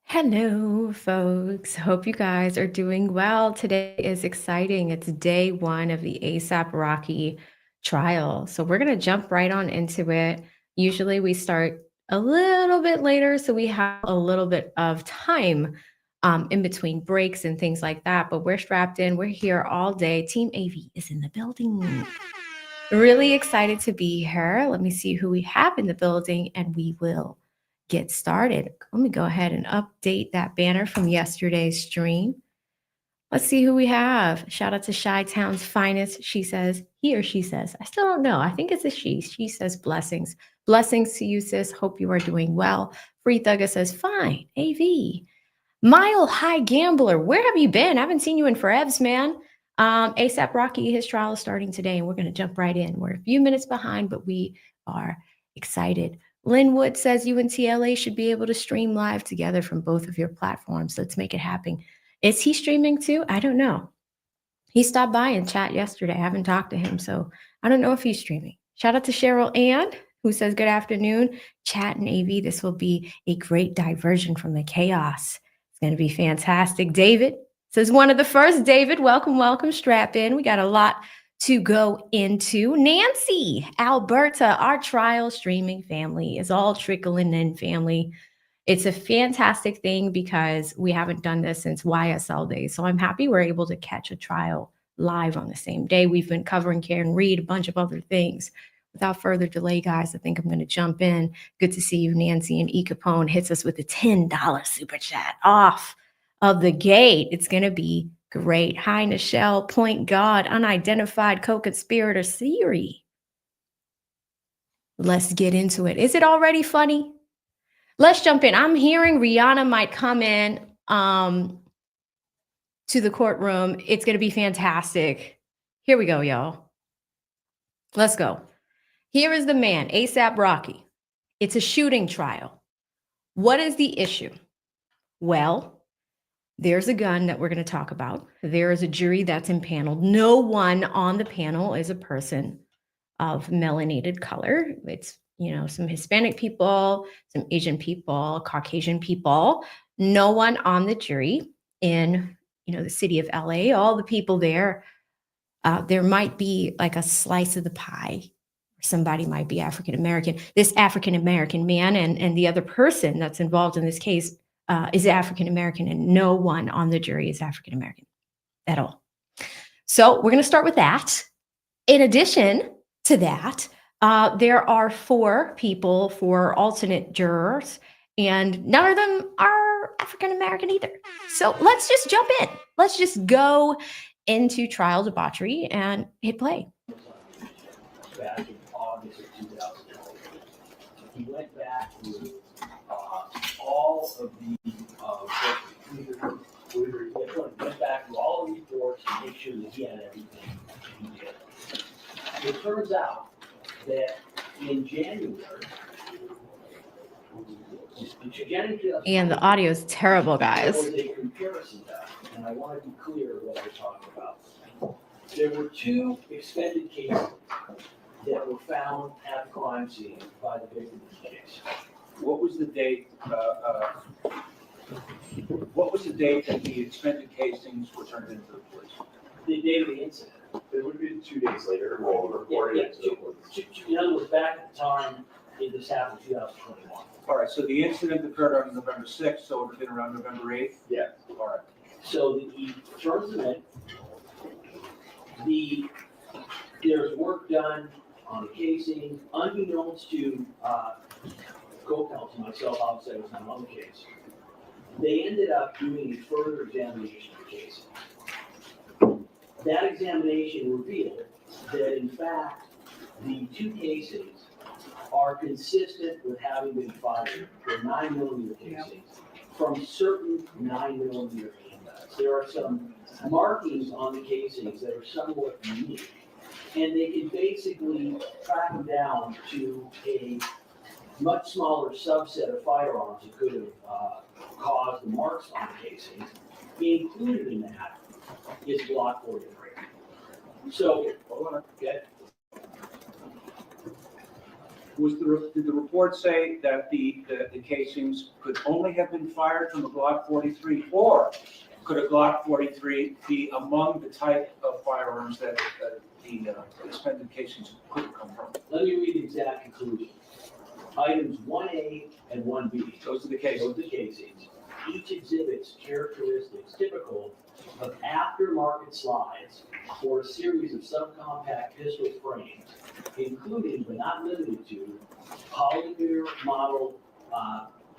Hello, folks. Hope you guys are doing well. Today is exciting. It's day one of the ASAP Rocky trial. So we're going to jump right on into it. Usually we start a little bit later, so we have a little bit of time in between breaks and things like that. But we're strapped in. We're here all day. Team AV is in the building. Really excited to be here. Let me see who we have in the building, and we will get started. Let me go ahead and update that banner from yesterday's stream. Let's see who we have. Shout out to Chi-Town's finest. She says, he or she says, I still don't know. I think it's a she. She says blessings. Blessings to you, sis. Hope you are doing well. Free Thugger says, fine. AV. Mile High Gambler, where have you been? I haven't seen you in forevs, man. ASAP Rocky, his trial is starting today, and we're going to jump right in. We're a few minutes behind, but we are excited. Linwood says UNTLA should be able to stream live together from both of your platforms. Let's make it happen. Is he streaming too? I don't know. He stopped by and chat yesterday. I haven't talked to him, so I don't know if he's streaming. Shout out to Cheryl Ann, who says, good afternoon. Chat and AV, this will be a great diversion from the chaos. It's going to be fantastic. David says, one of the first. David, welcome, welcome. Strap in. We got a lot to go into. Nancy, Alberta, our trial streaming family is all trickling in, family. It's a fantastic thing because we haven't done this since YSL days. So I'm happy we're able to catch a trial live on the same day. We've been covering Karen Reed, a bunch of other things. Without further delay, guys, I think I'm going to jump in. Good to see you, Nancy. And E. Capone hits us with a $10 super chat off of the gate. It's going to be great. Hi, Nichelle, Point God, Unidentified Co-Conspirator Siri. Let's get into it. Is it already funny? Let's jump in. I'm hearing Rihanna might come in to the courtroom. It's going to be fantastic. Here we go, y'all. Let's go. Here is the man, ASAP Rocky. It's a shooting trial. What is the issue? Well, there's a gun that we're going to talk about. There is a jury that's impaneled. No one on the panel is a person of melanated color. It's, some Hispanic people, some Asian people, Caucasian people. No one on the jury in, the city of LA. All the people there, there might be like a slice of the pie. Somebody might be African American. This African American man and the other person that's involved in this case is African American, and no one on the jury is African American at all. So we're going to start with that. In addition to that, there are 4 people, 4 alternate jurors, and none of them are African American either. So let's just jump in. Let's just go into trial debauchery and hit play. Back in August of 2012, he went back to all of the went back to all of the reports to make sure that he had everything he did. It turns out that in January, and the audio is terrible, guys. There was a comparison done, and I want to be clear what we're talking about. There were 2 expended cases that were found at the crime scene by the victim of the case. What was the date? What was the date that the expended casings were turned into the police? The date of the incident. It would have been 2 days later. In other words, back at the time this happened, 2021. All right, so the incident occurred on November 6th, so it would have been around November 8th? Yeah. All right. So he turns them in. There's work done on the casing, unbeknownst to co-counsel, myself, obviously I was not on the case. They ended up doing a further examination of the casing. That examination revealed that in fact, the 2 casings are consistent with having been fired. They're 9mm casings from certain 9mm handguns. There are some markings on the casings that are somewhat unique. And they can basically track them down to a much smaller subset of firearms that could have caused the marks on the casings. Included in that is Glock 43. So, okay. Did the report say that the casings could only have been fired from a Glock 43, or could a Glock 43 be among the type of firearms that the expended casings could have come from? Let me read the exact conclusion. Items 1A and 1B. Those are the Those casings. are the casings. Each exhibits characteristics typical of aftermarket slides or a series of subcompact pistol frames, including but not limited to polymer model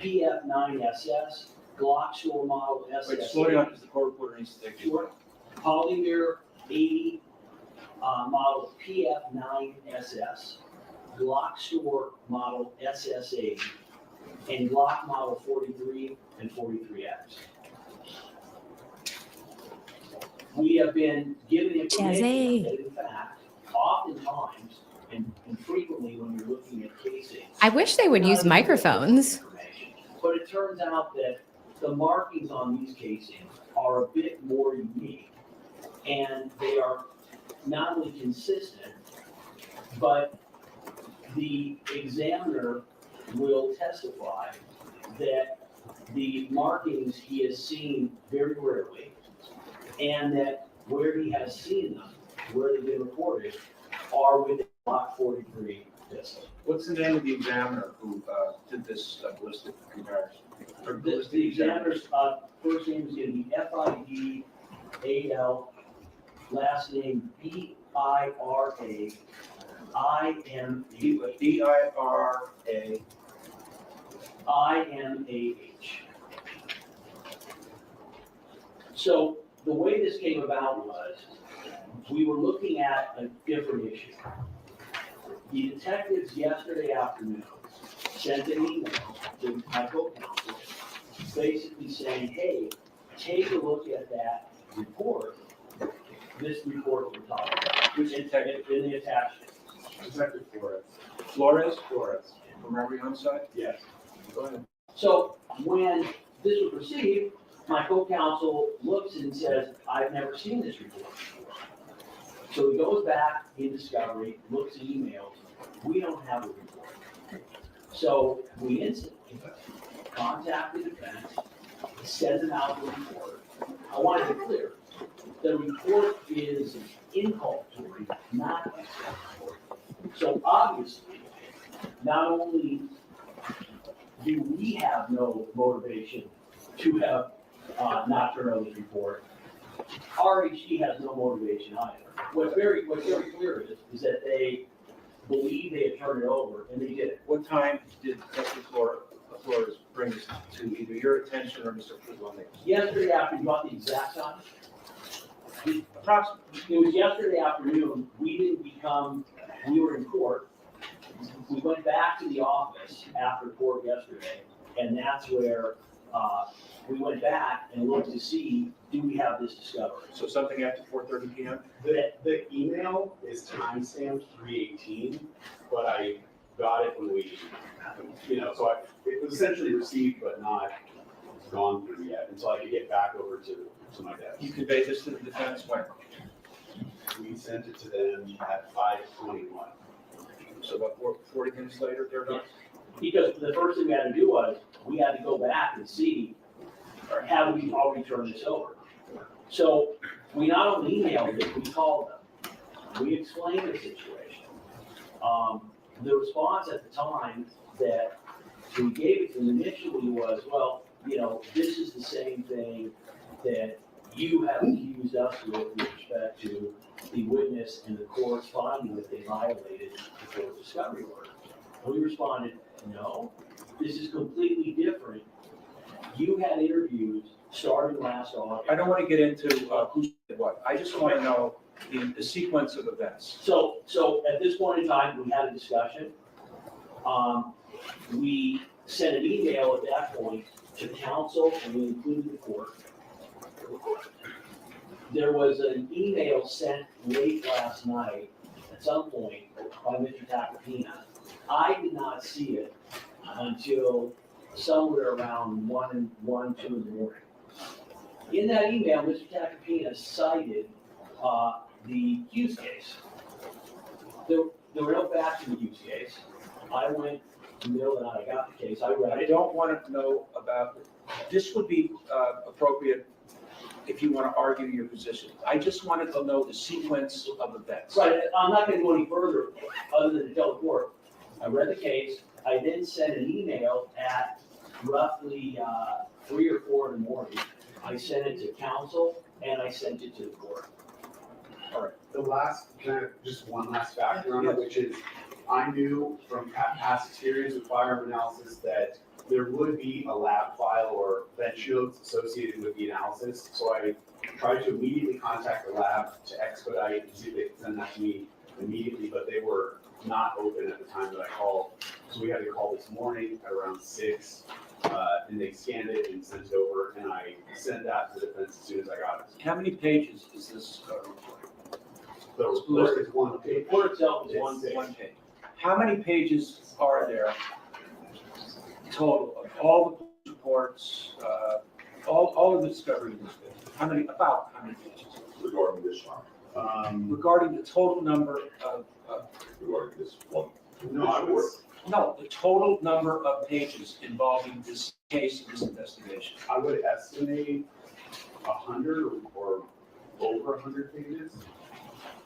PF9SS, Glock store model Wait, SS. slow down, because the court reporter needs to take you. Sure. Polymer 80 model PF9SS, Glock store model SSA, and Glock model 43 and 43X. We have been given information that in fact, oftentimes and frequently when you're looking at casings. I wish they would use microphones. But it turns out that the markings on these casings are a bit more unique, and they are not only consistent, but the examiner will testify that the markings he has seen very rarely, and that where he has seen them, where they've been reported, are with a Glock 43 pistol. What's the name of the examiner who did this ballistic comparison? Or The ballistic examiner's first name is going to be Fidal, last name Bira, D-I-R-A. IMAH. So the way this came about was, we were looking at a different issue. The detectives yesterday afternoon sent an email to my co-counsel, basically saying, hey, take a look at that report, this report we're talking about, Which detective? in the attachment. Detective Flores. Flores? Flores. From every side? Yes. Go ahead. So when this was received, my co-counsel looks and says, I've never seen this report before. So he goes back in discovery, looks at emails, we don't have a report. So we instantly contact the defense, send them out the report. I want to be clear, the report is inculpatory, not exculpatory. So obviously, not only do we have no motivation to have not turned over this report, RHD has no motivation either. What's very clear is that they believe they had turned it over, and they did. What time did Detective Flores bring this to either your attention or Mr. Fuzlani? Yesterday afternoon, you want the exact time? Approximately. It was yesterday afternoon, we were in court. We went back to the office after court yesterday, and that's where we went back and looked to see, do we have this discovery? So something after 4:30 p.m.? The email is timestamped 3/18, but I got it when we, so it was essentially received but not gone through yet until I could get back over to my desk. You conveyed this to the defense when? We sent it to them at 5:21. So about 40 minutes later, they're done? Because the first thing we had to do was, we had to go back and see, or have we already turned this over? So we not only emailed it, we called them. We explained the situation. The response at the time that we gave it to them initially was, well, this is the same thing that you have accused us with respect to the witness and the court's finding that they violated the court's discovery order. And we responded, no, this is completely different. You had interviews starting last August. I don't want to get into who said what. I just want to know the sequence of events. So at this point in time, we had a discussion. We sent an email at that point to counsel, and we included the court. There was an email sent late last night at some point by Mr. Tacopina. I did not see it until somewhere around 2 in the morning. In that email, Mr. Tacopina cited the Hughes case. There were no facts in the Hughes case. I went in the middle of the night, I got the case, I read I it. don't want to know about, this would be appropriate if you want to argue your position. I just wanted to know the sequence of events. Right, I'm not gonna go any further other than to tell the court. I read the case, I then sent an email at roughly 3 or 4 in the morning. I sent it to counsel and I sent it to the court. All right, the last, just one last factor on it, which is, I knew from past experience with firearm analysis that there would be a lab file or bench notes associated with the analysis. So I tried to immediately contact the lab to expedite and see if they could send that to me immediately, but they were not open at the time that I called. So we had to call this morning at around 6, and they scanned it and sent it over, and I sent that to the defense as soon as I got it. How many pages is this report? The report is one The page. report itself is It's one page. One page. How many pages are there total of all the police reports, all of the discovery in this case? How many pages? Regarding this one, Regarding the total number of, regarding this one. No, I was, no, the total number of pages involving this case and this investigation. I would estimate 100 or over 100 pages.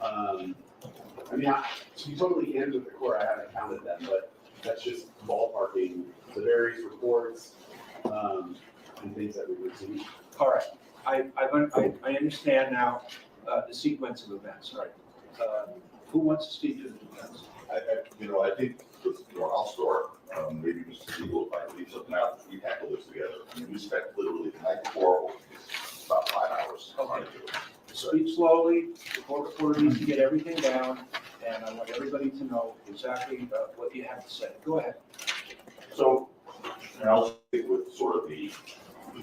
I mean, to be totally candid with the court, I haven't counted them, but that's just ballparking the various reports, and things that we received. All right, I understand now the sequence of events, right? Who wants to speak to the defense? I think, I'll start, maybe Mr. Siegel, if I can leave something out, we tackle this together. I mean, we spent literally the night before, about 5 hours. trying to do it. Speak slowly, the court reporter needs to get everything down, and I want everybody to know exactly what you have to say. Go ahead. So, and I'll stick with sort of the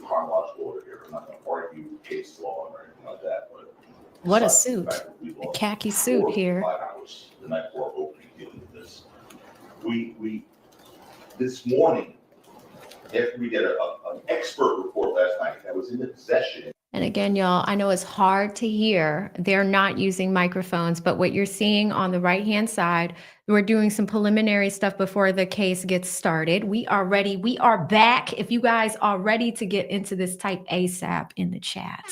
chronological order here. I'm not going to argue case law or anything like that, but. What a aside from the suit. fact that we A lost khaki 4 suit or here. 5 hours the night before opening dealing with this. We this morning, after we get an expert report last night that was in the possession. And again, y'all, I know it's hard to hear. They're not using microphones, but what you're seeing on the right-hand side, we're doing some preliminary stuff before the case gets started. We are ready. We are back. If you guys are ready to get into this, type ASAP in the chat.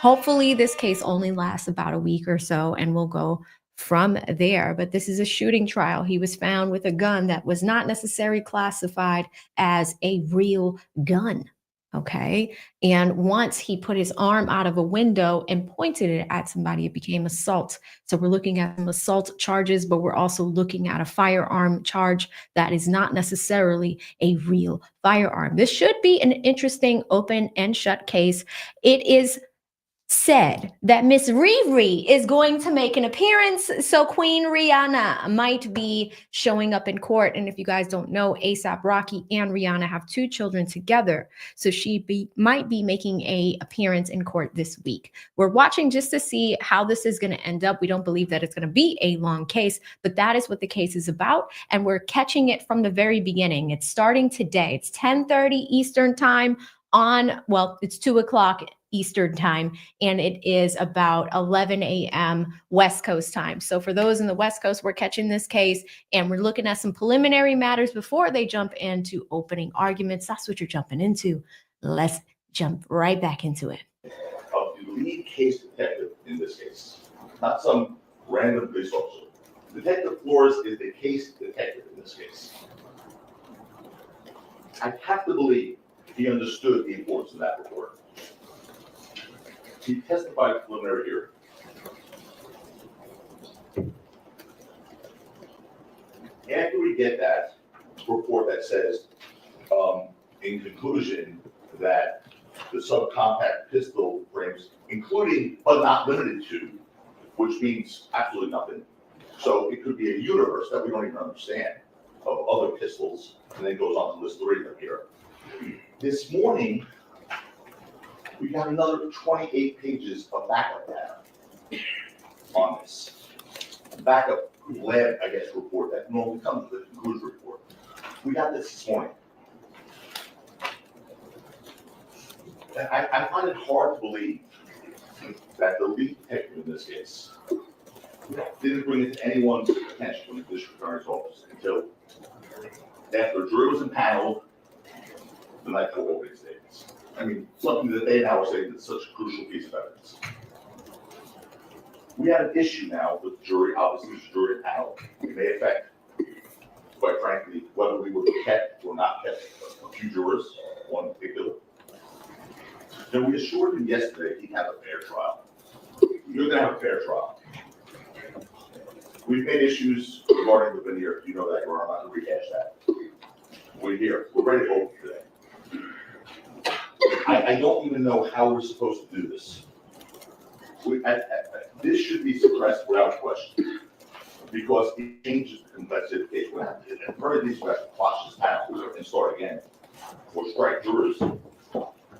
Hopefully this case only lasts about a week or so and we'll go from there. But this is a shooting trial. He was found with a gun that was not necessarily classified as a real gun. Okay. And once he put his arm out of a window and pointed it at somebody, it became assault. So we're looking at some assault charges, but we're also looking at a firearm charge that is not necessarily a real firearm. This should be an interesting open and shut case. It is said that Miss Riri is going to make an appearance, so Queen Rihanna might be showing up in court. And if you guys don't know, A$AP Rocky and Rihanna have 2 children together, so she might be making a appearance in court this week. We're watching just to see how this is going to end up. We don't believe that it's going to be a long case, but that is what the case is about, and we're catching it from the very beginning. It's starting today. It's 10:30 Eastern time on, well, it's 2 o'clock Eastern time, and it is about 11 a.m. West Coast time. So for those in the West Coast, we're catching this case and we're looking at some preliminary matters before they jump into opening arguments. That's what you're jumping into. Let's jump right back into it. Of the lead case detective in this case, not some random police officer. Detective Flores is the case detective in this case. I have to believe he understood the importance of that report. He testified at preliminary hearing. After we get that report that says, in conclusion, that the subcompact pistol frames, including but not limited to, which means absolutely nothing. So it could be a universe that we don't even understand of other pistols, and then goes on to list 3 of them here. This morning, we got another 28 pages of backup data on this. Backup lab, I guess, report that normally comes with the conclusion report. We got this morning. And I find it hard to believe that the lead detective in this case didn't bring it to anyone's attention from the district attorney's office until after a jury was impaneled, the night before opening statements. I mean, something that they now are saying is such a crucial piece of evidence. We have an issue now with the jury, obviously, it's a jury panel. It may affect, quite frankly, whether we would have kept or not kept a few jurors, one in particular. And we assured him yesterday he'd have a fair trial. You're gonna have a fair trial. We've made issues regarding the veneer, you know that, Your Honor, I'm not gonna rehash that. We're here, we're ready to vote today. I don't even know how we're supposed to do this. This should be suppressed without question, because it changes the complexity of the case. We're not, at the very least, we have to quash this panel and start again, or strike jurors,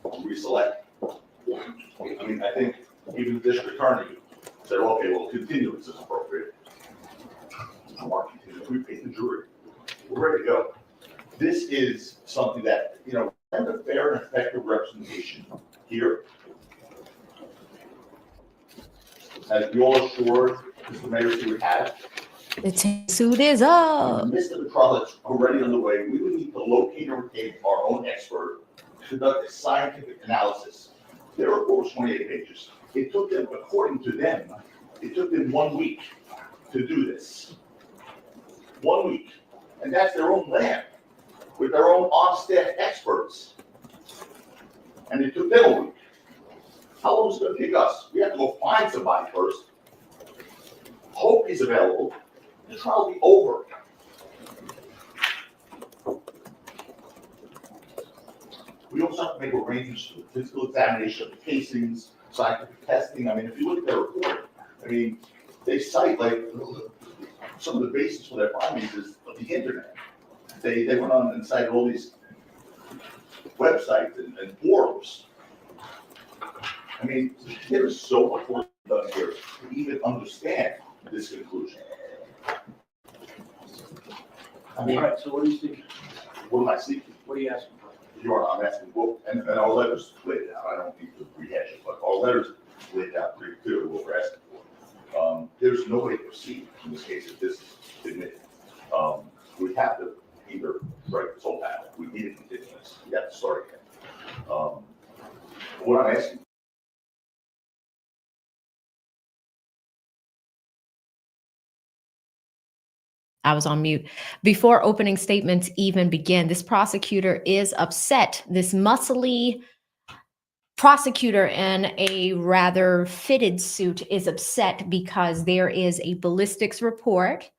reselect. I mean, I think even the district attorney said, okay, well, continuance is appropriate. I want to continue. We paid the jury. We're ready to go. This is something that, you know, and a fair and effective representation here. As we all assured Mr. Mayor we would have. The suit is In up. the midst of the trial that's already underway, we would need to locate and retain our own expert to conduct a scientific analysis. Their report was 28 pages. It took them, according to them, it took them 1 week to do this. 1 week. And that's their own lab, with their own on-staff experts. And it took them a week. How long is it going to take us? We have to go find somebody first, hope he's available, the trial will be over. We also have to make arrangements for the physical examination of the casings, scientific testing. I mean, if you look at their report, I mean, they cite like some of the basis for their findings is the internet. They went on and cited all these websites and forums. I mean, there is so much work done here to even understand this conclusion. I mean, All right, so what do you think? what am I seeking? What are you asking for? Your Honor, I'm asking, well, and our letters laid it out, I don't need to rehash it, but our letters laid out pretty clearly what we're asking for. There's no way to proceed in this case if this is admitted. We have to either break this whole panel, we need a continuance, we have to start again. What I'm asking. I was on mute. Before opening statements even begin, this prosecutor is upset. This muscly prosecutor in a rather fitted suit is upset because there is a ballistics report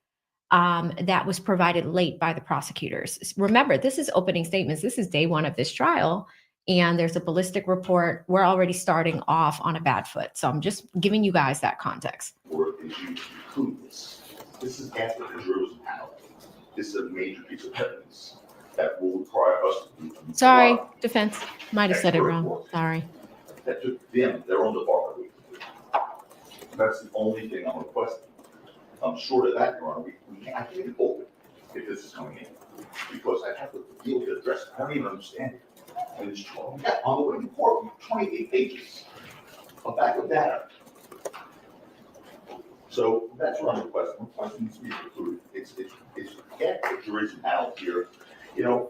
that was provided late by the prosecutors. Remember, this is opening statements. This is day one of this trial, and there's a ballistic report. We're already starting off on a bad foot. So I'm just giving you guys that context. Or is you conclude this. This is after the jury was impaneled. This is a major piece of evidence that will require us to do. Sorry, defense. Might have said it wrong. Sorry. That took them, their own department. That's the only thing I'm requesting. Short of that, Your Honor, I can't even open if this is coming in, because I have to deal with the address. I don't even understand it. And it's on the way to court, 28 pages of backup data. So that's what I'm requesting. I'm requesting this to be concluded. It's get the jury's out here. You know,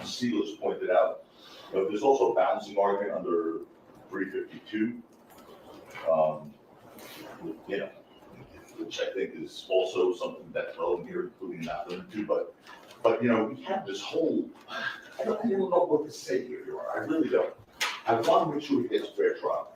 Sealer's pointed out, there's also a balancing argument under 352. You know, which I think is also something that's relevant here, including not limited to, but you know, we have this whole, I don't know what to say here, Your Honor. I really don't. I want to make sure we get a fair trial.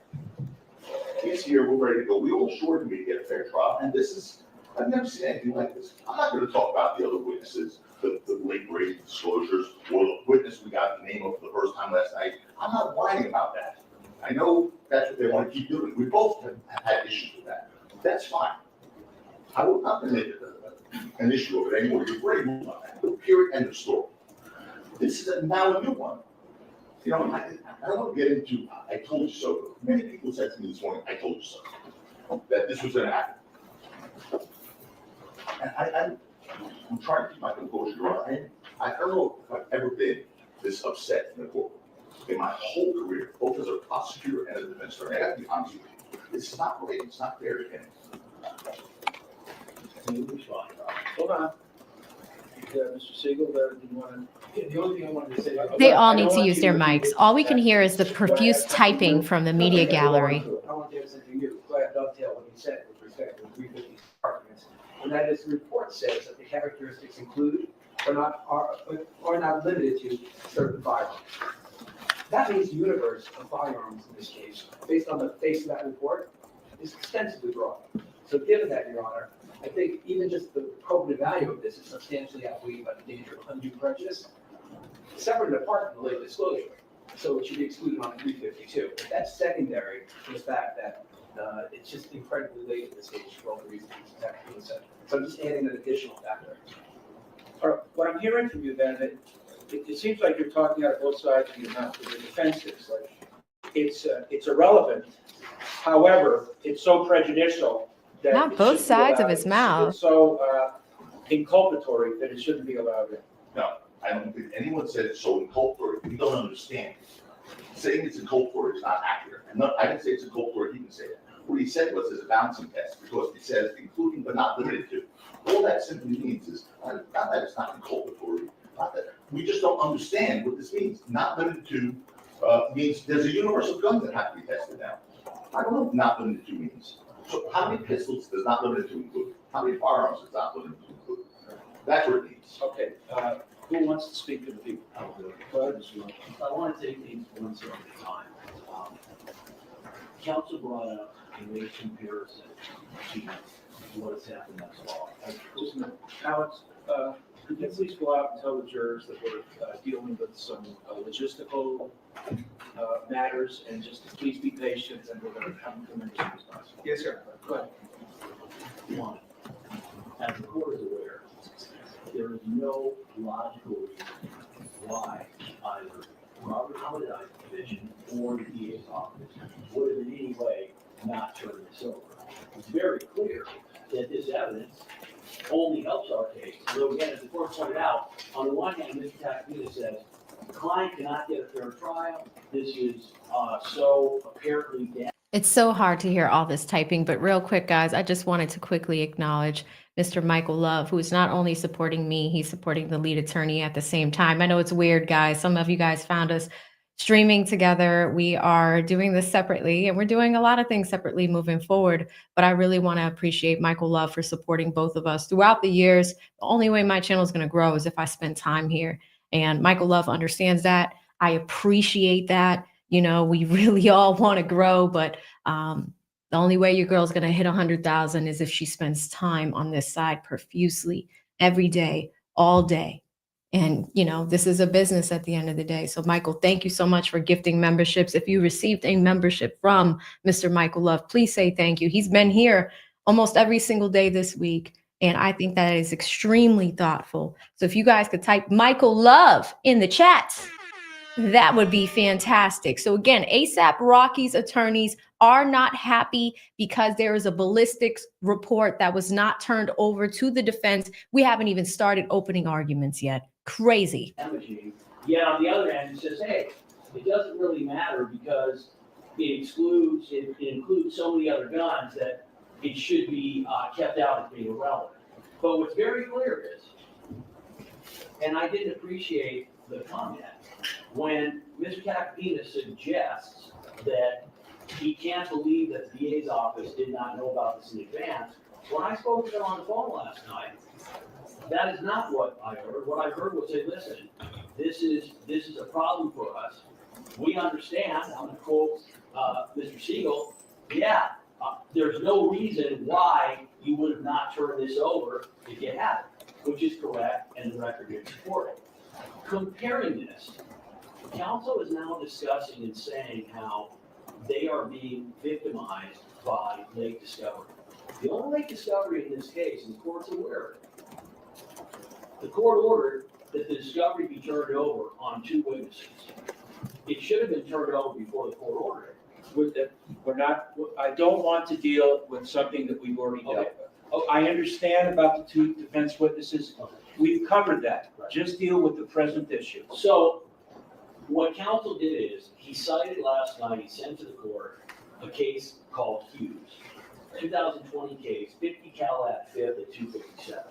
He's here, we're ready to go. We all assured him we'd get a fair trial, and this is, I've never seen anything like this. I'm not going to talk about the other witnesses, the late grade disclosures, or the witness we got the name of for the first time last night. I'm not whining about that. I know that's what they want to keep doing. We both have had issues with that. That's fine. I will not make an issue of it anymore. You've already moved on that. Period, end of story. This is now a new one. You know, I don't want to get into, I told you so. Many people said to me this morning, I told you so, that this was going to happen. And I'm trying to keep my composure, Your Honor. I don't know if I've ever been this upset in a courtroom in my whole career, both as a prosecutor and as a defense attorney. I have to be honest with you. It's not right. It's not fair to him. Hold on. Mr. Siegel, do you want to? Yeah, the only thing I wanted to say. They all I need don't to want use you their to mics. repeat All we can that. hear is the profuse typing from the media gallery. I want to say something new. Go ahead, dovetail what you said with respect to the 350 arguments. And that is, the report says that the characteristics include are not limited to certain firearms. That means the universe of firearms in this case, based on the face of that report, is extensively broad. So given that, Your Honor, I think even just the probative value of this is substantially outweighed by the danger of undue prejudice, separate and apart from the late disclosure. So it should be excluded on 352. But that's secondary to the fact that it's just incredibly late at this stage for all the reasons exactly said. So I'm just adding an additional factor. All right, what I'm hearing from you then, it seems like you're talking out of both sides of your mouth with the defenses. Like it's irrelevant. However, it's so prejudicial that Not it both shouldn't be sides of allowed. his mouth. It's so inculpatory that it shouldn't be allowed in. No, I don't think anyone said it's so inculpatory. You don't understand. Saying it's inculpatory is not accurate. I didn't say it's inculpatory, he didn't say it. What he said was it's a balancing test, because he says including but not limited to. All that simply means is, not that it's not inculpatory, not that, we just don't understand what this means. Not limited to means there's a universe of guns that have to be tested now. I don't know what not limited to means. So how many pistols does not limited to include? How many firearms does not limited to include? That's what it means. Okay, who wants to speak to the people? Go ahead, Mr. Long. I want to take things one step at a time. Council brought up a rate comparison to what has happened thus far. Listen, Alex, could you please go out and tell the jurors that we're dealing with some logistical matters, and just please be patient, and we're going to come to an response. Yes, sir. Go ahead. One, as the court is aware, there is no logical reason why either Robert Holiday Division or the DA's office would have in any way not turned this over. It's very clear that this evidence only helps our case. So again, as the court pointed out, on the one hand, Mr. Takavita says, the client cannot get a fair trial. This is so apparently damaging. It's so hard to hear all this typing, but real quick, guys, I just wanted to quickly acknowledge Mr. Michael Love, who is not only supporting me, he's supporting the lead attorney at the same time. I know it's weird, guys. Some of you guys found us streaming together. We are doing this separately, and we're doing a lot of things separately moving forward. But I really want to appreciate Michael Love for supporting both of us throughout the years. The only way my channel is going to grow is if I spend time here. And Michael Love understands that. I appreciate that. You know, we really all want to grow, but the only way your girl's going to hit 100,000 is if she spends time on this side profusely every day, all day. And, you know, this is a business at the end of the day. So, Michael, thank you so much for gifting memberships. If you received a membership from Mr. Michael Love, please say thank you. He's been here almost every single day this week. And I think that is extremely thoughtful. So if you guys could type Michael Love in the chats, that would be fantastic. So again, ASAP Rocky's attorneys are not happy because there is a ballistics report that was not turned over to the defense. We haven't even started opening arguments yet. Crazy. Yet on the other hand, it says, hey, it doesn't really matter because it includes so many other guns that it should be kept out as being irrelevant. But what's very clear is, and I didn't appreciate the comment, when Mr. Takavita suggests that he can't believe that the DA's office did not know about this in advance, when I spoke to him on the phone last night, that is not what I heard. What I heard was, say, listen, this is a problem for us. We understand, I'm going to quote Mr. Siegel, yeah, there's no reason why you would have not turned this over if you had it, which is correct, and the record is supported. Comparing this, counsel is now discussing and saying how they are being victimized by late discovery. The only late discovery in this case, and the court's aware of it, the court ordered that the discovery be turned over on 2 witnesses. It should have been turned over before the court ordered it. I don't want to deal with something that we've already dealt with. Okay. I understand about the 2 defense witnesses. Okay. We've covered that. Right. Just deal with the present issue. So what counsel did is he cited last night, he sent to the court a case called Hughes, 2020 case, 50 cal at 5th at 257.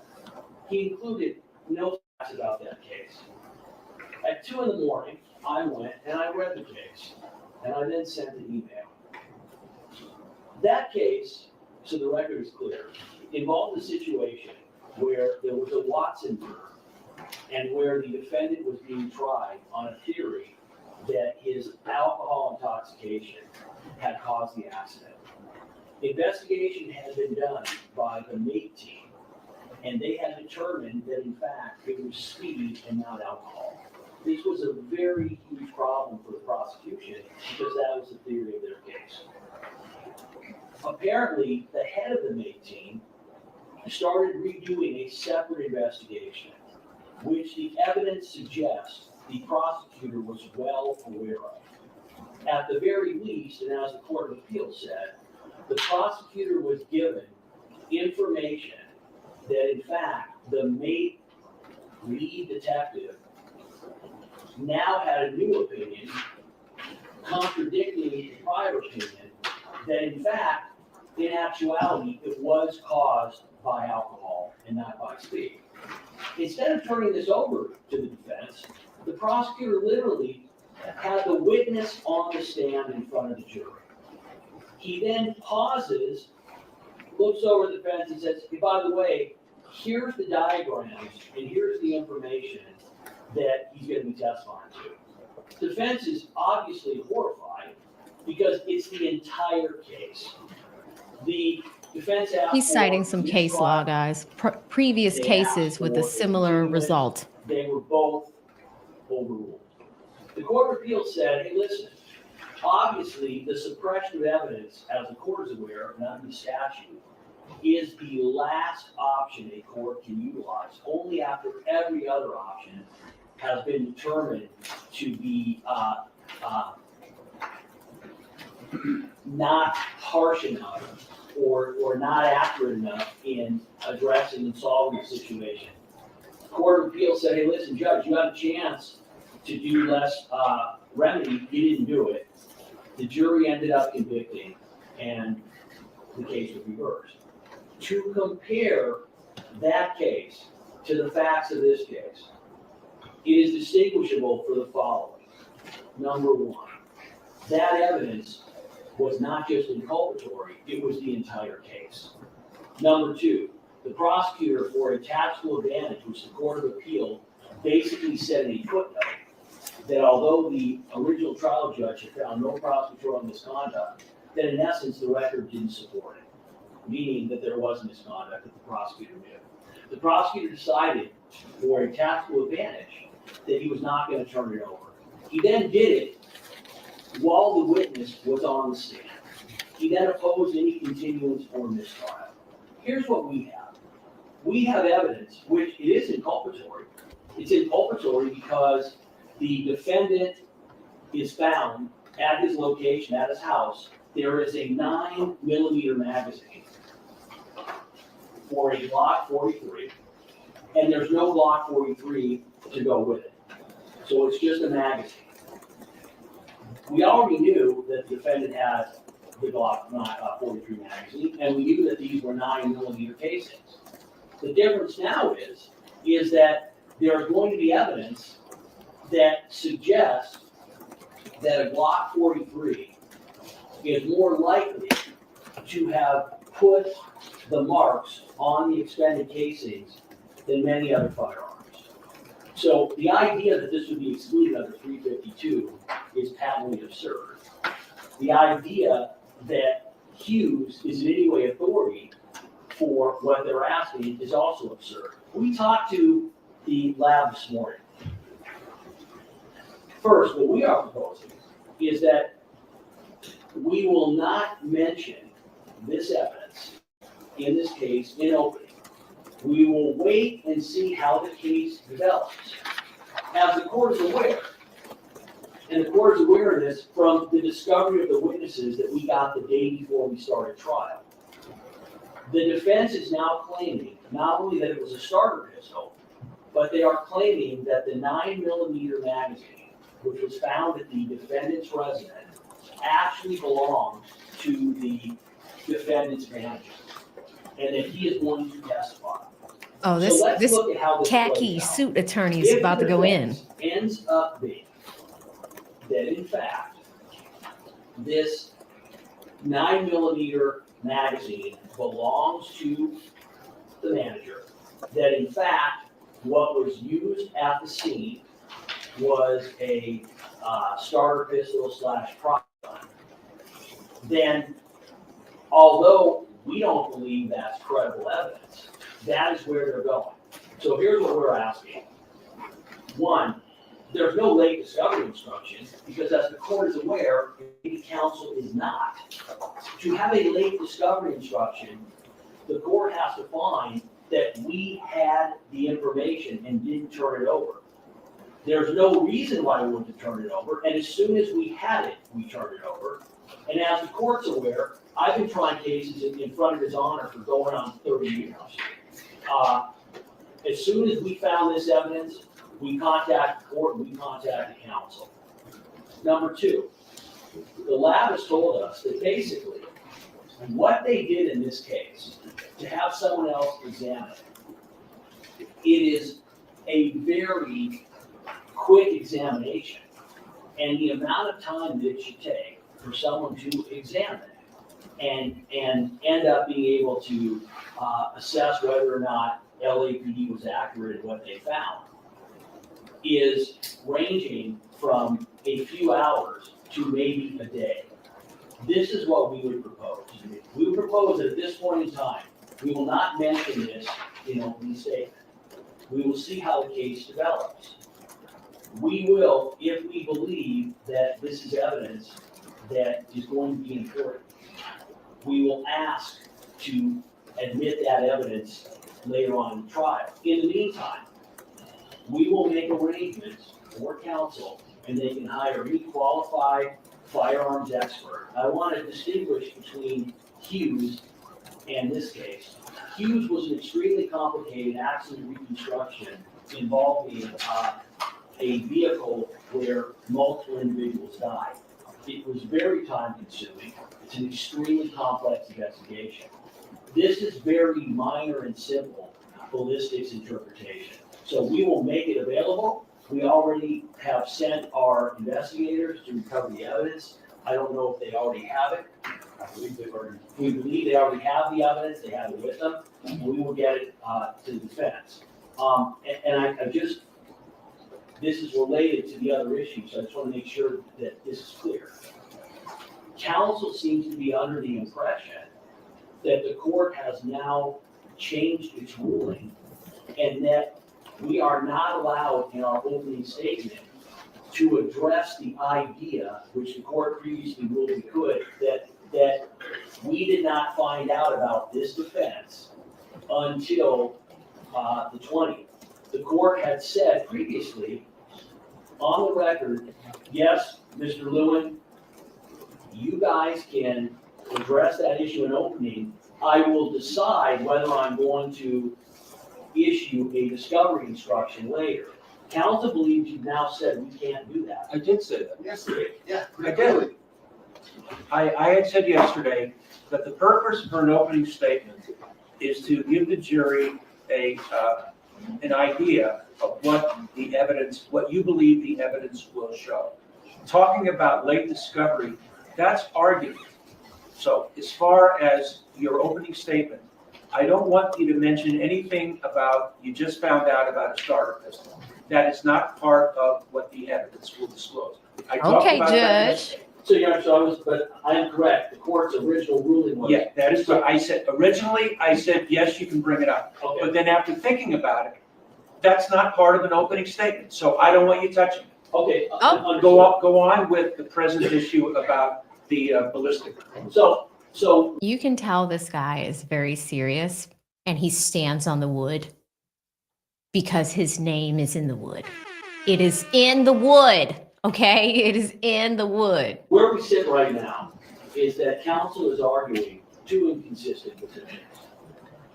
He included no about that case. At 2 in the morning, I went and I read the case, and I then sent an email. That case, so the record is clear, involved a situation where there was a Watson murder, and where the defendant was being tried on a theory that his alcohol intoxication had caused the accident. Investigation had been done by the MATE team, and they had determined that in fact it was speed and not alcohol. This was a very huge problem for the prosecution because that was the theory of their case. Apparently, the head of the MATE team started redoing a separate investigation, which the evidence suggests the prosecutor was well aware of. At the very least, and as the Court of Appeals said, the prosecutor was given information that in fact the MATE lead detective now had a new opinion contradicting the prior opinion that in fact, in actuality, it was caused by alcohol and not by speed. Instead of turning this over to the defense, the prosecutor literally had the witness on the stand in front of the jury. He then pauses, looks over the fence and says, hey, by the way, here's the diagrams and here's the information that he's going to be testifying to. Defense is obviously horrified because it's the entire case. The defense asked He's citing some for case law, guys. Previous They cases asked with a for similar continuance. result. They were both overruled. The Court of Appeals said, hey, listen, obviously the suppression of evidence, as the court is aware, and under the statute, is the last option a court can utilize, only after every other option has been determined to be not harsh enough or not accurate enough in addressing and solving the situation. The Court of Appeals said, hey, listen, Judge, you had a chance to do less remedy, you didn't do it. The jury ended up convicting, and the case was reversed. To compare that case to the facts of this case, it is distinguishable for the following. Number one, that evidence was not just inculpatory, it was the entire case. Number two, the prosecutor, for a tactical advantage, which the Court of Appeal basically said in a footnote, that although the original trial judge had found no prosecutorial misconduct, that in essence the record didn't support it, meaning that there was misconduct that the prosecutor knew. The prosecutor decided, for a tactical advantage, that he was not going to turn it over. He then did it while the witness was on the stand. He then opposed any continuance or mistrial. Here's what we have. We have evidence, which it is inculpatory. It's inculpatory because the defendant is found at his location, at his house. There is a 9mm magazine for a Glock 43, and there's no Glock 43 to go with it. So it's just a magazine. We already knew that the defendant had the Glock 43 magazine, and we knew that these were 9mm casings. The difference now is that there's going to be evidence that suggests that a Glock 43 is more likely to have put the marks on the expended casings than many other firearms. So the idea that this would be excluded under 352 is patently absurd. The idea that Hughes is in any way authority for what they're asking is also absurd. We talked to the lab this morning. First, what we are proposing is that we will not mention this evidence in this case in opening. We will wait and see how the case develops. As the court is aware, and the court is aware of this from the discovery of the witnesses that we got the day before we started trial. The defense is now claiming not only that it was a starter pistol, but they are claiming that the 9mm magazine, which was found at the defendant's residence, actually belonged to the defendant's manager, and that he is going to testify. Oh, So let's this look at how this khaki plays out. suit attorney is If about the to go in. defense ends up being that in fact, this 9mm magazine belongs to the manager, that in fact, what was used at the scene was a starter pistol / prop gun, then although we don't believe that's credible evidence, that is where they're going. So here's what we're asking. One, there's no late discovery instruction, because as the court is aware, the counsel is not. To have a late discovery instruction, the court has to find that we had the information and didn't turn it over. There's no reason why we wouldn't turn it over, and as soon as we had it, we turned it over. And as the court's aware, I've been trying cases in front of His Honor for going on 30 years. As soon as we found this evidence, we contacted the court, and we contacted counsel. Number two, the lab has told us that basically what they did in this case, to have someone else examine it is a very quick examination. And the amount of time that it should take for someone to examine it and end up being able to assess whether or not LAPD was accurate in what they found is ranging from a few hours to maybe a day. This is what we would propose. We would propose that at this point in time, we will not mention this in opening statement. We will see how the case develops. We will, if we believe that this is evidence that is going to be important, we will ask to admit that evidence later on in the trial. In the meantime, we will make arrangements for counsel, and they can hire any qualified firearms expert. I want to distinguish between Hughes and this case. Hughes was an extremely complicated accident reconstruction involving a vehicle where multiple individuals died. It was very time consuming. It's an extremely complex investigation. This is very minor and simple ballistics interpretation. So we will make it available. We already have sent our investigators to recover the evidence. I don't know if they already have it. I believe they've already. We believe they already have the evidence, they have it with them, and we will get it to the defense. I just, this is related to the other issue, so I just want to make sure that this is clear. Counsel seems to be under the impression that the court has now changed its ruling and that we are not allowed in our opening statement to address the idea, which the court previously ruled we could, that we did not find out about this defense until the 20th. The court had said previously on the record, yes, Mr. Lewin, you guys can address that issue in opening. I will decide whether I'm going to issue a discovery instruction later. Counsel believes you've now said we can't do that. I did say that. Yes, yeah. I did. I had said yesterday that the purpose for an opening statement is to give the jury an idea of what the evidence, what you believe the evidence will show. Talking about late discovery, that's argument. So as far as your opening statement, I don't want you to mention anything about, you just found out about a starter pistol. That is not part of what the evidence will disclose. I talked Okay, about that Judge. yesterday. But I am correct, the court's original ruling was. Yeah, that is what I said. Originally, I said, yes, you can bring it up. Okay. But then after thinking about it, that's not part of an opening statement, so I don't want you touching it. Okay. Oh. Go on with the present issue about the ballistic. So You can tell this guy is very serious and he stands on the wood because his name is in the wood. It is in the wood, okay? It is in the wood. where we sit right now is that counsel is arguing two inconsistent positions.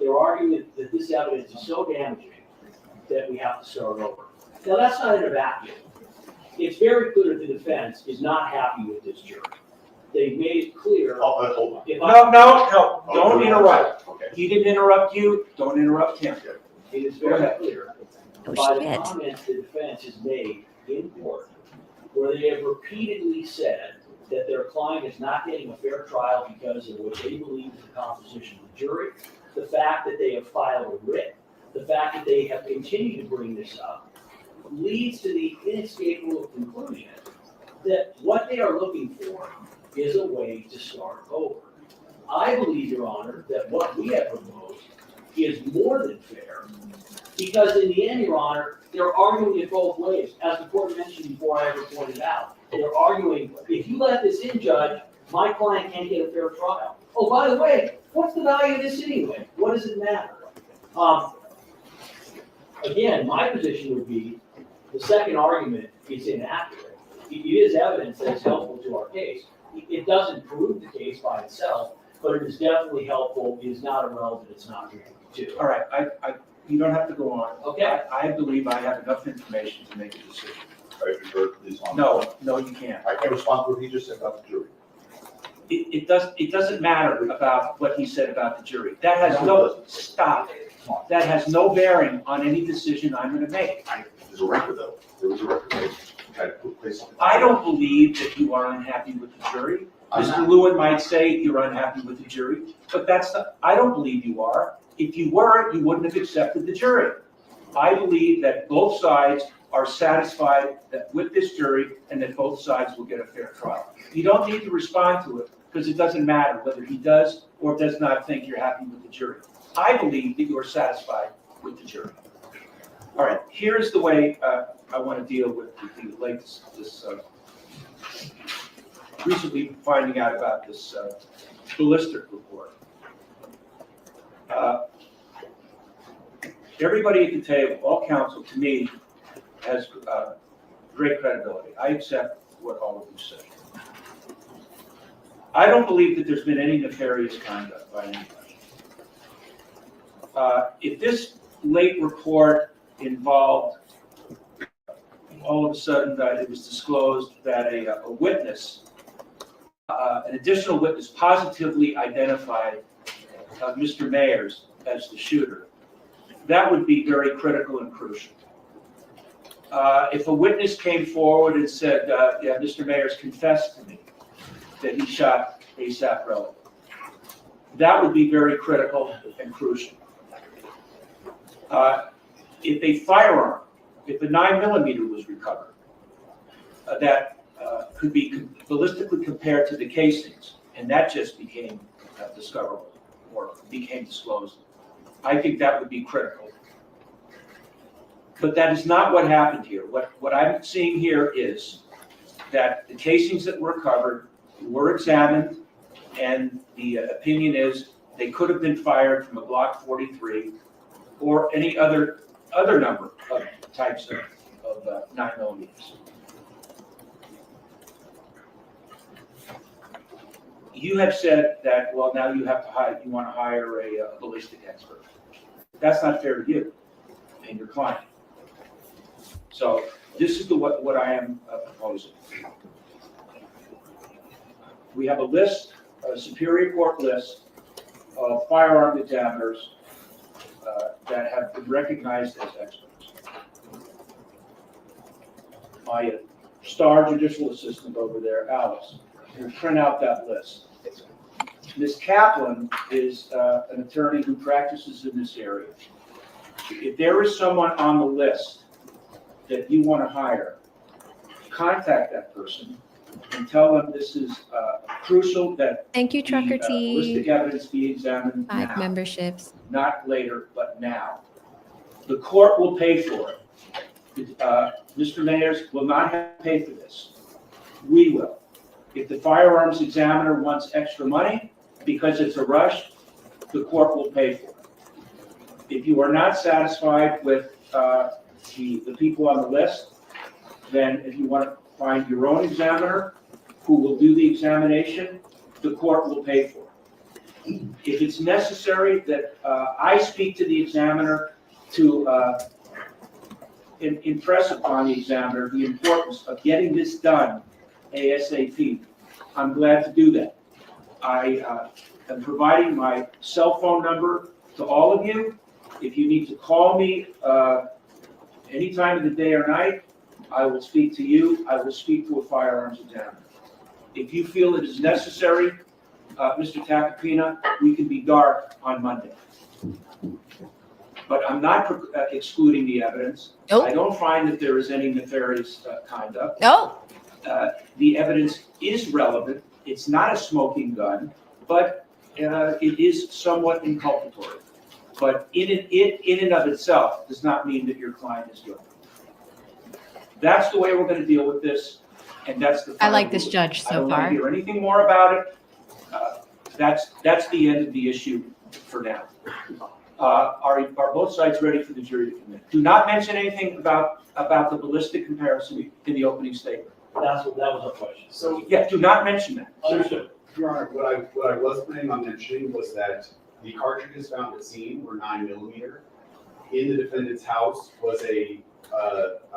They're arguing that this evidence is so damaging that we have to start over. Now, that's not in a vacuum. It's very clear the defense is not happy with this jury. They've made it clear. Hold on. If I- No, don't interrupt. Okay. He didn't interrupt you, don't interrupt him. It is Go very ahead. clear Oh, by the shit. comments the defense has made in court, where they have repeatedly said that their client is not getting a fair trial because of what they believe is the composition of the jury, the fact that they have filed a writ, the fact that they have continued to bring this up, leads to the inescapable conclusion that what they are looking for is a way to start over. I believe, Your Honor, that what we have proposed is more than fair, because in the end, Your Honor, they're arguing it both ways. As the court mentioned before, I ever pointed out, they're arguing, if you let this in, Judge, my client can't get a fair trial. Oh, by the way, what's the value of this anyway? What does it matter? Again, my position would be, the second argument is inaccurate. It is evidence that is helpful to our case. It doesn't prove the case by itself, but it is definitely helpful. It is not irrelevant. It's not real, too. All right, you don't have to go on. Okay. I believe I have enough information to make a decision. Right, refer to this on. No, you can't. I can't respond to what he just said about the jury. It doesn't matter about what he said about the jury. That has stop. That has no bearing on any decision I'm gonna make. There's a record though, there was a record. I don't believe that you are unhappy with the jury. I'm Mr. not. Lewin might say you're unhappy with the jury, but I don't believe you are. If you were, you wouldn't have accepted the jury. I believe that both sides are satisfied with this jury and that both sides will get a fair trial. You don't need to respond to it because it doesn't matter whether he does or does not think you're happy with the jury. I believe that you are satisfied with the jury. All right, here's the way I want to deal with the latest, recently finding out about this ballistic report. Everybody at the table, all counsel, to me, has great credibility. I accept what all of you say. I don't believe that there's been any nefarious conduct by anybody. If this late report involved, all of a sudden that it was disclosed that a witness, an additional witness positively identified Mr. Mayers as the shooter, that would be very critical and crucial. If a witness came forward and said, yeah, Mr. Mayers confessed to me that he shot ASAP Rowe, that would be very critical and crucial. If a firearm, if a 9mm was recovered, that could be ballistically compared to the casings, and that just became discoverable or became disclosed, I think that would be critical. But that is not what happened here. What I'm seeing here is that the casings that were recovered were examined, and the opinion is they could have been fired from a Glock 43 or any other number of types of 9mm. You have said that, well, now you want to hire a ballistic expert. That's not fair to you and your client. So this is what I am proposing. We have a list, a Superior Court list of firearm examiners that have been recognized as experts. My star judicial assistant over there, Alice, will print out that list. Ms. Kaplan is an attorney who practices in this area. If there is someone on the list that you want to hire, contact that person and tell them this is crucial that Thank you, Trucker the T. ballistic evidence be examined 5 now, memberships. not later, but now. The court will pay for it. Mr. Mayers will not have to pay for this. We will. If the firearms examiner wants extra money because it's a rush, the court will pay for it. If you are not satisfied with the people on the list, then if you want to find your own examiner who will do the examination, the court will pay for it. If it's necessary that I speak to the examiner to impress upon the examiner the importance of getting this done ASAP, I'm glad to do that. I am providing my cell phone number to all of you. If you need to call me any time of the day or night, I will speak to you. I will speak to a firearms examiner. If you feel it is necessary, Mr. Tacopina, we can be dark on Monday. But I'm not excluding the evidence. Nope. I don't find that there is any nefarious conduct. No. The evidence is relevant. It's not a smoking gun, but it is somewhat inculpatory. But in and of itself does not mean that your client is guilty. That's the way we're going to deal with this, and that's the. I like this judge I so don't want to far. hear anything more about it. That's the end of the issue for now. Are both sides ready for the jury to commit? Do not mention anything about the ballistic comparison in the opening statement. That was our question. So, Yeah, do not mention that. Understood. Your Honor, what I was planning on mentioning was that the cartridges found at scene were 9mm. In the defendant's house was a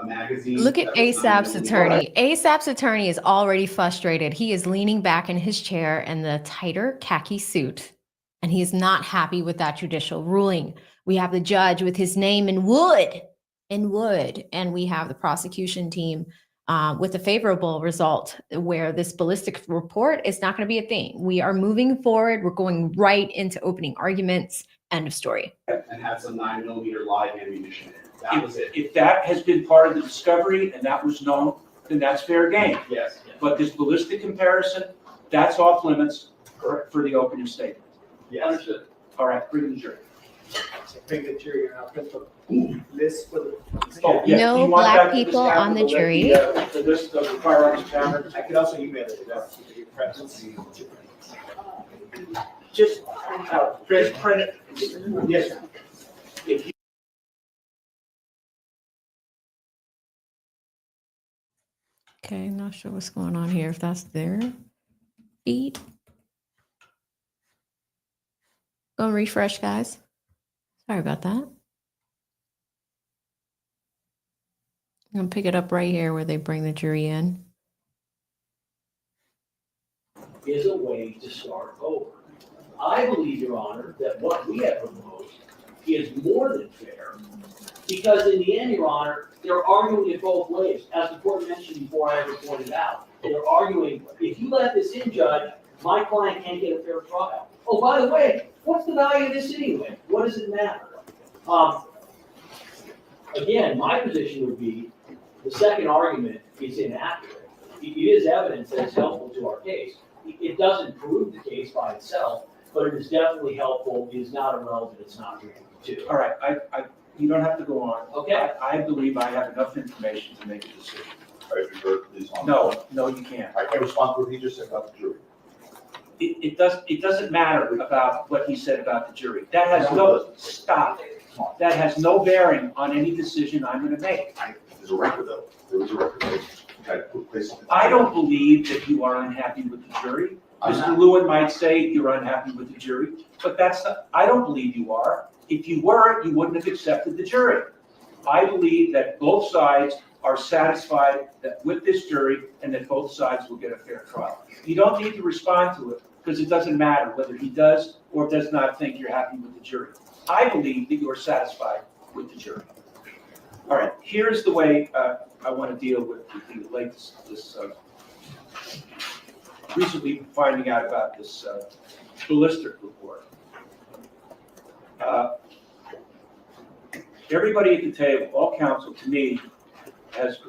magazine. Look at that was ASAP's 9mm. attorney. ASAP's attorney is already frustrated. He is leaning back in his chair in the tighter khaki suit, and he is not happy with that judicial ruling. We have the judge with his name in wood, and we have the prosecution team with a favorable result where this ballistic report is not going to be a thing. We are moving forward. We're going right into opening arguments. End of story. And had some 9mm live ammunition in it. That was it. If that has been part of the discovery and that was known, then that's fair game. Yes. But this ballistic comparison, that's off limits for the opening statement. Yes. Understood. All right, bring the jury. Bring the jury out, put the list for the. Oh, yeah, No you want black that to people discuss on the with jury. The list of the firearms examiners. I could also email it out to your friends. Just print it. Yes, sir. If you Okay, not sure what's going on here. If that's their feed. Go and refresh, guys. Sorry about that. I'm gonna pick it up right here where they bring the jury in. Is a way to start over. I believe, Your Honor, that what we have proposed is more than fair, because in the end, Your Honor, they're arguing it both ways. As the court mentioned before, I ever pointed out, they're arguing, if you let this in, Judge, my client can't get a fair trial. Oh, by the way, what's the value of this anyway? What does it matter? Again, my position would be, the second argument is inaccurate. It is evidence that is helpful to our case. It doesn't prove the case by itself, but it is definitely helpful. It is not irrelevant. It's not related to. all right, you don't have to go on. Okay. I believe I have enough information to make a decision. All right, revert, please. on. No, you can't. I can't respond to what he just said about the jury. It doesn't matter about what he said about the jury. That has stop. That has no bearing on any decision I'm gonna make. There's a record though. There was a record. Okay, put place on the- I don't believe that you are unhappy with the jury. I'm Mr. not. Lewin might say you're unhappy with the jury, but I don't believe you are. If you were, you wouldn't have accepted the jury. I believe that both sides are satisfied with this jury and that both sides will get a fair trial. You don't need to respond to it because it doesn't matter whether he does or does not think you're happy with the jury. I believe that you are satisfied with the jury. All right, here's the way I want to deal with the latest, recently finding out about this ballistic report. Everybody at the table, all counsel, to me, has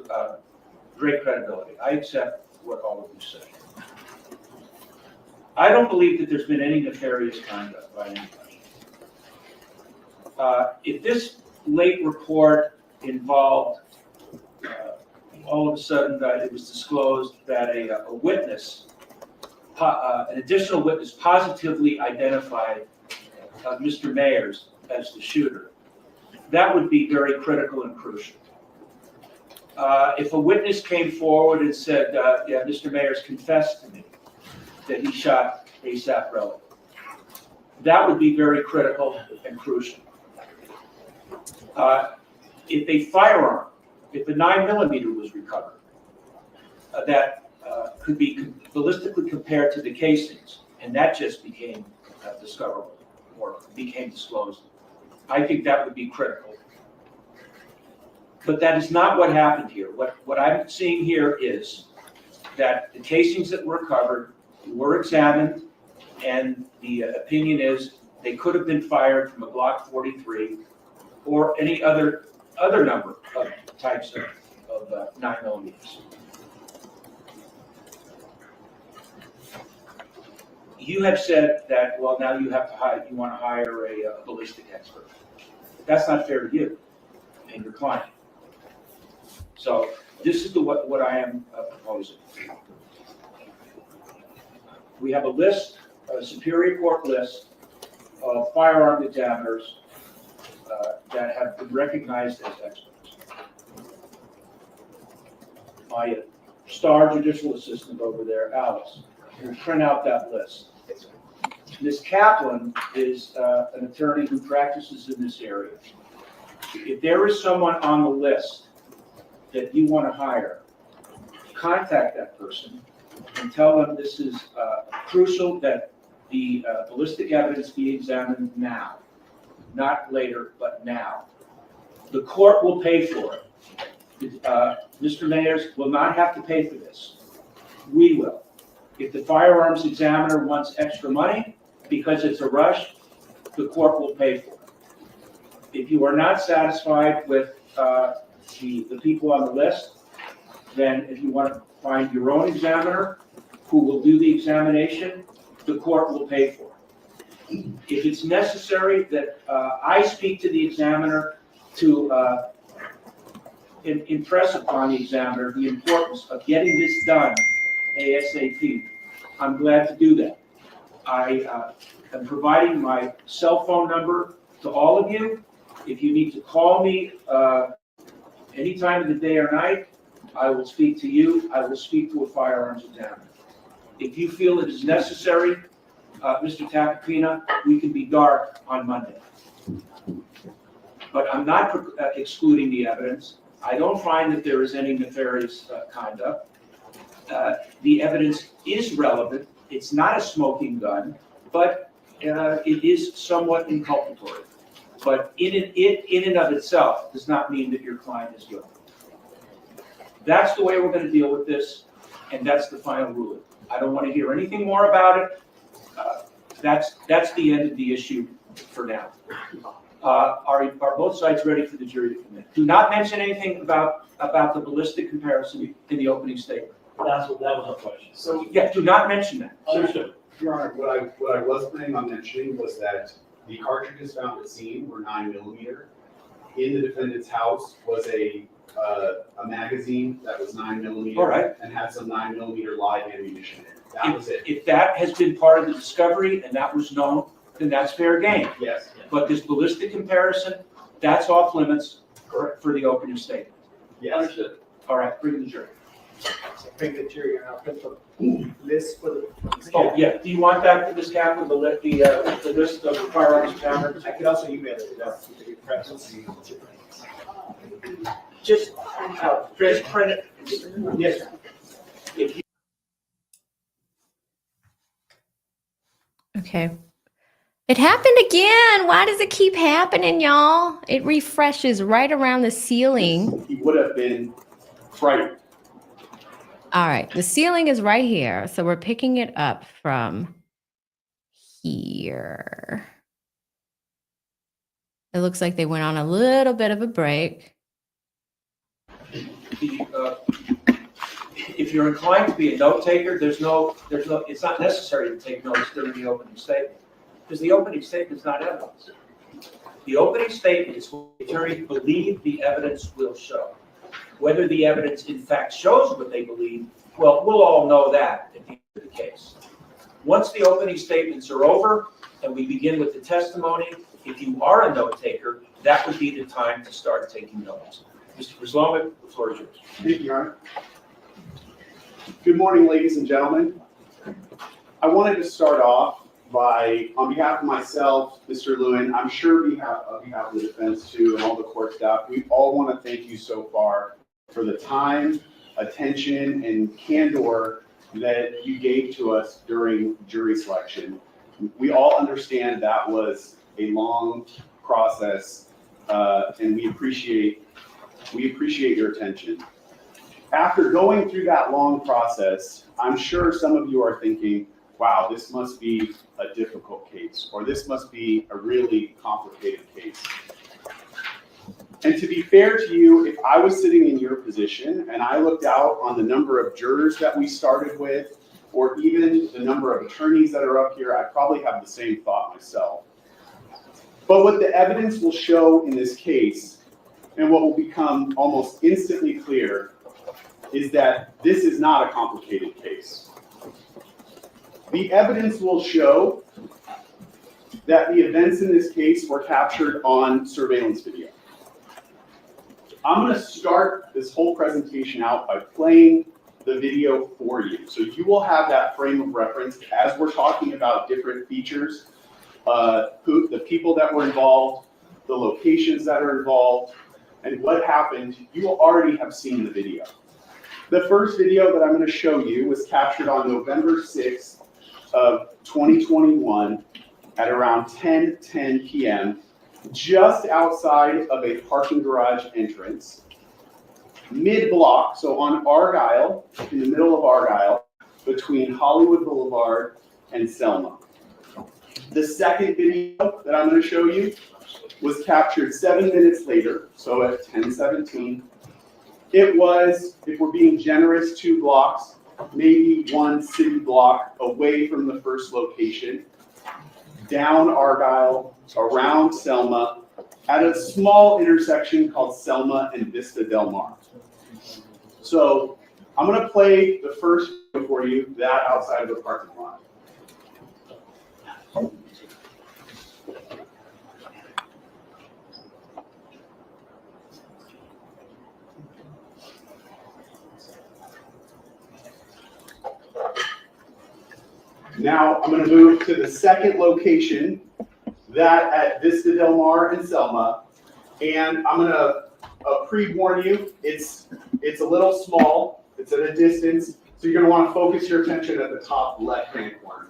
great credibility. I accept what all of you say. I don't believe that there's been any nefarious conduct by anybody. If this late report involved, all of a sudden that it was disclosed that a witness, an additional witness positively identified Mr. Mayers as the shooter, that would be very critical and crucial. If a witness came forward and said, yeah, Mr. Mayers confessed to me that he shot ASAP Relly, that would be very critical and crucial. If a firearm, if a 9mm was recovered, that could be ballistically compared to the casings, and that just became discoverable or became disclosed, I think that would be critical. But that is not what happened here. What I'm seeing here is that the casings that were recovered were examined, and the opinion is they could have been fired from a Glock 43 or any other number of types of 9mm. You have said that, well, now you want to hire a ballistic expert. That's not fair to you and your client. So this is what I am proposing. We have a list, a Superior Court list of firearm examiners that have been recognized as experts. My star judicial assistant over there, Alice, will print out that list. Ms. Kaplan is an attorney who practices in this area. If there is someone on the list that you want to hire, contact that person and tell them this is crucial that the ballistic evidence be examined now, not later, but now. The court will pay for it. Mr. Mayers will not have to pay for this. We will. If the firearms examiner wants extra money because it's a rush, the court will pay for it. If you are not satisfied with the people on the list, then if you want to find your own examiner who will do the examination, the court will pay for it. If it's necessary that I speak to the examiner to impress upon the examiner the importance of getting this done ASAP, I'm glad to do that. I am providing my cell phone number to all of you. If you need to call me any time of the day or night, I will speak to you. I will speak to a firearms examiner. If you feel it is necessary, Mr. Tapapina, we can be dark on Monday. But I'm not excluding the evidence. I don't find that there is any nefarious conduct. The evidence is relevant. It's not a smoking gun, but it is somewhat inculpatory. But in and of itself does not mean that your client is guilty. That's the way we're going to deal with this, and that's the final ruling. I don't want to hear anything more about it. That's the end of the issue for now. Are both sides ready for the jury to come in? Do not mention anything about the ballistic comparison in the opening statement. That was a question. So, Yeah, do not mention that. Understood. Your Honor, what I was planning on mentioning was that the cartridges found at scene were 9mm. In the defendant's house was a magazine that was 9mm. All right. And had some 9mm live ammunition in it. That was it. If that has been part of the discovery and that was known, then that's fair game. Yes. But this ballistic comparison, that's off limits for the opening statement. Yes. Understood. All right, bring the jury. Bring the jury and I'll put the list for the. Oh, yeah, do you want that, Ms. Kaplan, the list of the firearms examiners? I could also email it to the press. Just print it. Yes, sir. If you Okay. It happened again. Why does it keep happening, y'all? It refreshes right around the ceiling. He would have been frightened. All right. The ceiling is right here. So we're picking it up from here. It looks like they went on a little bit of a break. if you're inclined to be a note taker, it's not necessary to take notes during the opening statement, because the opening statement is not evidence. The opening statement is what the attorney believes the evidence will show. Whether the evidence in fact shows what they believe, well, we'll all know that at the end of the case. Once the opening statements are over and we begin with the testimony, if you are a note taker, that would be the time to start taking notes. Mr. Prislovic, the floor is yours. Thank you, Your Honor. Good morning, ladies and gentlemen. I wanted to start off by, on behalf of myself, Mr. Lewin, I'm sure on behalf of the defense too, and all the court staff, we all want to thank you so far for the time, attention, and candor that you gave to us during jury selection. We all understand that was a long process, and we appreciate your attention. After going through that long process, I'm sure some of you are thinking, wow, this must be a difficult case, or this must be a really complicated case. And to be fair to you, if I was sitting in your position and I looked out on the number of jurors that we started with, or even the number of attorneys that are up here, I'd probably have the same thought myself. But what the evidence will show in this case, and what will become almost instantly clear, is that this is not a complicated case. The evidence will show that the events in this case were captured on surveillance video. I'm going to start this whole presentation out by playing the video for you. So you will have that frame of reference as we're talking about different features, the people that were involved, the locations that are involved, and what happened. You will already have seen the video. The first video that I'm going to show you was captured on November 6th of 2021 at around 10:10 p.m. just outside of a parking garage entrance, mid-block, so on Argyle, in the middle of Argyle, between Hollywood Boulevard and Selma. The second video that I'm going to show you was captured 7 minutes later, so at 10:17. It was, if we're being generous, 2 blocks, maybe 1 city block away from the first location, down Argyle, around Selma, at a small intersection called Selma and Vista Del Mar. So I'm going to play the first video for you, that outside of the parking lot. Now I'm going to move to the second location, that at Vista Del Mar and Selma, and I'm going to pre-warn you, it's a little small, it's at a distance, so you're going to want to focus your attention at the top left-hand corner.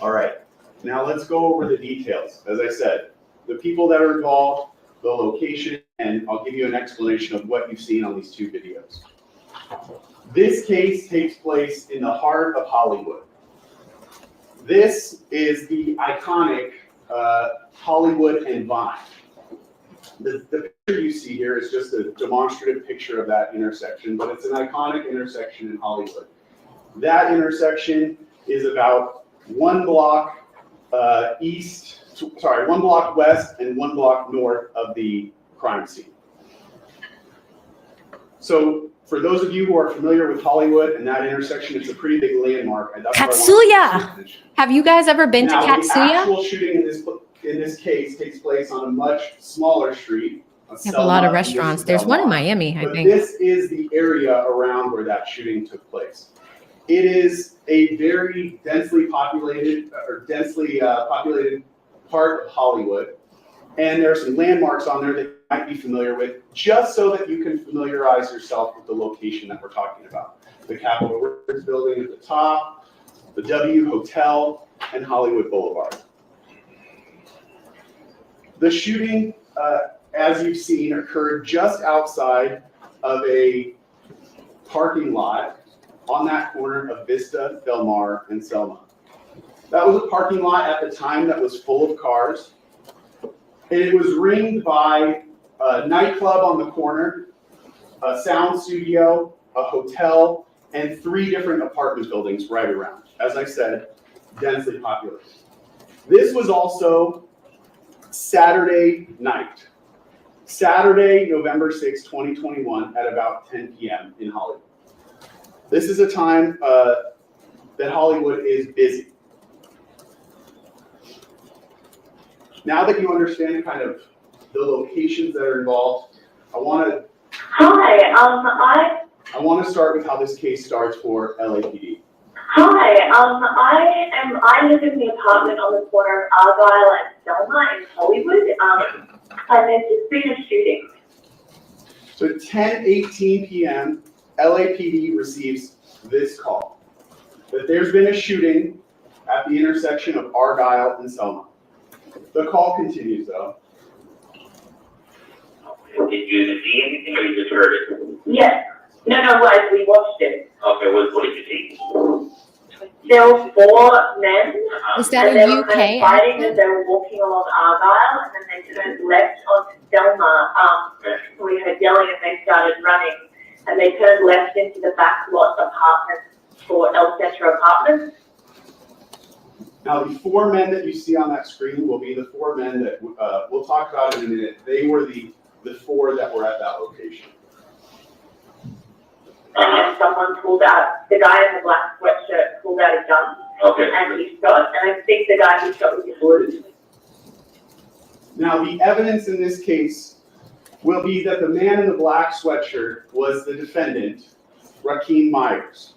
All right, now let's go over the details. As I said, the people that are involved, the location, and I'll give you an explanation of what you've seen on these 2 videos. This case takes place in the heart of Hollywood. This is the iconic Hollywood and Vine. The picture you see here is just a demonstrative picture of that intersection, but it's an iconic intersection in Hollywood. That intersection is about 1 block 1 block west and 1 block north of the crime scene. So for those of you who are familiar with Hollywood and that intersection, it's a pretty big landmark. And that's Katsuya! Have you guys ever been to Katsuya? The actual shooting in this case takes place on a much smaller street. They have a lot of restaurants. There's one in Miami, I think. This is the area around where that shooting took place. It is a very densely populated part of Hollywood, and there are some landmarks on there that you might be familiar with, just so that you can familiarize yourself with the location that we're talking about. The Capitol Records building at the top, the W Hotel, and Hollywood Boulevard. The shooting, as you've seen, occurred just outside of a parking lot on that corner of Vista, Del Mar, and Selma. That was a parking lot at the time that was full of cars. And it was ringed by a nightclub on the corner, a sound studio, a hotel, and 3 different apartment buildings right around. As I said, densely populated. This was also Saturday night. Saturday, November 6, 2021, at about 10 p.m. in Hollywood. This is a time that Hollywood is busy. Now that you understand kind of the locations that are involved, I want to start with how this case starts for LAPD. Hi, I live in the apartment on the corner of Argyle and Selma in Hollywood, and there's just been a shooting. So at 10:18 p.m., LAPD receives this call, that there's been a shooting at the intersection of Argyle and Selma. The call continues though. Did you see anything or you just heard it? Yes, no, we watched it. Okay, what did you see? There were 4 men, Is that and a they were kind UK of fighting accent? as they were walking along Argyle, and then they turned left onto Selma. We heard yelling and they started running, and they turned left into the back lot apartments for El Centro Apartments. Now, the 4 men that you see on that screen will be the 4 men that we'll talk about in a minute. They were the 4 that were at that location. And then someone pulled out, the guy in the black sweatshirt pulled out a gun. Okay. And he shot, and I think the guy who shot was blue. Now, the evidence in this case will be that the man in the black sweatshirt was the defendant, Rakeem Myers.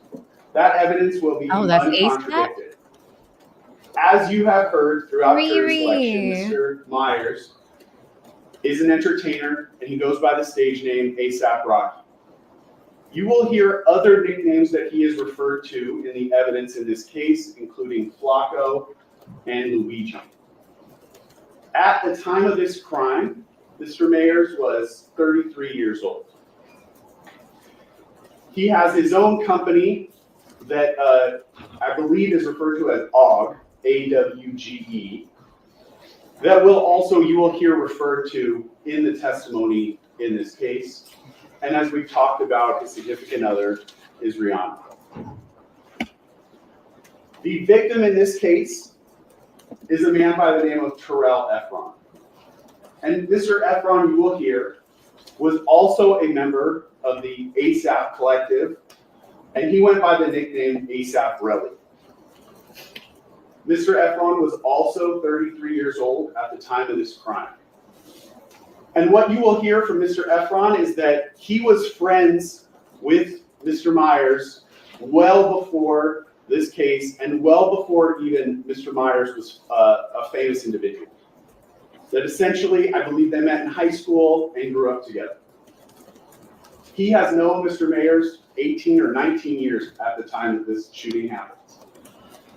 That evidence will be Oh, that's uncontradicted. As you have heard throughout jury Riri. selection, Mr. Myers is an entertainer, and he goes by the stage name ASAP Rocky. You will hear other nicknames that he is referred to in the evidence in this case, including Flacco and Luigi. At the time of this crime, Mr. Myers was 33 years old. He has his own company that I believe is referred to as AWGE, A-W-G-E, that you will hear referred to in the testimony in this case. And as we've talked about, his significant other is Rihanna. The victim in this case is a man by the name of Terrell Efron. And Mr. Efron, you will hear, was also a member of the ASAP collective, and he went by the nickname ASAP Relly. Mr. Efron was also 33 years old at the time of this crime. And what you will hear from Mr. Efron is that he was friends with Mr. Myers well before this case and well before even Mr. Myers was a famous individual. That essentially, I believe they met in high school and grew up together. He has known Mr. Myers 18 or 19 years at the time that this shooting happens.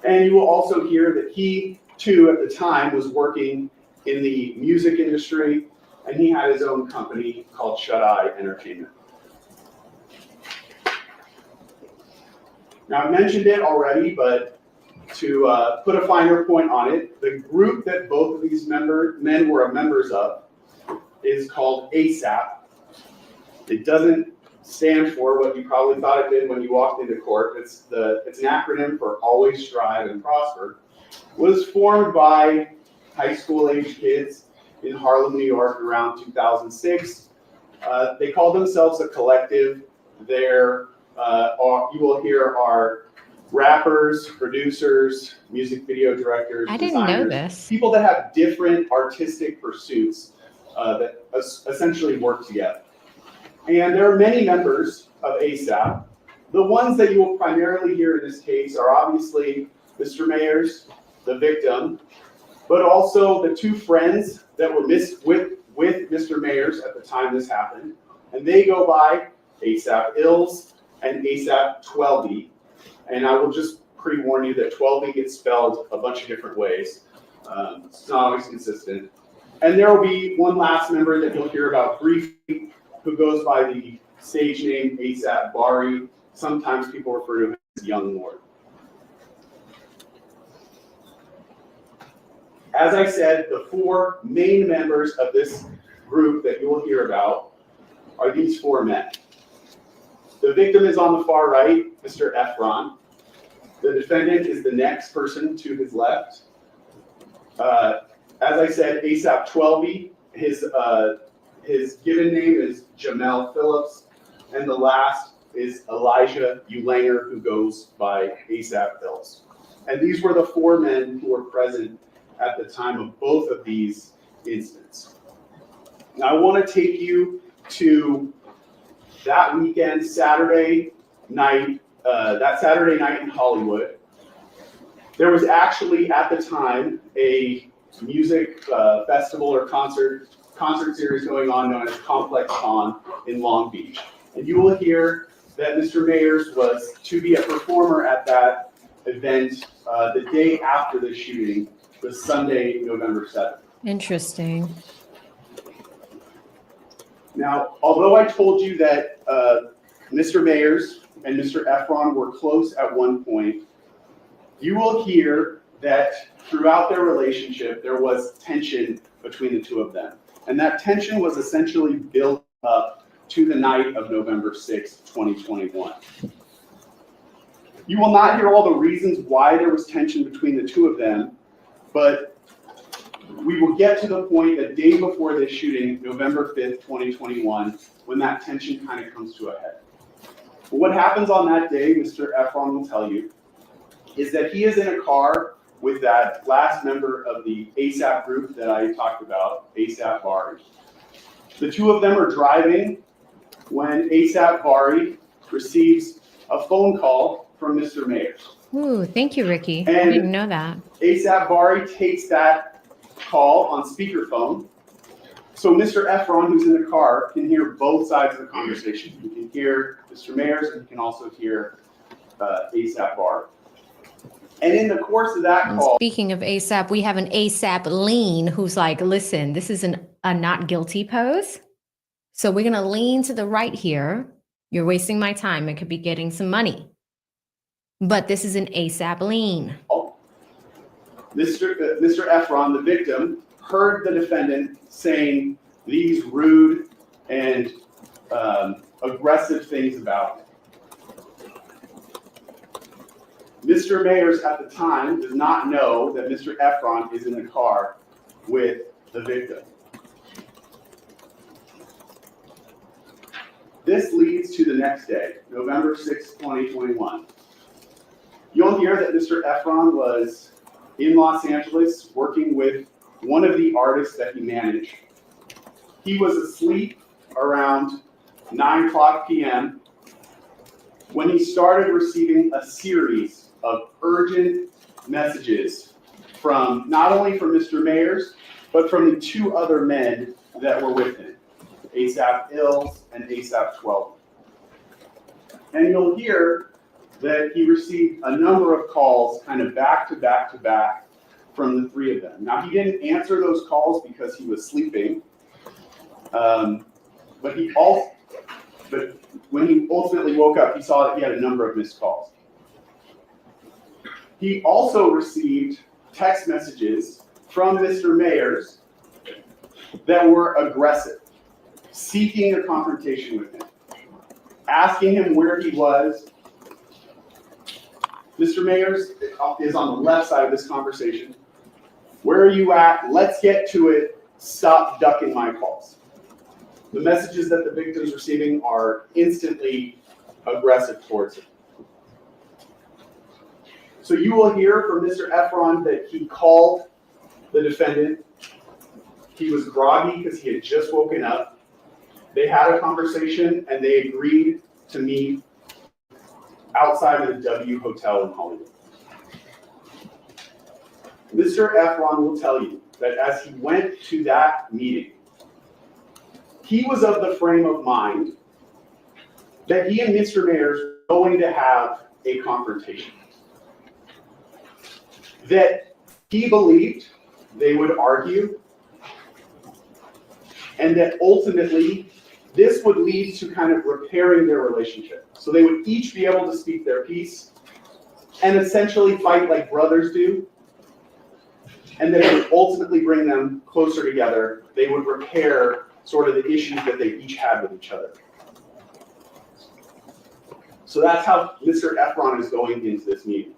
And you will also hear that he, too, at the time was working in the music industry, and he had his own company called Shut Eye Entertainment. Now, I mentioned it already, but to put a finer point on it, the group that both of these men were members of is called ASAP. It doesn't stand for what you probably thought it did when you walked into court. It's an acronym for Always Strive and Prosper. It was formed by high school age kids in Harlem, New York around 2006. They call themselves a collective. You will hear are rappers, producers, music video directors, I didn't know designers, this. people that have different artistic pursuits that essentially work together. And there are many members of ASAP. The ones that you will primarily hear in this case are obviously Mr. Myers, the victim, but also the 2 friends that were with Mr. Myers at the time this happened. And they go by ASAP Ills and ASAP 12E. And I will just pre-warn you that 12E gets spelled a bunch of different ways. It's not always consistent. And there will be one last member that you'll hear about briefly, who goes by the stage name ASAP Bari. Sometimes people refer to him as Young Lord. As I said, the 4 main members of this group that you will hear about are these 4 men. The victim is on the far right, Mr. Efron. The defendant is the next person to his left. As I said, ASAP 12E, his given name is Jamel Phillips, and the last is Elijah Ulanger, who goes by ASAP Hills. And these were the 4 men who were present at the time of both of these incidents. Now, I want to take you to that weekend, Saturday night, that Saturday night in Hollywood, there was actually at the time a music festival or concert series going on known as Complex Con in Long Beach. And you will hear that Mr. Mayers was to be a performer at that event the day after the shooting, was Sunday, November 7th. Interesting. Now, although I told you that Mr. Mayers and Mr. Efron were close at one point, you will hear that throughout their relationship, there was tension between the two of them. And that tension was essentially built up to the night of November 6, 2021. You will not hear all the reasons why there was tension between the two of them, but we will get to the point the day before this shooting, November 5th, 2021, when that tension kind of comes to a head. But what happens on that day, Mr. Efron will tell you, is that he is in a car with that last member of the ASAP group that I talked about, ASAP Bari. The two of them are driving when ASAP Bari receives a phone call from Mr. Mayers. Ooh, thank you, Ricky. I And didn't know that. ASAP Bari takes that call on speakerphone. So Mr. Efron, who's in the car, can hear both sides of the conversation. He can hear Mr. Mayers, and he can also hear ASAP Bari. And in the course of that And call, speaking of ASAP, we have an ASAP lean who's like, listen, this is a not guilty pose. So we're going to lean to the right here. You're wasting my time. I could be getting some money. But this is an ASAP lean. Mr. Efron, the victim, heard the defendant saying these rude and aggressive things about him. Mr. Mayers at the time does not know that Mr. Efron is in the car with the victim. This leads to the next day, November 6, 2021. You'll hear that Mr. Efron was in Los Angeles working with one of the artists that he managed. He was asleep around 9:00 p.m. when he started receiving a series of urgent messages from not only from Mr. Mayers, but from the two other men that were with him, ASAP Ills and ASAP 12. And you'll hear that he received a number of calls kind of back to back to back from the three of them. Now, he didn't answer those calls because he was sleeping, but when he ultimately woke up, he saw that he had a number of missed calls. He also received text messages from Mr. Mayers that were aggressive, seeking a confrontation with him, asking him where he was. Mr. Mayers is on the left side of this conversation. Where are you at? Let's get to it. Stop ducking my calls. The messages that the victim's receiving are instantly aggressive towards him. So you will hear from Mr. Efron that he called the defendant. He was groggy because he had just woken up. They had a conversation and they agreed to meet outside of the W Hotel in Hollywood. Mr. Efron will tell you that as he went to that meeting, he was of the frame of mind that he and Mr. Mayers were going to have a confrontation. That he believed they would argue, and that ultimately this would lead to kind of repairing their relationship. So they would each be able to speak their piece and essentially fight like brothers do, and that it would ultimately bring them closer together. They would repair sort of the issues that they each had with each other. So that's how Mr. Efron is going into this meeting.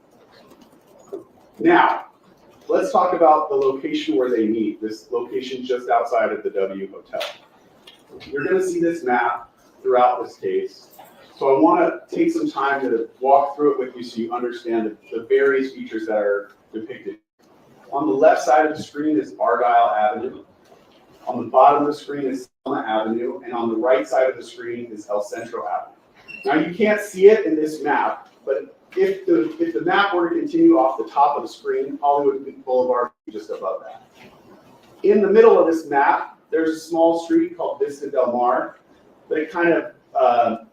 Now, let's talk about the location where they meet, this location just outside of the W Hotel. You're going to see this map throughout this case. So I want to take some time to walk through it with you so you understand the various features that are depicted. On the left side of the screen is Argyle Avenue. On the bottom of the screen is Selma Avenue. And on the right side of the screen is El Centro Avenue. Now, you can't see it in this map, but if the map were to continue off the top of the screen, Hollywood Boulevard would be just above that. In the middle of this map, there's a small street called Vista Del Mar that it kind of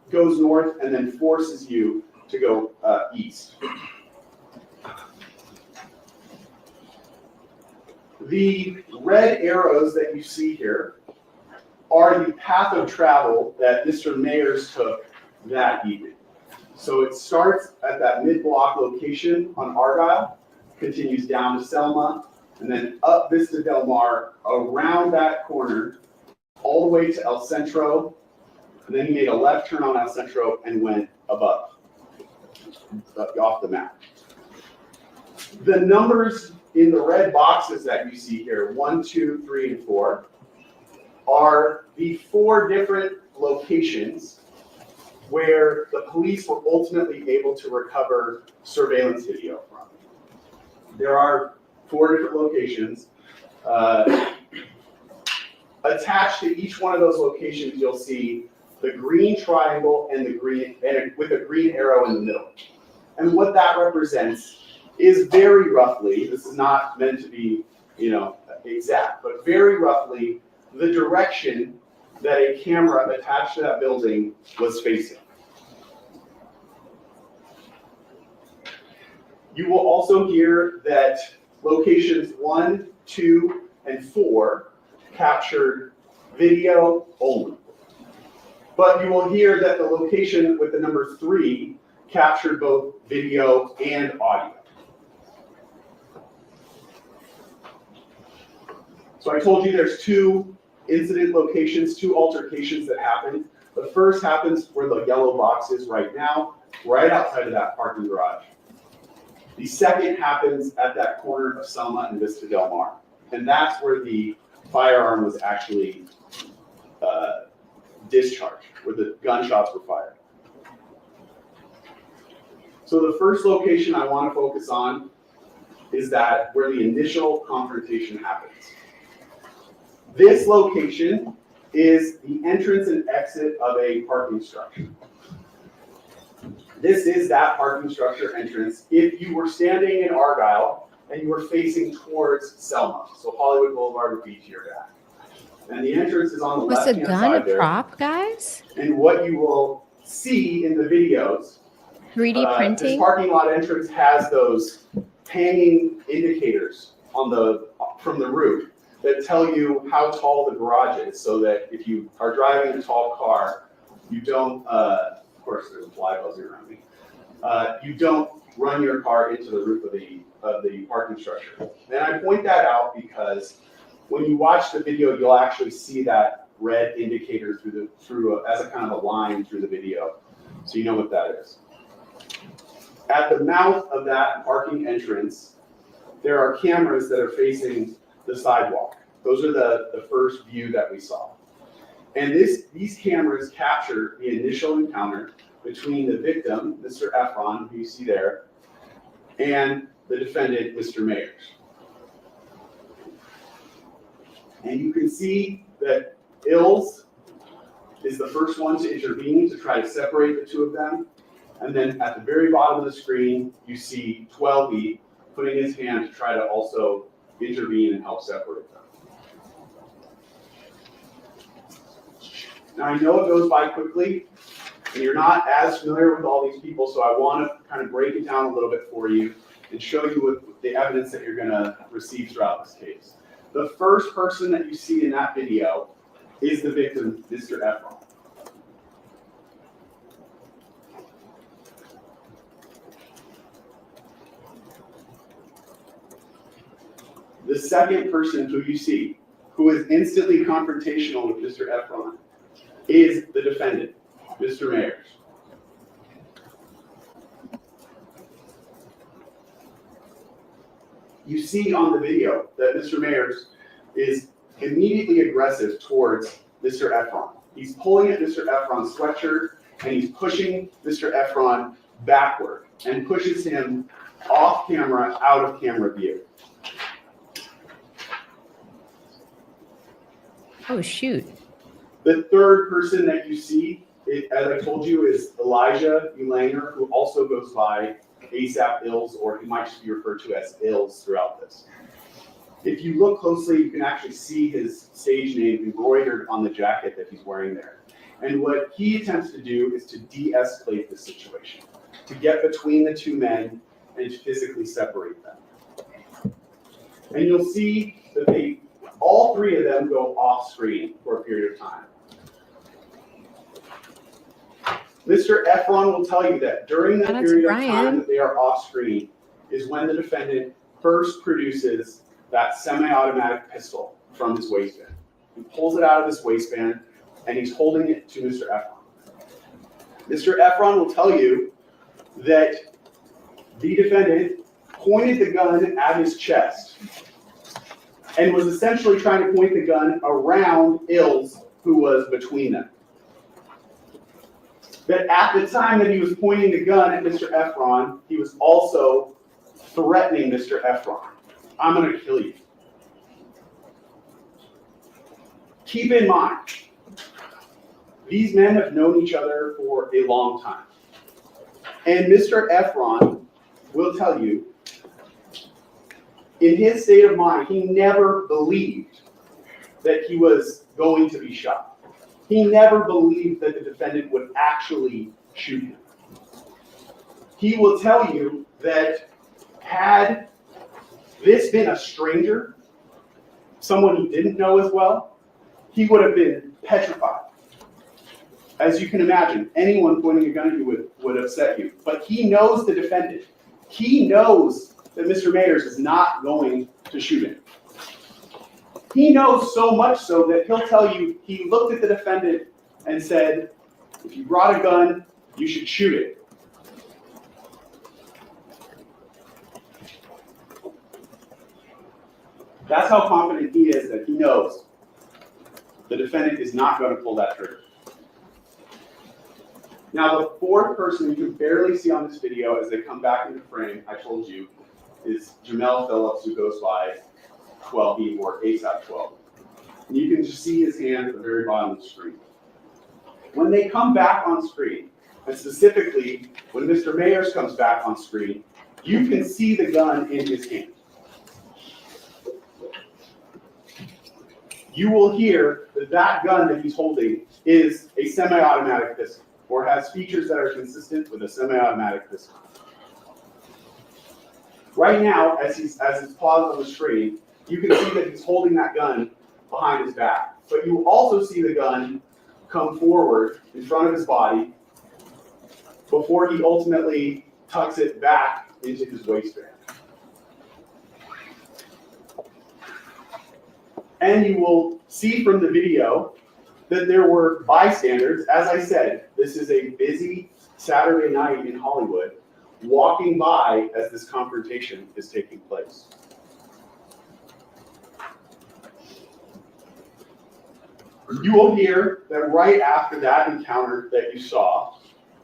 goes north and then forces you to go east. The red arrows that you see here are the path of travel that Mr. Mayers took that evening. So it starts at that mid-block location on Argyle, continues down to Selma, and then up Vista Del Mar, around that corner, all the way to El Centro, and then he made a left turn on El Centro and went above, off the map. The numbers in the red boxes that you see here, 1, 2, 3, and 4, are the 4 different locations where the police were ultimately able to recover surveillance video from. There are 4 different locations. Attached to each one of those locations, you'll see the green triangle and the green, and with a green arrow in the middle. And what that represents is very roughly, this is not meant to be, exact, but very roughly the direction that a camera attached to that building was facing. You will also hear that locations 1, 2, and 4 captured video only. But you will hear that the location with the number 3 captured both video and audio. So I told you there's 2 incident locations, 2 altercations that happened. The first happens where the yellow box is right now, right outside of that parking garage. The second happens at that corner of Selma and Vista Del Mar. And that's where the firearm was actually discharged, where the gunshots were fired. So the first location I want to focus on is that where the initial confrontation happens. This location is the entrance and exit of a parking structure. This is that parking structure entrance if you were standing in Argyle and you were facing towards Selma. So Hollywood Boulevard would be to your back. And the entrance is on the Was a left-hand gun side a there. prop, guys? And what you will see in the videos, 3D this printing? parking lot entrance has those hanging indicators on from the roof that tell you how tall the garage is, so that if you are driving a tall car, you don't, of course there's a fly buzzing around me, you don't run your car into the roof of the parking structure. And I point that out because when you watch the video, you'll actually see that red indicator as a kind of a line through the video, so you know what that is. At the mouth of that parking entrance, there are cameras that are facing the sidewalk. Those are the first view that we saw. And these cameras capture the initial encounter between the victim, Mr. Efron, who you see there, and the defendant, Mr. Mayers. And you can see that Ills is the first one to intervene to try to separate the 2 of them. And then at the very bottom of the screen, you see 12E putting his hand to try to also intervene and help separate them. Now I know it goes by quickly, and you're not as familiar with all these people, so I want to kind of break it down a little bit for you and show you what the evidence that you're going to receive throughout this case. The first person that you see in that video is the victim, Mr. Efron. The second person who you see, who is instantly confrontational with Mr. Efron, is the defendant, Mr. Mayers. You see on the video that Mr. Mayers is immediately aggressive towards Mr. Efron. He's pulling at Mr. Efron's sweatshirt, and he's pushing Mr. Efron backward and pushes him off camera, out of camera view. Oh, shoot. The third person that you see as I told you, is Elijah Elanger, who also goes by ASAP Ills, or he might just be referred to as Ills throughout this. If you look closely, you can actually see his stage name embroidered on the jacket that he's wearing there. And what he attempts to do is to de-escalate the situation, to get between the two men and to physically separate them. And you'll see that all three of them go off screen for a period of time. Mr. Efron will tell you that during that period of time that they are off screen is when the defendant first produces that semi-automatic pistol from his waistband. He pulls it out of this waistband and he's holding it to Mr. Efron. Mr. Efron will tell you that the defendant pointed the gun at his chest and was essentially trying to point the gun around Ills, who was between them. That at the time that he was pointing the gun at Mr. Efron, he was also threatening Mr. Efron. I'm going to kill you. Keep in mind, these men have known each other for a long time. And Mr. Efron will tell you, in his state of mind, he never believed that he was going to be shot. He never believed that the defendant would actually shoot him. He will tell you that had this been a stranger, someone he didn't know as well, he would have been petrified. As you can imagine, anyone pointing a gun at you would upset you. But he knows the defendant. He knows that Mr. Mayers is not going to shoot him. He knows so much so that he'll tell you he looked at the defendant and said, if you brought a gun, you should shoot it. That's how confident he is that he knows the defendant is not going to pull that trigger. Now, the fourth person you can barely see on this video as they come back into frame, I told you, is Jamel Phillips, who goes by 12E or ASAP 12. And you can just see his hand at the very bottom of the screen. When they come back on screen, and specifically when Mr. Mayers comes back on screen, you can see the gun in his hand. You will hear that that gun that he's holding is a semi-automatic pistol, or has features that are consistent with a semi-automatic pistol. Right now, as it's paused on the screen, you can see that he's holding that gun behind his back. But you also see the gun come forward in front of his body before he ultimately tucks it back into his waistband. And you will see from the video that there were bystanders. As I said, this is a busy Saturday night in Hollywood, walking by as this confrontation is taking place. You will hear that right after that encounter that you saw,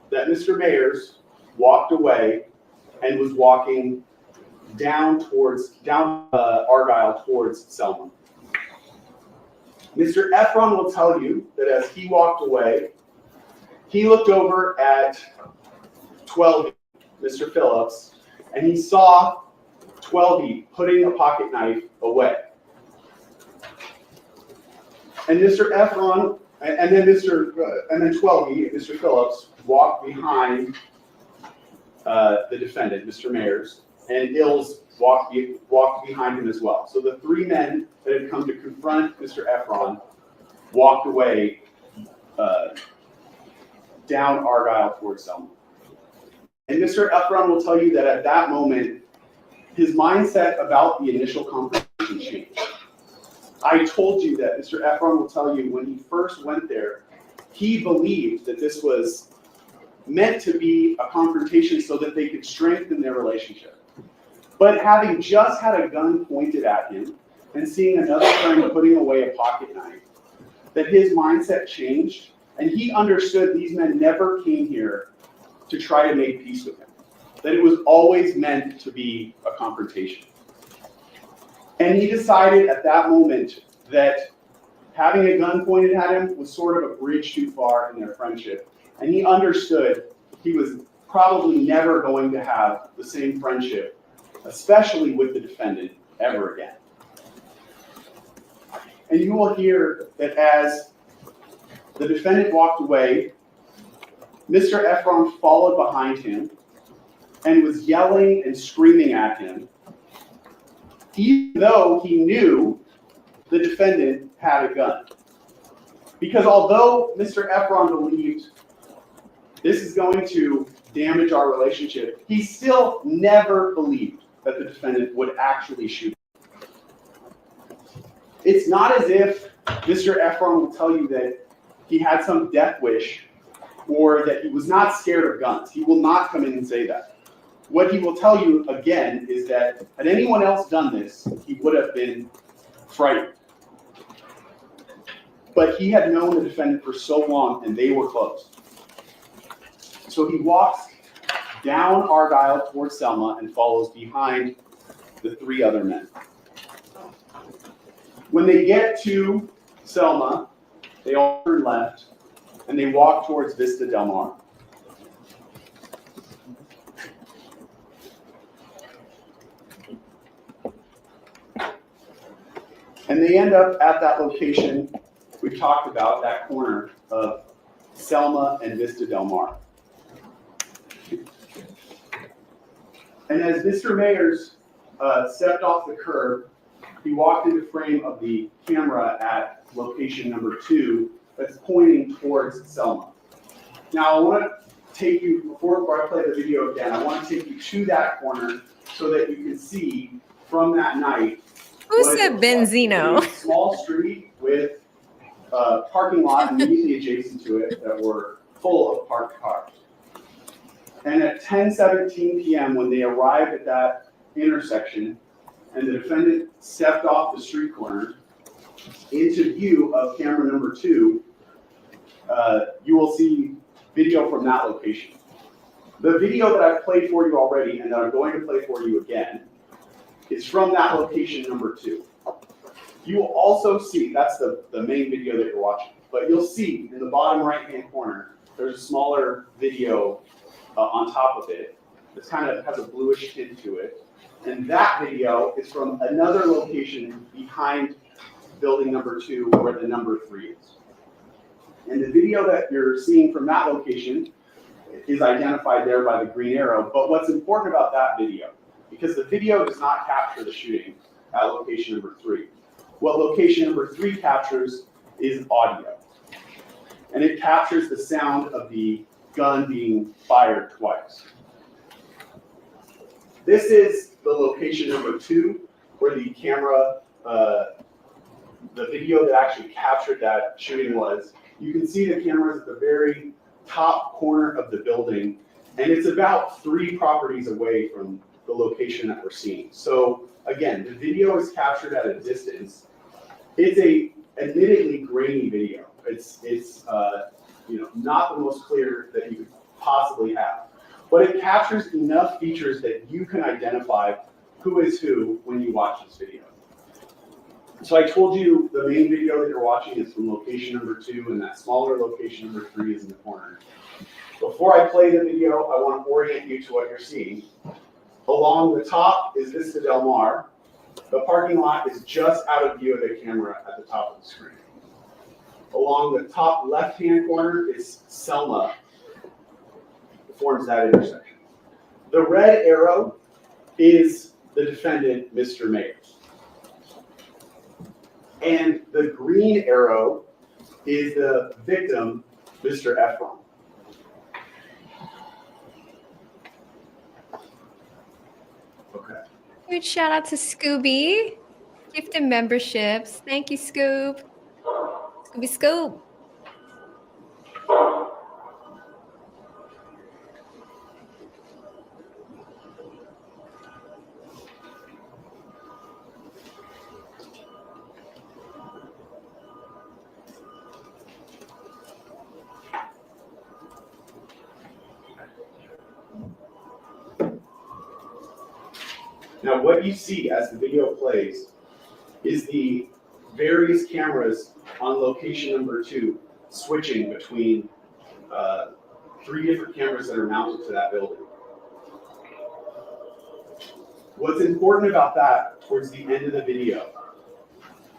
that Mr. Mayers walked away and was walking down Argyle towards Selma. Mr. Efron will tell you that as he walked away, he looked over at 12E, Mr. Phillips, and he saw 12E putting a pocket knife away. And Mr. Efron, and then 12E, Mr. Phillips, walked behind the defendant, Mr. Mayers, and Ills walked behind him as well. So the three men that had come to confront Mr. Efron walked away down Argyle towards Selma. And Mr. Efron will tell you that at that moment, his mindset about the initial confrontation changed. I told you that Mr. Efron will tell you when he first went there, he believed that this was meant to be a confrontation so that they could strengthen their relationship. But having just had a gun pointed at him and seeing another friend putting away a pocket knife, that his mindset changed, and he understood these men never came here to try to make peace with him, that it was always meant to be a confrontation. And he decided at that moment that having a gun pointed at him was sort of a bridge too far in their friendship. And he understood he was probably never going to have the same friendship, especially with the defendant, ever again. And you will hear that as the defendant walked away, Mr. Efron followed behind him and was yelling and screaming at him, even though he knew the defendant had a gun. Because although Mr. Efron believed this is going to damage our relationship, he still never believed that the defendant would actually shoot him. It's not as if Mr. Efron will tell you that he had some death wish or that he was not scared of guns. He will not come in and say that. What he will tell you again is that had anyone else done this, he would have been frightened. But he had known the defendant for so long and they were close. So he walks down Argyle towards Selma and follows behind the three other men. When they get to Selma, they all turn left and they walk towards Vista Del Mar. And they end up at that location we talked about, that corner of Selma and Vista Del Mar. And as Mr. Mayers stepped off the curb, he walked into frame of the camera at location number 2 that's pointing towards Selma. Now I want to take you, before I play the video again, I want to take you to that corner so that you can see from that night. Who said Benzino? A small street with a parking lot immediately adjacent to it that were full of parked cars. And at 10:17 p.m., when they arrived at that intersection, and the defendant stepped off the street corner into view of camera number 2, you will see video from that location. The video that I've played for you already and that I'm going to play for you again is from that location number 2. You will also see, that's the main video that you're watching, but you'll see in the bottom right-hand corner, there's a smaller video on top of it. This kind of has a bluish tint to it. And that video is from another location behind building number 2 where the number 3 is. And the video that you're seeing from that location is identified there by the green arrow. But what's important about that video, because the video does not capture the shooting at location number 3. What location number 3 captures is audio. And it captures the sound of the gun being fired twice. This is the location number 2 where the camera, the video that actually captured that shooting was. You can see the cameras at the very top corner of the building, and it's about 3 properties away from the location that we're seeing. So again, the video is captured at a distance. It's a admittedly grainy video. It's not the most clear that you could possibly have. But it captures enough features that you can identify who is who when you watch this video. So I told you the main video that you're watching is from location number 2, and that smaller location number 3 is in the corner. Before I play the video, I want to orient you to what you're seeing. Along the top is Vista Del Mar. The parking lot is just out of view of the camera at the top of the screen. Along the top left-hand corner is Selma, forms that intersection. The red arrow is the defendant, Mr. Mayers. And the green arrow is the victim, Mr. Efron. Okay. Huge shout out to Scooby. Gifted memberships. Thank you, Scoob. Scooby Scoob. Now, what you see as the video plays is the various cameras on location number 2, switching between 3 different cameras that are mounted to that building. What's important about that, towards the end of the video,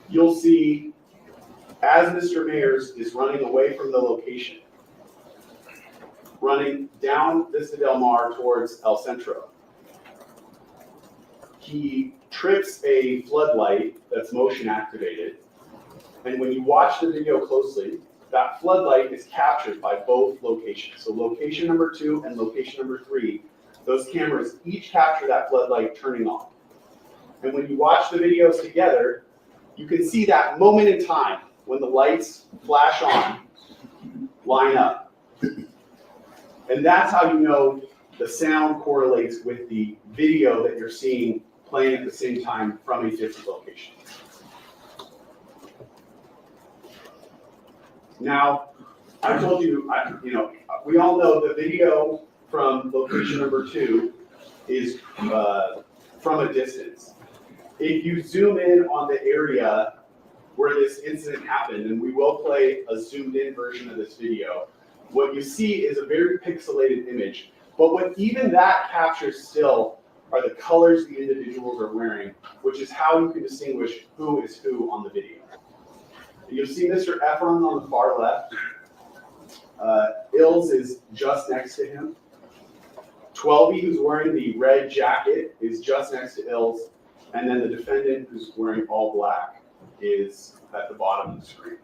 you'll see as Mr. Mayers is running away from the location, running down Vista Del Mar towards El Centro, he trips a floodlight that's motion activated. And when you watch the video closely, that floodlight is captured by both locations. So location number 2 and location number 3, those cameras each capture that floodlight turning on. And when you watch the videos together, you can see that moment in time when the lights flash on, line up. And that's how you know the sound correlates with the video that you're seeing playing at the same time from a different location. Now, I told you, we all know the video from location number 2 is from a distance. If you zoom in on the area where this incident happened, and we will play a zoomed in version of this video, what you see is a very pixelated image. But what even that captures still are the colors the individuals are wearing, which is how you can distinguish who is who on the video. You'll see Mr. Efron on the far left. Ills is just next to him. 12E, who's wearing the red jacket, is just next to Ills. And then the defendant, who's wearing all black, is at the bottom of the screen.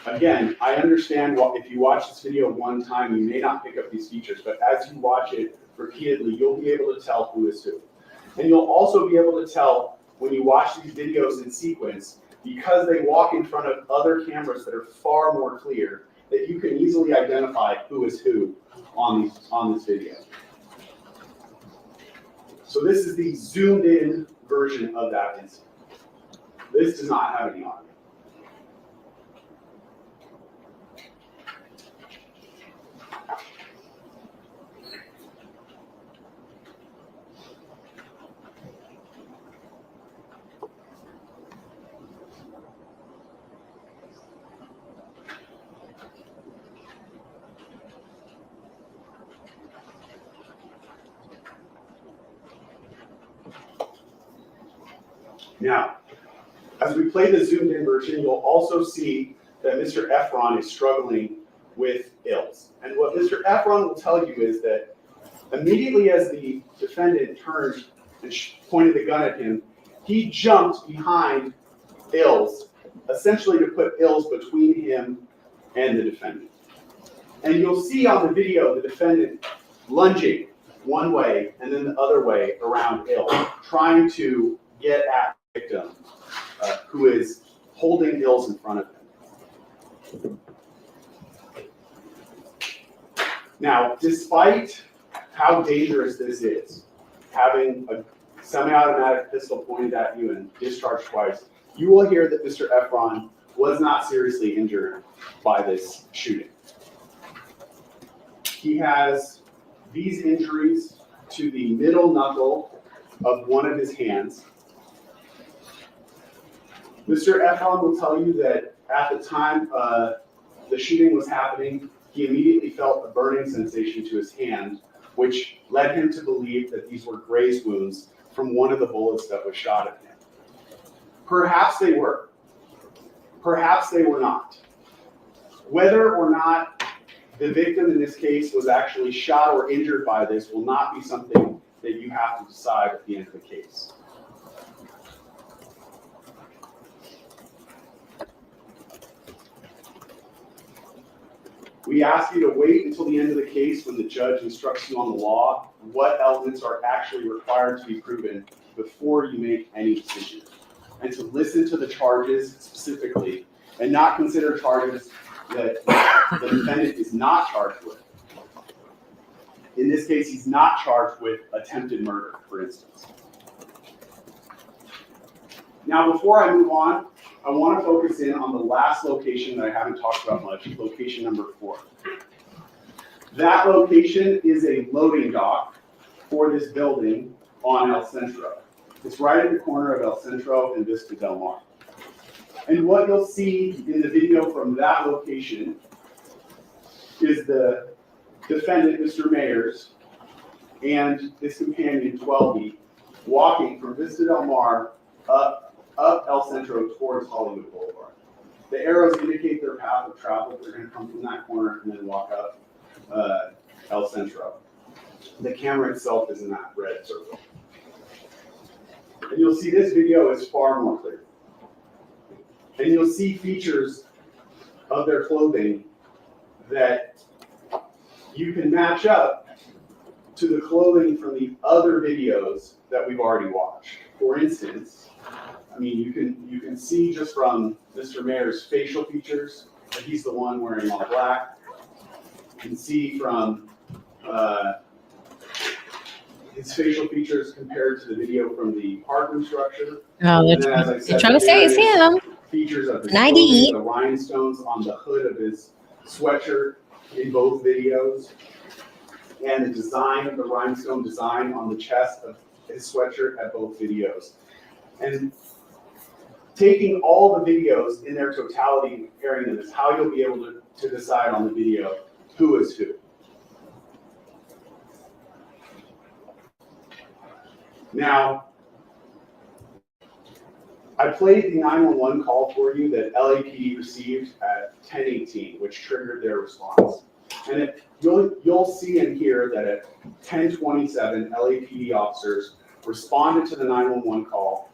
Again, I understand if you watch this video one time, you may not pick up these features, but as you watch it repeatedly, you'll be able to tell who is who. And you'll also be able to tell when you watch these videos in sequence, because they walk in front of other cameras that are far more clear, that you can easily identify who is who on this video. So this is the zoomed in version of that incident. This does not have any audio. Now, as we play the zoomed in version, you'll also see that Mr. Efron is struggling with Ills. And what Mr. Efron will tell you is that immediately as the defendant turned and pointed the gun at him, he jumped behind Ills, essentially to put Ills between him and the defendant. And you'll see on the video the defendant lunging one way and then the other way around Ills, trying to get at the victim, who is holding Ills in front of him. Now, despite how dangerous this is, having a semi-automatic pistol pointed at you and discharged twice, you will hear that Mr. Efron was not seriously injured by this shooting. He has these injuries to the middle knuckle of one of his hands. Mr. Efron will tell you that at the time the shooting was happening, he immediately felt a burning sensation to his hand, which led him to believe that these were graze wounds from one of the bullets that was shot at him. Perhaps they were. Perhaps they were not. Whether or not the victim in this case was actually shot or injured by this will not be something that you have to decide at the end of the case. We ask you to wait until the end of the case when the judge instructs you on the law, what elements are actually required to be proven before you make any decision. And to listen to the charges specifically and not consider charges that the defendant is not charged with. In this case, he's not charged with attempted murder, for instance. Now, before I move on, I want to focus in on the last location that I haven't talked about much, location number 4. That location is a loading dock for this building on El Centro. It's right at the corner of El Centro and Vista Del Mar. And what you'll see in the video from that location is the defendant, Mr. Mayers, and his companion, 12E, walking from Vista Del Mar up El Centro towards Hollywood Boulevard. The arrows indicate their path of travel. They're going to come from that corner and then walk up El Centro. The camera itself is in that red circle. And you'll see this video is far more clear. And you'll see features of their clothing that you can match up to the clothing from the other videos that we've already watched. For instance, I mean, you can see just from Mr. Mayer's facial features that he's the one wearing all black. You can see from his facial features compared to the video from the parking structure. Oh, And then, as I said, they're trying to say it's him. Features of his An ID. clothing, the rhinestones on the hood of his sweatshirt in both videos, and the design, the rhinestone design on the chest of his sweatshirt at both videos. And taking all the videos in their totality and comparing them is how you'll be able to decide on the video who is who. Now, I played the 911 call for you that LAPD received at 10:18, which triggered their response. And you'll see and hear that at 10:27, LAPD officers responded to the 911 call.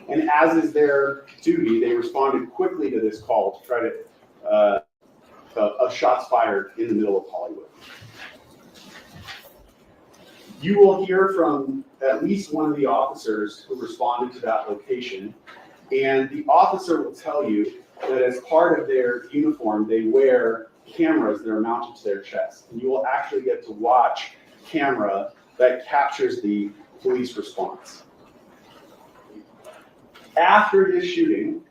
And as is their duty, they responded quickly to this call to try to, of shots fired in the middle of Hollywood. You will hear from at least one of the officers who responded to that location. And the officer will tell you that as part of their uniform, they wear cameras that are mounted to their chest. And you will actually get to watch camera that captures the police response. After this shooting,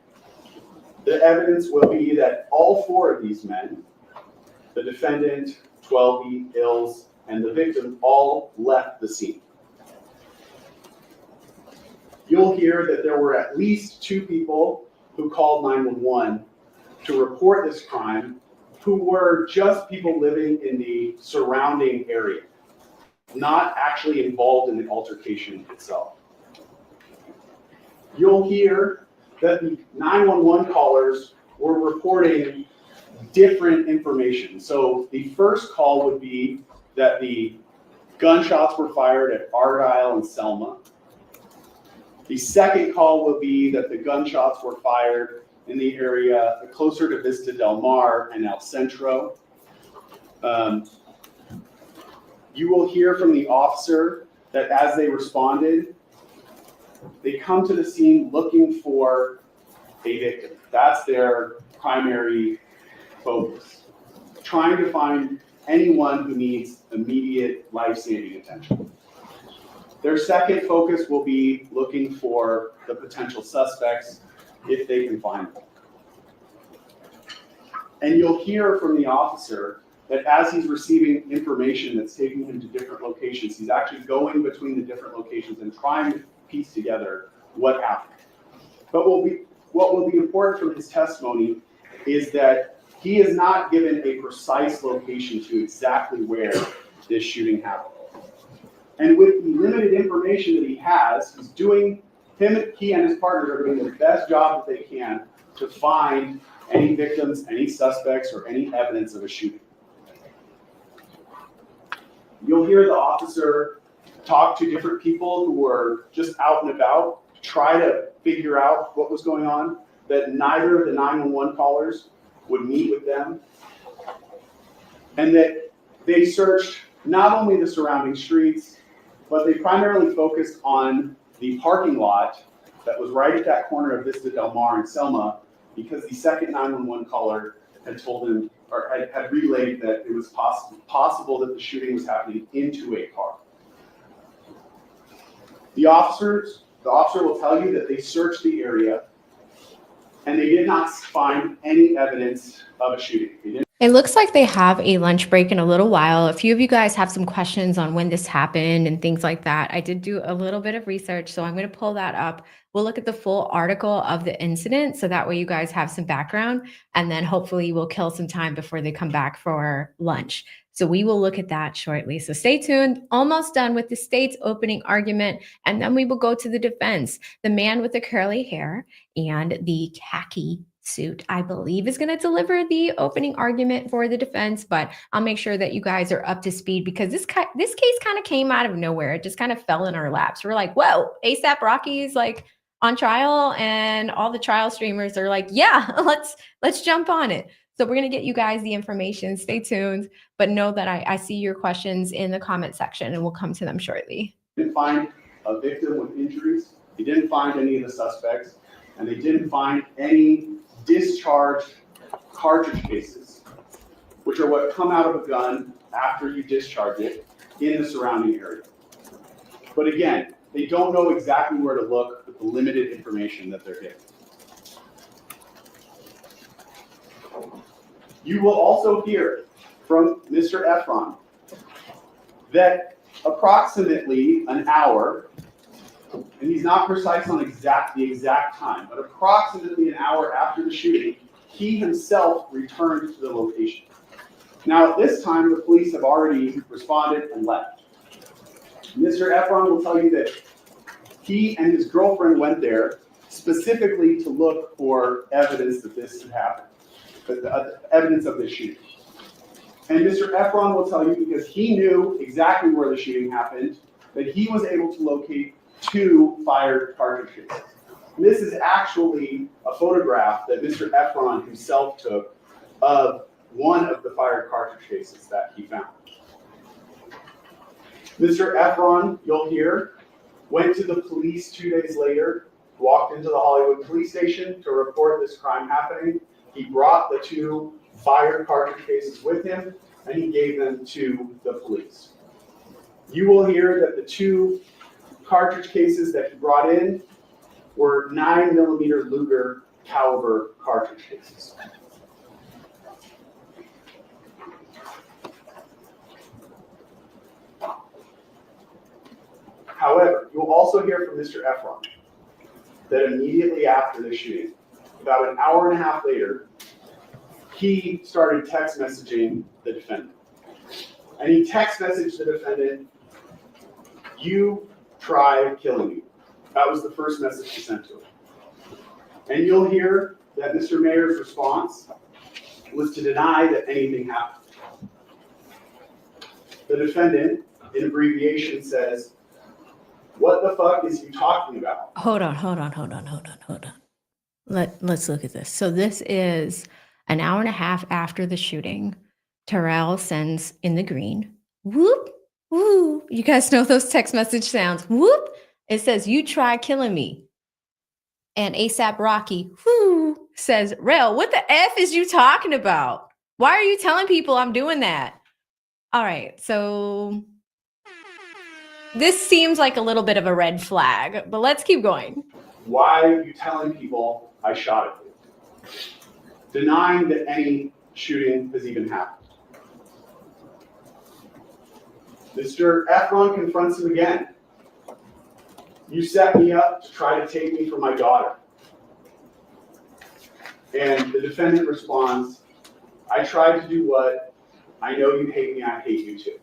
the evidence will be that all four of these men, the defendant, 12E, Ills, and the victim, all left the scene. You'll hear that there were at least two people who called 911 to report this crime who were just people living in the surrounding area, not actually involved in the altercation itself. You'll hear that the 911 callers were reporting different information. So the first call would be that the gunshots were fired at Argyle and Selma. The second call will be that the gunshots were fired in the area closer to Vista Del Mar and El Centro. You will hear from the officer that as they responded, they come to the scene looking for a victim. That's their primary focus. Trying to find anyone who needs immediate life-saving attention. Their second focus will be looking for the potential suspects if they can find them. And you'll hear from the officer that as he's receiving information that's taking him to different locations, he's actually going between the different locations and trying to piece together what happened. But what will be important from his testimony is that he is not given a precise location to exactly where this shooting happened. And with the limited information that he has, he and his partners are doing the best job that they can to find any victims, any suspects, or any evidence of a shooting. You'll hear the officer talk to different people who were just out and about, try to figure out what was going on, that neither of the 911 callers would meet with them, and that they searched not only the surrounding streets, but they primarily focused on the parking lot that was right at that corner of Vista Del Mar and Selma, because the second 911 caller had told him, or had relayed that it was possible that the shooting was happening into a car. The officer will tell you that they searched the area and they did not find any evidence of a shooting. It looks like they have a lunch break in a little while. A few of you guys have some questions on when this happened and things like that. I did do a little bit of research, so I'm going to pull that up. We'll look at the full article of the incident, so that way you guys have some background, and then hopefully we'll kill some time before they come back for lunch. So we will look at that shortly. So stay tuned. Almost done with the state's opening argument, and then we will go to the defense. The man with the curly hair and the khaki suit, I believe, is going to deliver the opening argument for the defense, but I'll make sure that you guys are up to speed because this case kind of came out of nowhere. It just kind of fell in our laps. We're like, whoa, ASAP Rocky's like on trial, and all the trial streamers are like, yeah, let's jump on it. So we're going to get you guys the information. Stay tuned, but know that I see your questions in the comment section, and we'll come to them shortly. Didn't find a victim with injuries. They didn't find any of the suspects, and they didn't find any discharged cartridge cases, which are what come out of a gun after you discharge it in the surrounding area. But again, they don't know exactly where to look with the limited information that they're given. You will also hear from Mr. Efron that approximately an hour, and he's not precise on the exact time, but approximately an hour after the shooting, he himself returned to the location. Now, at this time, the police have already responded and left. Mr. Efron will tell you that he and his girlfriend went there specifically to look for evidence that this had happened, evidence of this shooting. And Mr. Efron will tell you, because he knew exactly where the shooting happened, that he was able to locate 2 fired cartridge cases. And this is actually a photograph that Mr. Efron himself took of one of the fired cartridge cases that he found. Mr. Efron, you'll hear, went to the police 2 days later, walked into the Hollywood police station to report this crime happening. He brought the 2 fired cartridge cases with him, and he gave them to the police. You will hear that the 2 cartridge cases that he brought in were 9mm Luger caliber cartridge cases. However, you'll also hear from Mr. Efron that immediately after the shooting, about an hour and a half later, he started text messaging the defendant. And he text messaged the defendant, "You try killing me." That was the first message he sent to him. And you'll hear that Mr. Mayer's response was to deny that anything happened. The defendant, in abbreviation, says, "What the fuck is you talking about?" Hold on. Let's look at this. So this is an hour and a half after the shooting. Terrell sends in the green. Whoop, woo. You guys know those text message sounds. Whoop. It says, "You try killing me." And ASAP Rocky, whoo, says, "Rel, what the F is you talking about? Why are you telling people I'm doing that?" All right, so this seems like a little bit of a red flag, but let's keep going. "Why are you telling people I shot at you?" Denying that any shooting has even happened. Mr. Efron confronts him again. "You set me up to try to take me from my daughter." And the defendant responds, "I tried to do what? I know you hate me, I hate you too."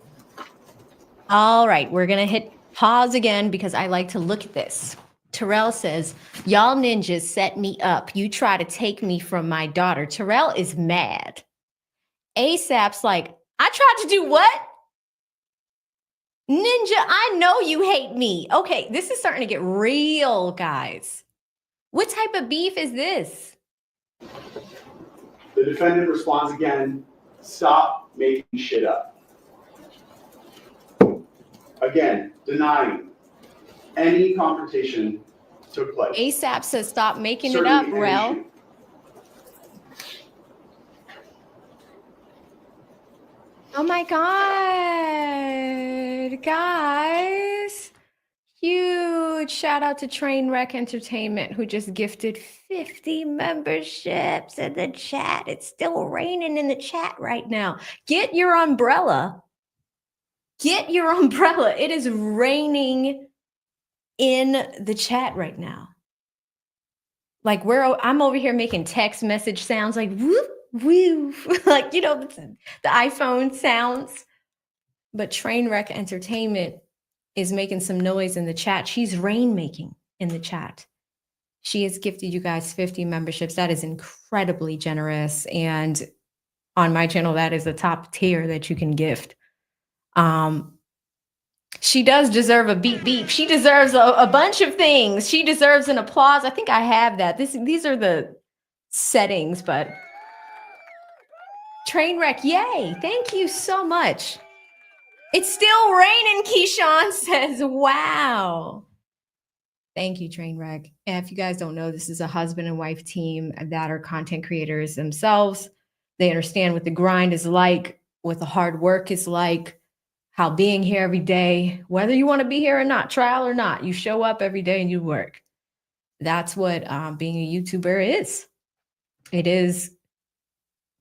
All right, we're going to hit pause again because I like to look at this. Terrell says, "Y'all ninjas set me up. You try to take me from my daughter." Terrell is mad. ASAP's like, "I tried to do what? Ninja, I know you hate me." Okay, this is starting to get real, guys. What type of beef is this? The defendant responds again, "Stop making shit up." Again, denying any confrontation took place. ASAP says, "Stop making it Certainly up, any Rel." shooting. Oh my God, guys. Huge huge shout out to Trainwreck Entertainment, who just gifted 50 memberships in the chat. It's still raining in the chat right now. Get your umbrella. Get your umbrella. It is raining in the chat right now. Like I'm over here making text message sounds like whoop, woo, like, you know, the iPhone sounds. But Trainwreck Entertainment is making some noise in the chat. She's rainmaking in the chat. She has gifted you guys 50 memberships. That is incredibly generous. And on my channel, that is the top tier that you can gift. She does deserve a beep beep. She deserves a bunch of things. She deserves an applause. I think I have that. These are the settings, but Trainwreck, yay. Thank you so much. It's still raining, Keyshawn says. Wow. Thank you, Trainwreck. And if you guys don't know, this is a husband and wife team that are content creators themselves. They understand what the grind is like, what the hard work is like, how being here every day, whether you want to be here or not, trial or not, you show up every day and you work. That's what being a YouTuber is. It is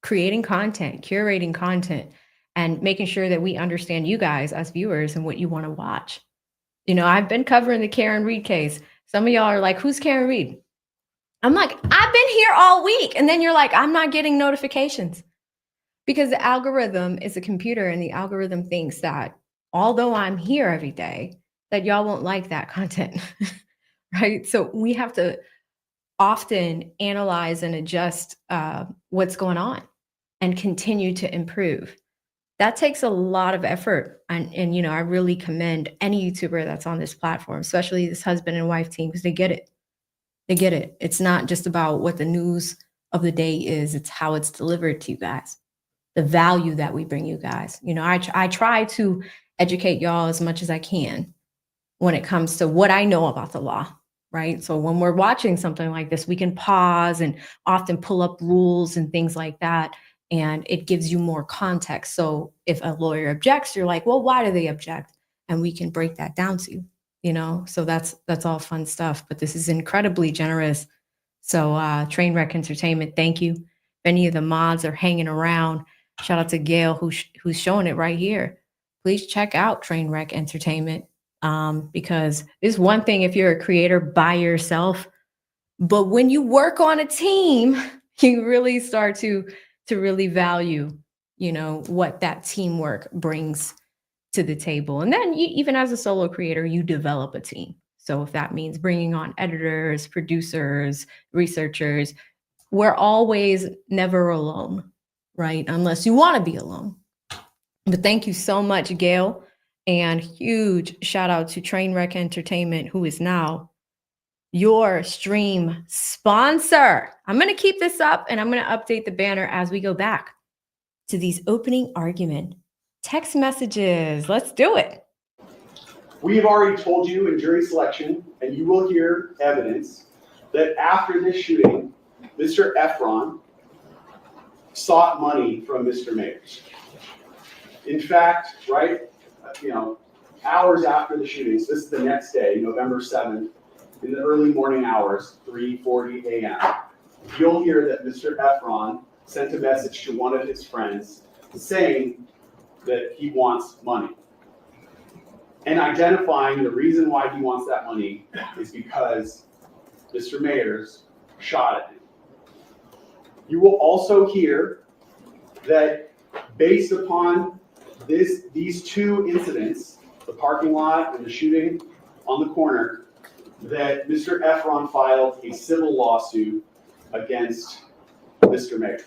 creating content, curating content, and making sure that we understand you guys as viewers and what you want to watch. You know, I've been covering the Karen Reed case. Some of y'all are like, who's Karen Reed? I'm like, I've been here all week. And then you're like, I'm not getting notifications. Because the algorithm is a computer, and the algorithm thinks that although I'm here every day, that y'all won't like that content, right? So we have to often analyze and adjust what's going on and continue to improve. That takes a lot of effort. And you know, I really commend any YouTuber that's on this platform, especially this husband and wife team, because they get it. They get it. It's not just about what the news of the day is, it's how it's delivered to you guys. The value that we bring you guys. You know, I try to educate y'all as much as I can when it comes to what I know about the law, right? So when we're watching something like this, we can pause and often pull up rules and things like that, and it gives you more context. So if a lawyer objects, you're like, well, why do they object? And we can break that down to you know, so that's all fun stuff. But this is incredibly generous. So Trainwreck Entertainment, thank you. If any of the mods are hanging around, shout out to Gail who's showing it right here. Please check out Trainwreck Entertainment because it's one thing if you're a creator by yourself, but when you work on a team, you really start to really value, you know, what that teamwork brings to the table. And then even as a solo creator, you develop a team. So if that means bringing on editors, producers, researchers, we're always never alone, right? Unless you want to be alone. But thank you so much, Gail. And huge shout out to Trainwreck Entertainment, who is now your stream sponsor. I'm going to keep this up and I'm going to update the banner as we go back to these opening argument text messages. Let's do it. We have already told you in jury selection, and you will hear evidence, that after this shooting, Mr. Efron sought money from Mr. Mayers. In fact, right, you know, hours after the shootings, this is the next day, November 7th, in the early morning hours, 3:40 a.m., you'll hear that Mr. Efron sent a message to one of his friends saying that he wants money. And identifying the reason why he wants that money is because Mr. Mayers shot at him. You will also hear that based upon these two incidents, the parking lot and the shooting on the corner, that Mr. Efron filed a civil lawsuit against Mr. Mayers.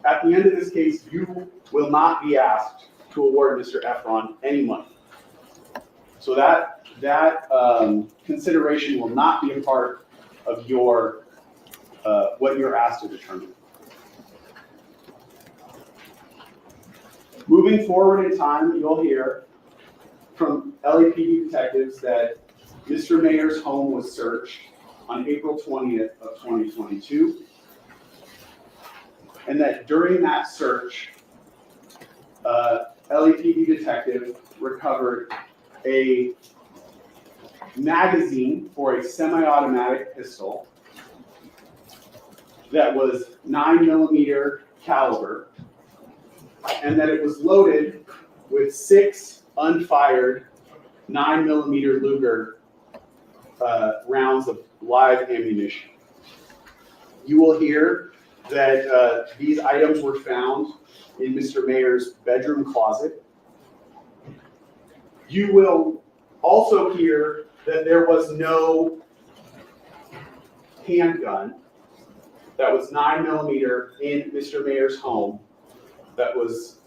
At the end of this case, you will not be asked to award Mr. Efron any money. So that consideration will not be a part of your what you're asked to determine. Moving forward in time, you'll hear from LAPD detectives that Mr. Mayer's home was searched on April 20th of 2022, and that during that search, LAPD detective recovered a magazine for a semi-automatic pistol that was 9mm caliber, and that it was loaded with 6 unfired 9mm Luger rounds of live ammunition. You will hear that these items were found in Mr. Mayer's bedroom closet. You will also hear that there was no handgun that was 9mm in Mr. Mayer's home that was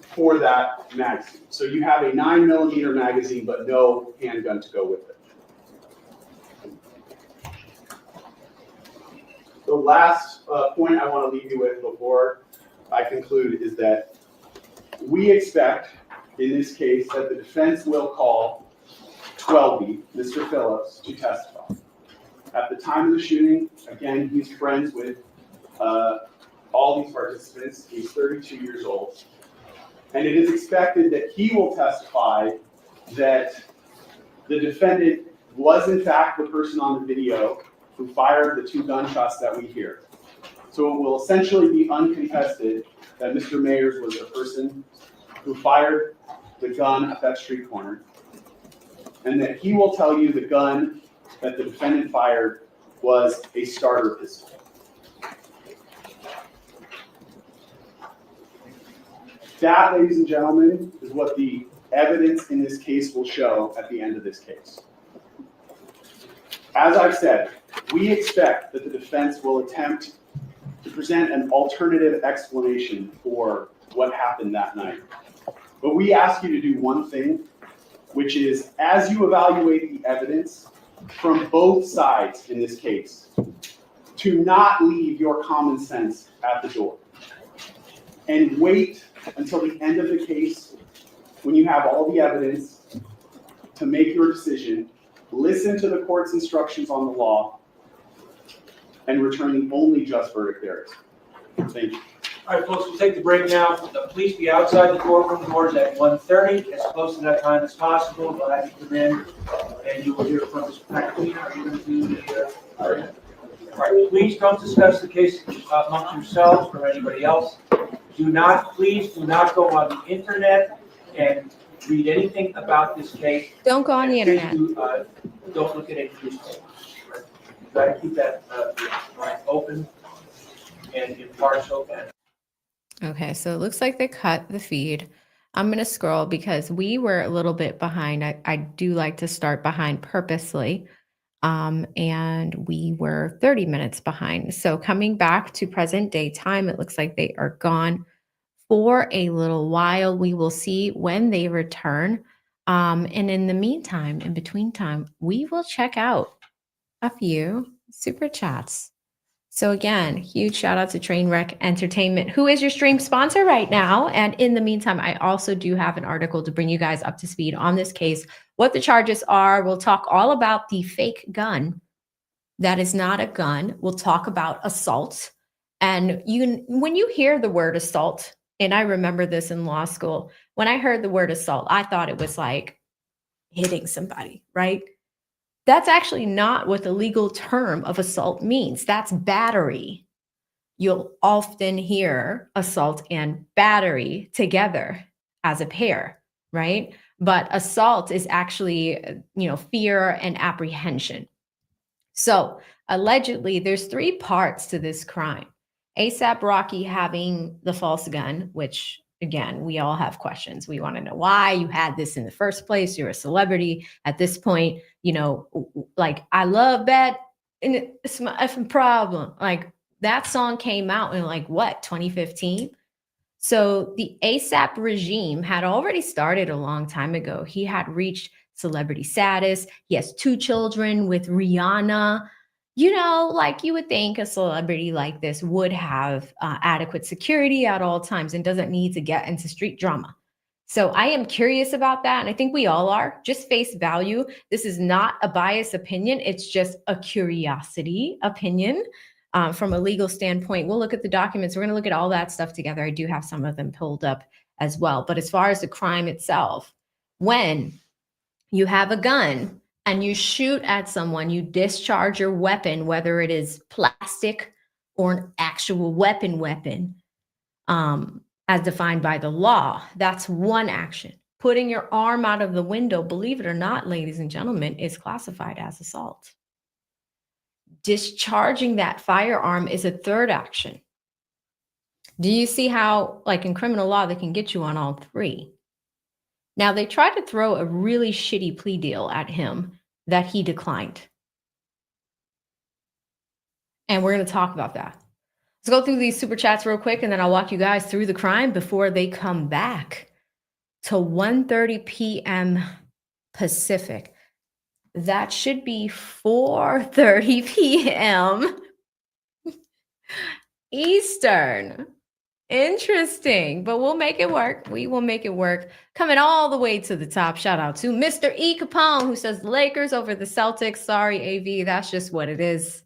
for that magazine. So you have a 9mm magazine, but no handgun to go with it. The last point I want to leave you with before I conclude is that we expect, in this case, that the defense will call Twelby, Mr. Phillips, to testify. At the time of the shooting, again, he's friends with all these participants. He's 32 years old. And it is expected that he will testify that the defendant was in fact the person on the video who fired the 2 gunshots that we hear. So it will essentially be uncontested that Mr. Mayers was the person who fired the gun at that street corner, and that he will tell you the gun that the defendant fired was a starter pistol. That, ladies and gentlemen, is what the evidence in this case will show at the end of this case. As I've said, we expect that the defense will attempt to present an alternative explanation for what happened that night. But we ask you to do one thing, which is, as you evaluate the evidence from both sides in this case, to not leave your common sense at the door. And wait until the end of the case, when you have all the evidence, to make your decision. Listen to the court's instructions on the law, and return the only just verdict there is. Thank you. All right, folks, we'll take the break now. Please be outside the courtroom doors at 1:30, as close to that time as possible. We'll have you come in, and you will hear from Ms. McQueen. Are you going to do the... All right, please don't discuss the case amongst yourselves or anybody else. Please do not go on the internet and read anything about this case. Don't go on the Please internet. don't look at any newspapers. You've got to keep that line open and impartial. Okay, so it looks like they cut the feed. I'm going to scroll because we were a little bit behind. I do like to start behind purposely. And we were 30 minutes behind. So coming back to present day time, it looks like they are gone for a little while. We will see when they return. And in the meantime, in between time, we will check out a few super chats. So again, huge shout out to Trainwreck Entertainment, who is your stream sponsor right now. And in the meantime, I also do have an article to bring you guys up to speed on this case, what the charges are. We'll talk all about the fake gun that is not a gun. We'll talk about assault. And when you hear the word assault, and I remember this in law school, when I heard the word assault, I thought it was like hitting somebody, right? That's actually not what the legal term of assault means. That's battery. You'll often hear assault and battery together as a pair, right? But assault is actually, fear and apprehension. So allegedly, there's 3 parts to this crime. ASAP Rocky having the false gun, which again, we all have questions. We want to know why you had this in the first place. You're a celebrity at this point, like I love that and it's my effing problem. Like that song came out in 2015? So the ASAP regime had already started a long time ago. He had reached celebrity status. He has 2 children with Rihanna. You would think a celebrity like this would have adequate security at all times and doesn't need to get into street drama. So I am curious about that. And I think we all are. Just face value. This is not a biased opinion. It's just a curiosity opinion from a legal standpoint. We'll look at the documents. We're going to look at all that stuff together. I do have some of them pulled up as well. But as far as the crime itself, when you have a gun and you shoot at someone, you discharge your weapon, whether it is plastic or an actual weapon, as defined by the law, that's one action. Putting your arm out of the window, believe it or not, ladies and gentlemen, is classified as assault. Discharging that firearm is a third action. Do you see how, like in criminal law, they can get you on all three? Now, they tried to throw a really shitty plea deal at him that he declined. And we're going to talk about that. Let's go through these super chats real quick, and then I'll walk you guys through the crime before they come back to 1:30 p.m. Pacific. That should be 4:30 p.m. Eastern. Interesting, but we'll make it work. We will make it work. Coming all the way to the top. Shout out to Mr. E. Capone, who says Lakers over the Celtics. Sorry, AV, that's just what it is.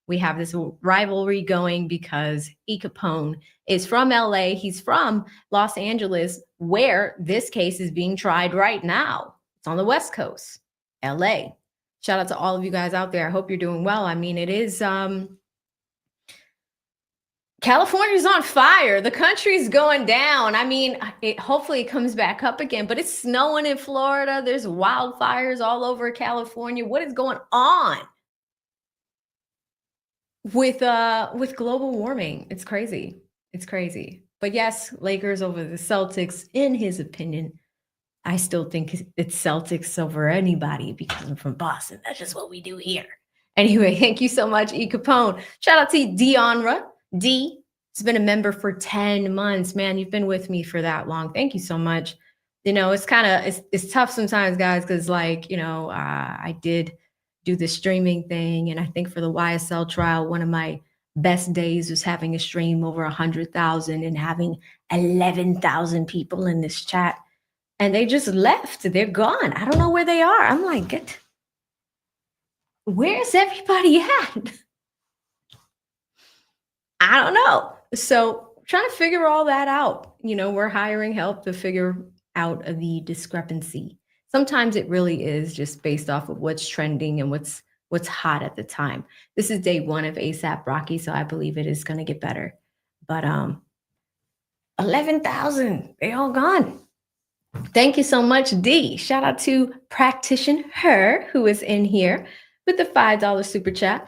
We have this rivalry going because E. Capone is from LA. He's from Los Angeles, where this case is being tried right now. It's on the West Coast, LA. Shout out to all of you guys out there. I hope you're doing well. I mean, it is California's on fire. The country's going down. I mean, hopefully it comes back up again, but it's snowing in Florida. There's wildfires all over California. What is going on with global warming? It's crazy. It's crazy. But yes, Lakers over the Celtics, in his opinion. I still think it's Celtics over anybody because I'm from Boston. That's just what we do here. Anyway, thank you so much, E. Capone. Shout out to Deonra. D has been a member for 10 months. Man, you've been with me for that long. Thank you so much. You know, it's kind of, it's tough sometimes, guys, because like, you know, I did do the streaming thing. And I think for the YSL trial, one of my best days was having a stream over 100,000 and having 11,000 people in this chat. And they just left. They're gone. I don't know where they are. I'm like, where's everybody at? I don't know. So trying to figure all that out. You know, we're hiring help to figure out the discrepancy. Sometimes it really is just based off of what's trending and what's hot at the time. This is day one of ASAP Rocky, so I believe it is going to get better. But 11,000, they all gone. Thank you so much, D. Shout out to Practitioner Her, who is in here with the $5 super chat.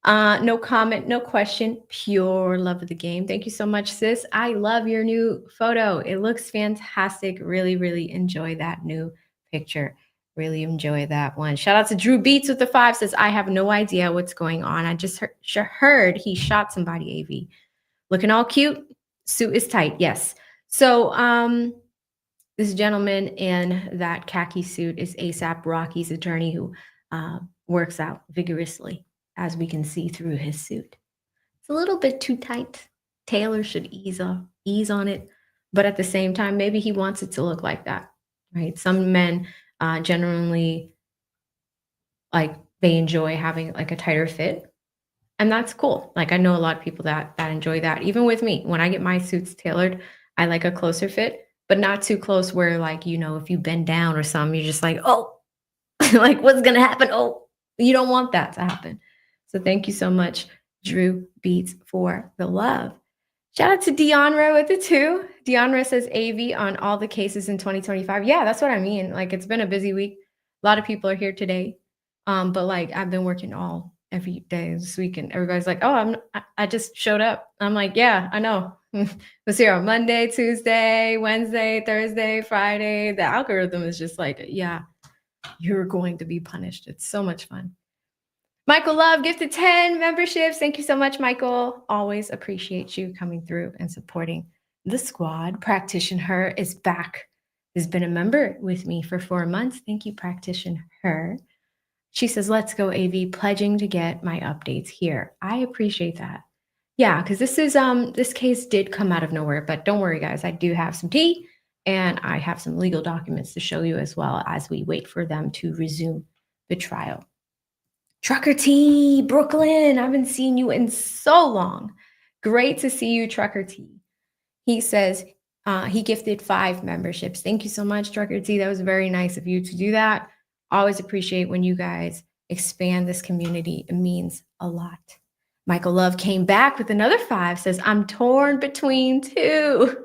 No comment, no question, pure love of the game. Thank you so much, sis. I love your new photo. It looks fantastic. Really, really enjoy that new picture. Really enjoy that one. Shout out to Drew Beats with the 5, says, I have no idea what's going on. I just heard he shot somebody, AV. Looking all cute. Suit is tight. Yes. So, this gentleman in that khaki suit is ASAP Rocky's attorney who works out vigorously, as we can see through his suit. It's a little bit too tight. Taylor should ease on it. But at the same time, maybe he wants it to look like that, right? Some men generally, like, they enjoy having like a tighter fit. And that's cool. Like, I know a lot of people that enjoy that. Even with me, when I get my suits tailored, I like a closer fit. But not too close where, like, you know, if you bend down or something, you're just like, oh, like, what's going to happen? Oh, you don't want that to happen. So thank you so much, Drew Beats, for the love. Shout out to Deonra with the 2. Deonra says AV on all the cases in 2025. Yeah, that's what I mean. Like, it's been a busy week. A lot of people are here today. But like, I've been working every day this week, and everybody's like, oh, I just showed up. I'm like, yeah, I know. Was here on Monday, Tuesday, Wednesday, Thursday, Friday. The algorithm is just like, yeah, you're going to be punished. It's so much fun. Michael Love gifted 10 memberships. Thank you so much, Michael. Always appreciate you coming through and supporting the squad. Practitioner Her is back. Has been a member with me for 4 months. Thank you, Practitioner Her. She says, let's go, AV, pledging to get my updates here. I appreciate that. Yeah, because this case did come out of nowhere, but don't worry, guys. I do have some tea, and I have some legal documents to show you as well as we wait for them to resume the trial. Trucker T, Brooklyn, I haven't seen you in so long. Great to see you, Trucker T. He says he gifted 5 memberships. Thank you so much, Trucker T. That was very nice of you to do that. Always appreciate when you guys expand this community. It means a lot. Michael Love came back with another 5, says, I'm torn between 2,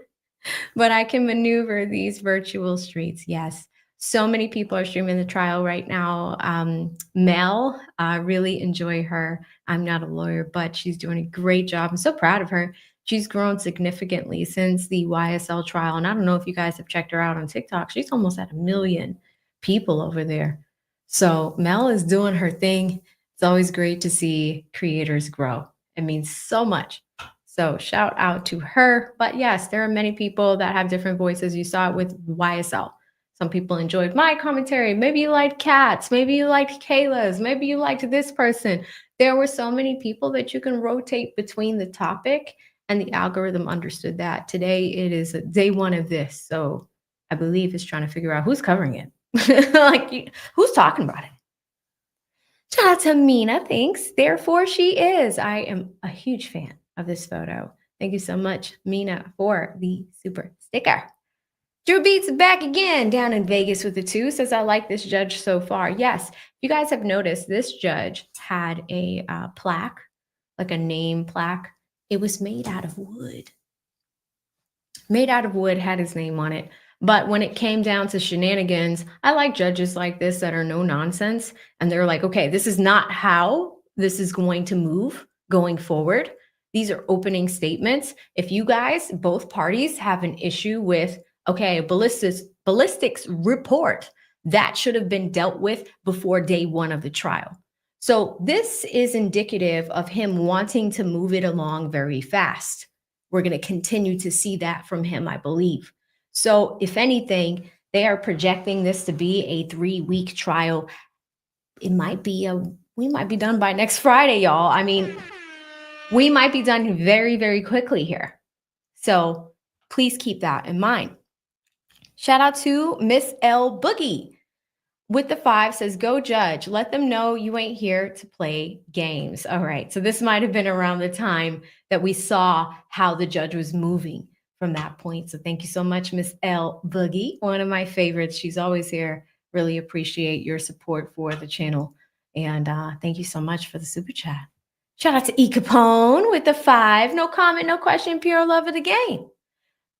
but I can maneuver these virtual streets. Yes. So many people are streaming the trial right now. Mel, I really enjoy her. I'm not a lawyer, but she's doing a great job. I'm so proud of her. She's grown significantly since the YSL trial. And I don't know if you guys have checked her out on TikTok. She's almost at 1 million people over there. So Mel is doing her thing. It's always great to see creators grow. It means so much. So shout out to her. But yes, there are many people that have different voices. You saw it with YSL. Some people enjoyed my commentary. Maybe you liked Kat's. Maybe you liked Kayla's. Maybe you liked this person. There were so many people that you can rotate between the topic, and the algorithm understood that. Today, it is day 1 of this. So I believe it's trying to figure out who's covering it. Like, who's talking about it? Shout out to Mina. Thanks. Therefore, she is. I am a huge fan of this photo. Thank you so much, Mina, for the super sticker. Drew Beats back again down in Vegas with the 2, says, I like this judge so far. Yes, you guys have noticed this judge had a plaque, like a name plaque. It was made out of wood. Made out of wood, had his name on it. But when it came down to shenanigans, I like judges like this that are no nonsense. And they're like, okay, this is not how this is going to move going forward. These are opening statements. If you guys, both parties, have an issue with, okay, a ballistics report, that should have been dealt with before day 1 of the trial. So this is indicative of him wanting to move it along very fast. We're going to continue to see that from him, I believe. So if anything, they are projecting this to be a 3-week trial. It might be we might be done by next Friday, y'all. I mean, we might be done very, very quickly here. So please keep that in mind. Shout out to Miss L Boogie with the 5, says, go judge. Let them know you ain't here to play games. All right. So this might have been around the time that we saw how the judge was moving from that point. So thank you so much, Miss L Boogie, one of my favorites. She's always here. Really appreciate your support for the channel. And thank you so much for the super chat. Shout out to E Capone with the 5. No comment, no question, pure love of the game.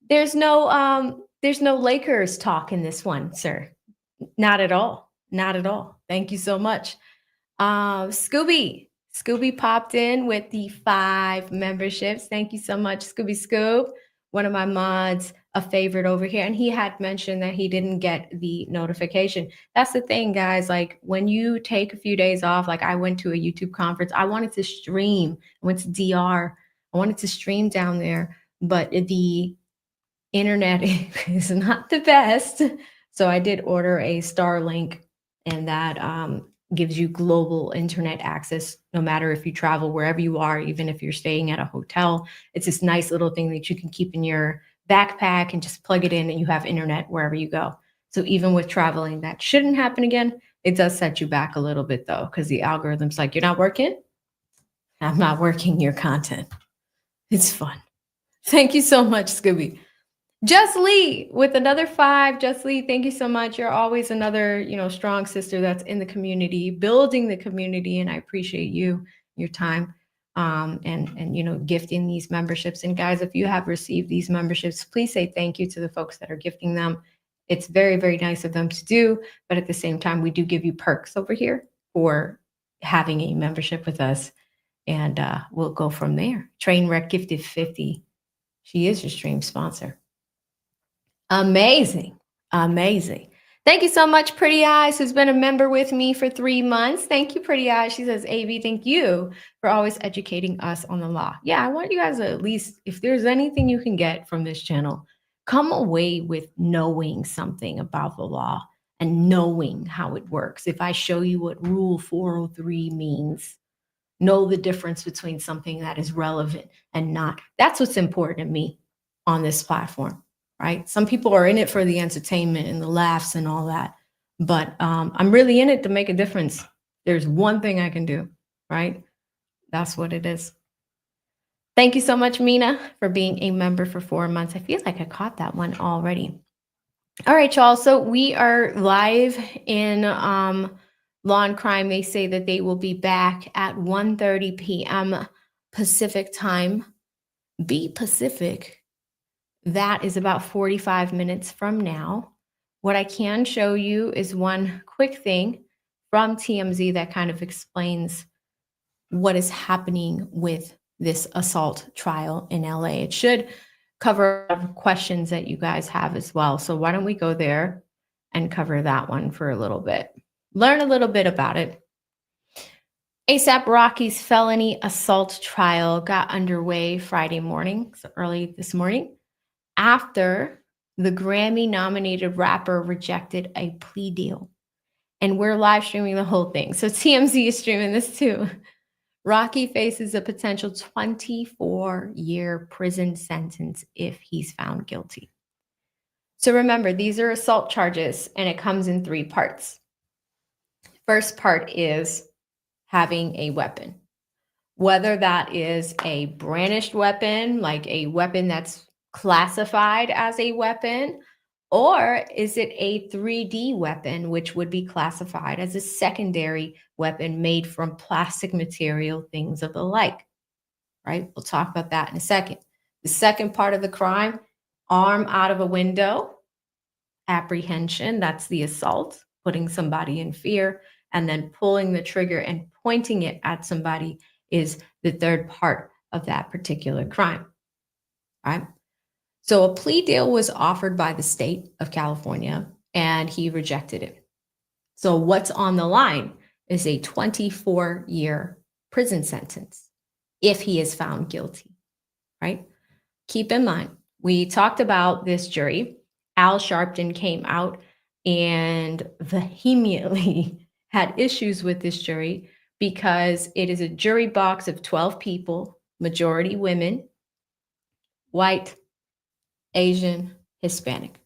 There's no Lakers talk in this one, sir. Not at all. Not at all. Thank you so much. Scooby popped in with the 5 memberships. Thank you so much, Scooby Scoop. One of my mods, a favorite over here. And he had mentioned that he didn't get the notification. That's the thing, guys. Like, when you take a few days off, like I went to a YouTube conference, I wanted to stream. I went to DR. I wanted to stream down there, but the internet is not the best. So I did order a Starlink, and that gives you global internet access no matter if you travel wherever you are, even if you're staying at a hotel. It's this nice little thing that you can keep in your backpack and just plug it in, and you have internet wherever you go. So even with traveling, that shouldn't happen again. It does set you back a little bit though, because the algorithm's like, you're not working? I'm not working your content. It's fun. Thank you so much, Scooby. Just Lee with another 5. Just Lee, thank you so much. You're always another, strong sister that's in the community, building the community, and I appreciate you, your time, and gifting these memberships. And guys, if you have received these memberships, please say thank you to the folks that are gifting them. It's very, very nice of them to do, but at the same time, we do give you perks over here for having a membership with us, and we'll go from there. Trainwreck gifted 50. She is your stream sponsor. Amazing. Thank you so much, Pretty Eyes, who's been a member with me for 3 months. Thank you, Pretty Eyes. She says, AB, thank you for always educating us on the law. Yeah, I want you guys to, at least, if there's anything you can get from this channel, come away with knowing something about the law and knowing how it works. If I show you what Rule 403 means, know the difference between something that is relevant and not. That's what's important to me on this platform. Right? Some people are in it for the entertainment and the laughs and all that. But I'm really in it to make a difference. There's one thing I can do, right? That's what it is. Thank you so much, Mina, for being a member for 4 months. I feel like I caught that one already. All right, y'all. So we are live in Law and Crime. They say that they will be back at 1:30 p.m. Pacific time. Be Pacific. That is about 45 minutes from now. What I can show you is one quick thing from TMZ that kind of explains what is happening with this assault trial in LA. It should cover questions that you guys have as well. So why don't we go there and cover that one for a little bit? Learn a little bit about it. ASAP Rocky's felony assault trial got underway Friday morning, so early this morning, after the Grammy-nominated rapper rejected a plea deal. And we're live streaming the whole thing. So TMZ is streaming this too. Rocky faces a potential 24-year prison sentence if he's found guilty. So remember, these are assault charges, and it comes in 3 parts. First part is having a weapon, whether that is a brandished weapon, like a weapon that's classified as a weapon, or is it a 3D weapon, which would be classified as a secondary weapon made from plastic material, things of the like, right? We'll talk about that in a second. The second part of the crime, arm out of a window, apprehension, that's the assault, putting somebody in fear, and then pulling the trigger and pointing it at somebody is the third part of that particular crime, right? So a plea deal was offered by the state of California, and he rejected it. So what's on the line is a 24-year prison sentence if he is found guilty, right? Keep in mind, we talked about this jury. Al Sharpton came out and vehemently had issues with this jury because it is a jury box of 12 people, majority women, white, Asian, Hispanic.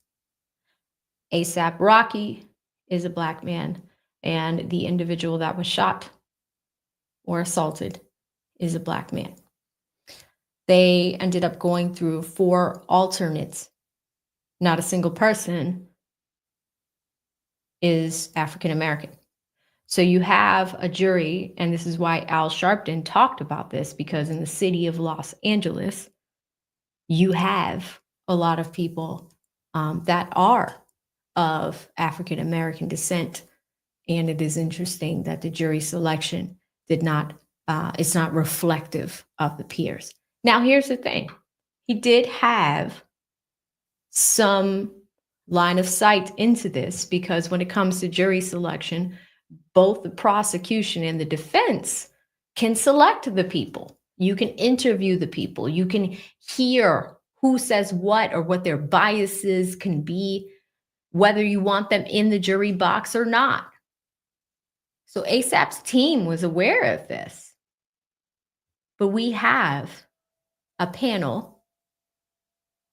ASAP Rocky is a Black man, and the individual that was shot or assaulted is a Black man. They ended up going through 4 alternates. Not a single person is African American. So you have a jury, and this is why Al Sharpton talked about this, because in the city of Los Angeles, you have a lot of people that are of African American descent, and it is interesting that the jury selection did not, it's not reflective of the peers. Now, here's the thing. He did have some line of sight into this, because when it comes to jury selection, both the prosecution and the defense can select the people. You can interview the people. You can hear who says what or what their biases can be, whether you want them in the jury box or not. So ASAP's team was aware of this. But we have a panel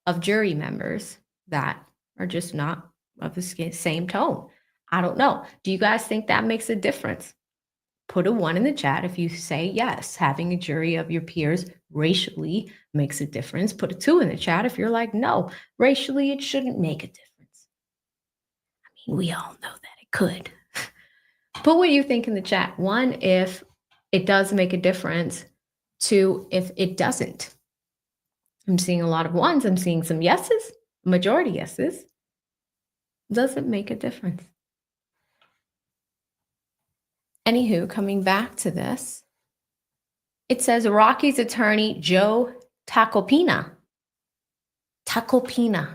of jury members that are just not of the same tone. I don't know. Do you guys think that makes a difference? Put a 1 in the chat if you say yes, having a jury of your peers racially makes a difference. Put a 2 in the chat if you're like, no, racially it shouldn't make a difference. I mean, we all know that it could. Put what you think in the chat. 1, if it does make a difference. 2, if it doesn't. I'm seeing a lot of 1s. I'm seeing some yeses, majority yeses. Does it make a difference? Anywho, coming back to this, it says Rocky's attorney, Joe Tacopina. Tacopina.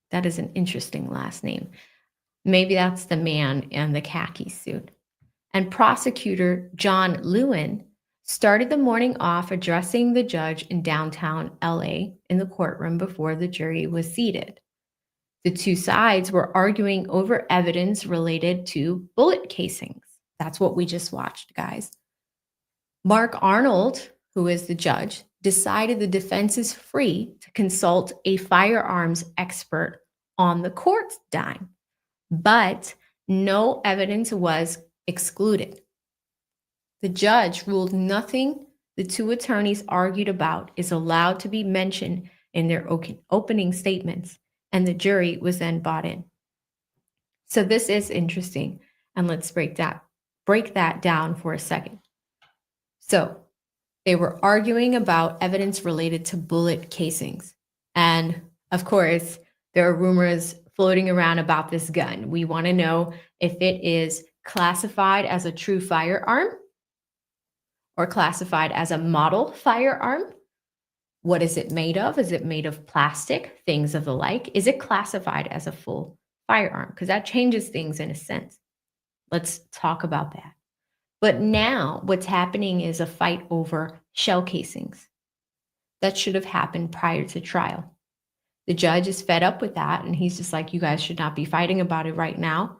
That is an interesting last name. Maybe that's the man in the khaki suit. And prosecutor John Lewin started the morning off addressing the judge in downtown LA in the courtroom before the jury was seated. The 2 sides were arguing over evidence related to bullet casings. That's what we just watched, guys. Mark Arnold, who is the judge, decided the defense is free to consult a firearms expert on the court's dime, but no evidence was excluded. The judge ruled nothing the 2 attorneys argued about is allowed to be mentioned in their opening statements, and the jury was then brought in. So this is interesting. And let's break that down for a second. So they were arguing about evidence related to bullet casings. And of course, there are rumors floating around about this gun. We want to know if it is classified as a true firearm or classified as a model firearm. What is it made of? Is it made of plastic? Things of the like. Is it classified as a full firearm? Because that changes things in a sense. Let's talk about that. But now what's happening is a fight over shell casings. That should have happened prior to trial. The judge is fed up with that, and he's just like, you guys should not be fighting about it right now.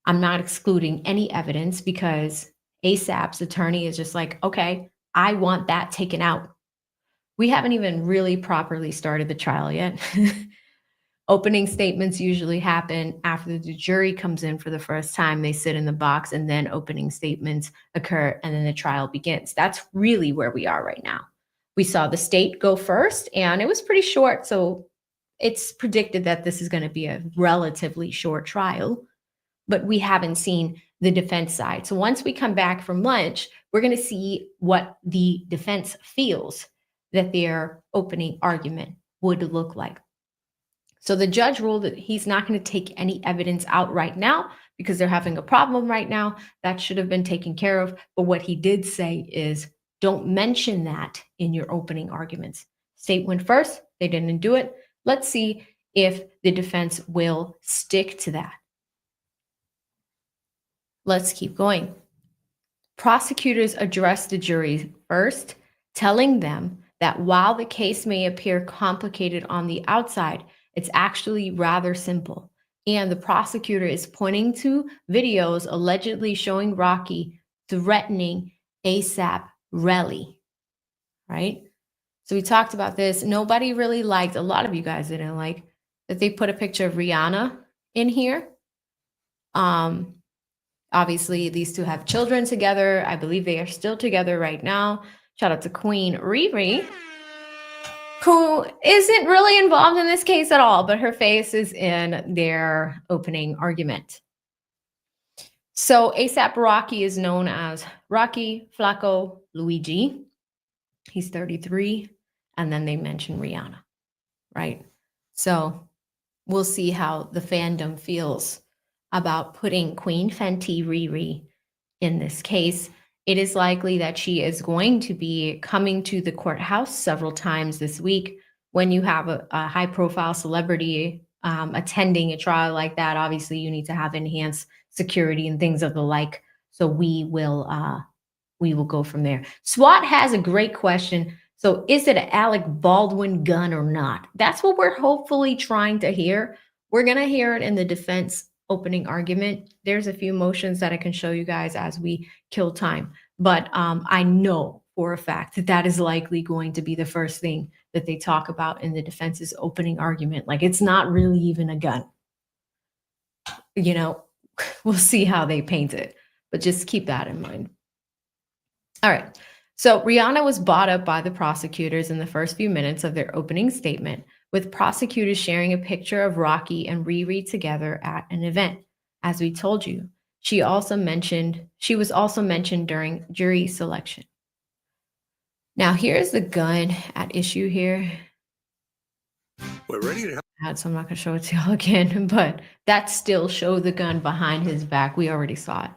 I'm not excluding any evidence because ASAP's attorney is just like, okay, I want that taken out. We haven't even really properly started the trial yet. Opening statements usually happen after the jury comes in for the first time. They sit in the box and then opening statements occur and then the trial begins. That's really where we are right now. We saw the state go first and it was pretty short. So it's predicted that this is going to be a relatively short trial, but we haven't seen the defense side. So once we come back from lunch, we're going to see what the defense feels that their opening argument would look like. So the judge ruled that he's not going to take any evidence out right now because they're having a problem right now. That should have been taken care of. But what he did say is, don't mention that in your opening arguments. State went first. They didn't do it. Let's see if the defense will stick to that. Let's keep going. Prosecutors addressed the jury first, telling them that while the case may appear complicated on the outside, it's actually rather simple. And the prosecutor is pointing to videos allegedly showing Rocky threatening ASAP Relly, right? So we talked about this. Nobody really liked, a lot of you guys didn't like, that they put a picture of Rihanna in here. Obviously, these two have children together. I believe they are still together right now. Shout out to Queen Riri, who isn't really involved in this case at all, but her face is in their opening argument. So ASAP Rocky is known as Rocky Flaco Luigi. He's 33. And then they mention Rihanna, right? So we'll see how the fandom feels about putting Queen Fenty Riri in this case. It is likely that she is going to be coming to the courthouse several times this week. When you have a high-profile celebrity attending a trial like that, obviously you need to have enhanced security and things of the like. So we will go from there. SWAT has a great question. So is it an Alec Baldwin gun or not? That's what we're hopefully trying to hear. We're going to hear it in the defense opening argument. There's a few motions that I can show you guys as we kill time. But I know for a fact that that is likely going to be the first thing that they talk about in the defense's opening argument. Like, it's not really even a gun. You know, we'll see how they paint it, but just keep that in mind. All right. So Rihanna was brought up by the prosecutors in the first few minutes of their opening statement, with prosecutors sharing a picture of Rocky and Riri together at an event. As we told you, she was also mentioned during jury selection. Now, here's the gun at issue here. We're ready to help. So I'm not going to show it to y'all again, but that still showed the gun behind his back. We already saw it.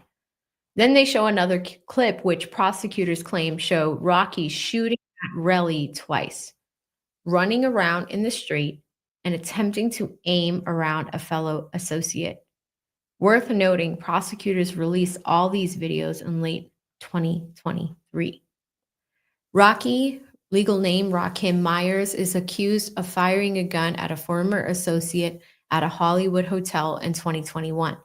Then they show another clip, which prosecutors claim show Rocky shooting at Relly twice, running around in the street and attempting to aim around a fellow associate. Worth noting, prosecutors released all these videos in late 2023. Rocky, legal name Rakim Myers, is accused of firing a gun at a former associate at a Hollywood hotel in 2021.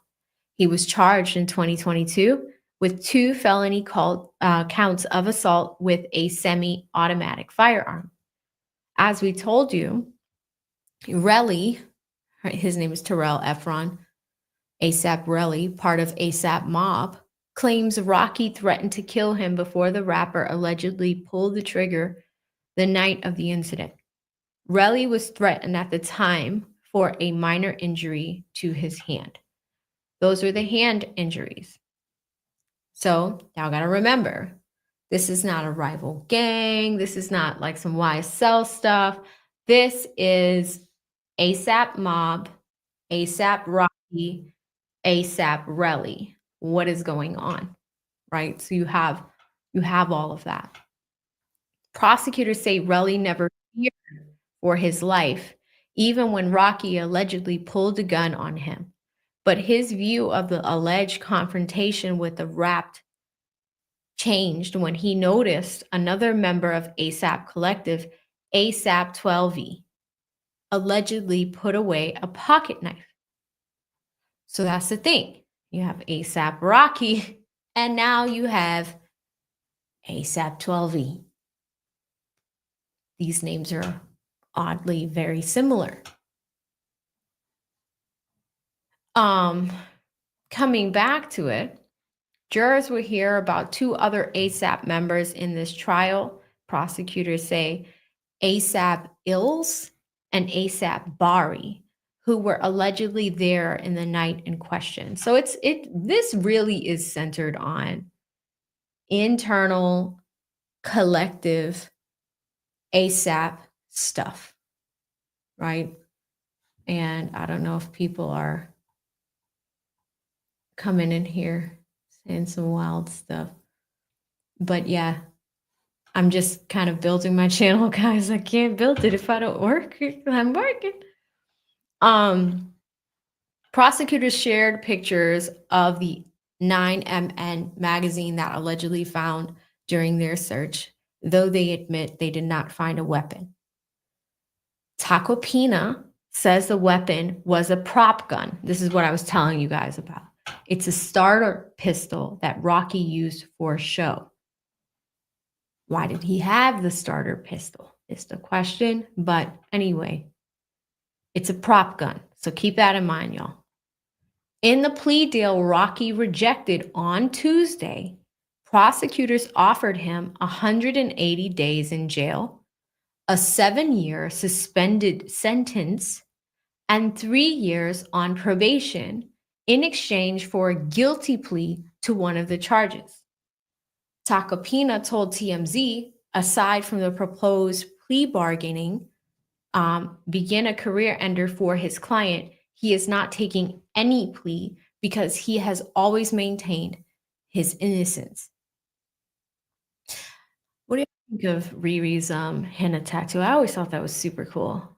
He was charged in 2022 with 2 felony counts of assault with a semi-automatic firearm. As we told you, Relly, his name is Terrell Efron, ASAP Relly, part of ASAP Mob, claims Rocky threatened to kill him before the rapper allegedly pulled the trigger the night of the incident. Relly was threatened at the time for a minor injury to his hand. Those are the hand injuries. So y'all got to remember, this is not a rival gang. This is not like some YSL stuff. This is ASAP Mob, ASAP Rocky, ASAP Relly. What is going on, right? So you have all of that. Prosecutors say Relly never feared for his life, even when Rocky allegedly pulled a gun on him. But his view of the alleged confrontation with the Wrapped changed when he noticed another member of ASAP Collective, ASAP 12E, allegedly put away a pocket knife. So that's the thing. You have ASAP Rocky, and now you have ASAP 12E. These names are oddly very similar. Coming back to it, jurors will hear about 2 other ASAP members in this trial. Prosecutors say ASAP Ills and ASAP Bari, who were allegedly there in the night in question. So this really is centered on internal, collective ASAP stuff, right? And I don't know if people are coming in here saying some wild stuff. But yeah, I'm just kind of building my channel, guys. I can't build it if I don't work. I'm working. Prosecutors shared pictures of the 9MN magazine that allegedly found during their search, though they admit they did not find a weapon. Tacopina says the weapon was a prop gun. This is what I was telling you guys about. It's a starter pistol that Rocky used for show. Why did he have the starter pistol? Is the question. But anyway, it's a prop gun. So keep that in mind, y'all. In the plea deal Rocky rejected on Tuesday, prosecutors offered him 180 days in jail, a 7-year suspended sentence, and 3 years on probation in exchange for a guilty plea to one of the charges. Tacopina told TMZ, aside from the proposed plea bargaining, begin a career ender for his client, he is not taking any plea because he has always maintained his innocence. What do you think of Riri's henna tattoo? I always thought that was super cool.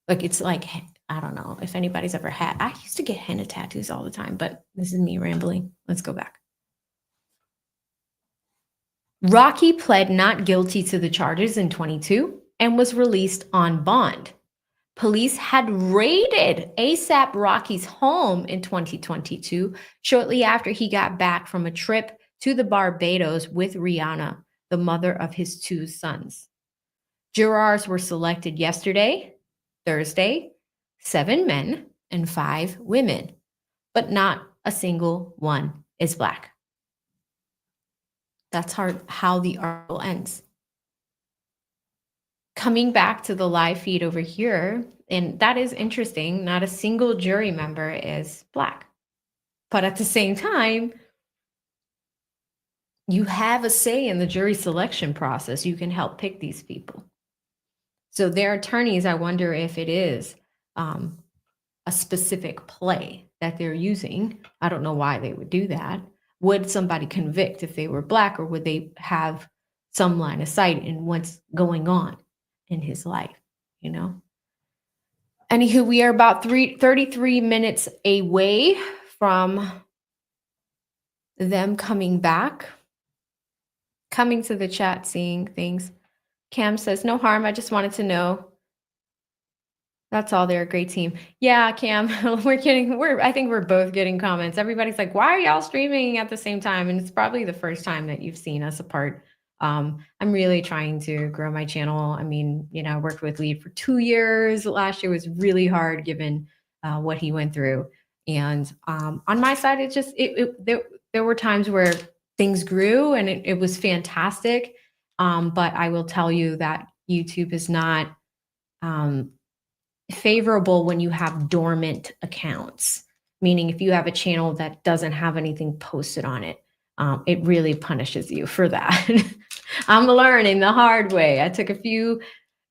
Like, it's like, I don't know if anybody's ever had. I used to get henna tattoos all the time, but this is me rambling. Let's go back. Rocky pled not guilty to the charges in 2022 and was released on bond. Police had raided ASAP Rocky's home in 2022, shortly after he got back from a trip to the Barbados with Rihanna, the mother of his 2 sons. Jurors were selected yesterday, Thursday, 7 men and 5 women, but not a single one is Black. That's how the article ends. Coming back to the live feed over here, and that is interesting, not a single jury member is Black. But at the same time, you have a say in the jury selection process. You can help pick these people. So their attorneys, I wonder if it is a specific play that they're using. I don't know why they would do that. Would somebody convict if they were Black, or would they have some line of sight in what's going on in his life, you know? Anywho, we are about 33 minutes away from them coming back. Coming to the chat, seeing things. Cam says, no harm, I just wanted to know. That's all, they're a great team. Yeah, Cam, I think we're both getting comments. Everybody's like, why are y'all streaming at the same time? And it's probably the first time that you've seen us apart. I'm really trying to grow my channel. I mean, you know, I worked with Lee for 2 years. Last year was really hard given what he went through. And on my side, it just, there were times where things grew and it was fantastic. But I will tell you that YouTube is not favorable when you have dormant accounts. meaning if you have a channel that doesn't have anything posted on it, it really punishes you for that. I'm learning the hard way. I took a few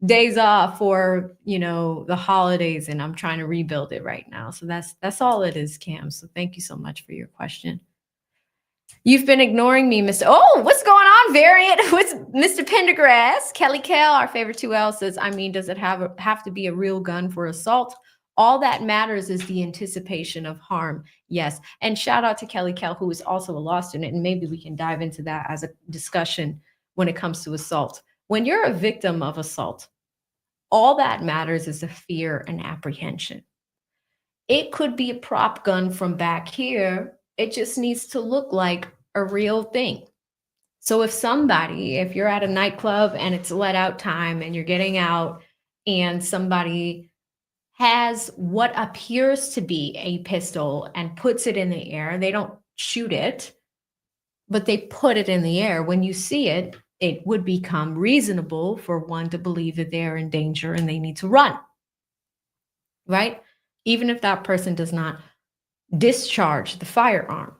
days off for, the holidays, and I'm trying to rebuild it right now. So that's all it is, Cam. So thank you so much for your question. You've been ignoring me, Mr. Oh, what's going on, Variant? What's Mr. Pendergrass? Kelly Kell, our favorite 2L, says, I mean, does it have to be a real gun for assault? All that matters is the anticipation of harm. Yes. And shout out to Kelly Kell, who is also a law student. And maybe we can dive into that as a discussion when it comes to assault. When you're a victim of assault, all that matters is the fear and apprehension. It could be a prop gun from back here. It just needs to look like a real thing. So if you're at a nightclub and it's let out time and you're getting out and somebody has what appears to be a pistol and puts it in the air, they don't shoot it, but they put it in the air. When you see it, it would become reasonable for one to believe that they're in danger and they need to run, right? Even if that person does not discharge the firearm.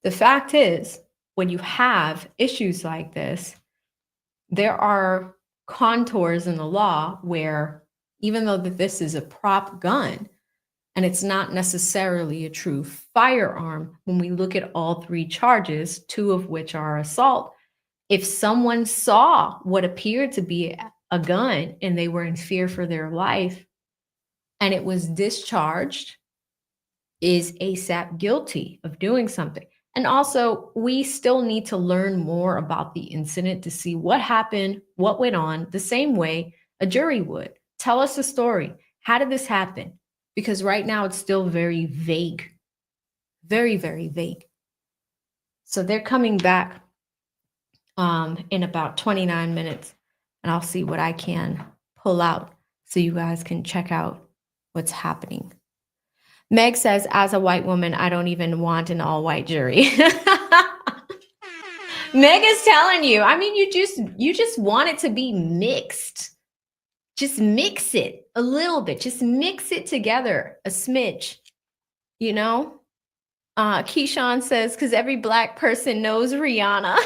The fact is, when you have issues like this, there are contours in the law where even though that this is a prop gun and it's not necessarily a true firearm, when we look at all three charges, two of which are assault, if someone saw what appeared to be a gun and they were in fear for their life and it was discharged, is ASAP guilty of doing something? And also, we still need to learn more about the incident to see what happened, what went on, the same way a jury would. Tell us the story. How did this happen? Because right now it's still very vague. Very, very vague. So they're coming back in about 29 minutes, and I'll see what I can pull out so you guys can check out what's happening. Meg says, as a white woman, I don't even want an all-white jury. Meg is telling you, I mean, you just want it to be mixed. Just mix it a little bit. Just mix it together a smidge, Keyshawn says, because every Black person knows Rihanna.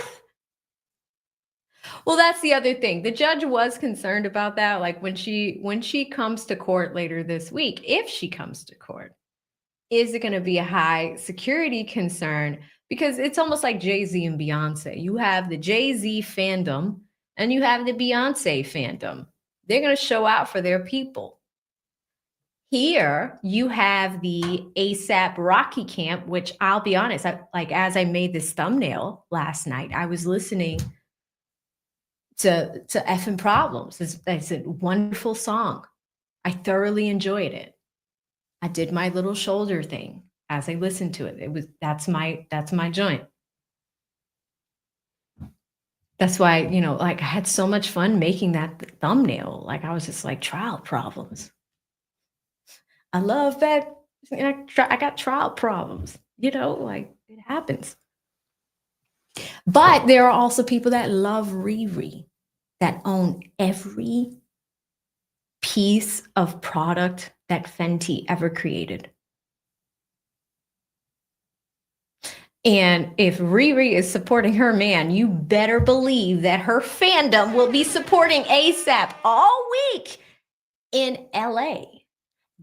Well, that's the other thing. The judge was concerned about that. Like when she comes to court later this week, if she comes to court, is it going to be a high security concern? Because it's almost like Jay-Z and Beyonce. You have the Jay-Z fandom and you have the Beyonce fandom. They're going to show out for their people. Here, you have the ASAP Rocky camp, which I'll be honest, as I made this thumbnail last night, I was listening to Effin' Problems. It's a wonderful song. I thoroughly enjoyed it. I did my little shoulder thing as I listened to it. That's my joint. That's why, I had so much fun making that thumbnail. Like I was just like, trial problems. I love that. I got trial problems, it happens. But there are also people that love Riri, that own every piece of product that Fenty ever created. And if Riri is supporting her man, you better believe that her fandom will be supporting ASAP all week in LA.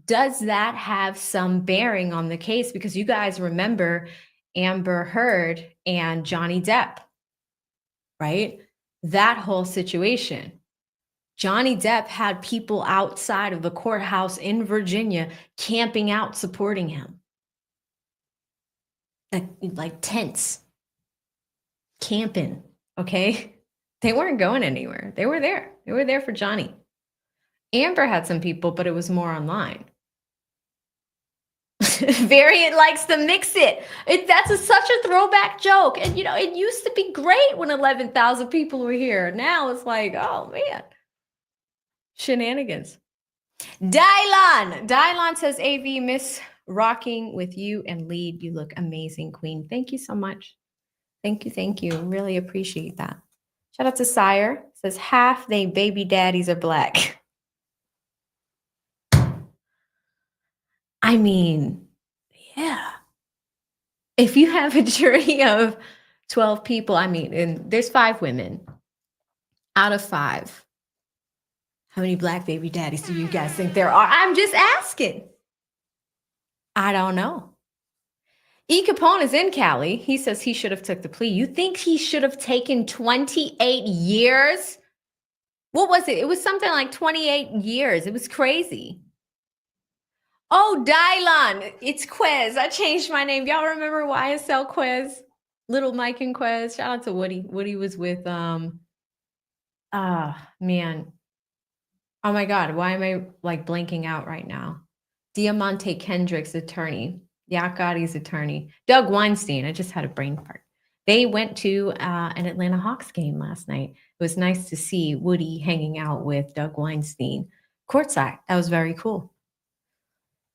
Does that have some bearing on the case? Because you guys remember Amber Heard and Johnny Depp, right? That whole situation. Johnny Depp had people outside of the courthouse in Virginia camping out, supporting him. Like tents, camping, okay? They weren't going anywhere. They were there. They were there for Johnny. Amber had some people, but it was more online. Variant likes to mix it. That's such a throwback joke. And, it used to be great when 11,000 people were here. Now it's like, oh, man. Shenanigans. Dylan says, AV, miss rocking with you and lead. You look amazing, queen. Thank you so much. Thank you. Really appreciate that. Shout out to Sire. Says, half they baby daddies are Black. I mean, if you have a jury of 12 people, I mean, and there's 5 women out of 5. How many black baby daddies do you guys think there are? I'm just asking. I don't know. E. Capone is in Cali. He says he should have took the plea. You think he should have taken 28 years? What was it? It was something like 28 years. It was crazy. Oh, Dylan, it's Quez. I changed my name. Y'all remember YSL Quez? Little Mike and Quez. Shout out to Woody. Woody was with man. Oh my God, why am I like blanking out right now? Diamante Kendrick's attorney, Yak Gotti's attorney, Doug Weinstein. I just had a brain fart. They went to an Atlanta Hawks game last night. It was nice to see Woody hanging out with Doug Weinstein courtside. That was very cool.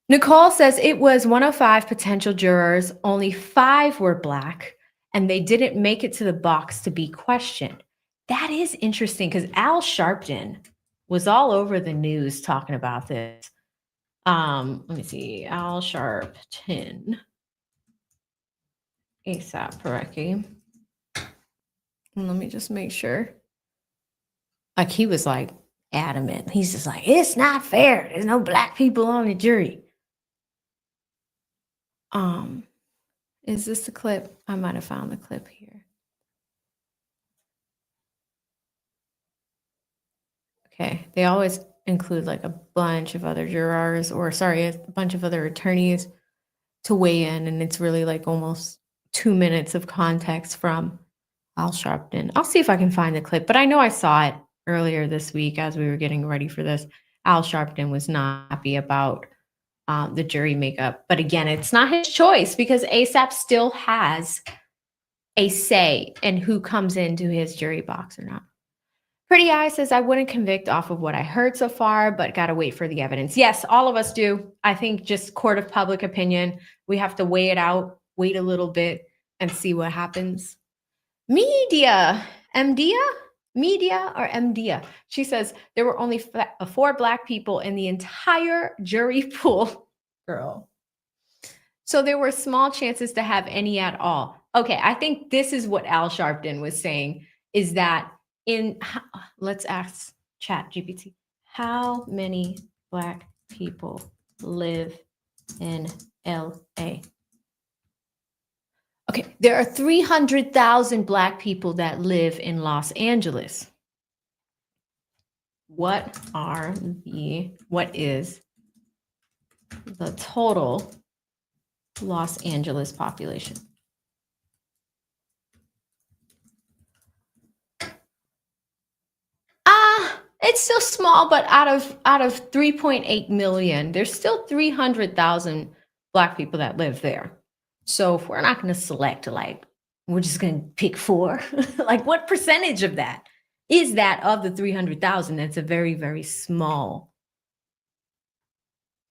Nicole says it was 1 of 5 potential jurors. Only 5 were black, and they didn't make it to the box to be questioned. That is interesting because Al Sharpton was all over the news talking about this. Let me see. Al Sharpton. ASAP Parecki. Let me just make sure. Like he was like adamant. He's just like, it's not fair. There's no black people on the jury. Is this the clip? I might have found the clip here. Okay, they always include like a bunch of other jurors, or sorry, a bunch of other attorneys to weigh in, and it's really like almost 2 minutes of context from Al Sharpton. I'll see if I can find the clip, but I know I saw it earlier this week as we were getting ready for this. Al Sharpton was not happy about the jury makeup, but again, it's not his choice because ASAP still has a say in who comes into his jury box or not. Pretty Eye says, I wouldn't convict off of what I heard so far, but got to wait for the evidence. Yes, all of us do. I think just court of public opinion, we have to weigh it out, wait a little bit, and see what happens. Media or MDia? She says, there were only 4 black people in the entire jury pool. Girl. So there were small chances to have any at all. Okay, I think this is what Al Sharpton was saying, is that let's ask ChatGPT, how many black people live in LA? Okay, there are 300,000 black people that live in Los Angeles. What is the total Los Angeles population? It's still small, but out of 3.8 million, there's still 300,000 black people that live there. So if we're not going to select, like, we're just going to pick 4, like what percentage of that is that of the 300,000? That's a very, very small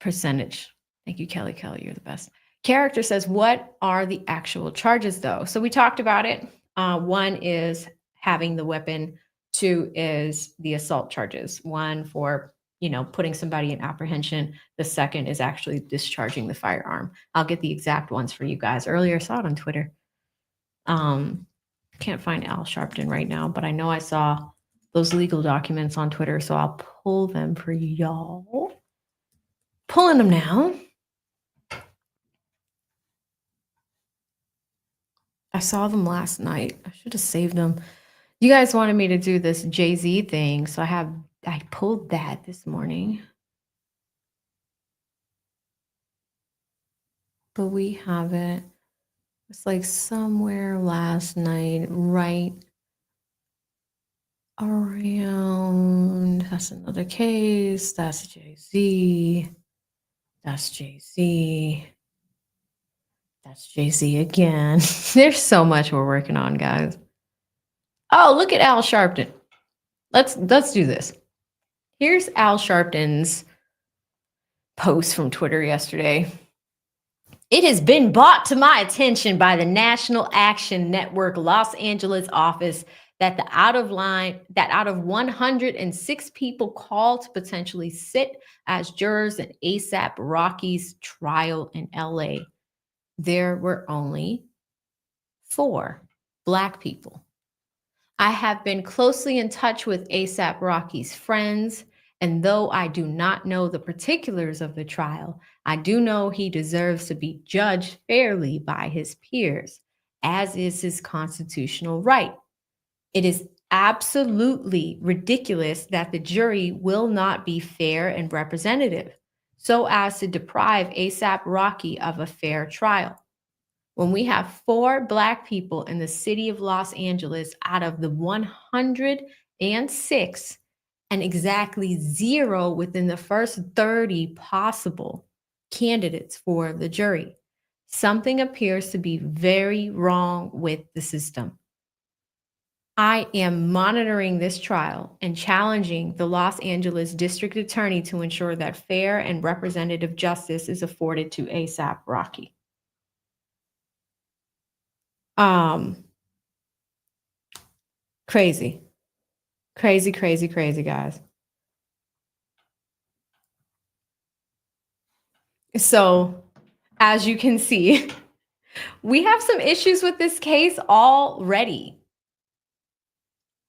percentage. Thank you, Kelly. Kelly, you're the best. Character says, what are the actual charges though? So we talked about it. 1 is having the weapon. 2 is the assault charges. 1 for, putting somebody in apprehension. The 2nd is actually discharging the firearm. I'll get the exact ones for you guys. Earlier, I saw it on Twitter. Can't find Al Sharpton right now, but I know I saw those legal documents on Twitter, so I'll pull them for y'all. Pulling them now. I saw them last night. I should have saved them. You guys wanted me to do this Jay-Z thing, so I pulled that this morning. But we have it. It's like somewhere last night, right around. That's another case. That's Jay-Z. That's Jay-Z. That's Jay-Z again. There's so much we're working on, guys. Oh, look at Al Sharpton. Let's do this. Here's Al Sharpton's post from Twitter yesterday. It has been brought to my attention by the National Action Network Los Angeles office that out of 106 people called to potentially sit as jurors in ASAP Rocky's trial in LA, there were only 4 Black people. I have been closely in touch with A$AP Rocky's friends, and though I do not know the particulars of the trial, I do know he deserves to be judged fairly by his peers, as is his constitutional right. It is absolutely ridiculous that the jury will not be fair and representative, so as to deprive A$AP Rocky of a fair trial. When we have 4 Black people in the city of Los Angeles out of the 106 and exactly 0 within the first 30 possible candidates for the jury, something appears to be very wrong with the system. I am monitoring this trial and challenging the Los Angeles District Attorney to ensure that fair and representative justice is afforded to A$AP Rocky. Crazy, guys. So, as you can see, we have some issues with this case already.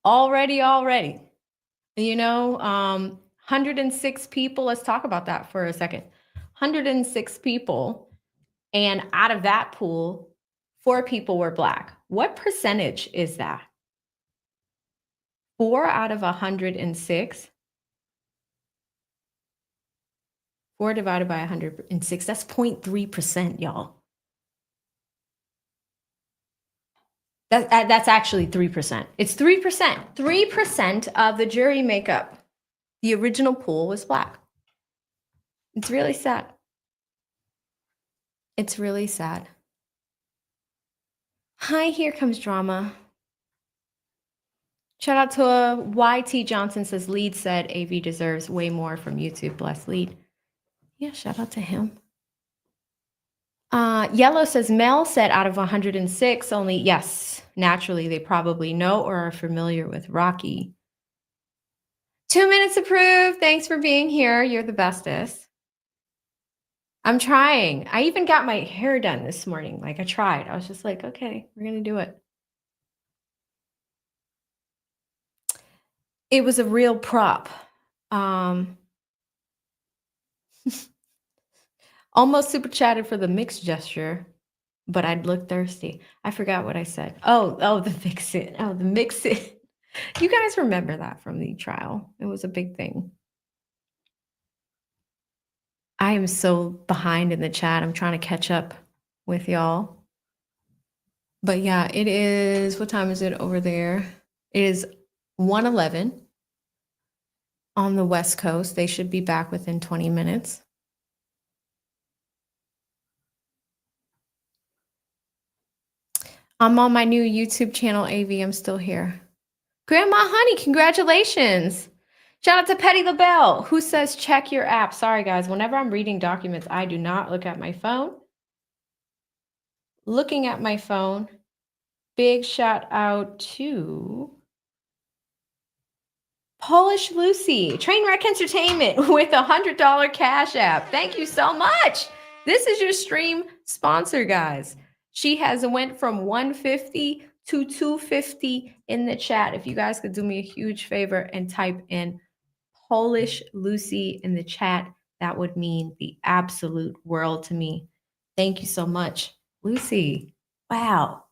You know, 106 people, let's talk about that for a second. 106 people, and out of that pool, 4 people were Black. What percentage is that? 4 out of 106? 4 divided by 106, that's 0.3%, y'all. That's actually 3%. It's 3%. 3% of the jury makeup. The original pool was Black. It's really sad. It's really sad. Hi, here comes drama. Shout out to YT Johnson says, Lead said AV deserves way more from YouTube. Bless Lead. Yeah, shout out to him. Yellow says, Mel said out of 106, only, yes, naturally, they probably know or are familiar with Rocky. 2 minutes approved. Thanks for being here. You're the bestest. I'm trying. I even got my hair done this morning. Like, I tried. I was just like, okay, we're going to do it. It was a real prop. Almost super chatted for the mixed gesture, but I'd look thirsty. I forgot what I said. Oh, the mix it. Oh, the mix it. You guys remember that from the trial. It was a big thing. I am so behind in the chat. I'm trying to catch up with y'all. But yeah, it is, what time is it over there? It is 1:11 on the West Coast. They should be back within 20 minutes. I'm on my new YouTube channel, AV. I'm still here. Grandma Honey, congratulations. Shout out to Petty LaBelle, who says, check your app. Sorry, guys. Whenever I'm reading documents, I do not look at my phone. Looking at my phone. Big shout out to Polish Lucy, Trainwreck Entertainment with $100 Cash App. Thank you so much. This is your stream sponsor, guys. She has went from 150 to 250 in the chat. If you guys could do me a huge favor and type in Polish Lucy in the chat, that would mean the absolute world to me. Thank you so much, Lucy. Wow.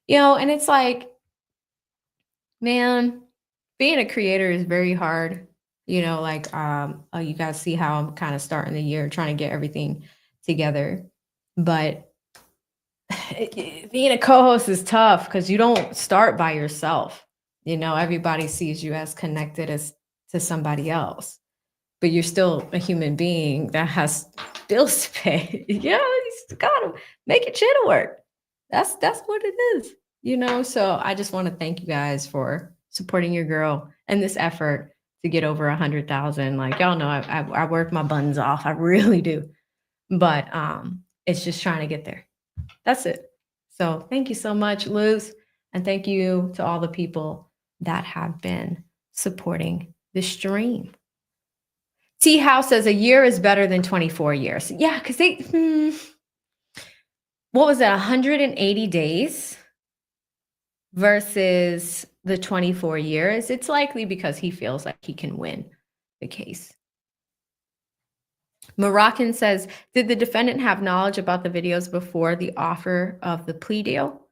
You know, and it's like, man, being a creator is very hard. You know, like, you guys see how I'm kind of starting the year trying to get everything together. But being a co-host is tough because you don't start by yourself. You know, everybody sees you as connected as to somebody else, but you're still a human being that has bills to pay. Yeah, you still gotta make your channel work. That's what it is, you know? So I just want to thank you guys for supporting your girl and this effort to get over 100,000. Like, y'all know, I work my buns off. I really do. But it's just trying to get there. That's it. So thank you so much, Luz. And thank you to all the people that have been supporting the stream. T House says a year is better than 24 years. Yeah, because what was it, 180 days versus the 24 years, it's likely because he feels like he can win the case. Moroccan says, did the defendant have knowledge about the videos before the offer of the plea deal?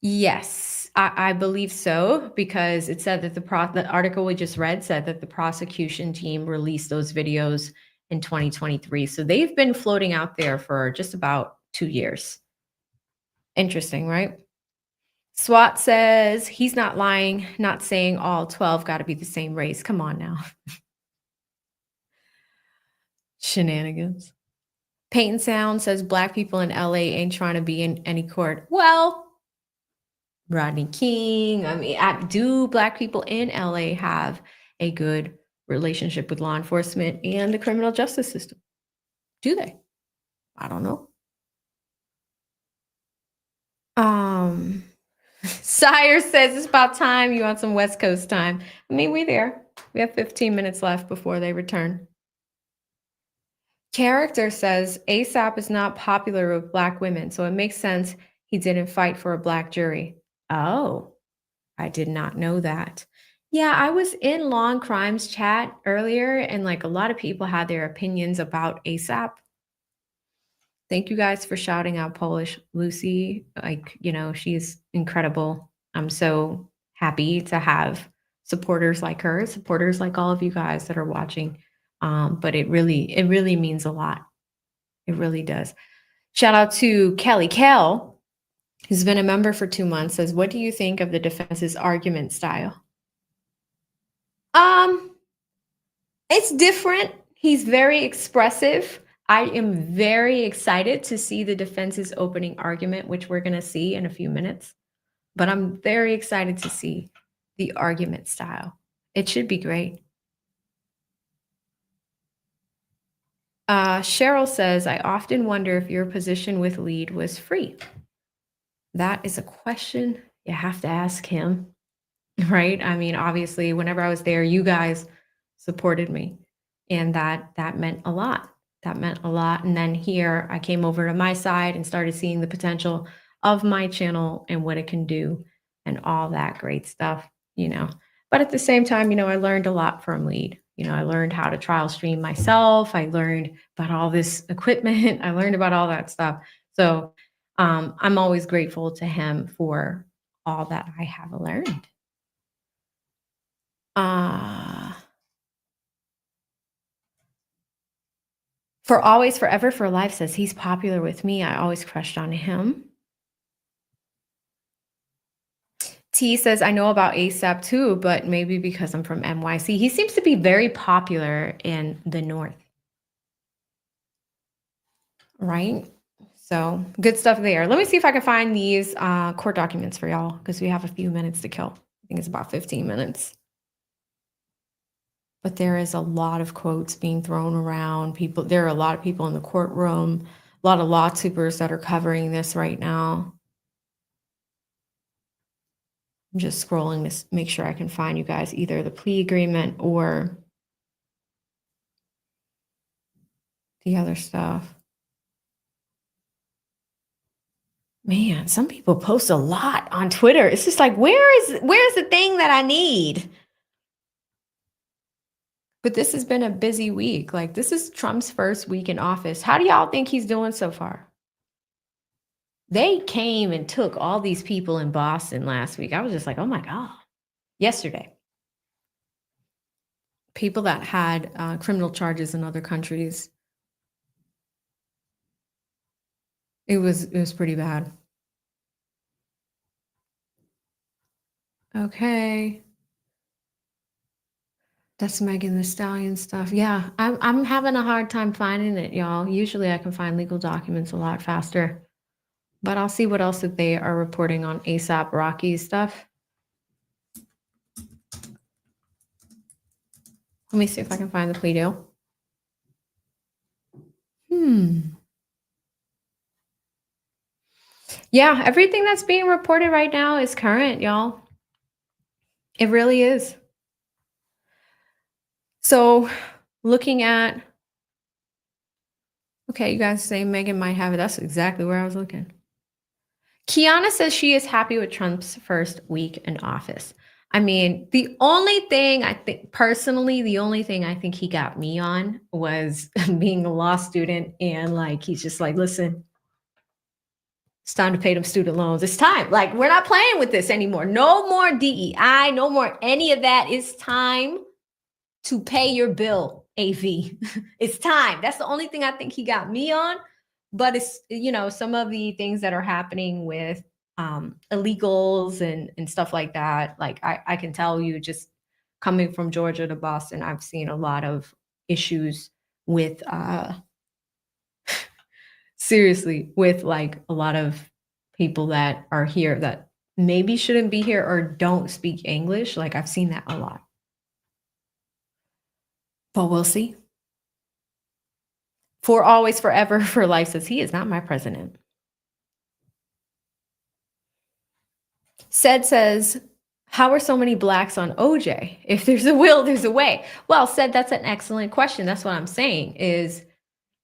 Yes, I believe so, because it said that the article we just read said that the prosecution team released those videos in 2023. So they've been floating out there for just about 2 years. Interesting, right? SWAT says he's not lying, not saying all 12 got to be the same race. Come on now. Shenanigans. Peyton Sound says black people in LA ain't trying to be in any court. Well, Rodney King. I mean, do black people in LA have a good relationship with law enforcement and the criminal justice system? Do they? I don't know. Sire says it's about time. You want some West Coast time? I mean, we're there. We have 15 minutes left before they return. Character says ASAP is not popular with black women, so it makes sense he didn't fight for a black jury. Oh, I did not know that. Yeah, I was in Long Crimes chat earlier, and like a lot of people had their opinions about ASAP. Thank you guys for shouting out Polish Lucy. Like, you know, she's incredible. I'm so happy to have supporters like her, supporters like all of you guys that are watching. But it really means a lot. It really does. Shout out to Kelly Kell, who's been a member for 2 months, says, what do you think of the defense's argument style? It's different. He's very expressive. I am very excited to see the defense's opening argument, which we're going to see in a few minutes. But I'm very excited to see the argument style. It should be great. Cheryl says, I often wonder if your position with Lead was free. That is a question you have to ask him, right? I mean, obviously, whenever I was there, you guys supported me, and that meant a lot. That meant a lot. And then here I came over to my side and started seeing the potential of my channel and what it can do and all that great stuff, you know. But at the same time, you know, I learned a lot from Lead. You know, I learned how to trial stream myself. I learned about all this equipment. I learned about all that stuff. So I'm always grateful to him for all that I have learned. For Always Forever for Life says he's popular with me. I always crushed on him. T says, I know about ASAP too, but maybe because I'm from NYC. He seems to be very popular in the North. Right? So good stuff there. Let me see if I can find these court documents for y'all, because we have a few minutes to kill. I think it's about 15 minutes. But there is a lot of quotes being thrown around. There are a lot of people in the courtroom, a lot of law supers that are covering this right now. I'm just scrolling to make sure I can find you guys either the plea agreement or the other stuff. Man, some people post a lot on Twitter. It's just like, where's the thing that I need? But this has been a busy week. Like, this is Trump's first week in office. How do y'all think he's doing so far? They came and took all these people in Boston last week. I was just like, oh my God. Yesterday. People that had criminal charges in other countries. It was pretty bad. Okay. That's Megan Thee Stallion stuff. Yeah, I'm having a hard time finding it, y'all. Usually I can find legal documents a lot faster. But I'll see what else that they are reporting on ASAP Rocky stuff. Let me see if I can find the plea deal. Yeah, everything that's being reported right now is current, y'all. It really is. So looking at Okay, you guys say Megan might have it. That's exactly where I was looking. Kiana says she is happy with Trump's first week in office. I mean, the only thing I think personally, the only thing I think he got me on was being a law student. And like, he's just like, listen, it's time to pay them student loans. It's time. Like, we're not playing with this anymore. No more DEI, no more any of that. It's time to pay your bill, AV. It's time. That's the only thing I think he got me on. But it's, you know, some of the things that are happening with illegals and stuff like that. Like I can tell you, just coming from Georgia to Boston, I've seen a lot of issues with seriously, with like a lot of people that are here that maybe shouldn't be here or don't speak English. Like I've seen that a lot. But we'll see. For always, forever, for life says he is not my president. Says, how are so many blacks on OJ? If there's a will, there's a way. Well, that's an excellent question. That's what I'm saying is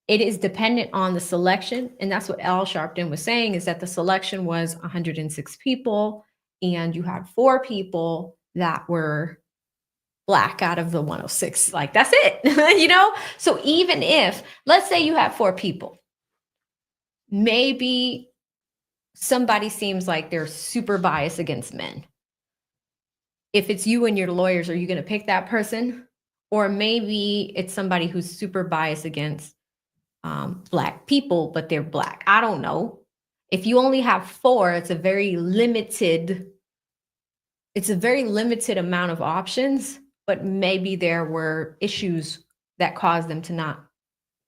it is dependent on the selection. And that's what Al Sharpton was saying, is that the selection was 106 people and you had 4 people that were Black out of the 106. Like, that's it, you know? So even if, let's say you have 4 people, maybe somebody seems like they're super biased against men. If it's you and your lawyers, are you going to pick that person? Or maybe it's somebody who's super biased against Black people, but they're Black. I don't know. If you only have 4, it's a very limited amount of options, but maybe there were issues that caused them to not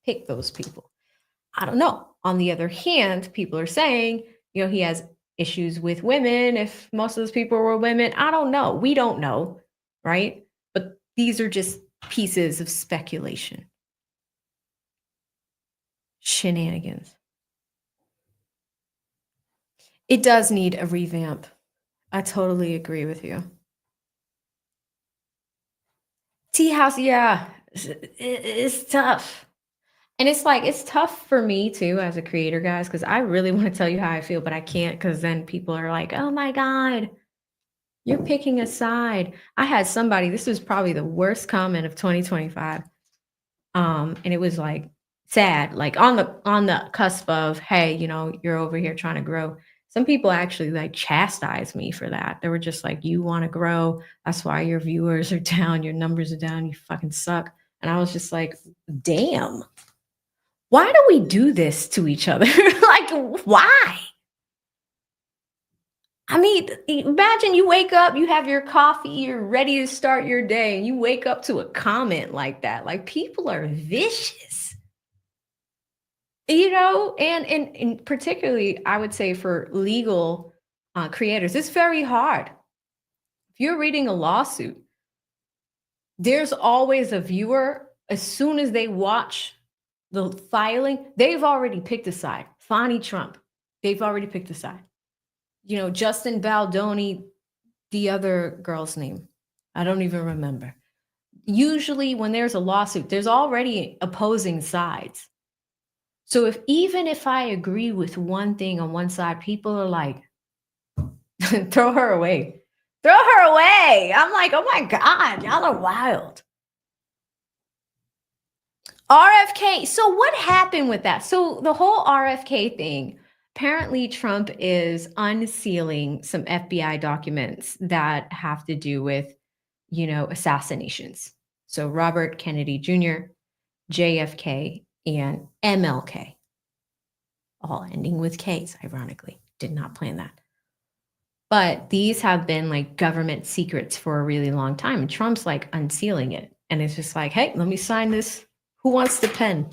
pick those people. I don't know. On the other hand, people are saying, you know, he has issues with women. If most of those people were women, I don't know. We don't know, right? But these are just pieces of speculation. Shenanigans. It does need a revamp. I totally agree with you. Tea House, yeah, it's tough. And it's like, it's tough for me too as a creator, guys, because I really want to tell you how I feel, but I can't, because then people are like, oh my God, you're picking a side. I had somebody, this was probably the worst comment of 2025. And it was like sad, like on the cusp of, hey, you know, you're over here trying to grow. Some people actually like chastised me for that. They were just like, you want to grow. That's why your viewers are down. Your numbers are down. You fucking suck. And I was just like, damn, why do we do this to each other? Like, why? I mean, imagine you wake up, you have your coffee, you're ready to start your day, and you wake up to a comment like that. Like, people are vicious. You know, and particularly, I would say for legal creators, it's very hard. If you're reading a lawsuit, there's always a viewer, as soon as they watch the filing, they've already picked a side. Fani Trump, they've already picked a side. You know, Justin Baldoni, the other girl's name, I don't even remember. Usually when there's a lawsuit, there's already opposing sides. So even if I agree with one thing on one side, people are like, throw her away. Throw her away. I'm like, oh my God, y'all are wild. RFK. So what happened with that? So the whole RFK thing, apparently Trump is unsealing some FBI documents that have to do with, you know, assassinations. So Robert Kennedy Jr., JFK, and MLK, all ending with K's, ironically. Did not plan that. But these have been like government secrets for a really long time. And Trump's like unsealing it. And it's just like, hey, let me sign this. Who wants the pen?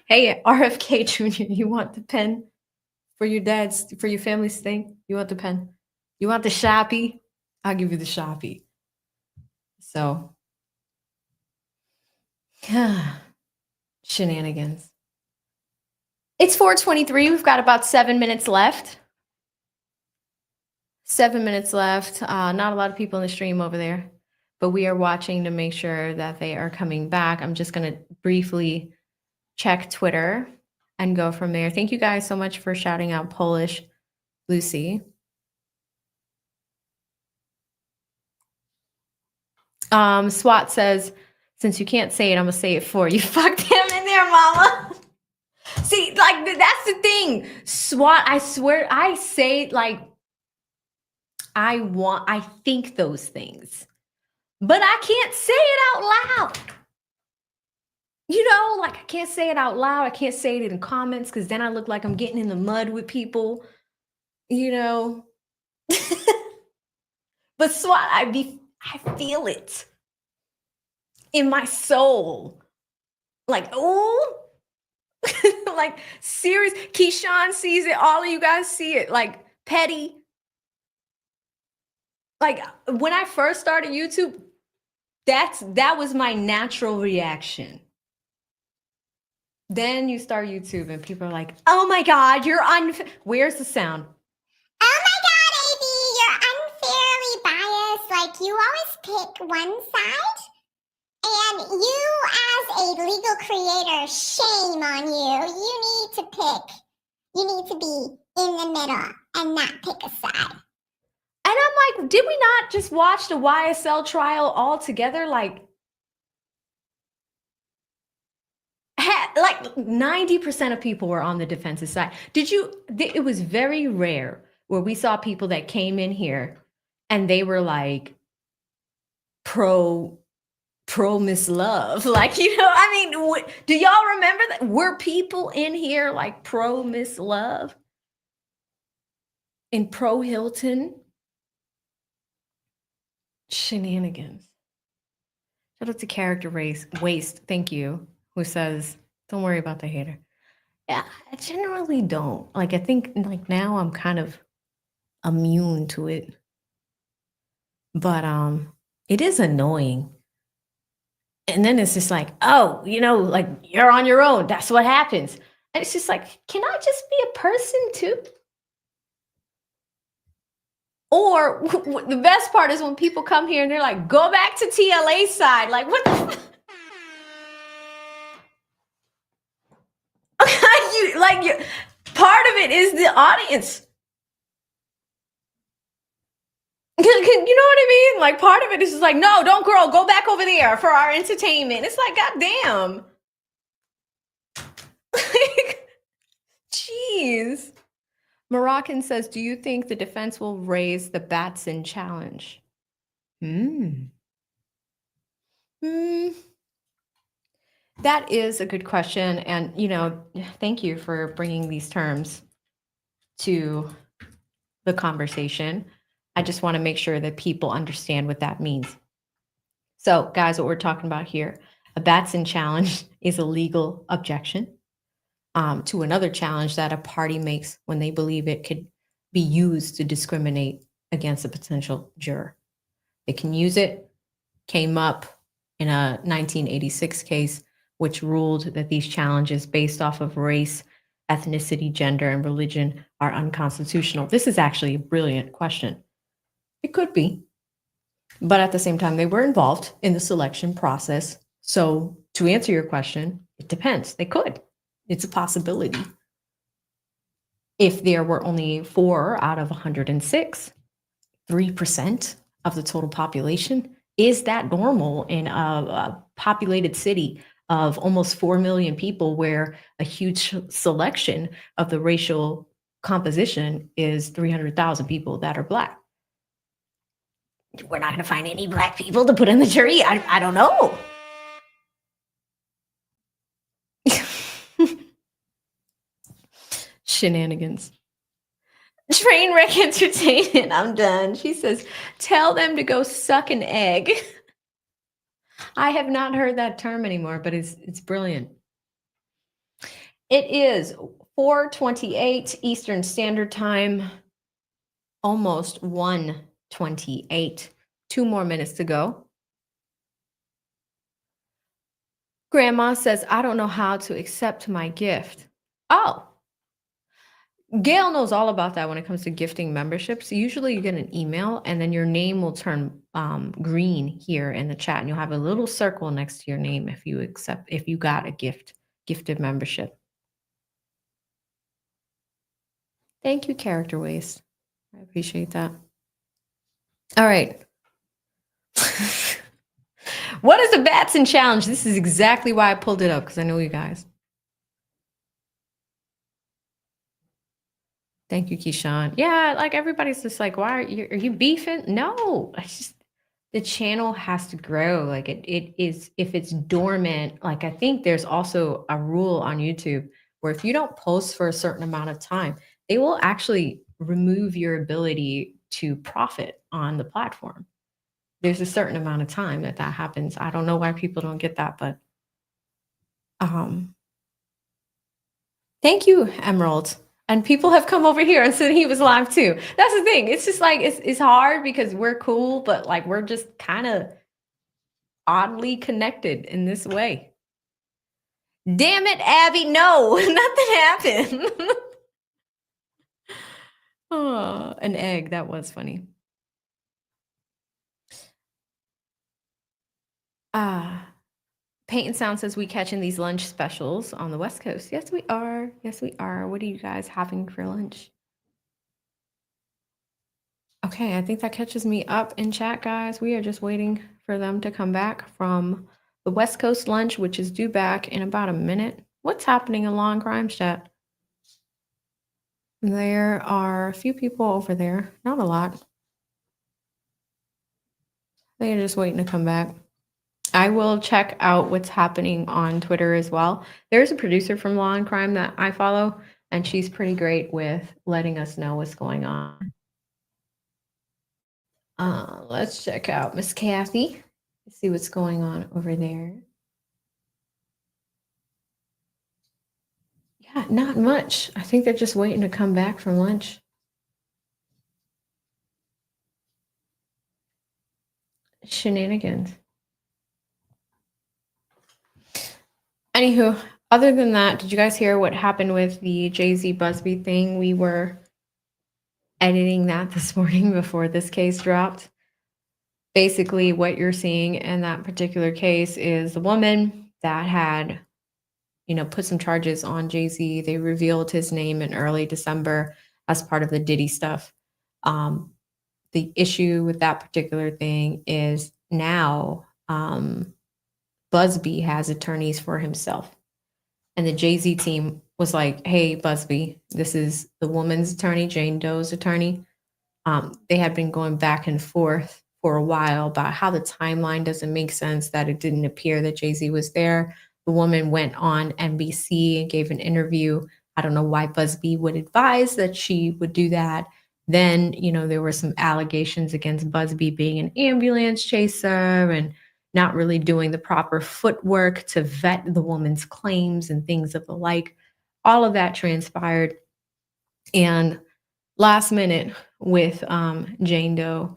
Hey, RFK Jr., you want the pen for your family's thing? You want the pen? You want the Sharpie? I'll give you the Sharpie. So, shenanigans. It's 4:23. We've got about 7 minutes left. 7 minutes left. Not a lot of people in the stream over there, but we are watching to make sure that they are coming back. I'm just going to briefly check Twitter and go from there. Thank you guys so much for shouting out Polish Lucy. SWAT says, since you can't say it, I'm gonna say it for you. Fuck them in there, mama. See, like that's the thing. SWAT, I swear, I say like I think those things, but I can't say it out loud. You know, like I can't say it out loud. I can't say it in comments because then I look like I'm getting in the mud with people, you know. But SWAT, I feel it in my soul. Like, oh, like serious. Keyshawn sees it. All of you guys see it. Like petty. Like when I first started YouTube, that was my natural reaction. Then you start YouTube and people are like, oh my God, you're where's the sound? Oh my God, AB, you're unfairly biased. Like you always pick one side. And you as a legal creator, shame on you. You need to pick. You need to be in the middle and not pick a side. And I'm like, did we not just watch the YSL trial all together? Like 90% of people were on the defensive side. It was very rare where we saw people that came in here and they were like pro Miss Love. Like, you know, I mean, do y'all remember that? Were people in here like pro Miss Love and pro Hilton? Shenanigans. Shout out to Character Waste, thank you, who says, don't worry about the hater. Yeah, I generally don't. Like, I think like now I'm kind of immune to it. But it is annoying. And then it's just like, oh, you know, like you're on your own. That's what happens. And it's just like, can I just be a person too? Or the best part is when people come here and they're like, go back to TLA side. Like, what the part of it is the audience. You know what I mean? Like, part of it is just like, no, don't grow. Go back over there for our entertainment. It's like, goddamn. Like, jeez. Moroccan says, do you think the defense will raise the Batson challenge? That is a good question. And, you know, thank you for bringing these terms to the conversation. I just want to make sure that people understand what that means. So, guys, what we're talking about here, a Batson challenge is a legal objection to another challenge that a party makes when they believe it could be used to discriminate against a potential juror. They can use it, came up in a 1986 case, which ruled that these challenges based off of race, ethnicity, gender, and religion are unconstitutional. This is actually a brilliant question. It could be, but at the same time, they were involved in the selection process. So to answer your question, it depends. They could. It's a possibility. If there were only 4 out of 106, 3% of the total population, is that normal in a populated city of almost 4 million people where a huge selection of the racial composition is 300,000 people that are Black? We're not going to find any Black people to put in the jury. I don't know. Shenanigans. Trainwreck Entertainment. I'm done. She says, tell them to go suck an egg. I have not heard that term anymore, but it's brilliant. It is 4:28 Eastern Standard Time, almost 1:28. 2 more minutes to go. Grandma says, I don't know how to accept my gift. Oh, Gail knows all about that when it comes to gifting memberships. Usually you get an email and then your name will turn green here in the chat and you'll have a little circle next to your name if you got a gift gifted membership. Thank you, Character Waste. I appreciate that. All right. What is the Batson challenge? This is exactly why I pulled it up, because I know you guys. Thank you, Keyshawn. Yeah, like everybody's just like, why are you beefing? No, it's just the channel has to grow. Like it is, if it's dormant, like I think there's also a rule on YouTube where if you don't post for a certain amount of time, they will actually remove your ability to profit on the platform. There's a certain amount of time that happens. I don't know why people don't get that, but thank you, Emerald. And people have come over here and said he was live too. That's the thing. It's just like it's hard because we're cool, but like we're just kind of oddly connected in this way. Damn it, Abby! No, nothing happened. Oh, an egg. That was funny. Paint and Sound says we catching these lunch specials on the West Coast. Yes, we are. Yes, we are. What are you guys having for lunch? Okay, I think that catches me up in chat, guys. We are just waiting for them to come back from the West Coast lunch, which is due back in about a minute. What's happening in Law and Crime chat? There are a few people over there, not a lot. They're just waiting to come back. I will check out what's happening on Twitter as well. There's a producer from Law and Crime that I follow, and she's pretty great with letting us know what's going on. Let's check out Miss Kathy. Let's see what's going on over there. Yeah, not much. I think they're just waiting to come back from lunch. Shenanigans. Anywho, other than that, did you guys hear what happened with the Jay-Z Busby thing? We were editing that this morning before this case dropped. Basically, what you're seeing in that particular case is the woman that had, put some charges on Jay-Z. They revealed his name in early December as part of the Diddy stuff. The issue with that particular thing is now Busby has attorneys for himself. And the Jay-Z team was like, hey, Busby, this is the woman's attorney, Jane Doe's attorney. They had been going back and forth for a while about how the timeline doesn't make sense, that it didn't appear that Jay-Z was there. The woman went on NBC and gave an interview. I don't know why Busby would advise that she would do that. Then, there were some allegations against Busby being an ambulance chaser and not really doing the proper footwork to vet the woman's claims and things of the like. All of that transpired. And last minute with Jane Doe,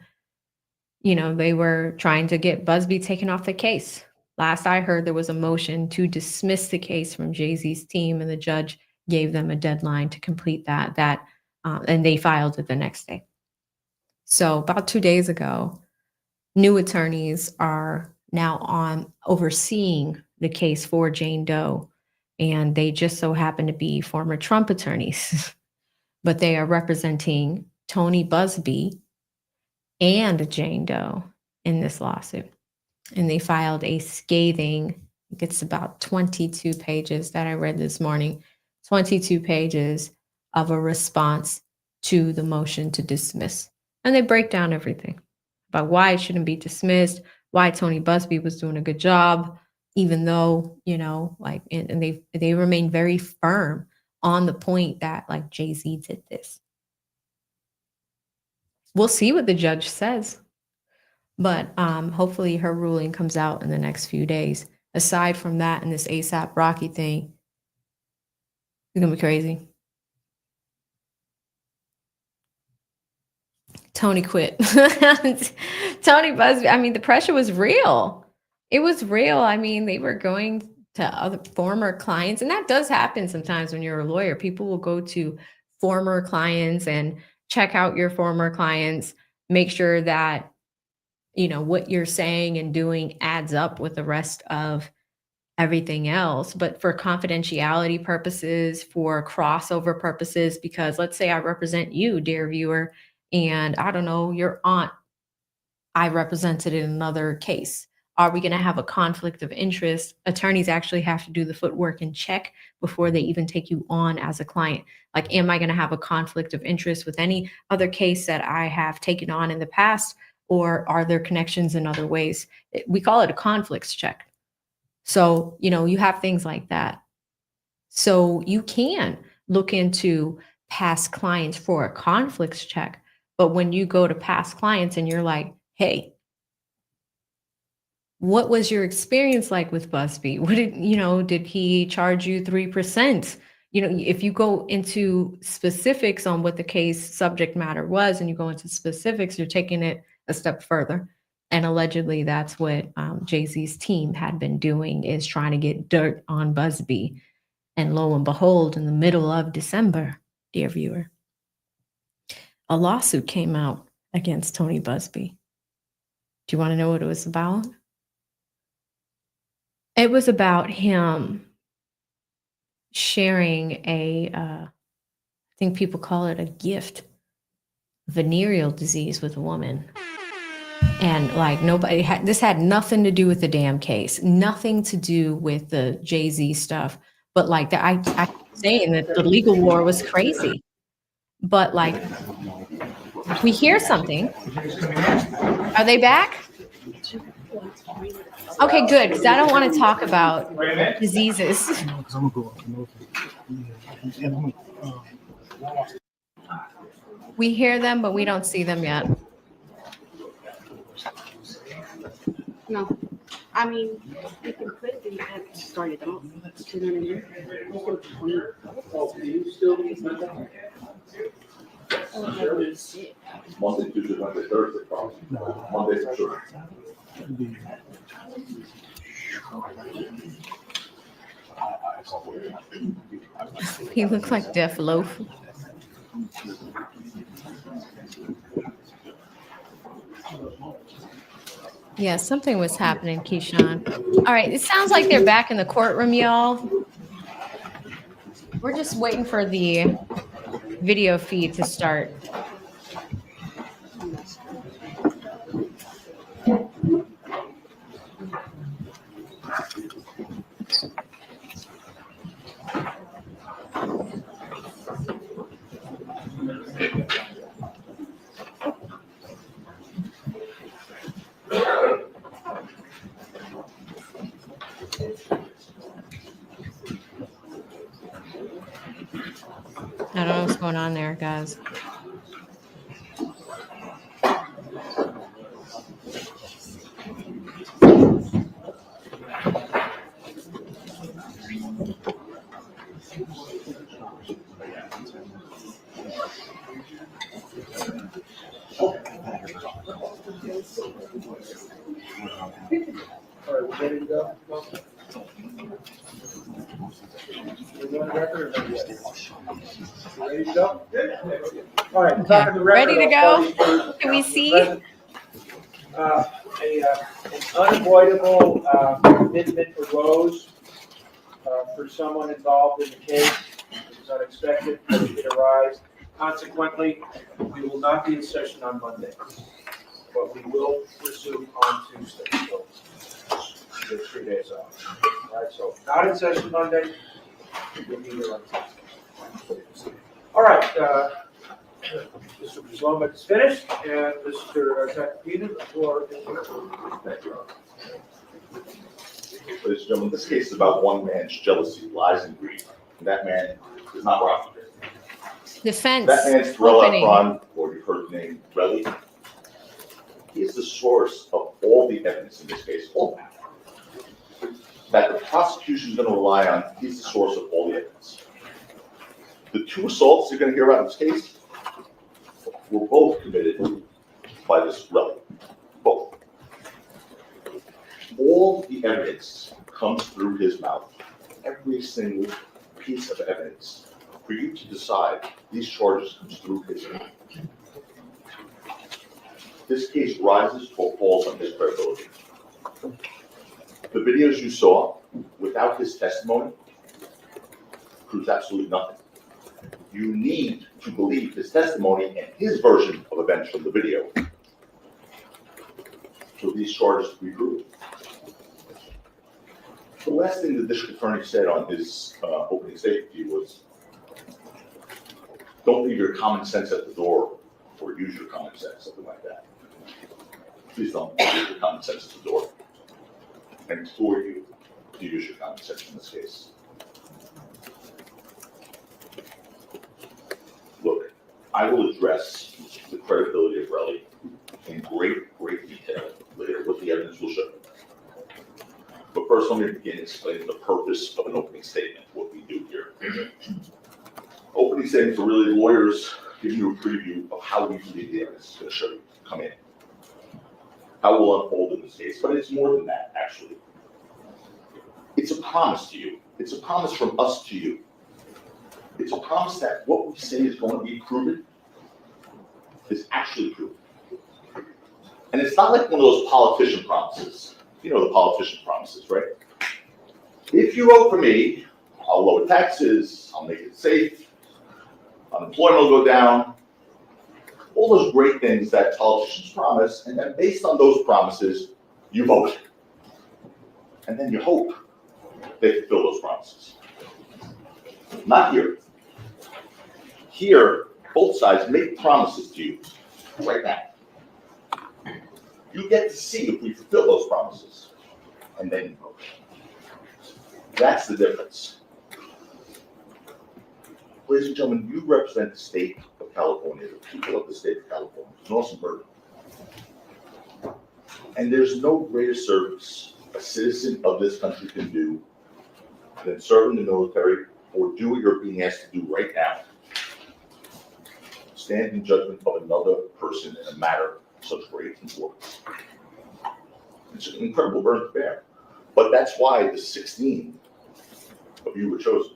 they were trying to get Busby taken off the case. Last I heard, there was a motion to dismiss the case from Jay-Z's team, and the judge gave them a deadline to complete that, and they filed it the next day. So about 2 days ago, new attorneys are now on overseeing the case for Jane Doe, and they just so happen to be former Trump attorneys, but they are representing Tony Busby and Jane Doe in this lawsuit. And they filed a scathing, I think it's about 22 pages that I read this morning, 22 pages of a response to the motion to dismiss. And they break down everything about why it shouldn't be dismissed, why Tony Busby was doing a good job, even though, and they remain very firm on the point that like Jay-Z did this. We'll see what the judge says, but hopefully her ruling comes out in the next few days. Aside from that, and this ASAP Rocky thing, it's gonna be crazy. Tony quit. Tony Busby, the pressure was real. It was real. They were going to other former clients, and that does happen sometimes when you're a lawyer. People will go to former clients and check out your former clients, make sure that, what you're saying and doing adds up with the rest of everything else. But for confidentiality purposes, for crossover purposes, because let's say I represent you, dear viewer, and I don't know, your aunt I represented in another case. Are we going to have a conflict of interest? Attorneys actually have to do the footwork and check before they even take you on as a client. Like, am I going to have a conflict of interest with any other case that I have taken on in the past? Or are there connections in other ways? We call it a conflicts check. So, you have things like that. So you can look into past clients for a conflicts check. But when you go to past clients and you're like, hey, what was your experience like with Busby? What did he charge you 3%? If you go into specifics on what the case subject matter was and you go into specifics, you're taking it a step further. And allegedly that's what Jay-Z's team had been doing, is trying to get dirt on Busby. And lo and behold, in the middle of December, dear viewer, a lawsuit came out against Tony Busby. Do you want to know what it was about? It was about him sharing I think people call it a gift, venereal disease with a woman. And like this had nothing to do with the damn case, nothing to do with the Jay-Z stuff. But like I keep saying that the legal war was crazy. But like, we hear something. Are they back? Okay, good, because I don't want to talk about diseases. We hear them, but we don't see them yet. No. I mean, you can put it in the app to start it off. You know what I mean? Monday, Tuesday, Wednesday, Thursday, probably. Monday for sure. He looked like Def Loaf. Yeah, something was happening, Keyshawn. All right, it sounds like they're back in the courtroom, y'all. We're just waiting for the video feed to start. I don't know what's going on there, guys. All right, we're ready to go? We're on record or not yet? You ready to go? Good. All right, talking the record. Ready to go? Can we see? An unavoidable commitment arose for someone involved in the case. It was unexpected, but it did arise. Consequently, we will not be in session on Monday, but we will resume on Tuesday. So there's 3 days off. All right, so not in session Monday. We'll be here on Tuesday. All right, Mr. Zlomek is finished, and Mr. Zakopina, the floor is yours. Thank you. Ladies and gentlemen, this case is about one man's jealousy, lies, and greed. And that man is not Rocky. Defense. That man's throw opening. up on, or you heard the name, Relly. He is the source of all the evidence in this case, all that the prosecution is going to rely on. He's the source of all the evidence. The 2 assaults you're going to hear about in this case were both committed by this Relly. Both. All the evidence comes through his mouth. Every single piece of evidence for you to decide these charges comes through his mouth. This case rises or falls on his credibility. The videos you saw, without his testimony, proves absolutely nothing. You need to believe his testimony and his version of events from the video for these charges to be proven. The last thing the district attorney said on his opening statement to you was, don't leave your common sense at the door or use your common sense, something like that. Please don't leave your common sense at the door. I implore you to use your common sense in this case. Look, I will address the credibility of Relly in great detail later, what the evidence will show. But first, let me begin explaining the purpose of an opening statement, what we do here. Opening statements are really lawyers giving you a preview of how we believe the evidence is going to show you, come in. How it will unfold in this case, but it's more than that, actually. It's a promise to you. It's a promise from us to you. It's a promise that what we say is going to be proven is actually proven. And it's not like one of those politician promises. You know the politician promises, right? If you vote for me, I'll lower taxes, I'll make it safe, unemployment will go down, all those great things that politicians promise, and then based on those promises, you vote. And then you hope they fulfill those promises. Not here. Here, both sides make promises to you right now. You get to see if we fulfill those promises, and then you vote. That's the difference. Ladies and gentlemen, you represent the state of California, the people of the state of California. It's an awesome burden. And there's no greater service a citizen of this country can do than serve in the military or do what you're being asked to do right now. Stand in judgment of another person in a matter of such great importance. It's an incredible burden to bear. But that's why the 16 of you were chosen.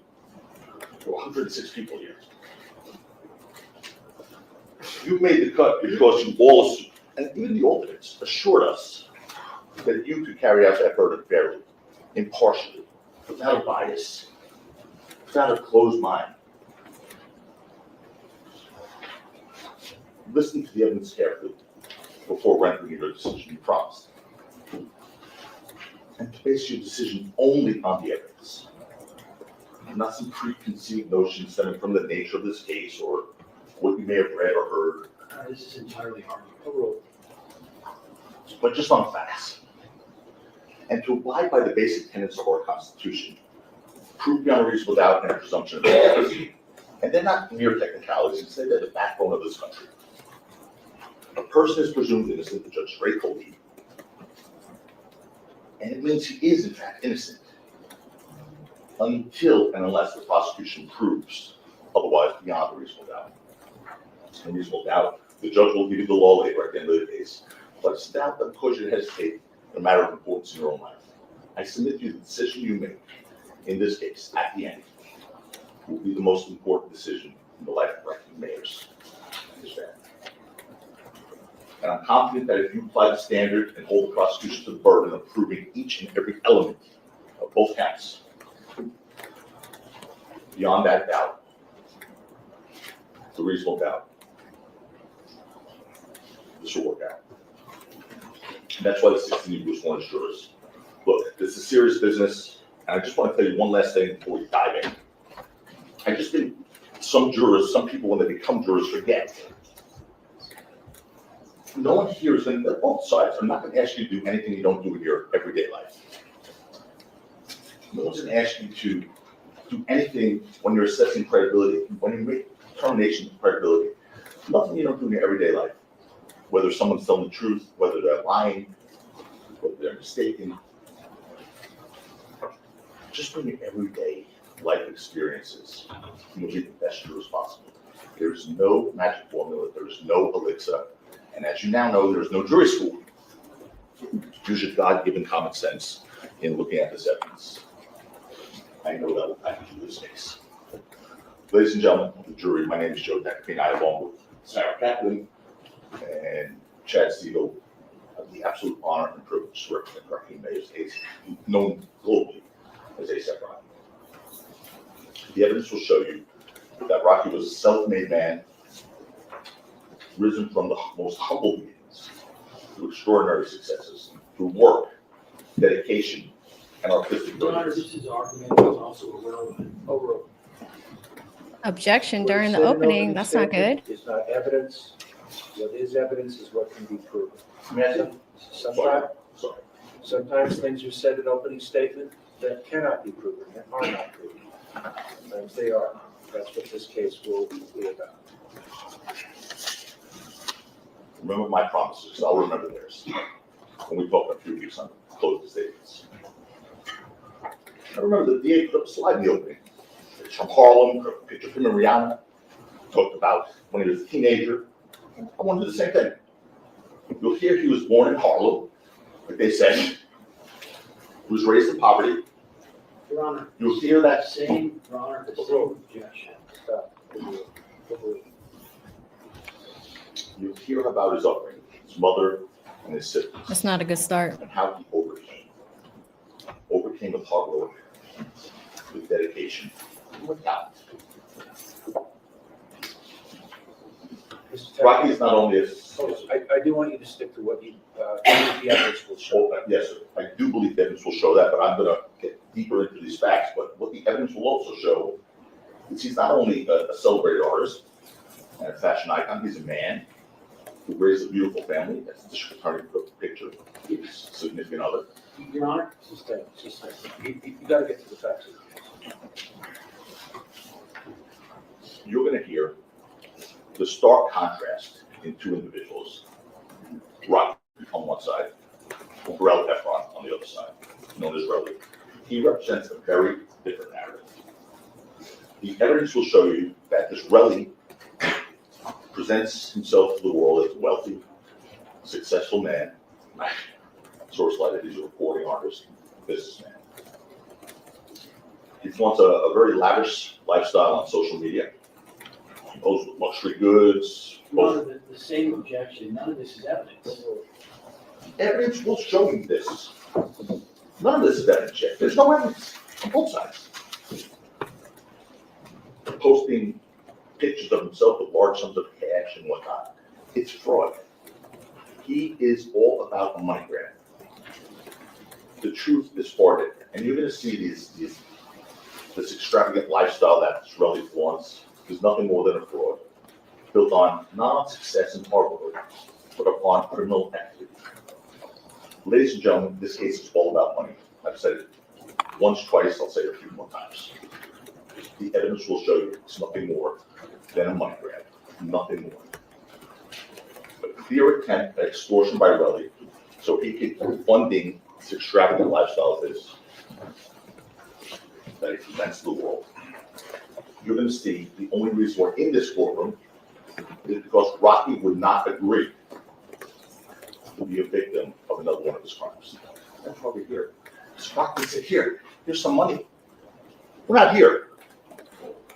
There were 106 people here. You made the cut because you all, and even the alternates, assured us that you could carry out that burden fairly, impartially, without a bias, without a closed mind. Listen to the evidence carefully before rendering your decision, you promised. And to base your decision only on the evidence, not some preconceived notions stemming from the nature of this case or what you may have read or heard. This is entirely arguable. But just on facts. And to abide by the basic tenets of our Constitution, proof beyond a reasonable doubt and a presumption of innocence. And they're not mere technicalities, instead they're the backbone of this country. A person is presumed innocent, the Judge Ray told you. And it means he is in fact innocent until and unless the prosecution proves otherwise beyond a reasonable doubt. A reasonable doubt, the judge will give you the law later at the end of the case, but it's a doubt that cause you to hesitate in a matter of importance in your own life. I submit to you the decision you make in this case at the end will be the most important decision in the life of ranking mayors in this family. And I'm confident that if you apply the standard and hold the prosecution to the burden of proving each and every element of both counts, beyond that doubt, the reasonable doubt, this will work out. And that's why the 16 was one jurors. Look, this is serious business, and I just want to tell you one last thing before we dive in. I just think some jurors, some people when they become jurors forget. No one here is going to, both sides are not going to ask you to do anything you don't do in your everyday life. No one's going to ask you to do anything when you're assessing credibility, when you make determinations of credibility. Nothing you don't do in your everyday life. Whether someone's telling the truth, whether they're lying, whether they're mistaken. Just bring your everyday life experiences. You'll be the best jurors possible. There's no magic formula, there's no elixir. And as you now know, there's no jury school. Use your God-given common sense in looking at this evidence. I know that will package you this case. Ladies and gentlemen of the jury, my name is Joe Decapine. I, along with Sarah Kaplan and Chad Siegel, have the absolute honor and privilege to represent Raheem Mays, known globally as A$AP Rocky. The evidence will show you that Rocky was a self-made man, risen from the most humble beginnings to extraordinary successes through work, dedication, and artistic Your Honor, brilliance. this is argument is also irrelevant. Overruled. Objection What during is the said in opening. opening That's not good. statement is not evidence. What is evidence is what can be proven. May I say? Sorry. Sometimes things are said in opening statement that cannot be proven, that are not proven. Sometimes they are. That's what this case will be about. Remember my promises, I'll remember theirs. When we talk in a few weeks on closing statements. I remember the DA put up a slide in the opening. It's from Harlem, a picture of him and Rihanna. Talked about when he was a teenager. I want to do the same thing. You'll hear he was born in Harlem, like they said. He was raised in poverty. Your Honor, You'll hear that same, Your Honor, the same objection. Stop. Overruled. You'll hear about his upbringing, his mother and his siblings, That's not a good start. and how he overcame. Overcame with hard work, with dedication, and with talent. Mr. Taylor, Rocky is not only a I do want you to stick to what you, the evidence will show. yes, sir. I do believe the evidence will show that, but I'm going to get deeper into these facts. But what the evidence will also show is he's not only a celebrated artist and a fashion icon, he's a man who raised a beautiful family. That's the district attorney put up the picture of his significant other. Your Honor, You gotta get to the facts. You're going to hear the stark contrast in two individuals. Rocky on one side, Rel Efron on the other side, known as Relly. He represents a very different narrative. The evidence will show you that this Relly presents himself to the world as a wealthy, successful man, source lighted, he's a recording artist, businessman. He wants a very lavish lifestyle on social media. He poses with luxury goods. Your Honor, the same objection, none of this is evidence. Evidence will show you this. None of this is evidence yet. There's no evidence on both sides. Posting pictures of himself with large sums of cash and whatnot. It's fraud. He is all about a money grab. The truth is far different. And you're going to see this extravagant lifestyle that this really flaunts is nothing more than a fraud, built on not on success and hard work, but upon criminal activity. Ladies and gentlemen, this case is all about money. I've said it once, twice, I'll say it a few more times. The evidence will show you it's nothing more than a money grab, nothing more. A clear attempt at extortion by Relly, so he could keep funding this extravagant lifestyle of his that he presents to the world. You're going to see the only reason we're in this courtroom is because Rocky would not agree to be a victim of another one of his crimes. That's why we're here. Because Rocky said, here's some money. We're not here.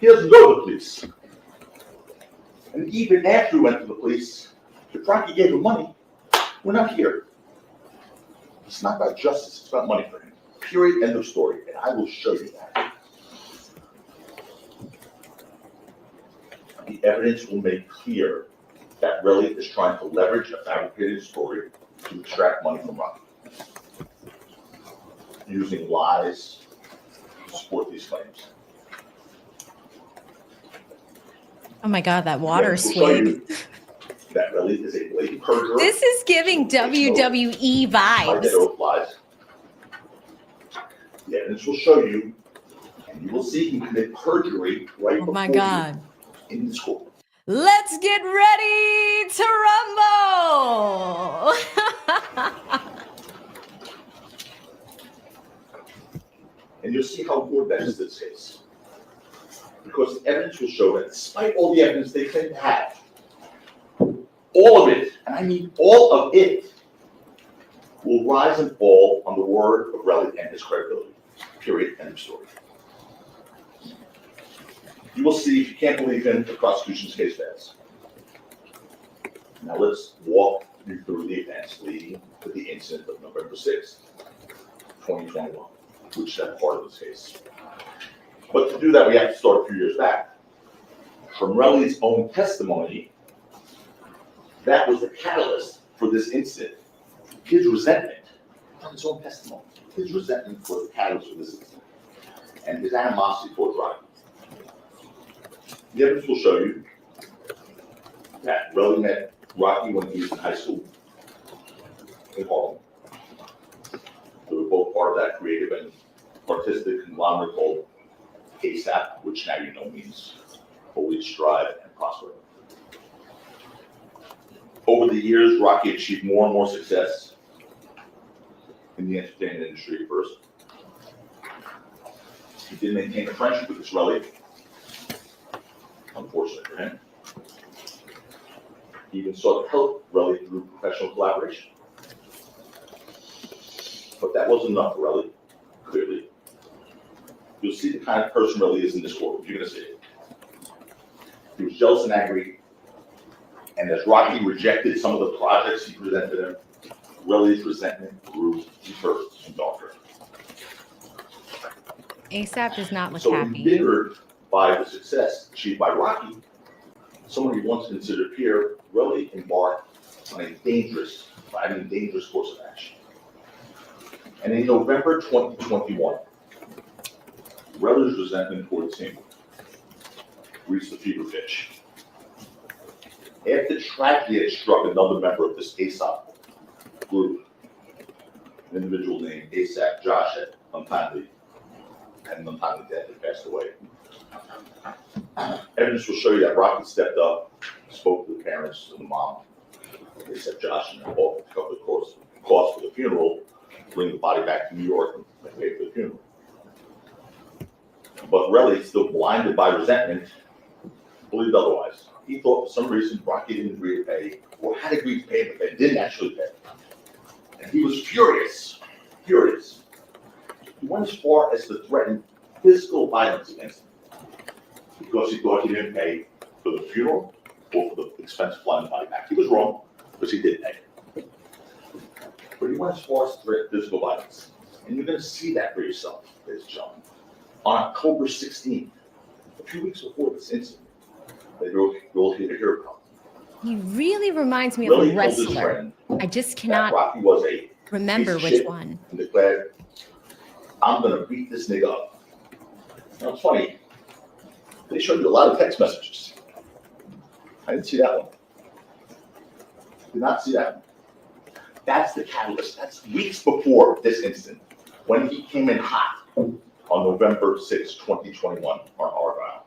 He doesn't go to the police. And even after he went to the police, if Rocky gave him money, we're not here. It's not about justice, it's about money for him. Period, end of story. And I will show you that. The evidence will make clear that Relly is trying to leverage a fabricated story to extract money from Rocky, using lies to support these claims. Oh my God, that water The evidence will show swig. you that Relly is a blatant perjurer. This is giving WWE Like that vibes. oath lies. The evidence will show you, and you will see him commit perjury right Oh my before God. you in this court. Let's get ready to rumble. And you'll see how important that is to this case. Because the evidence will show that despite all the evidence they claim to have, all of it, and I mean all of it, will rise and fall on the word of Relly and his credibility. Period. End of story. You will see, if you can't believe him, the prosecution's case fails. Now let's walk you through the events leading to the incident of November 6th, 2021, which is that part of this case. But to do that, we have to start a few years back. From Relly's own testimony, that was the catalyst for this incident. His resentment, not his own testimony, his resentment was the catalyst for this incident, and his animosity towards Rocky. The evidence will show you that Relly met Rocky when he was in high school in Harlem. They were both part of that creative and artistic conglomerate called ASAP, which now you know means Always Strive and Prosper. Over the years, Rocky achieved more and more success in the entertainment industry at first. He did maintain a friendship with Relly, unfortunately for him. He even sought to help Relly through professional collaboration. But that wasn't enough for Relly, clearly. You'll see the kind of person Relly is in this courtroom. You're going to see it. He was jealous and angry, and as Rocky rejected some of the projects he presented him, Relly's resentment grew deeper and darker. ASAP does not look So happy. embittered by the success achieved by Rocky, someone he once considered peer, Relly embarked on a dangerous course of action. And in November 2021, Relly's resentment towards him reached a fever pitch. After tragedy had struck another member of this ASAP group, an individual named ASAP Josh had an untimely death and passed away. Evidence will show you that Rocky stepped up, spoke to the parents and the mom, ASAP Josh, and offered to cover the cost for the funeral, bring the body back to New York and pay for the funeral. But Relly, still blinded by resentment, believed otherwise. He thought for some reason Rocky didn't agree to pay, or had agreed to pay, but they didn't actually pay. And he was furious. He went as far as to threaten physical violence against him because he thought he didn't pay for the funeral or for the expense of flying the body back. He was wrong, because he did pay. But he went as far as to threaten physical violence. And you're going to see that for yourself, ladies and gentlemen. On October 16th, a few weeks before this incident, that you'll hear about. He really reminds me Relly of a told his wrestler. friend I just that cannot Rocky was a remember piece of which shit, one. and declared, I'm going to beat this nigga up. Now, it's funny. They showed you a lot of text messages. I didn't see that one. Did not see that one. That's the catalyst. That's weeks before this incident, when he came in hot on November 6, 2021, on Argyle.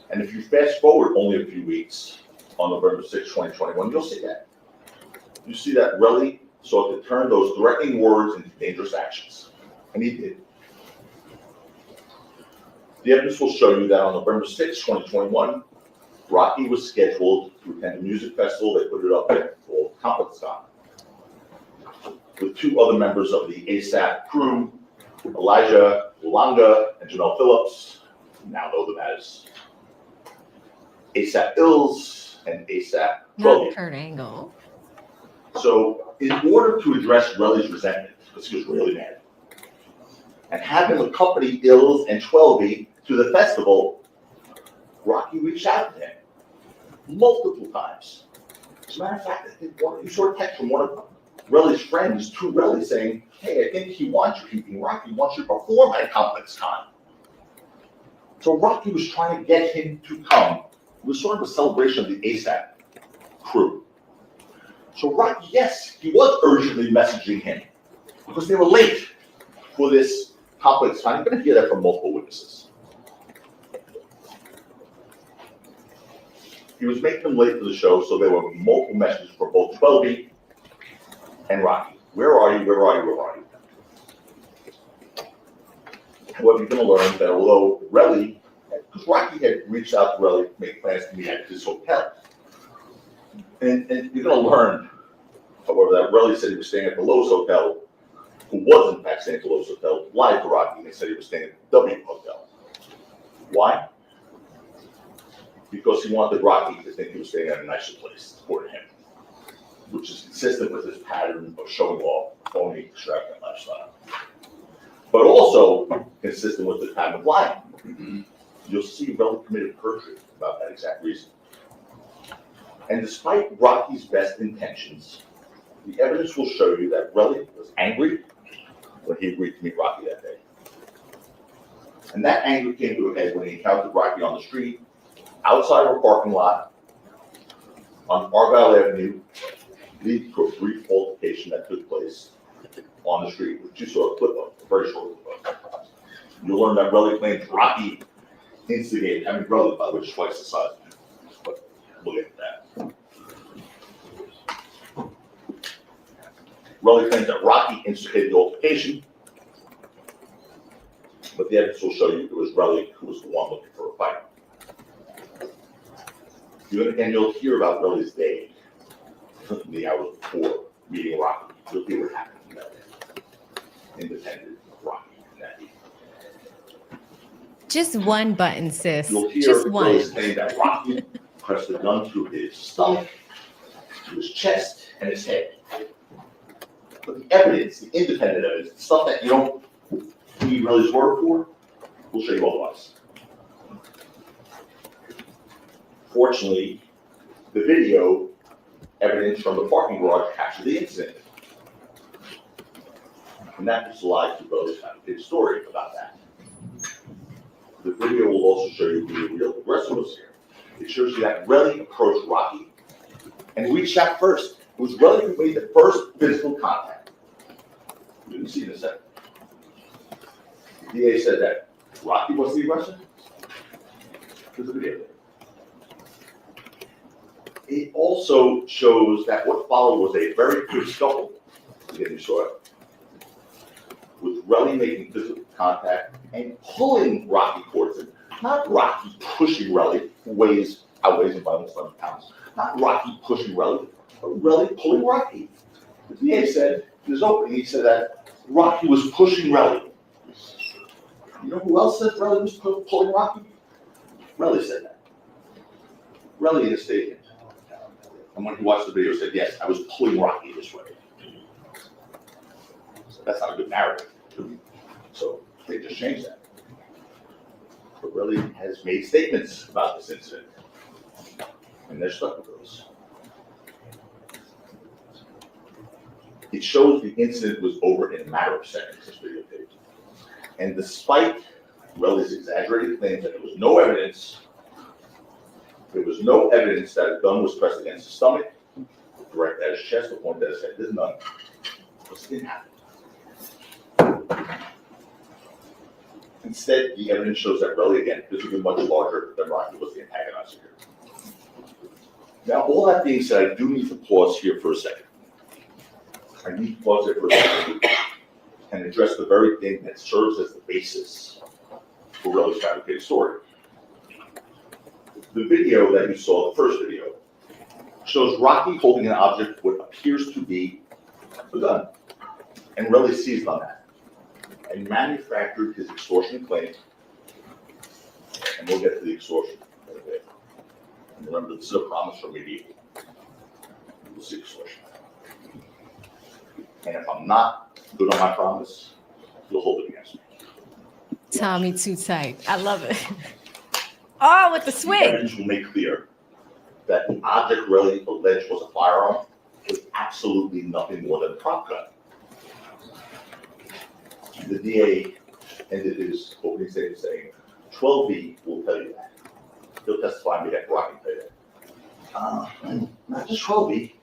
And if you fast forward only a few weeks on November 6, 2021, you'll see that. You see that Relly sought to turn those threatening words into dangerous actions. And he did. The evidence will show you that on November 6, 2021, Rocky was scheduled to attend a music festival. They put it up there called Contextual, with two other members of the ASAP crew, Elijah Ulanga and Janelle Phillips, who now know them as ASAP Ills and ASAP Not Twelve. Kurt Angle. So in order to address Relly's resentment, because he was really mad, and have him accompany Ills and 12 to the festival, Rocky reached out to him multiple times. As a matter of fact, I think he saw a text from one of Relly's friends to Relly saying, hey, I think he wants you, Rocky wants you to perform at a complex con. So Rocky was trying to get him to come. It was sort of a celebration of the ASAP crew. So Rocky, yes, he was urgently messaging him because they were late for this complex con. You're going to hear that from multiple witnesses. He was making them late for the show, so there were multiple messages for both 12 and Rocky. Where are you? Where are you? Where are you? However, you're going to learn that although Relly, because Rocky had reached out to Relly to make plans to meet at his hotel. And you're going to learn, however, that Relly said he was staying at the Lowe's Hotel, who was in fact staying at the Lowe's Hotel, lied to Rocky and said he was staying at the W Hotel. Why? Because he wanted Rocky to think he was staying at a nicer place, according to him. consistent with his pattern of showing off, phony, extravagant lifestyle. But also consistent with his pattern of lying. You'll see Relly committed perjury about that exact reason. And despite Rocky's best intentions, the evidence will show you that Relly was angry when he agreed to meet Rocky that day. And that anger came to a head when he encountered Rocky on the street, outside of a parking lot, on Argyle Avenue, leading to a brief altercation that took place on the street, which you saw a clip of, a very short clip of. You'll learn that Relly claims Rocky instigated, I mean, Relly, by the way, is twice the size of him, but we'll get to that. Relly claims that Rocky instigated the altercation, but the evidence will show you it was Relly who was the one looking for a fight. And you'll hear about Relly's day the hours before meeting Rocky. You'll hear what happened that day, independent of Rocky that evening. Just one button, sis. You'll hear Just one. Relly saying that Rocky pressed the gun through his stomach, to his chest, and his head. But the evidence, the independent evidence, the stuff that you don't need Relly's word for, we'll show you otherwise. Fortunately, the video evidence from the parking garage captured the incident. And that just lies to Relly's fabricated story about that. The video will also show you who the real aggressor was here. It shows you that Relly approached Rocky and reached out first. It was Relly who made the first physical contact. You can see in a second. The DA said that Rocky was the aggressor. There's a video there. It also shows that what followed was a very quick scuffle. Again, you saw it. With Relly making physical contact and pulling Rocky towards him. Not Rocky pushing Relly, who outweighs him by almost 100 pounds. Not Rocky pushing Relly, but Relly pulling Rocky. The DA said in his opening, he said that Rocky was pushing Relly. You know who else said Relly was pulling Rocky? Relly said that. Relly in a statement. And when he watched the video, said, yes, I was pulling Rocky this way. So that's not a good narrative. So they just changed that. But Relly has made statements about this incident. And they're stuck with those. It shows the incident was over in a matter of seconds, this videotape. And despite Relly's exaggerated claims that there was no evidence that a gun was pressed against his stomach, directed at his chest, or pointed at his head. There's none. This didn't happen. Instead, the evidence shows that Relly, again, physically much larger than Rocky, was the antagonizer here. Now, all that being said, I do need to pause here for a second. I need to pause here for a second and address the very thing that serves as the basis for Relly's fabricated story. The video that you saw, the first video, shows Rocky holding an object what appears to be a gun. And Relly seized on that and manufactured his extortion claim. And we'll get to the extortion in a bit. And remember, this is a promise from medieval. We'll see extortion. And if I'm not good on my promise, you'll hold it against me. Tommy too tight. I love it. Oh, with the The swing. evidence will make clear that the object Relly alleged was a firearm was absolutely nothing more than a prop gun. The DA ended his opening statement saying, 12B will tell you that. He'll testify on behalf of Rocky tell you that. Not just 12B,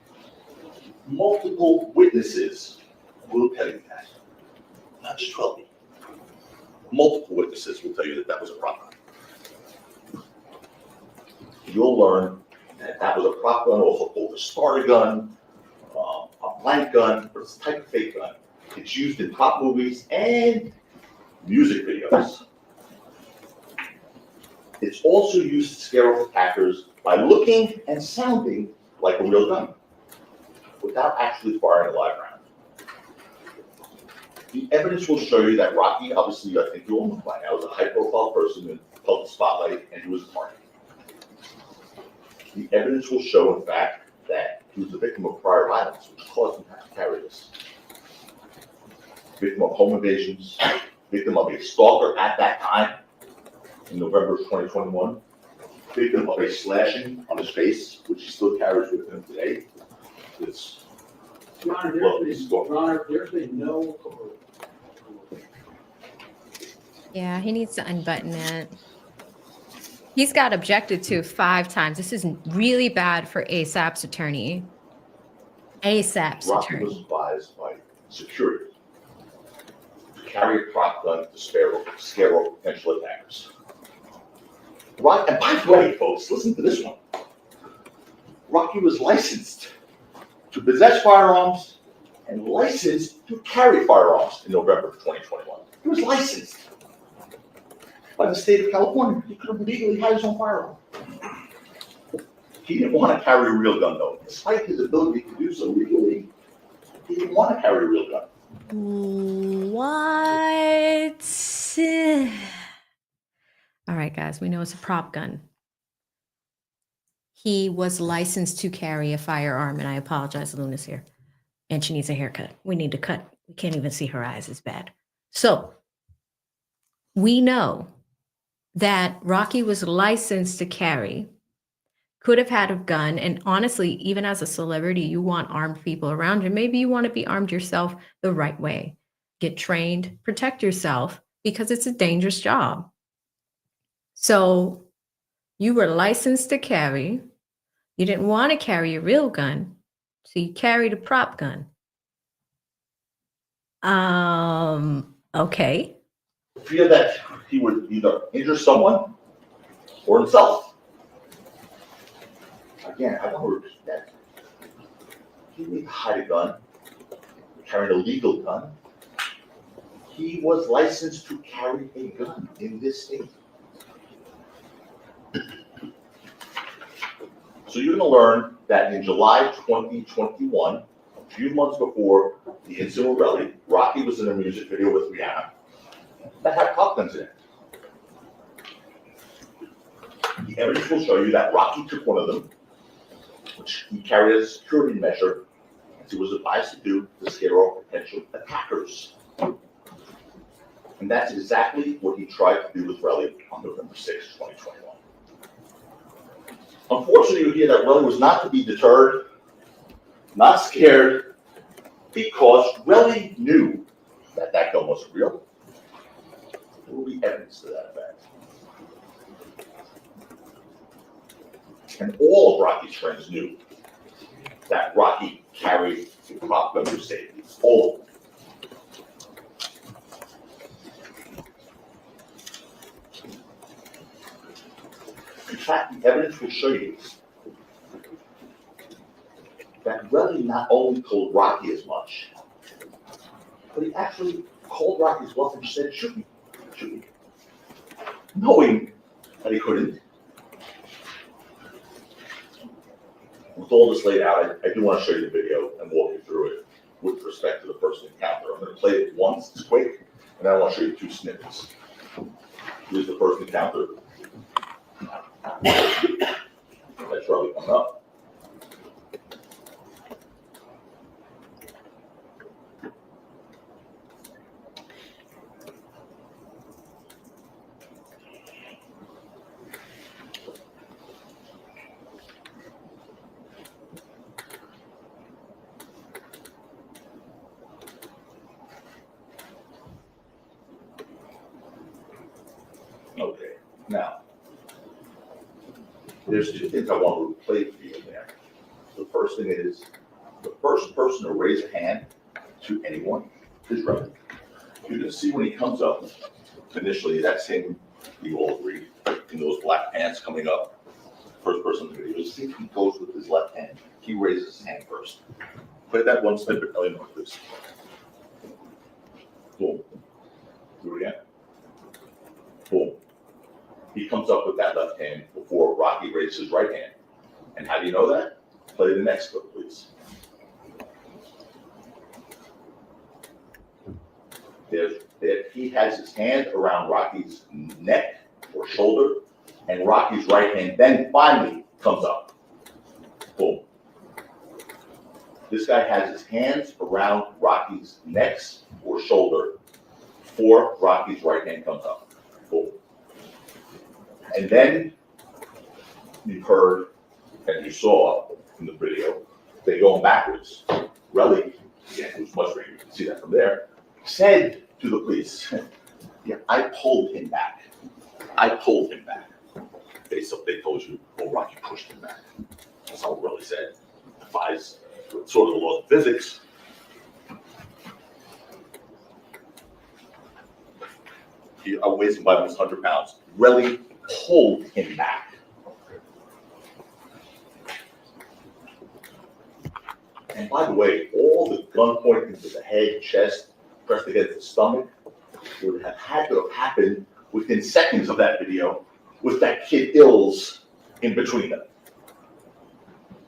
multiple witnesses will tell you that. Not just 12B. Multiple witnesses will tell you that that was a prop gun. You'll learn that that was a prop gun, also called a starter gun, a blank gun, but it's a type of fake gun. It's used in pop movies and music videos. It's also used to scare off attackers by looking and sounding like a real gun, without actually firing a live round. The evidence will show you that Rocky, obviously, I think you all know by now, was a high-profile person in the public spotlight, and he was a target. The evidence will show, in fact, that he was the victim of prior violence, which caused him to have to carry this? Victim of home invasions, victim of a stalker at that time, in November of 2021, victim of a slashing on his face, which he still carries with him today. It's, Your Honor, well, there's been no. Yeah, he needs to unbutton it. He's got objected to 5 times. This is really bad for ASAP's attorney. ASAP's Rocky was attorney. advised by security to carry a prop gun to scare off potential attackers. Right, and by the way, folks, listen to this one. Rocky was licensed to possess firearms and licensed to carry firearms in November of 2021. He was licensed by the state of California. He could have legally had his own firearm. He didn't want to carry a real gun, though. Despite his ability to do so legally, he didn't want to carry a real gun. What? All right, guys, we know it's a prop gun. He was licensed to carry a firearm, and I apologize, Luna's here. And she needs a haircut. We need to cut. We can't even see her eyes. It's bad. So we know that Rocky was licensed to carry, could have had a gun. And honestly, even as a celebrity, you want armed people around you. Maybe you want to be armed yourself the right way. Get trained, protect yourself, because it's a dangerous job. So you were licensed to carry. You didn't want to carry a real gun, so you carried a prop gun. Okay. Fear that he would either injure someone or himself. Again, I want to repeat that. He didn't need to hide a gun, carrying a legal gun. He was licensed to carry a gun in this state. So you're going to learn that in July 2021, a few months before the incident with Relly, Rocky was in a music video with Rihanna that had prop guns in it. The evidence will show you that Rocky took one of them, which he carried as a security measure, as he was advised to do to scare off potential attackers. And that's exactly what he tried to do with Relly on November 6, 2021. Unfortunately, you hear that Relly was not to be deterred, not scared, because Relly knew that that gun wasn't real. There will be evidence to that effect. And all of Rocky's friends knew that Rocky carried a prop gun for safety. All of them. In fact, the evidence will show you that Relly not only told Rocky as much, but he actually called Rocky's bluff and said, shoot me, knowing that he couldn't. With all this laid out, I do want to show you the video and walk you through it with respect to the first encounter. I'm going to play it once, it's quick, and then I want to show you 2 snippets. Here's the first encounter. That's Relly coming up. Okay, now, there's 2 things I want to play for you in there. The first thing is, the first person to raise a hand to anyone is Relly. You can see when he comes up, initially that's him, you all agree, in those black pants coming up. First person in the video, you see he goes with his left hand. He raises his hand first. Play that one snippet, Eleanor, please. Boom. Do it again. Boom. He comes up with that left hand before Rocky raises his right hand. And how do you know that? Play the next clip, please. He has his hand around Rocky's neck or shoulder, and Rocky's right hand then finally comes up. Boom. this guy has his hands around Rocky's neck or shoulder before Rocky's right hand comes up. Boom. And then you heard and you saw in the video, they going backwards. Relly, again, who's much you can see that from there, said to the police, yeah, I pulled him back. I pulled him back. They told you, well, Rocky pushed him back. That's how Relly said. Defies sort of the laws of physics. He outweighs him by almost 100 pounds. Relly pulled him back. And by the way, all the gun pointing to the head, chest, pressed against the stomach would have had to have happened within seconds of that video with that kid Ills in between them.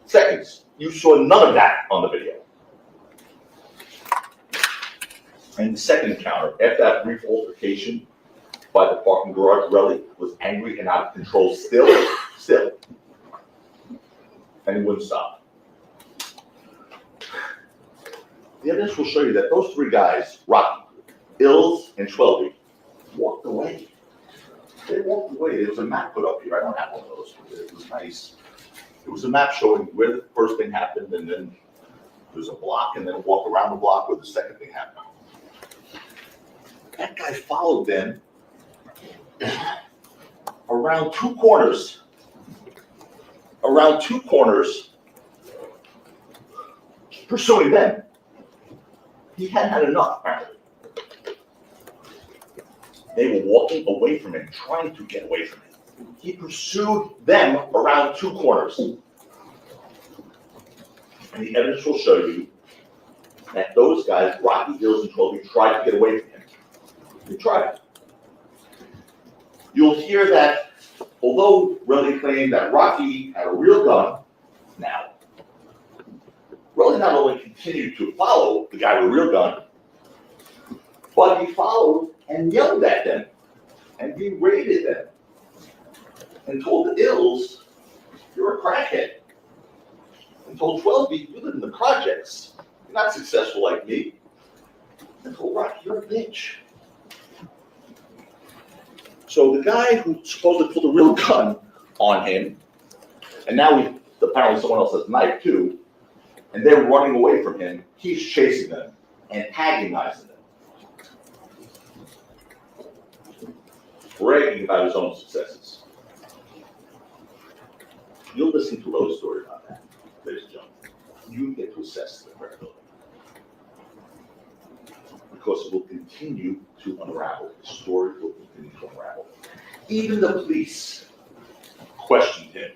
Seconds. You saw none of that on the video. And the second encounter, after that brief altercation by the parking garage, Relly was angry and out of control still. And he wouldn't stop. The evidence will show you that those three guys, Rocky, Ills, and Twelby, walked away. They walked away. There was a map put up here. I don't have one of those. It was nice. It was a map showing where the first thing happened, and then there's a block, and then a walk around the block where the second thing happened. That guy followed them around two corners. Pursuing them. He hadn't had enough, apparently. They were walking away from him, trying to get away from him. He pursued them around two corners. And the evidence will show you that those guys, Rocky, Ills, and Twelby, tried to get away from him. They tried. You'll hear that, although Relly claimed that Rocky had a real gun, now, Relly not only continued to follow the guy with a real gun, but he followed and yelled at them and berated them and told the Ills, you're a crackhead. And told Twelby, you live in the projects. You're not successful like me. And told Rocky, you're a bitch. So the guy who supposedly pulled a real gun on him, and now apparently someone else has a knife too, and they're running away from him, he's chasing them, antagonizing them, bragging about his own successes. You'll listen to Relly's story about that, ladies and gentlemen. You get to assess the credibility. Because it will continue to unravel. The story will continue to unravel. Even the police questioned him.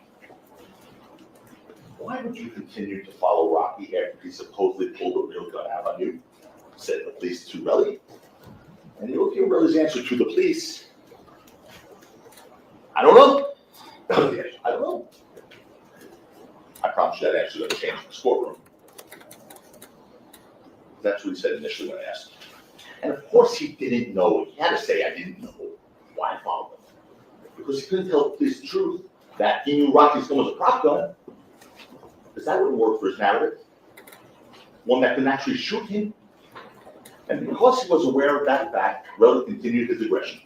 Why would you continue to follow Rocky after he supposedly pulled a real gun out on you? Said the police to Relly. And you'll hear Relly's answer to the police. I don't know. I don't know. I promise you that answer is going to change in this courtroom. That's what he said initially when I asked him. And of course he didn't know. He had to say, I didn't know why I followed him. Because he couldn't tell the police the truth that he knew Rocky's gun was a prop gun. Because that wouldn't work for his narrative. One that can actually shoot him. And because he was aware of that fact, Relly continued his aggression.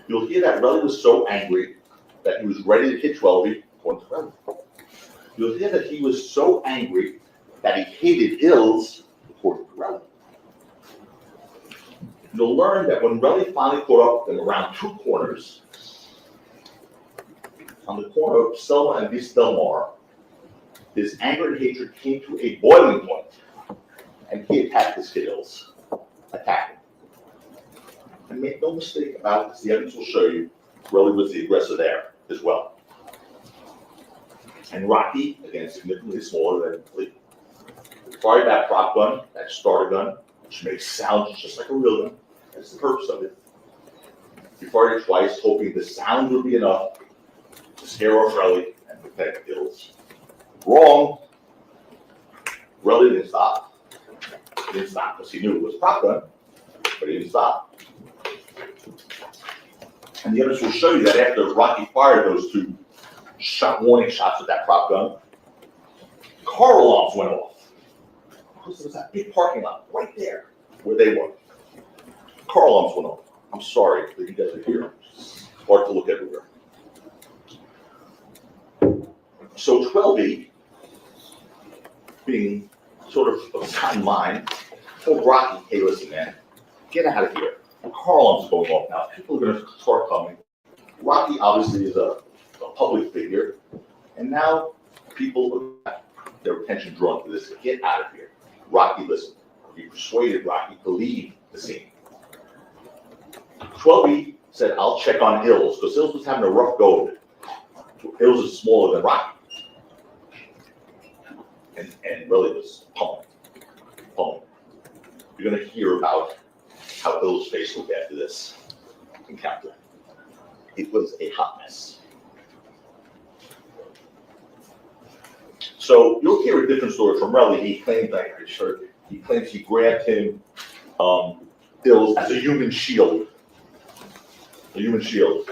You'll hear that Relly was so angry that he was ready to hit Twelby, according to Relly. You'll hear that he was so angry that he hated Ills, according to Relly. You'll learn that when Relly finally caught up with him around two corners, on the corner of Selma and East Delmar, his anger and hatred came to a boiling point, and he attacked his kid Ills. Attacked him. And make no mistake about it, because the evidence will show you, Relly was the aggressor there as well. And Rocky, again, significantly smaller than Lee, fired that prop gun, that starter gun, which makes sounds just like a real gun. That's the purpose of it. He fired it twice, hoping the sound would be enough to scare off Relly and protect Ills. Wrong. Relly didn't stop. He didn't stop because he knew it was a prop gun, but he didn't stop. And the evidence will show you that after Rocky fired those two warning shots with that prop gun, car alarms went off. Because there was that big parking lot right there where they were. Car alarms went off. I'm sorry that you guys are here. It's hard to look everywhere. So 12E, being sort of sound mind, told Rocky, hey, listen, man, get out of here. Car alarms are going off now. People are going to start coming. Rocky obviously is a public figure, and now people have their attention drawn to this. Get out of here. Rocky listened. He persuaded Rocky to leave the scene. 12E said, I'll check on Ills, because Ills was having a rough go of it. Ills is smaller than Rocky. And really was pummeled. You're going to hear about how Ills' face looked after this encounter. It was a hot mess. So you'll hear a different story from Relly. He claims he grabbed him, Ills, as a human shield. A human shield.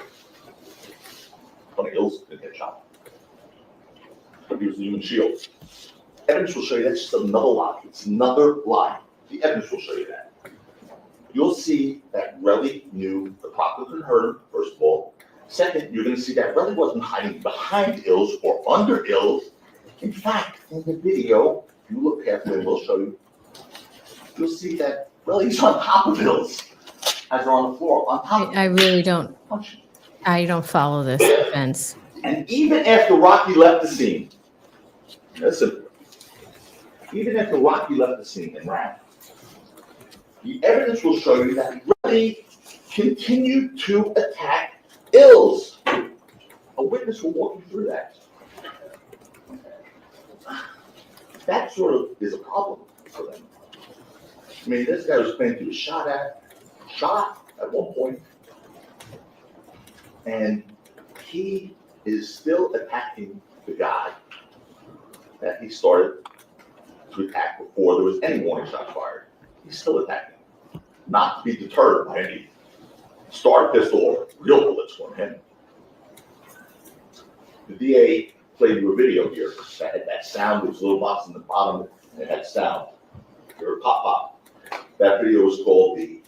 Funny, Ills didn't get shot. But he was a human shield. Evidence will show you that's just another lie. It's another lie. The evidence will show you that. You'll see that Relly knew the prop couldn't hurt him, first of all. Second, you're going to see that Relly wasn't hiding behind Ills or under Ills. In fact, in the video, if you look carefully, we'll show you, you'll see that Relly's on top of Ills as they're on the floor, on top of I really don't. punching. I don't follow this defense. And even after Rocky left the scene, listen, even after Rocky left the scene and ran, the evidence will show you that Relly continued to attack Ills. A witness will walk you through that. That sort of is a problem for them. I mean, this guy was claimed he was shot at one point, and he is still attacking the guy that he started to attack before there was any warning shots fired. He's still attacking, not to be deterred by any star pistol or real bullets from him. The DA played you a video here that had that sound. There was a little box in the bottom and it had sound. Or pop pop. That video was called the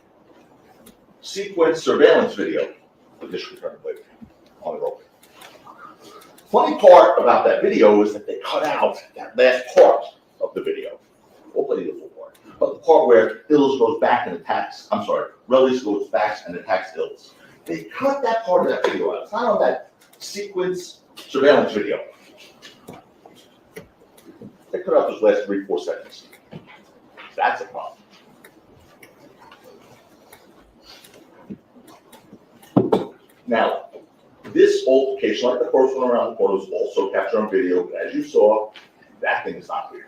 sequence surveillance video. The district attorney played on the roll. Funny part about that video is that they cut out that last part of the video. We'll play the full part. But the part where Ills goes back and attacks, Relly goes back and attacks Ills. They cut that part of that video out. It's not on that sequence surveillance video. They cut out those last 3-4 seconds. That's a problem. Now, this altercation, like the first one around the corner, was also captured on video, but as you saw, that thing is not clear.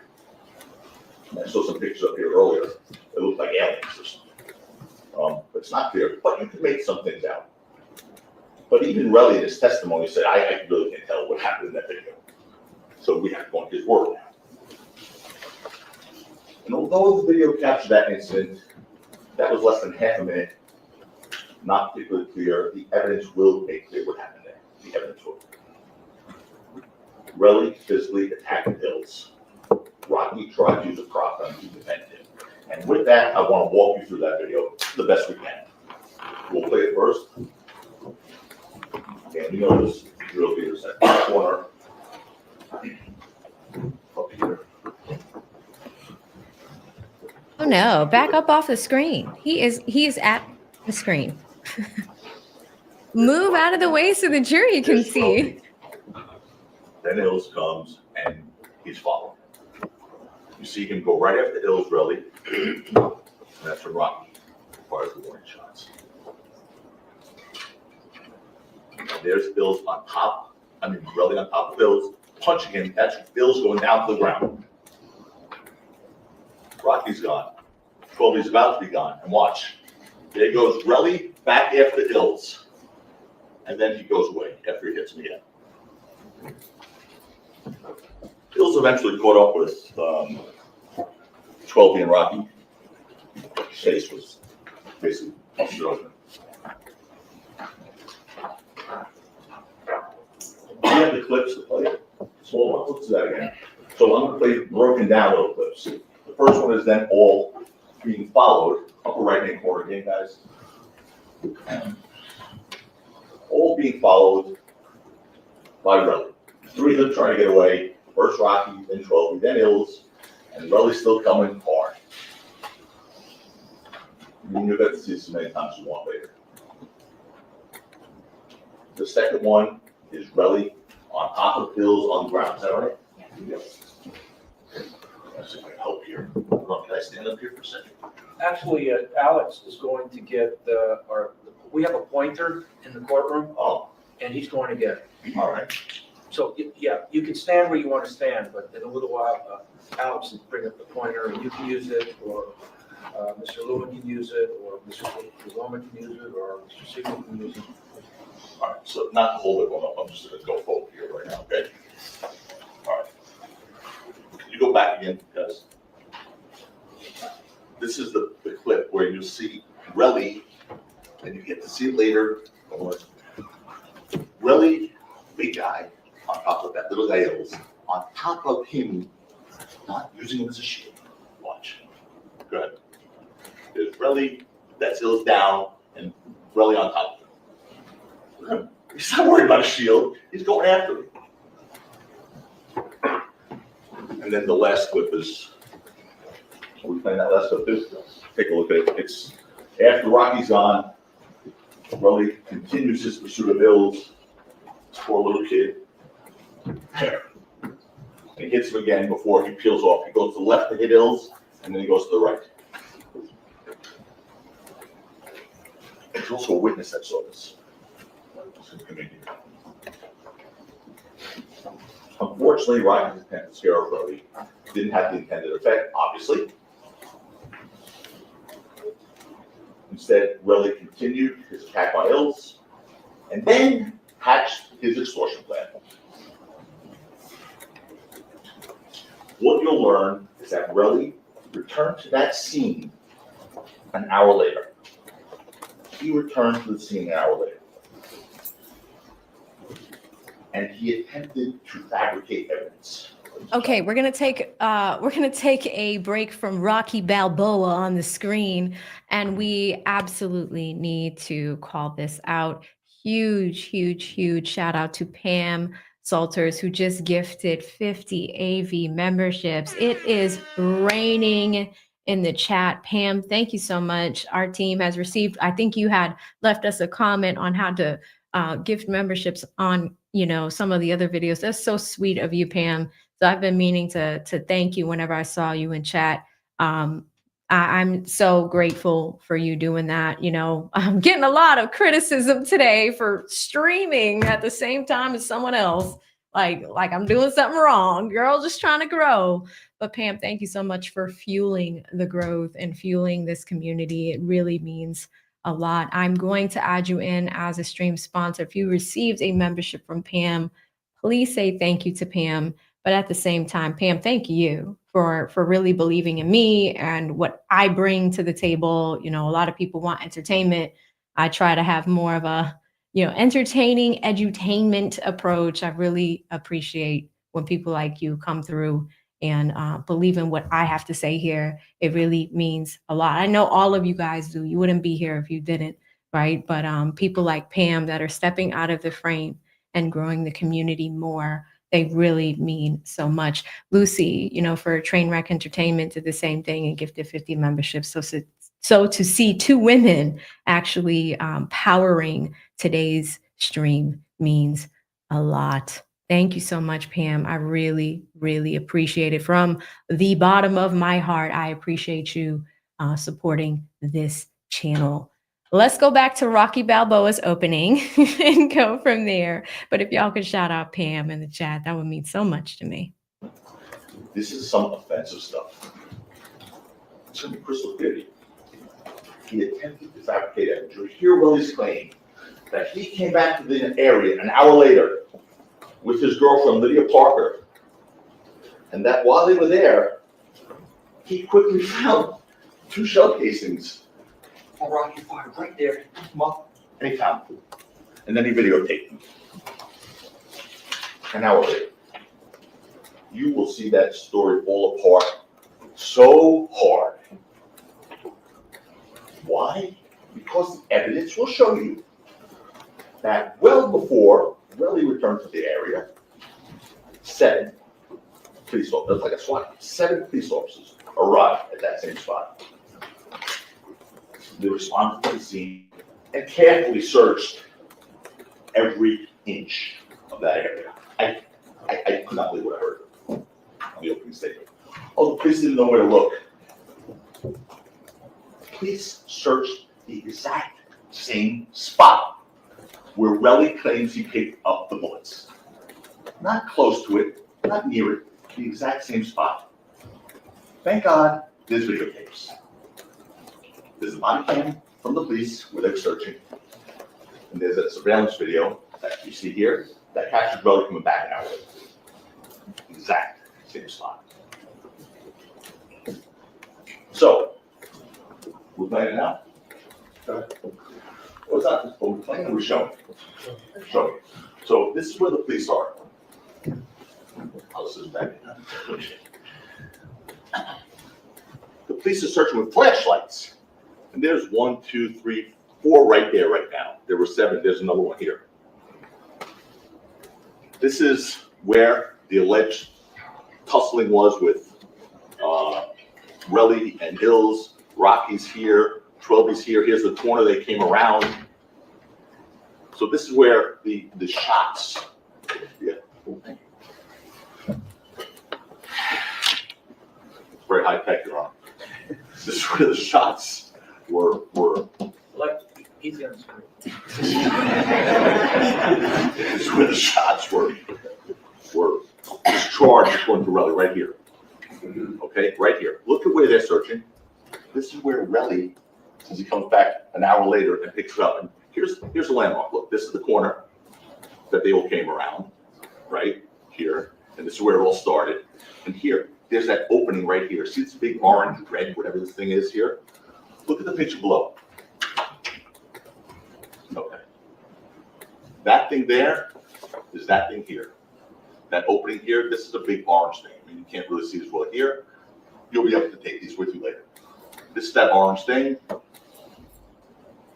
I saw some pictures up here earlier. It looked like aliens or something. But it's not clear, but you can make some things out. But even Relly in his testimony said, I really can't tell what happened in that video. So we have to go on his word now. And although the video captured that incident, that was less than half a minute, not particularly clear. The evidence will make clear what happened there. The evidence will. Relly physically attacked Ills. Rocky tried to use a prop gun to defend him. And with that, I want to walk you through that video the best we can. We'll play it first. And you notice the drill leader's at the corner. Up here. Oh no, back up off the screen. He is at the screen. Move out of the way so the jury can see. Then Ills comes and he's following. You see him go right after Ills, Relly. And that's when Rocky fires the warning shots. And there's Ills on top. Relly on top of Ills, punching him. That's Ills going down to the ground. Rocky's gone. 12E's about to be gone. And watch. There goes Relly back after Ills. And then he goes away after he hits him again. Ills eventually caught up with 12E and Rocky. His face was basically busted open. We have the clips to play. Small ones. Let's do that again. So I'm going to play broken down little clips. The first one is then all being followed, upper right-hand corner again, guys. All being followed by Relly. Three of them trying to get away. First Rocky, then Trophy, then Ills, and Relly's still coming hard. You'll get to see this as many times as you want later. The second one is Relly on top of Hills on the ground. Is that right? Yeah. Let's see if I can help here. Can I stand up here for a second? Actually, Alex is going to get we have a pointer in the courtroom, Oh, and he's going to get it. all right. So, yeah, you can stand where you want to stand, but in a little while, Alex will bring up the pointer, and you can use it, or Mr. Lewin can use it, or Mr. Loma can use it, or Mr. Siegel can use it. All right, so not to hold everyone up, I'm just gonna go forward here right now, okay? All right. Can you go back again, guys? This is the clip where you see Relly, and you get to see it later. Relly, big guy, on top of that little guy Ills, on top of him, not using him as a shield. Watch. Go ahead. There's Relly, that's Ills down, and Relly on top of him. He's not worried about a shield, he's going after him. And then the last clip is, are we playing that last clip? Take a look at it. It's after Rocky's gone, Relly continues his pursuit of Ills. Poor little kid. There. He hits him again before he peels off. He goes to the left to hit Ills, and then he goes to the right. There's also a witness that saw this. Unfortunately, Ryan's attempt to scare Relly didn't have the intended effect, obviously. Instead, Relly continued his attack on Ills, and then hatched his extortion plan. What you'll learn is that Relly returned to that scene an hour later. He returned to the scene an hour later. And he attempted to fabricate evidence. Okay, we're gonna take a break from Rocky Balboa on the screen, and we absolutely need to call this out. Huge shout out to Pam Salters, who just gifted 50 AV memberships. It is raining in the chat. Pam, thank you so much. Our team has received, I think you had left us a comment on how to gift memberships on, some of the other videos. That's so sweet of you, Pam. So I've been meaning to thank you whenever I saw you in chat. I'm so grateful for you doing that. I'm getting a lot of criticism today for streaming at the same time as someone else. Like I'm doing something wrong. Girl, just trying to grow. But Pam, thank you so much for fueling the growth and fueling this community. It really means a lot. I'm going to add you in as a stream sponsor. If you received a membership from Pam, please say thank you to Pam. But at the same time, Pam, thank you for really believing in me and what I bring to the table. A lot of people want entertainment. I try to have more of a, entertaining edutainment approach. I really appreciate when people like you come through and believe in what I have to say here. It really means a lot. I know all of you guys do. You wouldn't be here if you didn't, right? But people like Pam that are stepping out of the frame and growing the community more, they really mean so much. Lucy, for Trainwreck Entertainment, did the same thing and gifted 50 memberships. So to see two women actually powering today's stream means a lot. Thank you so much, Pam. I really, really appreciate it. From the bottom of my heart, I appreciate you supporting this channel. Let's go back to Rocky Balboa's opening and go from there. But if y'all could shout out Pam in the chat, that would mean so much to me. This is some offensive stuff. It's going to be crystal clear. He attempted to fabricate evidence. You hear Willie's claim that he came back to the area an hour later with his girlfriend, Lydia Parker, and that while they were there, he quickly found 2 shell casings on Rocky fired right there. He picked them up and he found them. And then he videotaped them. An hour later. You will see that story fall apart so hard. Why? Because the evidence will show you that well before Relly returned to the area, 7 police officers, like a SWAT team, 7 police officers arrived at that same spot. They responded to the scene and carefully searched every inch of that area. I could not believe what I heard on the opening statement. Oh, the police didn't know where to look. Police searched the exact same spot where Relly claims he picked up the bullets. Not close to it, not near it, the exact same spot. Thank God there's videotapes. There's a body cam from the police where they're searching. And there's a surveillance video that you see here that captures Relly coming back an hour later. Exact same spot. So, we're playing it now? Well, it's not just we're playing, we're showing. Showing. So, this is where the police are. This is back. The police are searching with flashlights. And there's 1, 2, 3, 4 right there right now. There were 7, there's another one here. This is where the alleged tussling was with Relly and Hills. Rocky's here, Trilby's here. Here's the corner they came around. So this is where the shots. Yeah. It's very high tech, Your Honor. This is where the shots were. Like, easy on the screen. This is where the shots were discharged according to Relly, right here. Okay, right here. Look at where they're searching. This is where Relly, as he comes back an hour later and picks it up. And here's the landmark. Look, this is the corner that they all came around, right here. And this is where it all started. And here, there's that opening right here. See this big orange, red, whatever this thing is here? Look at the picture below. Okay. That thing there is that thing here. That opening here, this is a big orange thing. I mean, you can't really see this well here. You'll be able to take these with you later. This is that orange thing.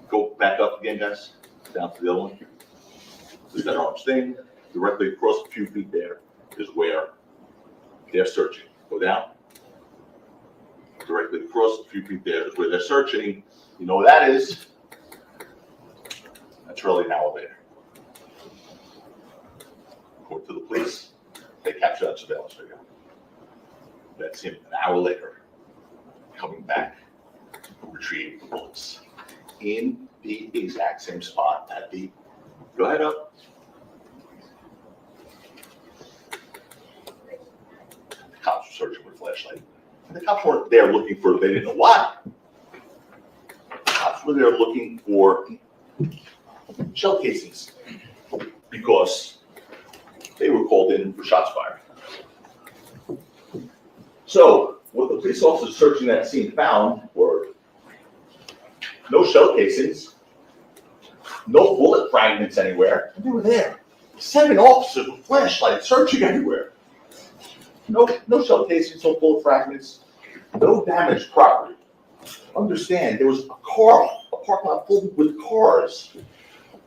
Go back up again, guys. Down to the other one. This is that orange thing. Directly across a few feet there is where they're searching. Go down. Directly across a few feet there is where they're searching. You know what that is? That's really an elevator. According to the police, they captured that surveillance video. That's him an hour later coming back to retrieve the bullets in the exact same spot at the. Go ahead up. The cops were searching with a flashlight. And the cops weren't there looking for, they didn't know what. The cops were there looking for shell casings because they were called in for shots fired. So what the police officers searching that scene found were no shell casings, no bullet fragments anywhere, and they were there. 7 officers with flashlights searching everywhere. No shell casings, no bullet fragments, no damaged property. Understand, there was a parking lot full with cars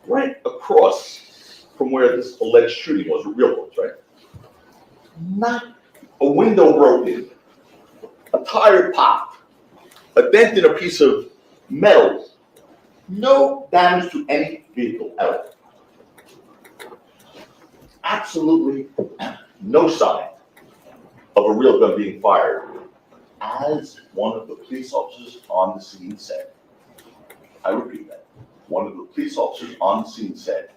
right across from where this alleged shooting was, real ones, right? Not a window broken, a tire popped, a dent in a piece of metal. No damage to any vehicle at all. Absolutely no sign of a real gun being fired, as one of the police officers on the scene said. I repeat that. One of the police officers on the scene said,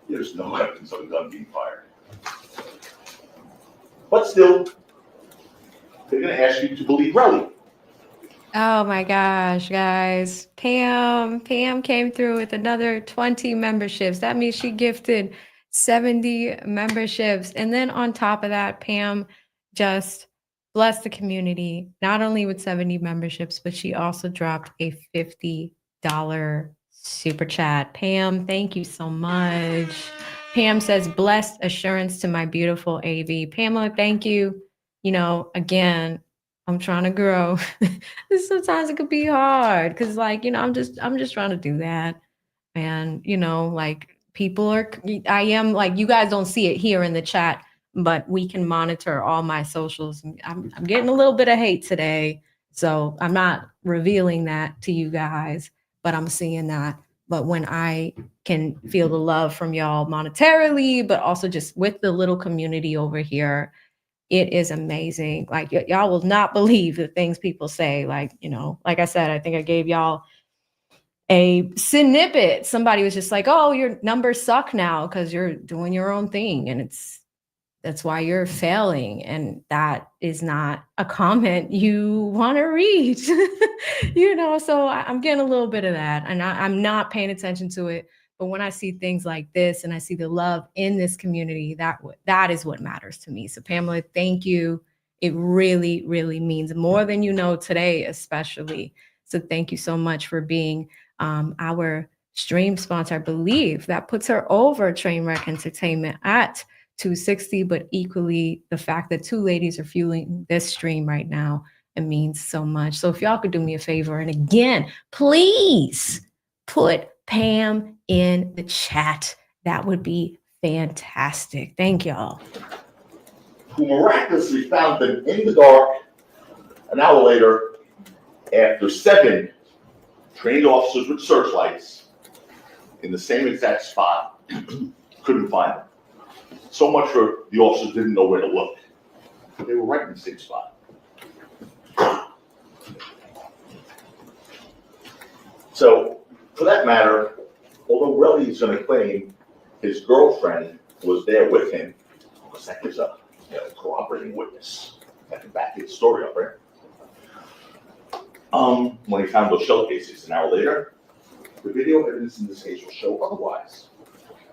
there's no evidence of a gun being fired. But still, they're going to ask you to believe Relly. Oh my gosh, guys. Pam came through with another 20 memberships. That means she gifted 70 memberships. And then on top of that, Pam just blessed the community, not only with 70 memberships, but she also dropped a $50 super chat. Pam, thank you so much. Pam says, blessed assurance to my beautiful AV. Pamela, thank you. You know, again, I'm trying to grow. Sometimes it could be hard because, like, I'm just trying to do that. And, like people are, I am like, you guys don't see it here in the chat, but we can monitor all my socials. I'm getting a little bit of hate today. So I'm not revealing that to you guys, but I'm seeing that. But when I can feel the love from y'all monetarily, but also just with the little community over here, it is amazing. Like y'all will not believe the things people say. Like, like I said, I think I gave y'all a snippet. Somebody was just like, oh, your numbers suck now because you're doing your own thing. And that's why you're failing. And that is not a comment you want to read, so I'm getting a little bit of that. And I'm not paying attention to it. But when I see things like this and I see the love in this community, that is what matters to me. So Pamela, thank you. It really, really means more than you know today, especially. So thank you so much for being our stream sponsor. I believe that puts her over Trainwreck Entertainment at 260, but equally the fact that two ladies are fueling this stream right now, it means so much. So if y'all could do me a favor, and again, please put Pam in the chat. That would be fantastic. Thank y'all. Who miraculously found them in the dark an hour later after 7 trained officers with searchlights in the same exact spot couldn't find them. So much for the officers didn't know where to look. They were right in the same spot. So, for that matter, although Relly is going to claim his girlfriend was there with him, because that gives a corroborating witness that can back his story up, right? When he found those shell casings an hour later, the video evidence in this case will show otherwise.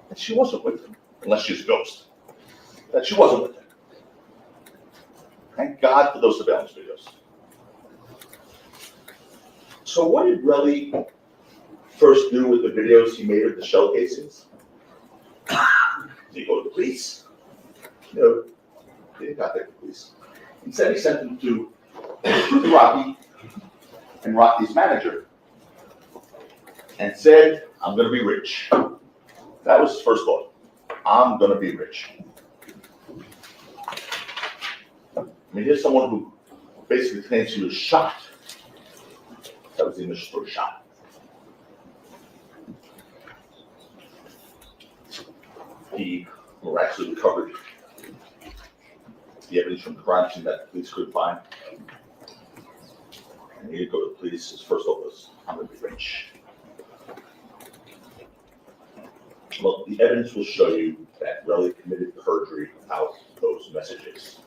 That she wasn't with him, unless she's a ghost. That she wasn't with him. Thank God for those surveillance videos. So what did Relly first do with the videos he made of the shell casings? Did he go to the police? No, he didn't contact the police. Instead, he sent them to Rocky and Rocky's manager and said, I'm going to be rich. That was his first thought. I'm going to be rich. I mean, here's someone who basically claims he was shot. That was the initial story, shot. He miraculously recovered the evidence from the crime scene that the police couldn't find. And he didn't go to the police. His first thought was, I'm going to be rich. Well, the evidence will show you that Relly committed perjury without those messages.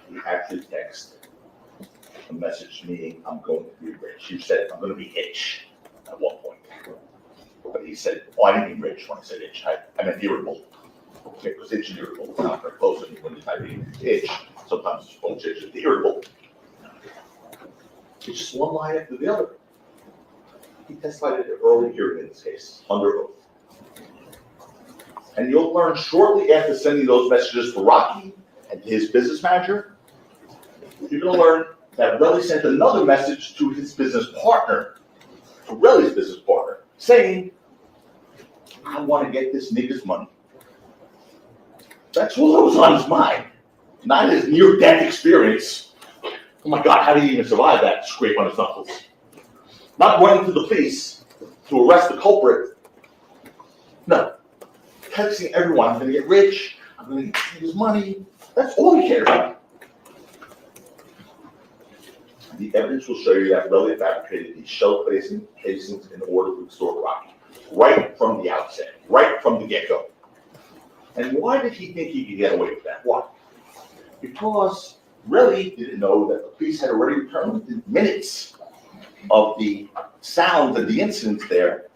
He actually texted a message meaning, I'm going to be rich. He said, I'm going to be itch at one point. But he said, oh, I didn't mean rich when I said itch. I meant irritable. Okay, because itch and irritable is not very close. And when you type in itch, sometimes it's both itch and irritable. It's just one line after the other. He testified at an early hearing in this case, under oath. And you'll learn shortly after sending those messages to Rocky and his business manager, you're going to learn that Relly sent another message to his business partner, to Relly's business partner, saying, I want to get this nigga's money. That's what was on his mind, not his near-death experience. Oh my God, how did he even survive that scrape on his knuckles? Not running to the police to arrest the culprit. No. Texting everyone, I'm going to get rich, I'm going to get his money. That's all he cared about. The evidence will show you that Relly fabricated these shell casings in order to extort Rocky, right from the outset, right from the get-go. And why did he think he could get away with that? Why? Because Relly didn't know that the police had already returned within minutes of the sounds and the incidents there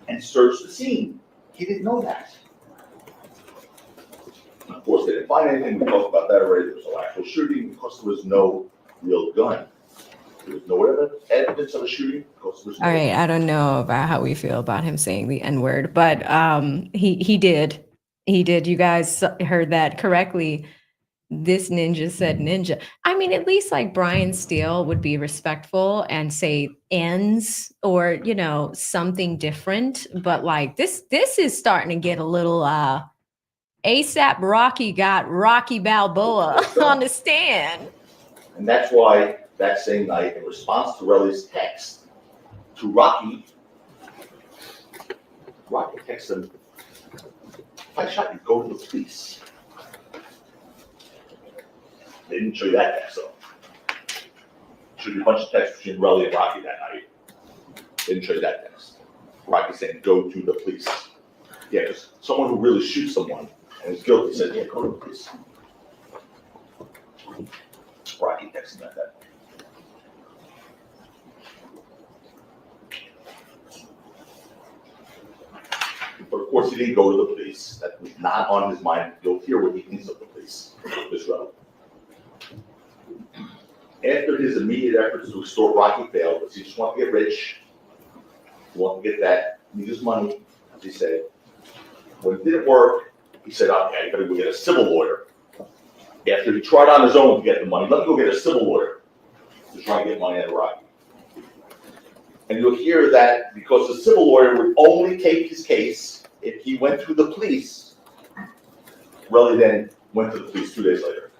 and searched the scene. He didn't know that. Of course, they didn't find anything. We talked about that already. There was no actual shooting because there was no real gun. There was no evidence of a shooting because there was no. All right, I don't know about how we feel about him saying the N-word, but he did. He did. You guys heard that correctly. this ninja said ninja. I mean, at least like Brian Steele would be respectful and say ends or, you know, something different. But like this is starting to get a little ASAP Rocky got Rocky Balboa on the stand. And that's why that same night, in response to Relly's text to Rocky texts him, if I shot you, go to the police. They didn't show you that text though. Showed you a bunch of texts between Relly and Rocky that night. They didn't show you that text. Rocky saying, go to the police. Yeah, because someone who really shoots someone and is guilty said, yeah, go to the police. Rocky texting like that. But of course, he didn't go to the police. That was not on his mind. You'll hear what he thinks of the police, this Relly. After his immediate efforts to extort Rocky failed, because he just wanted to get rich, he wanted to get that, need his money, as he said. When it didn't work, he said, okay, I gotta go get a civil lawyer. After he tried on his own to get the money, let me go get a civil lawyer to try and get money out of Rocky. And you'll hear that because the civil lawyer would only take his case if he went to the police. Relly then went to the police 2 days later.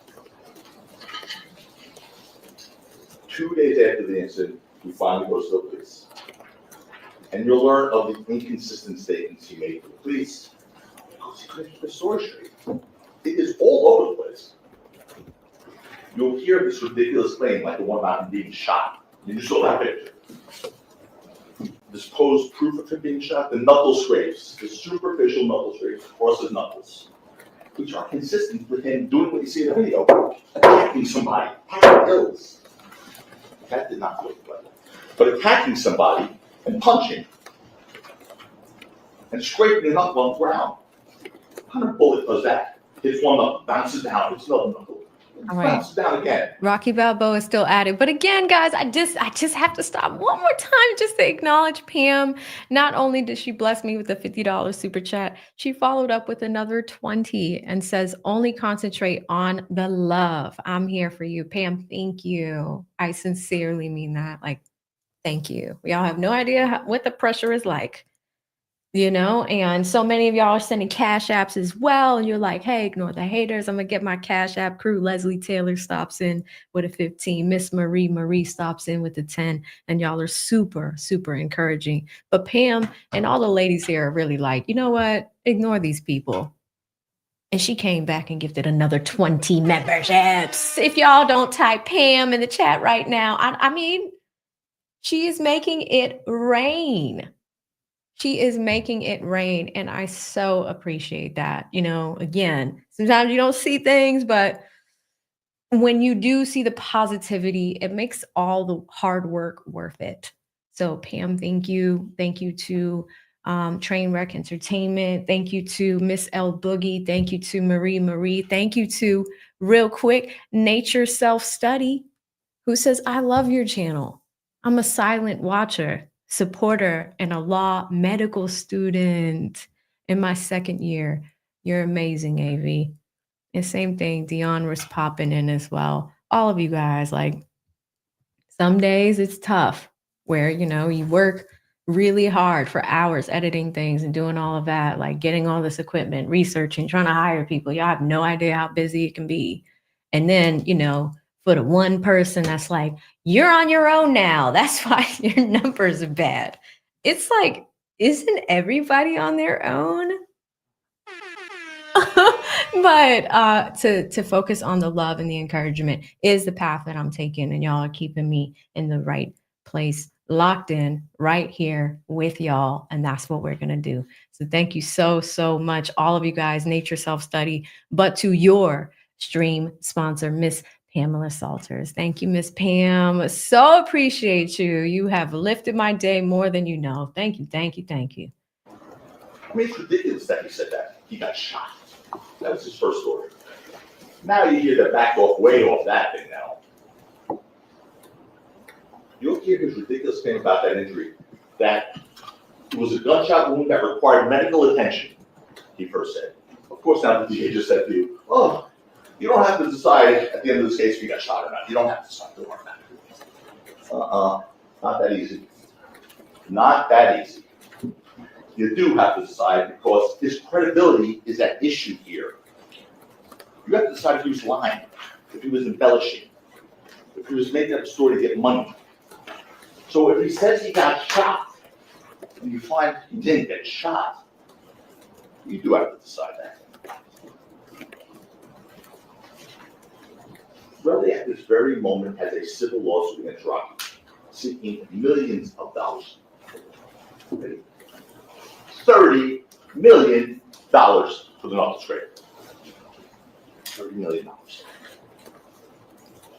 2 days after the incident, he finally goes to the police. And you'll learn of the inconsistent statements he made to the police because he couldn't keep the story straight. It is all over the place. You'll hear this ridiculous claim like the one about him being shot. You saw that picture. This supposed proof of him being shot, the knuckle scrapes, the superficial knuckle scrapes across his knuckles, which are consistent with him doing what you see in the video, attacking somebody, having ills. That did not look well. But attacking somebody and punching and scraping a knuckle on the ground. What kind of bullet does that? Hits one knuckle, bounces down, hits another knuckle. All right. Bounces down again. Rocky Balboa is still at it. But again, guys, I just have to stop one more time just to acknowledge Pam. Not only did she bless me with a $50 super chat, she followed up with another 20 and says, only concentrate on the love. I'm here for you. Pam, thank you. I sincerely mean that. Like, thank you. Y'all have no idea what the pressure is like. You know, and so many of y'all are sending cash apps as well. And you're like, hey, ignore the haters. I'm going to get my cash app crew. Leslie Taylor stops in with a 15. Miss Marie stops in with a 10. And y'all are super, super encouraging. But Pam and all the ladies here are really like, you know what? Ignore these people. And she came back and gifted another 20 memberships. If y'all don't type Pam in the chat right now, I mean, she is making it rain. She is making it rain, and I so appreciate that. You know, again, sometimes you don't see things, but when you do see the positivity, it makes all the hard work worth it. So Pam, thank you. Thank you to Trainwreck Entertainment. Thank you to Miss L Boogie. Thank you to Marie. Thank you to, real quick, Nature Self-Study, who says, I love your channel. I'm a silent watcher, supporter, and a law medical student in my second year. You're amazing, AV. And same thing, Dion was popping in as well. All of you guys, like, some days it's tough where, you know, you work really hard for hours editing things and doing all of that, like getting all this equipment, researching, trying to hire people. Y'all have no idea how busy it can be. And then, you know, for the one person that's like, you're on your own now. That's why your numbers are bad. It's like, isn't everybody on their own? But to focus on the love and the encouragement is the path that I'm taking, and y'all are keeping me in the right place, locked in right here with y'all, and that's what we're gonna do. So thank you so much, all of you guys, Nature Self-Study, but to your stream sponsor, Miss Pamela Salters. Thank you, Miss Pam. So appreciate you. You have lifted my day more than you know. Thank you. I mean, it's ridiculous that he said that. He got shot. That was his first story. Now you hear the back off, way off that thing now. You'll hear his ridiculous thing about that injury, that it was a gunshot wound that required medical attention, he first said. Of course, now the DA just said to you, oh, You don't have to decide at the end of this case if you got shot or not. You don't have to decide. Don't worry about it. Not that easy. Not that easy. You do have to decide because his credibility is at issue here. You have to decide if he was lying, if he was embellishing, if he was making up a story to get money. So if he says he got shot, and you find he didn't get shot, you do have to decide that. Relly at this very moment has a civil lawsuit against Rocky, seeking millions of dollars. $30 million for the knuckle scrape. $30 million. Not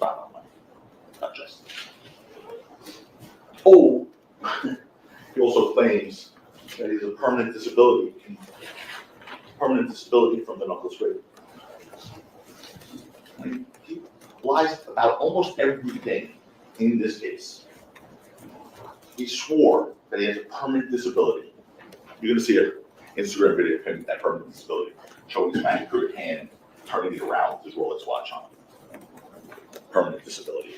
enough money. Not just. Oh, he also claims that he has a permanent disability. Permanent disability from the knuckle scrape. He lies about almost everything in this case. He swore that he has a permanent disability. You're going to see an Instagram video of him with that permanent disability, showing his manicured hand, turning it around with his Rolex watch on. Permanent disability.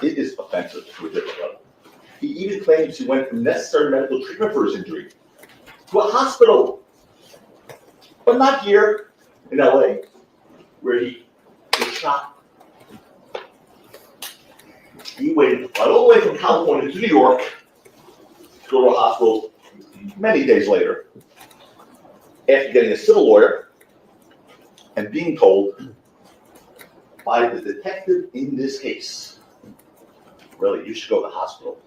It is offensive to a different level. He even claims he went for necessary medical treatment for his injury to a hospital, but not here in LA, where he was shot. He waited all the way from California to New York to go to a hospital many days later, after getting a civil lawyer and being told by the detective in this case, really, you should go to the hospital,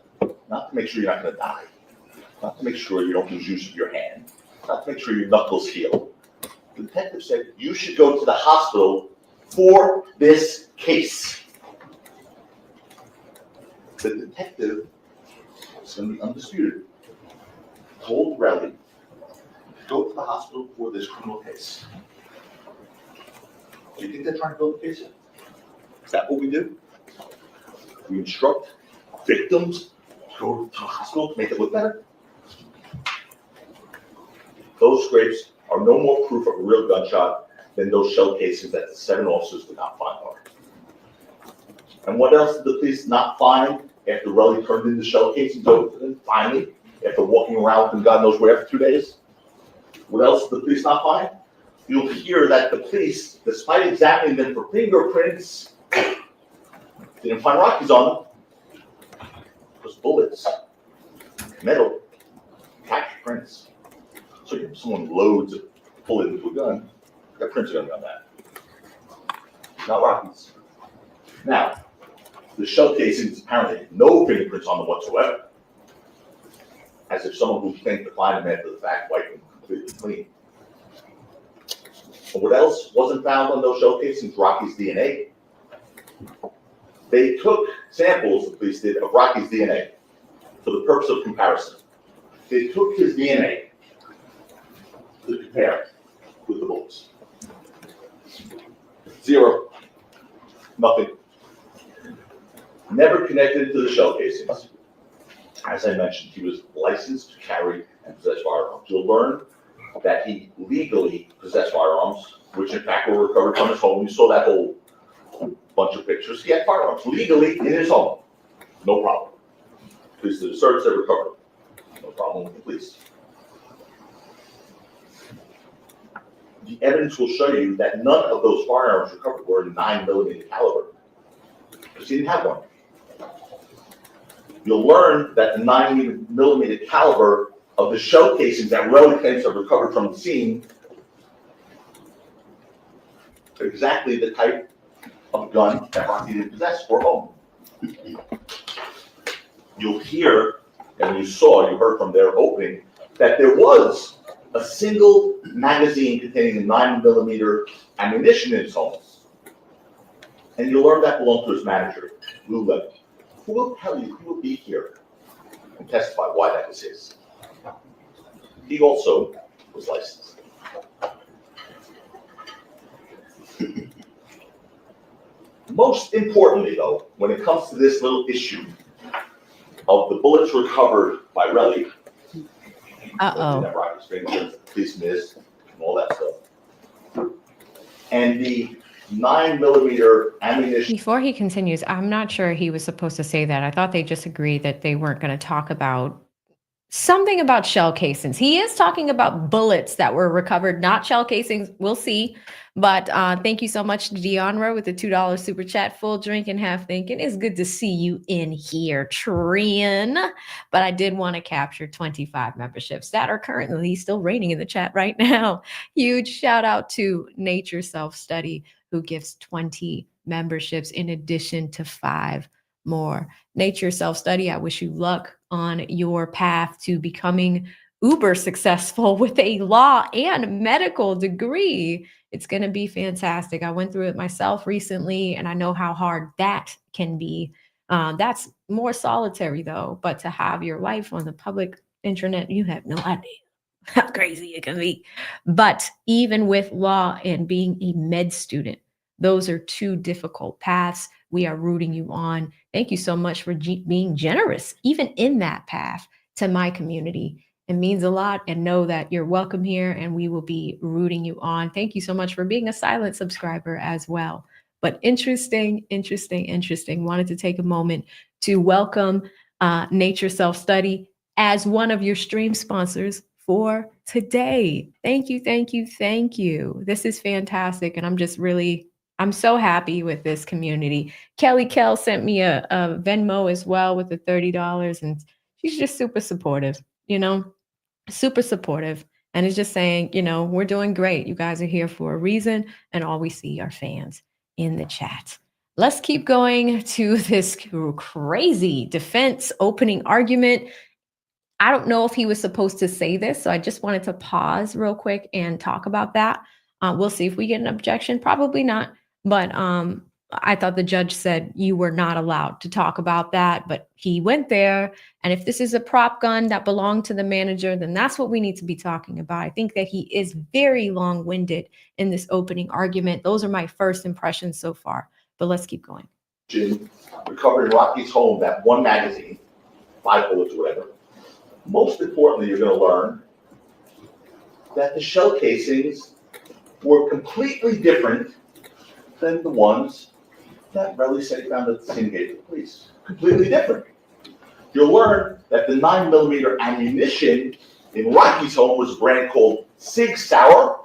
not to make sure you're not going to die, not to make sure you don't lose use of your hand, not to make sure your knuckles heal. The detective said, you should go to the hospital for this case. The detective, it's going to be undisputed, told Relly, go to the hospital for this criminal case. Do you think they're trying to build a case? Is that what we do? We instruct victims to go to the hospital to make it look better? Those scrapes are no more proof of a real gunshot than those shell casings that the 7 officers did not find are. And what else did the police not find after Relly turned in the shell casings over to them, finally, after walking around from God knows where for 2 days? What else did the police not find? You'll hear that the police, despite examining them for fingerprints, didn't find Rockies on them. Because bullets, metal, catch prints. So if someone loads a bullet into a gun, got prints on that. Not Rockies. Now, the shell casings apparently had no fingerprints on them whatsoever. As if someone who came to find them after the fact wiped them completely clean. And what else wasn't found on those shell casings? Rocky's DNA. They took samples, the police did, of Rocky's DNA for the purpose of comparison. They took his DNA to compare with the bullets. 0. Nothing. Never connected to the shell casings. As I mentioned, he was licensed to carry and possess firearms. You'll learn that he legally possessed firearms, which in fact were recovered from his home. You saw that whole bunch of pictures. He had firearms legally in his home. No problem. Police did a search, they recovered. No problem with the police. The evidence will show you that none of those firearms recovered were in 9mm caliber, because he didn't have one. You'll learn that the 9mm caliber of the shell casings that Relly claims have recovered from the scene are exactly the type of gun that Rocky didn't possess or own. You'll hear, and you heard from their opening, that there was a single magazine containing 9mm ammunition in his home. And you'll learn that belonged to his manager, Lou Levy, who will tell you, who will be here and testify why that was his. He also was licensed. Most importantly, though, when it comes to this little issue of the bullets recovered by Relly, that Rocky's fingerprints, police missed, and all that stuff, and the 9mm ammunition. Before he continues, I'm not sure he was supposed to say that. I thought they just agreed that they weren't going to talk about something about shell casings. He is talking about bullets that were recovered, not shell casings. We'll see. But thank you so much to Deonra with the $2 super chat. Full drink and half thinking. It's good to see you in here, Trian. But I did want to capture 25 memberships that are currently still reigning in the chat right now. Huge shout out to Nature Self Study, who gives 20 memberships in addition to 5 more. Nature Self Study, I wish you luck on your path to becoming uber successful with a law and medical degree. It's going to be fantastic. I went through it myself recently, and I know how hard that can be. That's more solitary, though. But to have your life on the public internet, you have no idea how crazy it can be. But even with law and being a med student, those are 2 difficult paths. We are rooting you on. Thank you so much for being generous, even in that path, to my community. It means a lot, and know that you're welcome here, and we will be rooting you on. Thank you so much for being a silent subscriber as well. But interesting. Wanted to take a moment to welcome Nature Self Study as one of your stream sponsors for today. Thank you. This is fantastic, and I'm so happy with this community. Kelly Kell sent me a Venmo as well with the $30, and she's just super supportive, super supportive. And it's just saying, we're doing great. You guys are here for a reason, and all we see are fans in the chat. Let's keep going to this crazy defense opening argument. I don't know if he was supposed to say this, so I just wanted to pause real quick and talk about that. We'll see if we get an objection. Probably not. But I thought the judge said you were not allowed to talk about that, but he went there. And if this is a prop gun that belonged to the manager, then that's what we need to be talking about. I think that he is very long-winded in this opening argument. Those are my first impressions so far, but let's keep going. Recovered in Rocky's home, that 1 magazine, 5 bullets, whatever. Most importantly, you're going to learn that the shell casings were completely different than the ones that Relly said he found at the scene gave the police. Completely different. You'll learn that the 9mm ammunition in Rocky's home was a brand called Sig Sauer,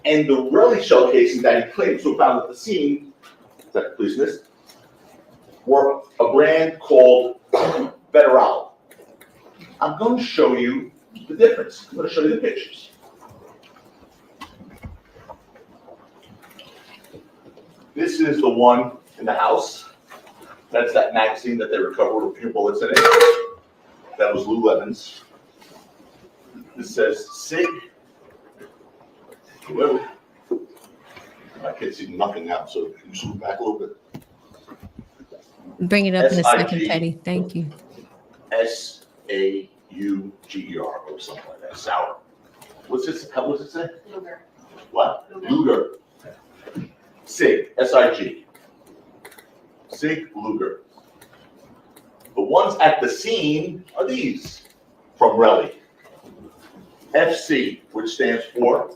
and the Relly shell casings that he claims to have found at the scene, is that the police missed, were a brand called Federal. I'm going to show you the difference. I'm going to show you the pictures. This is the one in the house. That's that magazine that they recovered with a few bullets in it. That was Lou Levin's. This says Sig. Whoever. I can't see nothing now, so can you zoom back a little bit? Bring it up in a second, SIG. Teddy. Thank you. SAUGER or something like that. Sour. What's this? How does it say? Luger. What? Luger. Sig. SIG. Sig Luger. The ones at the scene are these from Relly. FC, which stands for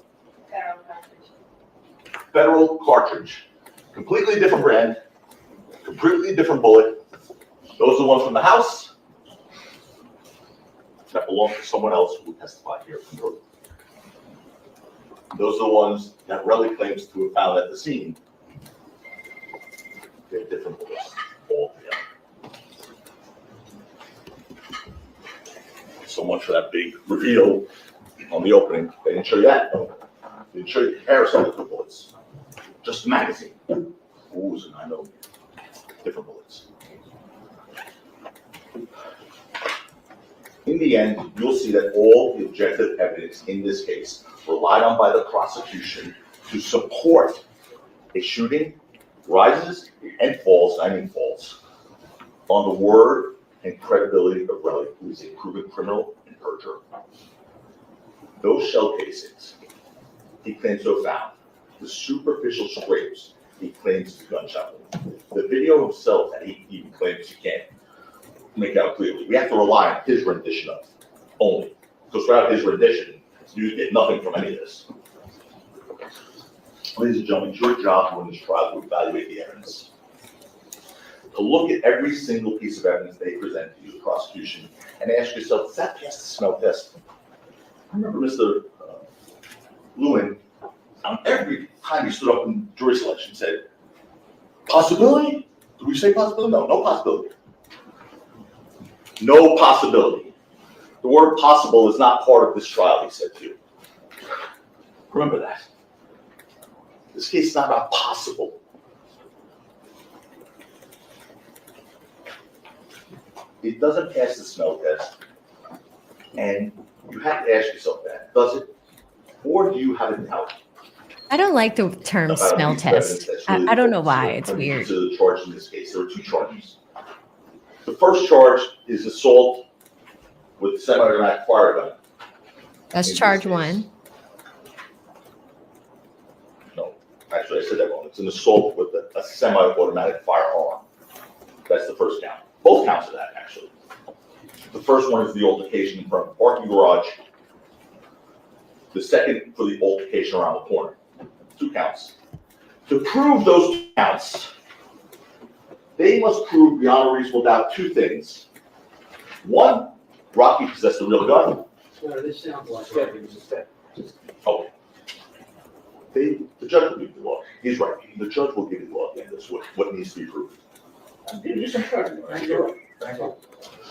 Federal Cartridge. Completely different brand, completely different bullet. Those are the ones from the house that belong to someone else who testified here from Northern. Those are the ones that Relly claims to have found at the scene. They're different bullets altogether. So much for that big reveal on the opening. They didn't show you that. No. They didn't show you the comparison of the bullets. Just the magazine. Ooh, so I know different bullets. In the end, you'll see that all the objective evidence in this case relied on by the prosecution to support a shooting rises and falls, on the word and credibility of Relly, who is a proven criminal and perjurer. Those shell casings he claims to have found, the superficial scrapes he claims to gunshot wound. The video himself that he even claims he can't make out clearly. We have to rely on his rendition of it only, because without his rendition, you get nothing from any of this. Ladies and gentlemen, it's your job during this trial to evaluate the evidence. To look at every single piece of evidence they present to you, the prosecution, and ask yourself, does that pass the smell test? I remember Mr. Lewin, every time he stood up in jury selection, said, possibility? Did we say possibility? No, no possibility. No possibility. The word possible is not part of this trial, he said to you. Remember that. This case is not about possible. It doesn't pass the smell test, and you have to ask yourself that, does it? Or do you have a doubt? I don't like the term about a smell piece of evidence test. that's really I don't know focused why. on It's when you weird. consider the charge in this case. There are two charges. The first charge is assault with a semi-automatic fire gun. That's in charge this case. one. No, actually, I said that wrong. It's an assault with a semi-automatic firearm. That's the first count. Both counts of that, actually. The first one is the altercation in front of the parking garage. The second for the altercation around the corner. 2 counts. To prove those 2 counts, they must prove beyond a reasonable doubt 2 things. 1, Rocky possessed a real gun. No, this sounds like. Okay. The judge will give you the law. He's right. The judge will give you the law at the end of this, what needs to be proved. Well,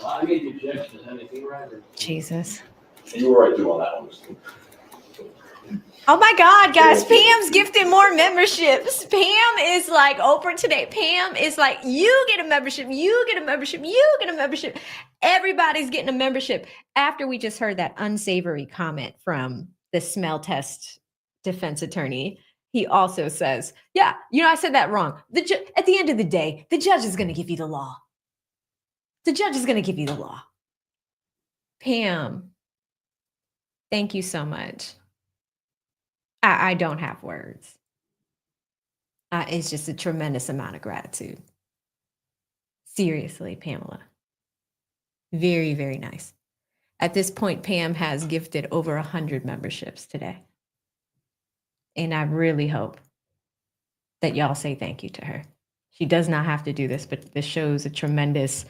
I made the objection, is anything right? Jesus. And you were right too on that one, Mr. Oh my God, guys, Pam's gifting more memberships. Pam is like Oprah today. Pam is like, you get a membership, you get a membership, you get a membership. Everybody's getting a membership after we just heard that unsavory comment from the smell test defense attorney. He also says, yeah, I said that wrong. At the end of the day, the judge is going to give you the law. The judge is going to give you the law. Pam, thank you so much. I don't have words. It's just a tremendous amount of gratitude. Seriously, Pamela. Very, very nice. At this point, Pam has gifted over 100 memberships today. And I really hope that y'all say thank you to her. She does not have to do this, but this shows a tremendous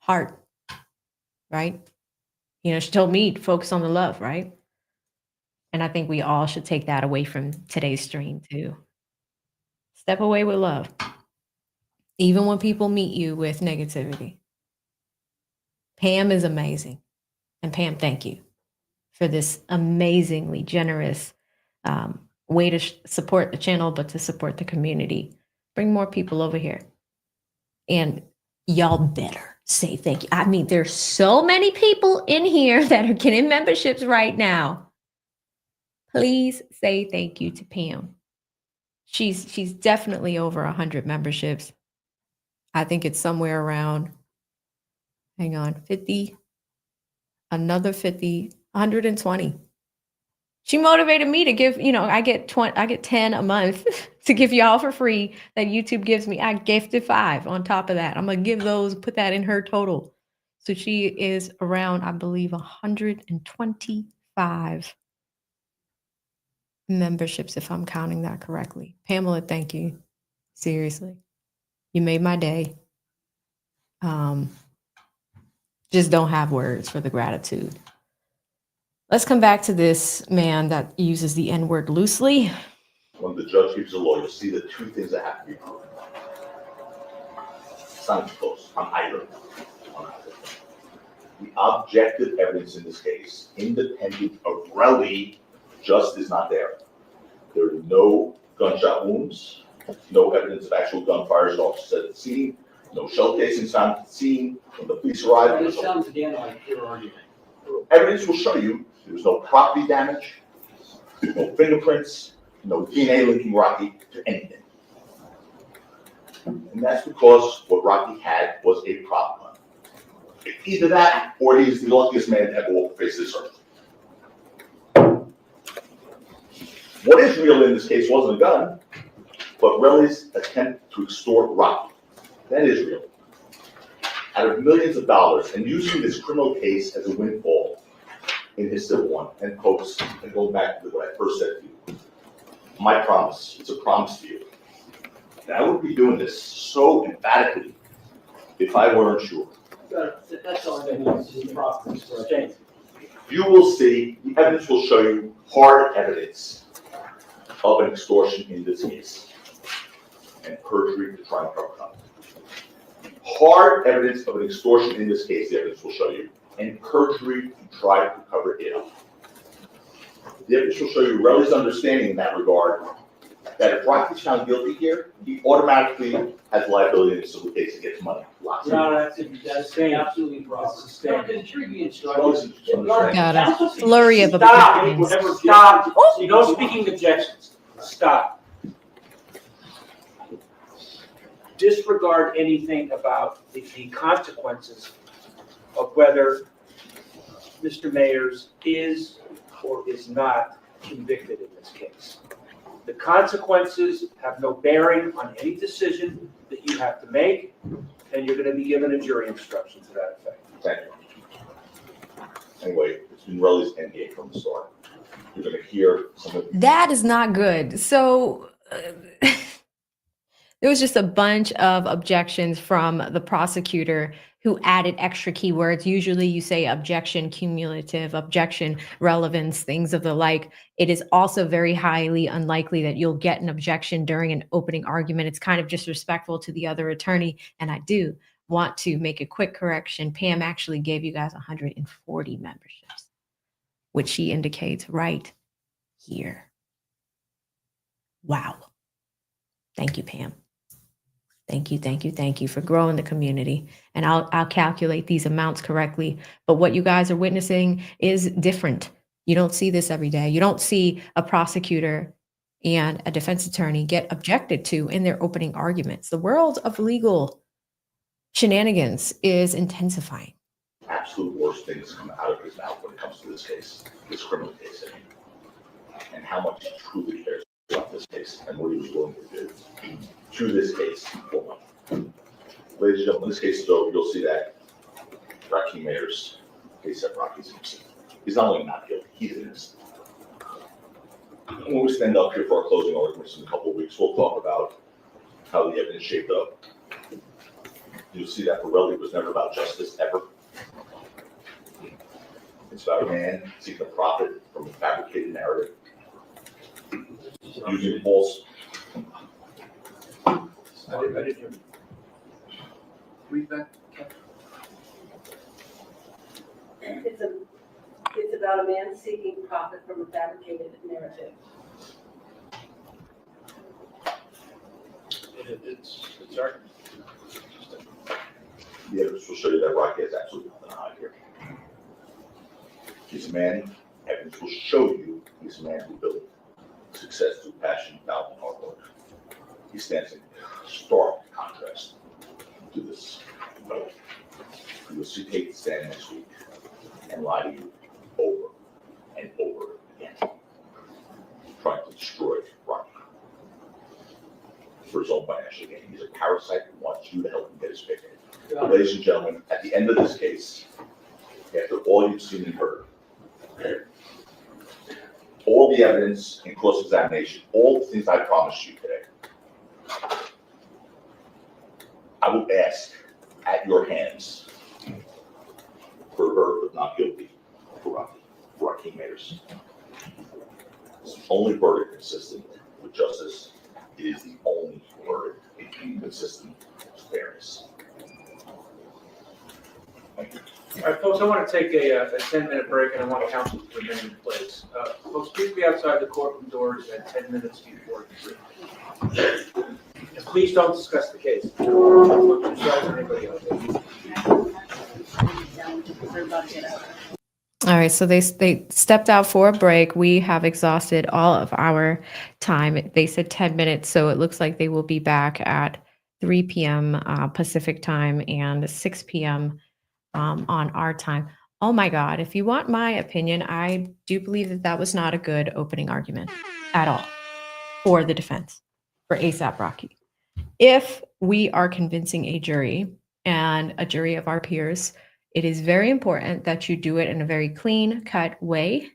heart, right? She told me to focus on the love, right? And I think we all should take that away from today's stream too. Step away with love. Even when people meet you with negativity. Pam is amazing. And Pam, thank you for this amazingly generous way to support the channel, but to support the community. Bring more people over here. And y'all better say thank you. I mean, there's so many people in here that are getting memberships right now. Please say thank you to Pam. She's definitely over 100 memberships. I think it's somewhere around, 50, another 50, 120. She motivated me to give, I get 10 a month to give y'all for free that YouTube gives me. I gifted 5 on top of that. I'm going to give those, put that in her total. So she is around, I believe, 125 memberships, if I'm counting that correctly. Pamela, thank you. Seriously. You made my day. Just don't have words for the gratitude. Let's come back to this man that uses the N-word loosely. When the judge gives the law, you'll see the 2 things that have to be proven. It's not even close on either. The objective evidence in this case, independent of Relly, just is not there. There are no gunshot wounds, no evidence of actual gunfire as officers at the scene, no shell casings found at the scene. When the police arrived, This sounds again like your argument. evidence will show you there was no property damage, no fingerprints, no DNA linking Rocky to anything. And that's because what Rocky had was a prop gun. Either that, or he's the luckiest man to ever walk the face of this earth. What is real in this case wasn't a gun, but Relly's attempt to extort Rocky. That is real. Out of millions of dollars, and using this criminal case as a windfall in his civil one, and folks, and going back to what I first said to you, my promise, it's a promise to you, that I would be doing this so emphatically if I weren't sure. That's all I need, is the proper instructions. You will see, the evidence will show you hard evidence of an extortion in this case, and perjury to try and cover it up. Hard evidence of an extortion in this case, the evidence will show you, and perjury to try to cover it up. The evidence will show you Relly's understanding in that regard, that if Rocky's found guilty here, he automatically has liability in a civil case and gets money. Lots of No, that's absolutely proper. That's No, because the jury be instructed. Got a flurry of Stop, objections. stop, no speaking objections, stop. Disregard anything about the consequences of whether Mr. Mayers is or is not convicted in this case. The consequences have no bearing on any decision that you have to make, and you're going to be given a jury instruction to that effect. Thank you. Anyway, it's been Relly's endgame from the start. You're going to hear some of That is not good. So there was just a bunch of objections from the prosecutor who added extra keywords. Usually you say objection cumulative, objection relevance, things of the like. It is also very highly unlikely that you'll get an objection during an opening argument. It's kind of disrespectful to the other attorney. And I do want to make a quick correction. Pam actually gave you guys 140 memberships, which she indicates right here. Wow. Thank you, Pam. Thank you for growing the community. And I'll calculate these amounts correctly. But what you guys are witnessing is different. You don't see this every day. You don't see a prosecutor and a defense attorney get objected to in their opening arguments. The world of legal shenanigans is intensifying. absolute worst things come out of his mouth when it comes to this case, this criminal case, and how much he truly cares about this case and what he was willing to do to this case for money. Ladies and gentlemen, this case is over. You'll see that Rocky Mayers, ASAP Rocky's innocent. He's not only not guilty, he's innocent. When we stand up here for our closing arguments in a couple of weeks, we'll talk about how the evidence shaped up. You'll see that Borelli was never about justice, ever. It's about a man seeking a profit from a fabricated narrative, using false. I didn't hear. Read that. It's about a man seeking profit from a fabricated narrative. It's our. The evidence will show you that Rocky has absolutely nothing to hide here. He's a man, evidence will show you he's a man who built success through passion, valor, and hard work. He stands in stark contrast to this fellow who will see Kate stand next week and lie to you over and over again, trying to destroy Rocky for his own financial gain. He's a parasite who wants you to help him get his paycheck. Ladies and gentlemen, at the end of this case, after all you've seen and heard, all the evidence and cross-examination, all the things I promised you today, I will ask at your hands for a verdict of not guilty for Rocky Mayers. It's the only verdict consistent with justice. It is the only verdict consistent with fairness. Thank you. All right, folks, I want to take a 10-minute break, and I want counsel to remain in place. Folks, please be outside the courtroom doors at 10 minutes before 3. And please don't discuss the case. Yourselves or anybody else. All right, so they stepped out for a break. We have exhausted all of our time. They said 10 minutes, so it looks like they will be back at 3 p.m. Pacific time and 6 p.m. On our time. Oh my God, if you want my opinion, I do believe that that was not a good opening argument at all for the defense, for ASAP Rocky. If we are convincing a jury and a jury of our peers, it is very important that you do it in a very clean cut way.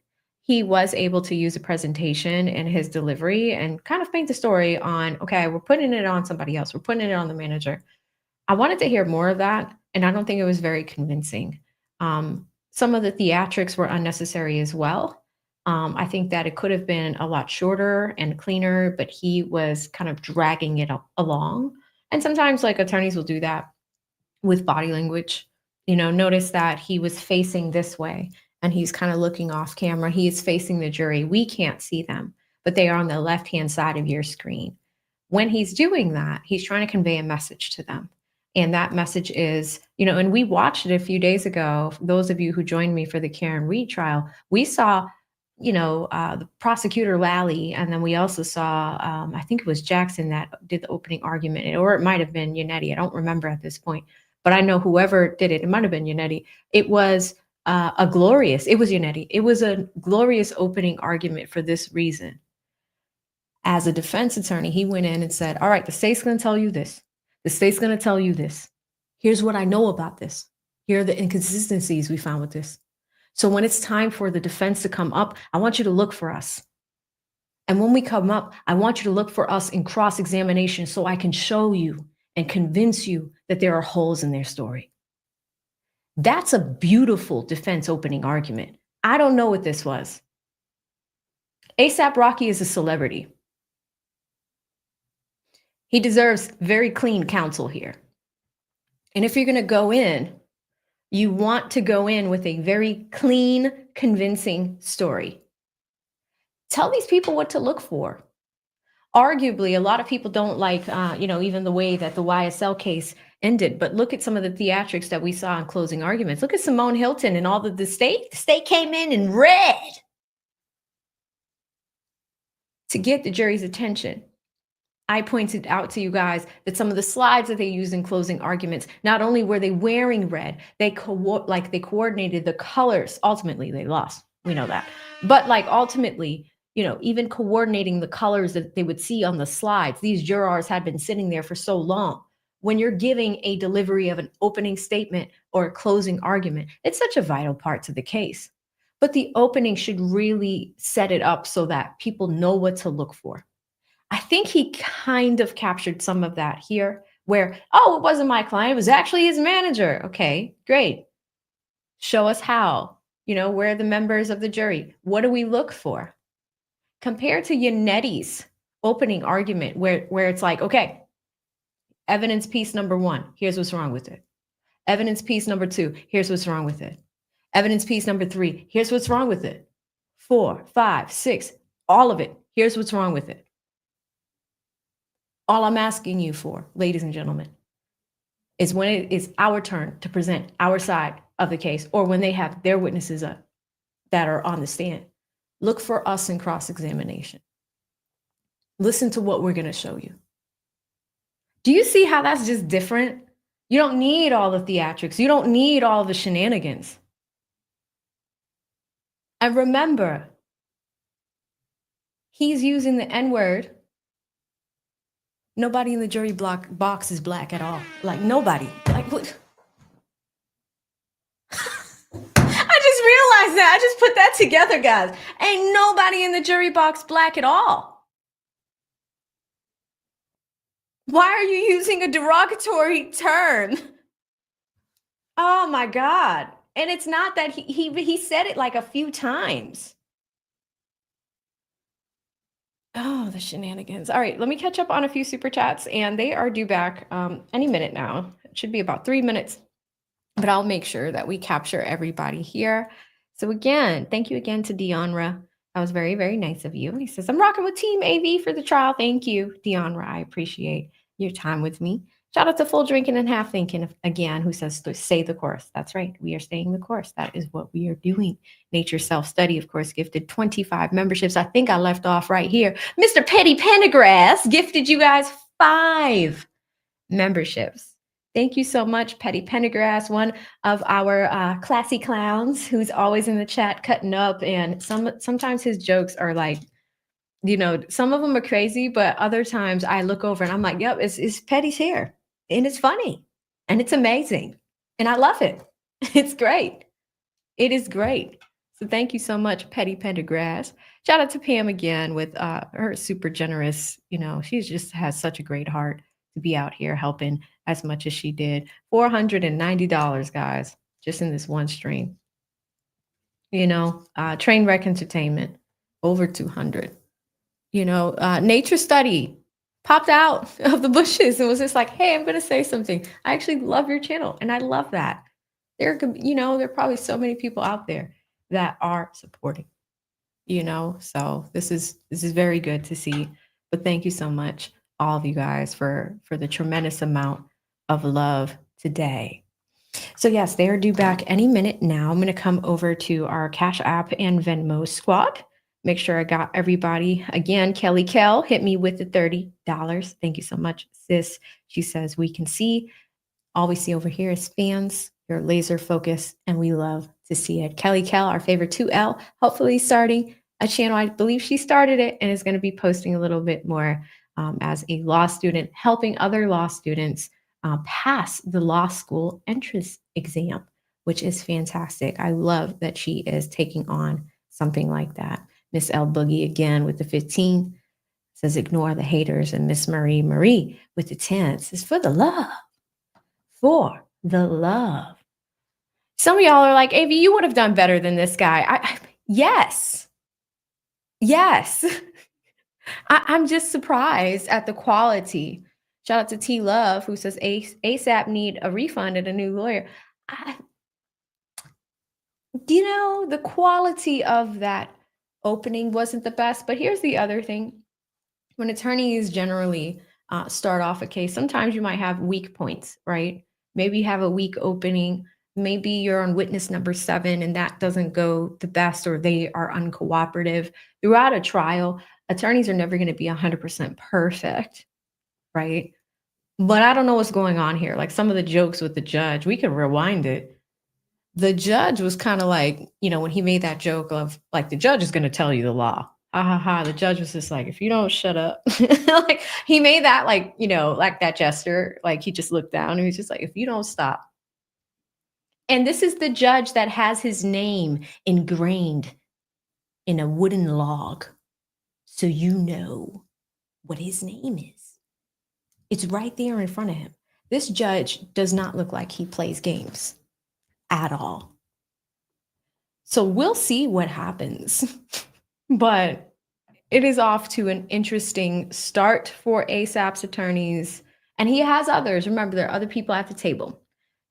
he was able to use a presentation in his delivery and kind of paint the story on, okay, we're putting it on somebody else. We're putting it on the manager. I wanted to hear more of that, and I don't think it was very convincing. Some of the theatrics were unnecessary as well. I think that it could have been a lot shorter and cleaner, but he was kind of dragging it along. And sometimes like attorneys will do that with body language. Notice that he was facing this way and he's kind of looking off camera. He is facing the jury. We can't see them, but they are on the left-hand side of your screen. When he's doing that, he's trying to convey a message to them. And that message is, and we watched it a few days ago. Those of you who joined me for the Karen Reed trial, we saw, the prosecutor Lally, and then we also saw, I think it was Jackson that did the opening argument, or it might have been Yannetti. I don't remember at this point, but I know whoever did it, it might have been Yannetti. It was it was Yannetti. It was a glorious opening argument for this reason. As a defense attorney, he went in and said, all right, the state's going to tell you this. The state's going to tell you this. Here's what I know about this. Here are the inconsistencies we found with this. So when it's time for the defense to come up, I want you to look for us. And when we come up, I want you to look for us in cross-examination so I can show you and convince you that there are holes in their story. That's a beautiful defense opening argument. I don't know what this was. ASAP Rocky is a celebrity. He deserves very clean counsel here. And if you're going to go in, you want to go in with a very clean, convincing story. Tell these people what to look for. Arguably, a lot of people don't like, even the way that the YSL case ended. But look at some of the theatrics that we saw in closing arguments. Look at Simone Hilton and all the state. The state came in and read to get the jury's attention. I pointed out to you guys that some of the slides that they used in closing arguments, not only were they wearing red, they coordinated the colors. Ultimately, they lost. We know that. But ultimately, even coordinating the colors that they would see on the slides. These jurors had been sitting there for so long. When you're giving a delivery of an opening statement or a closing argument, it's such a vital part to the case. But the opening should really set it up so that people know what to look for. I think he kind of captured some of that here where, it wasn't my client, it was actually his manager. Okay, great. Show us how. Where are the members of the jury? What do we look for? Compared to Yannetti's opening argument where it's like, okay, evidence piece number 1, here's what's wrong with it. Evidence piece number 2, here's what's wrong with it. Evidence piece number 3, here's what's wrong with it. 4, 5, 6, all of it, here's what's wrong with it. All I'm asking you for, ladies and gentlemen, is when it is our turn to present our side of the case, or when they have their witnesses up that are on the stand, look for us in cross-examination. Listen to what we're going to show you. Do you see how that's just different? You don't need all the theatrics. You don't need all the shenanigans. And remember, he's using the N-word. Nobody in the jury box is black at all. Nobody. What? I just realized that. I just put that together, guys. Ain't nobody in the jury box black at all. Why are you using a derogatory term? Oh my God. And it's not that he said it a few times. Oh, the shenanigans. All right, let me catch up on a few super chats, and they are due back any minute now. It should be about 3 minutes, but I'll make sure that we capture everybody here. So again, thank you again to Deonra. That was very, very nice of you. He says, I'm rocking with Team AV for the trial. Thank you, Deonra. I appreciate your time with me. Shout out to Full Drinking and Half Thinking again, who says to stay the course. That's right. We are staying the course. That is what we are doing. Nature Self-Study, of course, gifted 25 memberships. I think I left off right here. Mr. Petty Pendergrass gifted you guys 5 memberships. Thank you so much, Petty Pendergrass, one of our classy clowns who's always in the chat cutting up. And sometimes his jokes are some of them are crazy, but other times I look over and I'm like, yep, it's Petty's here. And it's funny and it's amazing. And I love it. It's great. It is great. So thank you so much, Petty Pendergrass. Shout out to Pam again with her super generous, she just has such a great heart to be out here helping as much as she did. $490, guys, just in this one stream. Train wreck entertainment, over 200. Nature study popped out of the bushes and was just like, hey, I'm going to say something. I actually love your channel. And I love that. There are probably so many people out there that are supporting, so this is very good to see. But thank you so much, all of you guys, for the tremendous amount of love today. So yes, they are due back any minute now. I'm going to come over to our Cash App and Venmo squad. Make sure I got everybody. Again, Kelly Kell hit me with the $30. Thank you so much, sis. She says, we can see. All we see over here is fans. You're laser focused, and we love to see it. Kelly Kell, our favorite 2L, hopefully starting a channel. I believe she started it and is going to be posting a little bit more as a law student, helping other law students pass the law school entrance exam, which is fantastic. I love that she is taking on something like that. Miss L Boogie again with the 15 says, ignore the haters. And Miss Marie with the 10 says, for the love. For the love. Some of y'all are like, AV, you would have done better than this guy. Yes. I'm just surprised at the quality. Shout out to T Love, who says ASAP need a refund and a new lawyer. The quality of that opening wasn't the best. But here's the other thing. When attorneys generally start off a case, sometimes you might have weak points, right? Maybe you have a weak opening. Maybe you're on witness number 7 and that doesn't go the best, or they are uncooperative. Throughout a trial, attorneys are never going to be 100% perfect, right? But I don't know what's going on here. Like some of the jokes with the judge, we could rewind it. The judge was kind of like, when he made that joke of like, the judge is going to tell you the law. Ha ha ha. The judge was just like, if you don't shut up, like he made that like, like that gesture, like he just looked down and he's just like, if you don't stop. And this is the judge that has his name ingrained in a wooden log. So you know what his name is. It's right there in front of him. This judge does not look like he plays games at all. So we'll see what happens. But it is off to an interesting start for ASAP's attorneys. And he has others. Remember, there are other people at the table.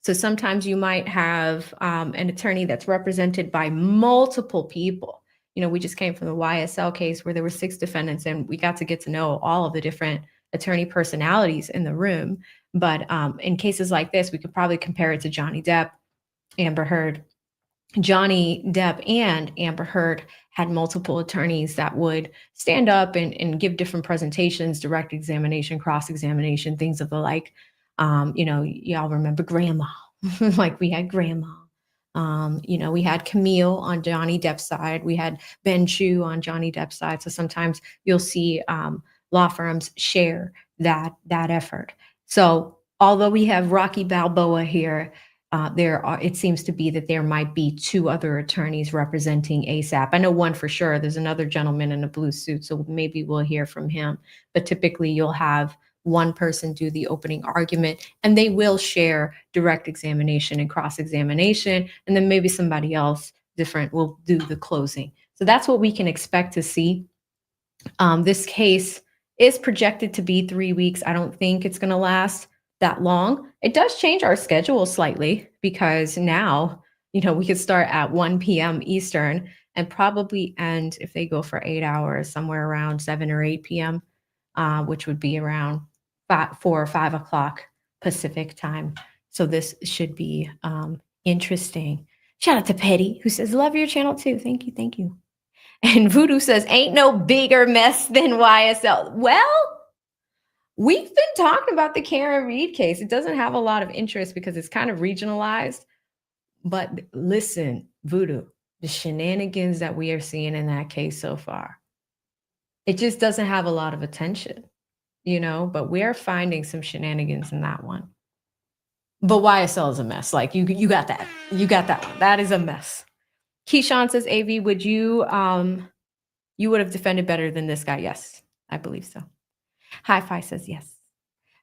So sometimes you might have an attorney that's represented by multiple people. We just came from the YSL case where there were 6 defendants, and we got to get to know all of the different attorney personalities in the room. But in cases like this, we could probably compare it to Johnny Depp, Amber Heard. Johnny Depp and Amber Heard had multiple attorneys that would stand up and give different presentations, direct examination, cross-examination, things of the like. Y'all remember Grandma, like we had Grandma. We had Camille on Johnny Depp's side. We had Ben Chu on Johnny Depp's side. So sometimes you'll see law firms share that effort. So although we have Rocky Balboa here, it seems to be that there might be 2 other attorneys representing ASAP. I know one for sure. There's another gentleman in a blue suit, so maybe we'll hear from him. But typically you'll have one person do the opening argument, and they will share direct examination and cross-examination, and then maybe somebody else different will do the closing. So that's what we can expect to see. This case is projected to be 3 weeks. I don't think it's going to last that long. It does change our schedule slightly because now, we could start at 1 p.m. Eastern and probably end, if they go for 8 hours, somewhere around 7 or 8 p.m., which would be around 4 or 5 o'clock Pacific time. So this should be interesting. Shout out to Petty, who says, love your channel too. Thank you. And Voodoo says, ain't no bigger mess than YSL. Well, we've been talking about the Karen Reed case. It doesn't have a lot of interest because it's kind of regionalized. But listen, Voodoo, the shenanigans that we are seeing in that case so far, it just doesn't have a lot of attention, but we are finding some shenanigans in that one. But YSL is a mess. Like you got that. You got that one. That is a mess. Keyshawn says, AV, would you would have defended better than this guy? Yes, I believe so. Hi-Fi says yes.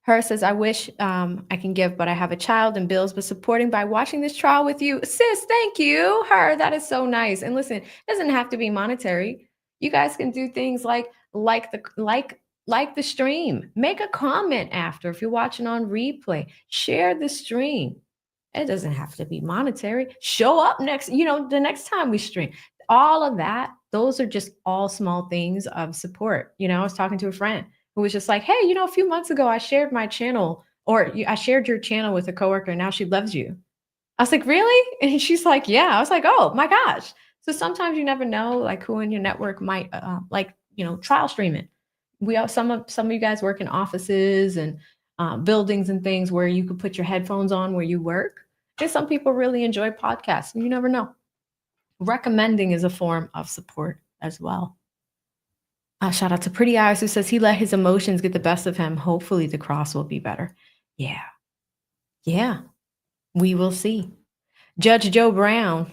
Her says, I wish I can give, but I have a child and bills, but supporting by watching this trial with you. Sis, thank you. Her, that is so nice. And listen, it doesn't have to be monetary. You guys can do things like the stream. Make a comment after if you're watching on replay. Share the stream. It doesn't have to be monetary. Show up the next time we stream. All of that, those are just all small things of support. I was talking to a friend who was just like, hey, a few months ago, I shared my channel I shared your channel with a coworker and now she loves you. I was like, really? And she's like, yeah. I was like, oh my gosh. So sometimes you never know who in your network might trial stream it. Some of you guys work in offices and buildings and things where you could put your headphones on where you work. And some people really enjoy podcasts. You never know. Recommending is a form of support as well. Shout out to Pretty Eyes who says he let his emotions get the best of him. Hopefully the cross will be better. Yeah. Yeah. We will see. Judge Joe Brown.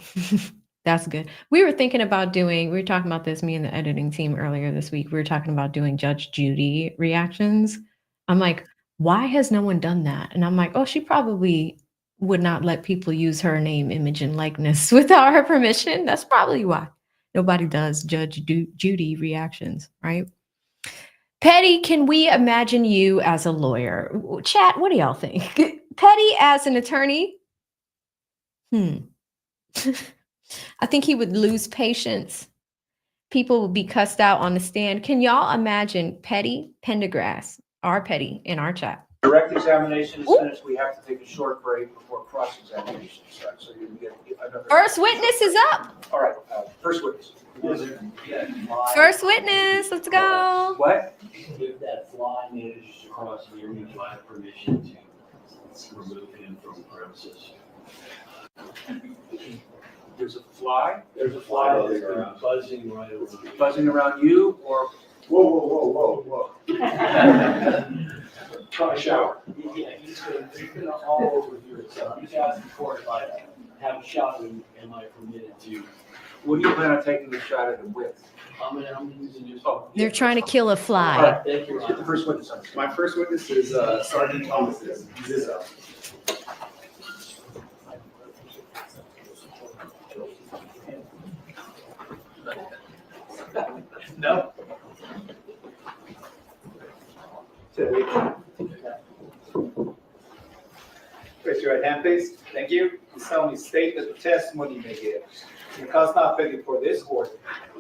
That's good. We were talking about this, me and the editing team earlier this week. We were talking about doing Judge Judy reactions. I'm like, why has no one done that? And I'm like, oh, she probably would not let people use her name, image, and likeness without her permission. That's probably why nobody does Judge Judy reactions, right? Petty, can we imagine you as a lawyer? Chat, what do y'all think? Petty as an attorney? I think he would lose patience. People would be cussed out on the stand. Can y'all imagine Petty Pendergrass, our Petty, in our chat? Direct examination is finished. We have to take a short break before cross-examination starts. So you can get another. First witness is up. All right, first witness. First witness, let's go. What? If that fly manages to cross the area, do I have permission to remove him from the premises? There's a fly? There's a fly that's been buzzing right over me. Buzzing around you or? Whoa. Try a shower. Yeah, he's been all over here. So he's asked the court if I have a shot at him, am I permitted to? What do you plan on taking the shot at him with? I'm using just. They're trying to kill a All fly. right, Thank you, get the first witness on. My first witness is Sergeant Thomas Zizzo. No. Raise your right hand, please. Thank you. You solemnly state that the testimony you may give in the cause not pending before this court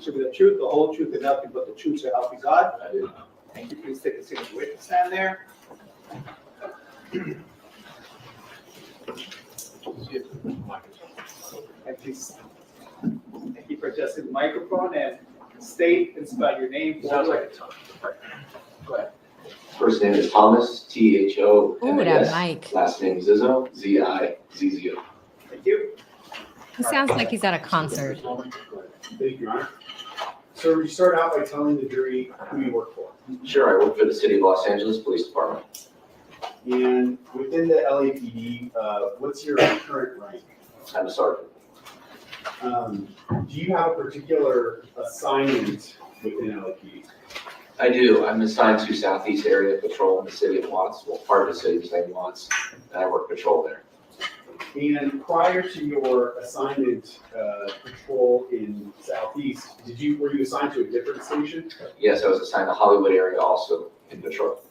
should be the truth, the whole truth, and nothing but the truth, so help you God. I do. Thank you. Please take a seat in the witness stand there. And please, thank you for adjusting the microphone and state and spell your name. Sounds like it's on. Go ahead. First name is Thomas, T-H-O-M-A-S. Ooh, that mic. Last name Zizzo, Z-I-Z-Z-O. Thank you. He sounds like he's at a concert. Thank you, Your Honor. So you start out by telling the jury who you work for. Sure, I work for the City of Los Angeles Police Department. And within the LAPD, what's your current rank? I'm a sergeant. Do you have a particular assignment within LAPD? I do. I'm assigned to Southeast Area Patrol in the City of Watts, well, part of the city is named Watts, and I work patrol there. And prior to your assignment, patrol in Southeast, were you assigned to a different station? Yes, I was assigned to Hollywood area also in patrol.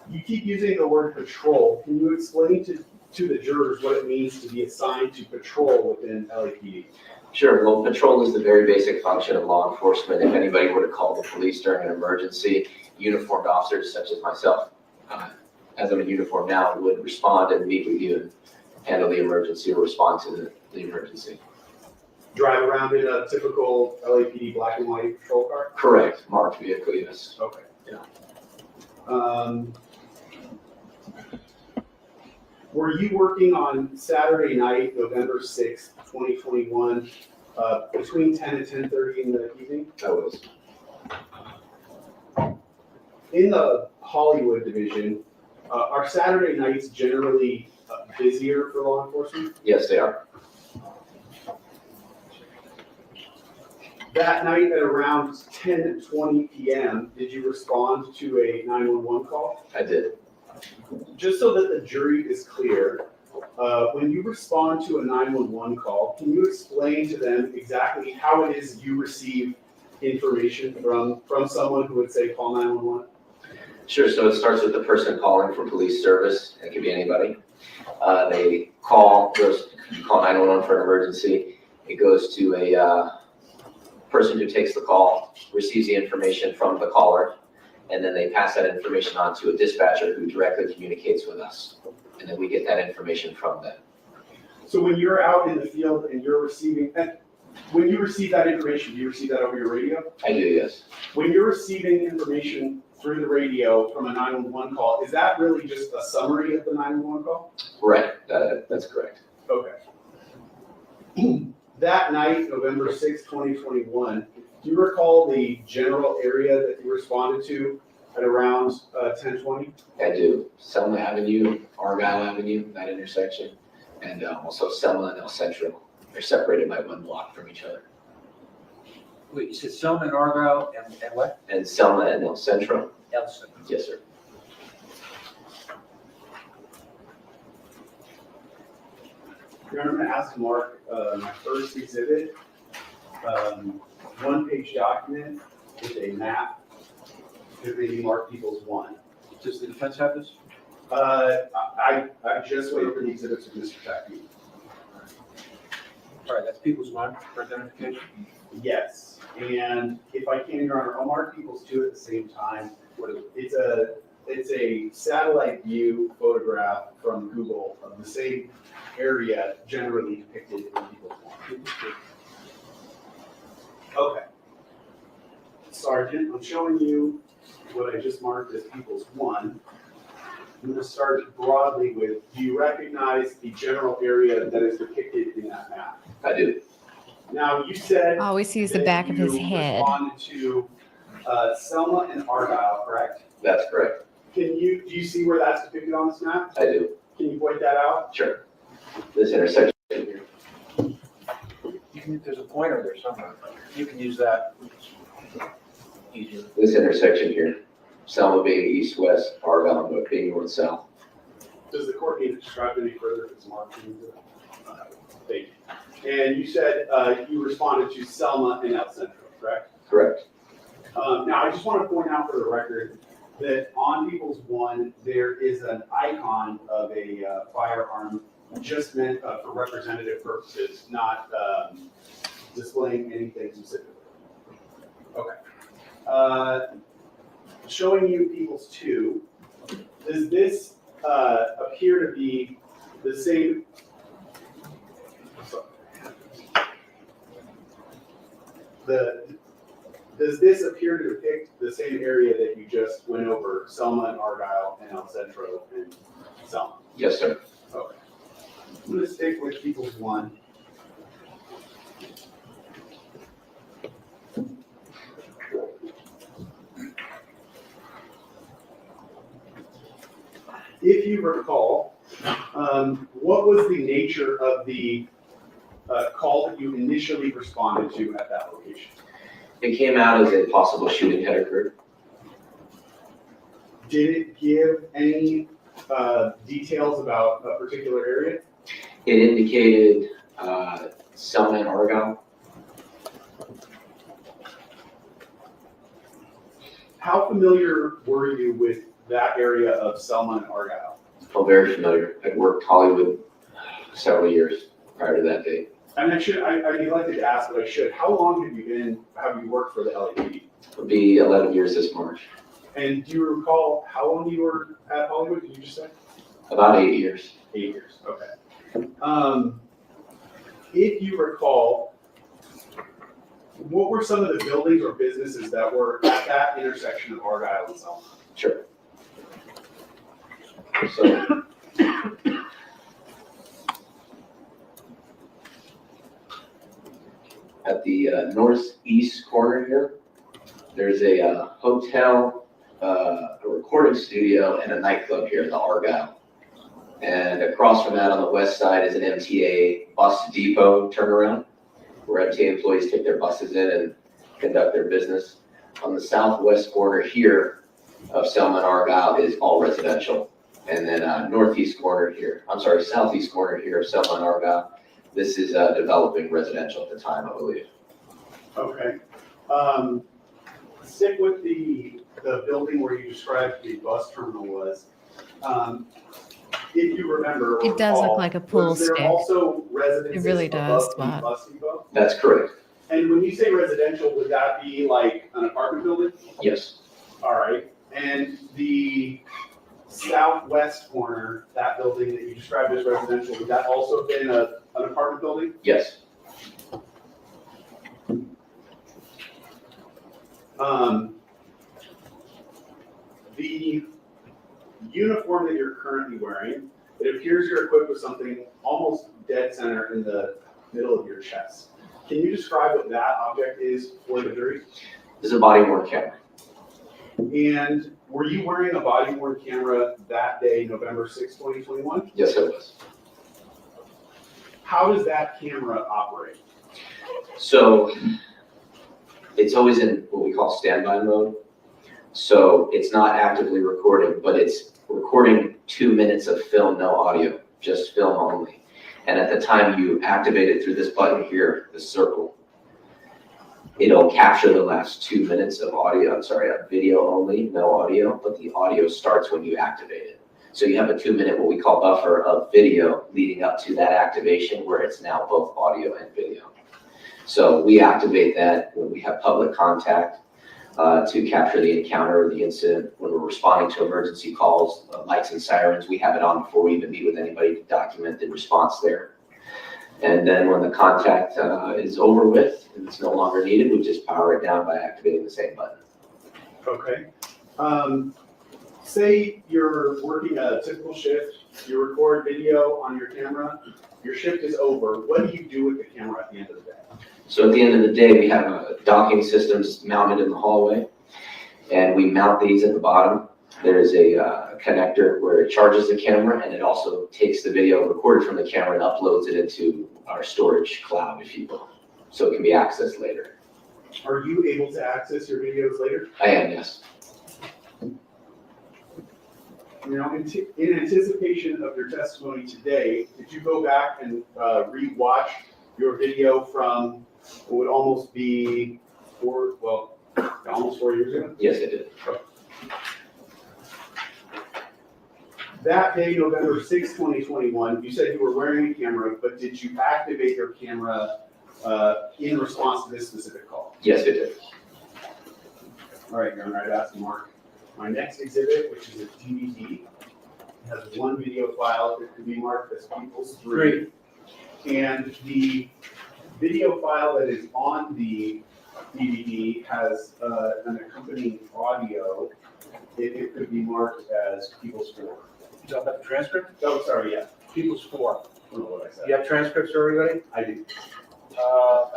You keep using the word patrol. Can you explain to the jurors what it means to be assigned to patrol within LAPD? Sure. Well, patrol is the very basic function of law enforcement. If anybody were to call the police during an emergency, uniformed officers such as myself, as I'm in uniform now, would respond and meet with you and handle the emergency or respond to the emergency. Drive around in a typical LAPD black and white patrol car? Correct. Marked vehicle, yes. Okay. Yeah. Were you working on Saturday night, November 6th, 2021, between 10 and 10:30 in the evening? I was. In the Hollywood division, are Saturday nights generally busier for law enforcement? Yes, they are. That night at around 10:20 PM, did you respond to a 911 call? I did. Just so that the jury is clear, when you respond to a 911 call, can you explain to them exactly how it is you receive information from someone who would say call 911? Sure, so it starts with the person calling for police service. It could be anybody. They call, you call 911 for an emergency. It goes to a person who takes the call, receives the information from the caller, and then they pass that information on to a dispatcher who directly communicates with us. And then we get that information from them. So when you're out in the field and you're receiving, and when you receive that information, do you receive that over your radio? I do, yes. When you're receiving information through the radio from a 911 call, is that really just a summary of the 911 call? Right, that's correct. Okay. That night, November 6, 2021, do you recall the general area that you responded to at around 10:20? I do. Selma Avenue, Argyle Avenue, that intersection, and also Selma and El Centro. They're separated by 1 block from each other. Wait, you said Selma and Argyle and what? And Selma and El Centro? Elson. Yes, sir. Your Honor, I'm going to ask Mark, my first exhibit, 1-page document with a map to the Mark Peoples 1. Does the defense have this? I just waited for the exhibits of Mr. Tackney. All right, that's People's One for identification. Yes, and if I can, Your Honor, I'll mark Peoples 2 at the same time. It's a satellite view photograph from Google of the same area generally depicted in People's 1. Okay. Sergeant, I'm showing you what I just marked as People's 1. I'm going to start broadly with, do you recognize the general area that is depicted in that map? I do. Now, you said All we see is the that back of his you head. responded to Selma and Argyle, correct? That's correct. Do you see where that's depicted on this map? I do. Can you point that out? Sure. This intersection here. There's a pointer there somewhere. You can use that easier. This intersection here. Selma being east-west, Argyle being north-south. Does the court need to describe any further if it's marked? Thank you. And you said you responded to Selma and El Centro, correct? Correct. Now, I just want to point out for the record that on People's 1, there is an icon of a firearm just meant for representative purposes, not displaying anything specifically. Okay. Showing you People's 2, does this appear to be the same? Does this appear to depict the same area that you just went over, Selma and Argyle and El Centro and Selma? Yes, sir. Okay. I'm going to stick with People's 1. If you recall, what was the nature of the call that you initially responded to at that location? It came out as a possible shooting had occurred. Did it give any details about a particular area? It indicated Selma and Argyle. How familiar were you with that area of Selma and Argyle? Oh, very familiar. I'd worked Hollywood several years prior to that date. And I neglected to ask, but I should. How long have you worked for the LAPD? It'll be 11 years this March. And do you recall how long you were at Hollywood? Did you just say? About 8 years. 8 years, okay. If you recall, what were some of the buildings or businesses that were at that intersection of Argyle and Selma? Sure. So, at the northeast corner here, there's a hotel, a recording studio, and a nightclub here in the Argyle. And across from that on the west side is an MTA bus depot turnaround, where MTA employees take their buses in and conduct their business. On the southwest corner here of Selma and Argyle is all residential. And then southeast corner here of Selma and Argyle, this is developing residential at the time, I believe. Okay. Stick with the building where you described the bus terminal was. If you remember or It does look recall, like a pool was there stick. also residences It really does, above the Bob. bus depot? That's correct. And when you say residential, would that be like an apartment building? Yes. All right. And the southwest corner, that building that you described as residential, would that also have been an apartment building? Yes. The uniform that you're currently wearing, it appears you're equipped with something almost dead center in the middle of your chest. Can you describe what that object is for the jury? This is a body-worn camera. And were you wearing a body-worn camera that day, November 6, 2021? Yes, it was. How does that camera operate? So it's always in what we call standby mode. So it's not actively recording, but it's recording 2 minutes of film, no audio, just film only. And at the time you activate it through this button here, the circle, it'll capture the last 2 minutes of video only, no audio, but the audio starts when you activate it. So you have a 2 minute, what we call buffer of video leading up to that activation where it's now both audio and video. So we activate that when we have public contact to capture the encounter or the incident. When we're responding to emergency calls, lights and sirens, we have it on before we even meet with anybody to document the response there. And then when the contact is over with and it's no longer needed, we just power it down by activating the same button. Okay. Say you're working a typical shift, you record video on your camera, your shift is over. What do you do with the camera at the end of the day? So at the end of the day, we have docking systems mounted in the hallway, and we mount these at the bottom. There's a connector where it charges the camera, and it also takes the video recorded from the camera and uploads it into our storage cloud, if you will, so it can be accessed later. Are you able to access your videos later? I am, yes. Now, in anticipation of your testimony today, did you go back and re-watch your video from what would almost be almost 4 years ago? Yes, I did. That day, November 6, 2021, you said you were wearing a camera, but did you activate your camera in response to this specific call? Yes, I did. All right, Your Honor, I'd ask Mark. My next exhibit, which is a DVD, has one video file that could be marked as People's 3. And the video file that is on the DVD has an accompanying audio. It could be marked as People's 4. You talking about the transcript? Oh, sorry, yeah. People's 4. I don't know what I said. You have transcripts for everybody? I do.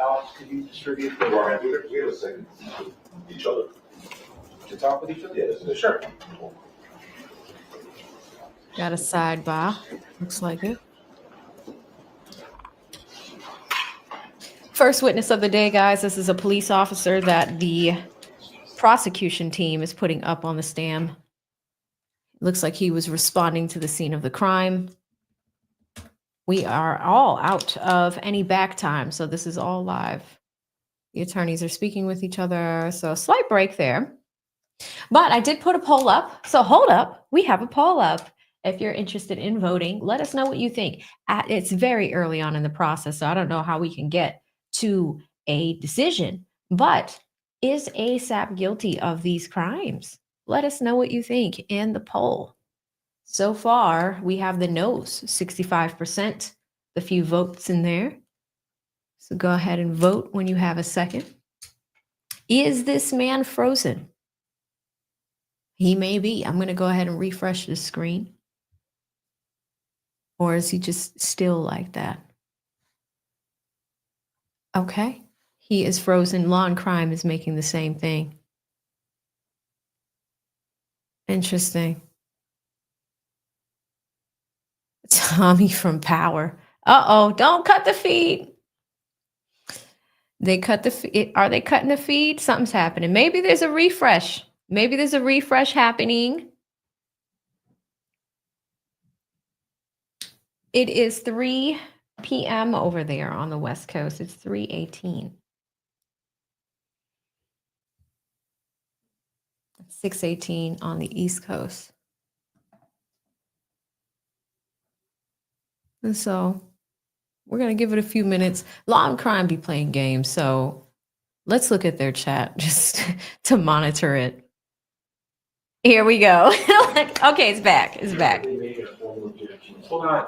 Alex, could you distribute the We transcripts have a second to each other. to talk with each other? Yeah, Sure. Got a sidebar. Looks like it. First witness of the day, guys. This is a police officer that the prosecution team is putting up on the stand. Looks like he was responding to the scene of the crime. We are all out of any back time, so this is all live. The attorneys are speaking with each other, so a slight break there. But I did put a poll up, so hold up. We have a poll up. If you're interested in voting, let us know what you think. It's very early on in the process, so I don't know how we can get to a decision. But is ASAP guilty of these crimes? Let us know what you think in the poll. So far, we have the no's, 65%, the few votes in there. So go ahead and vote when you have a second. Is this man frozen? He may be. I'm going to go ahead and refresh the screen. Or is he just still like that? Okay. He is frozen. Law and crime is making the same thing. Interesting. Tommy from Power. Uh-oh, don't cut the feed. They cut the feed. Are they cutting the feed? Something's happening. Maybe there's a refresh. Maybe there's a refresh happening. It is 3 p.m. over there on the West Coast. It's 3:18. 6:18 on the East Coast. And so we're going to give it a few minutes. Law and Crime be playing games, so let's look at their chat just to monitor it. Here we go. Okay, it's back. It's back. They made a formal objection. Hold on.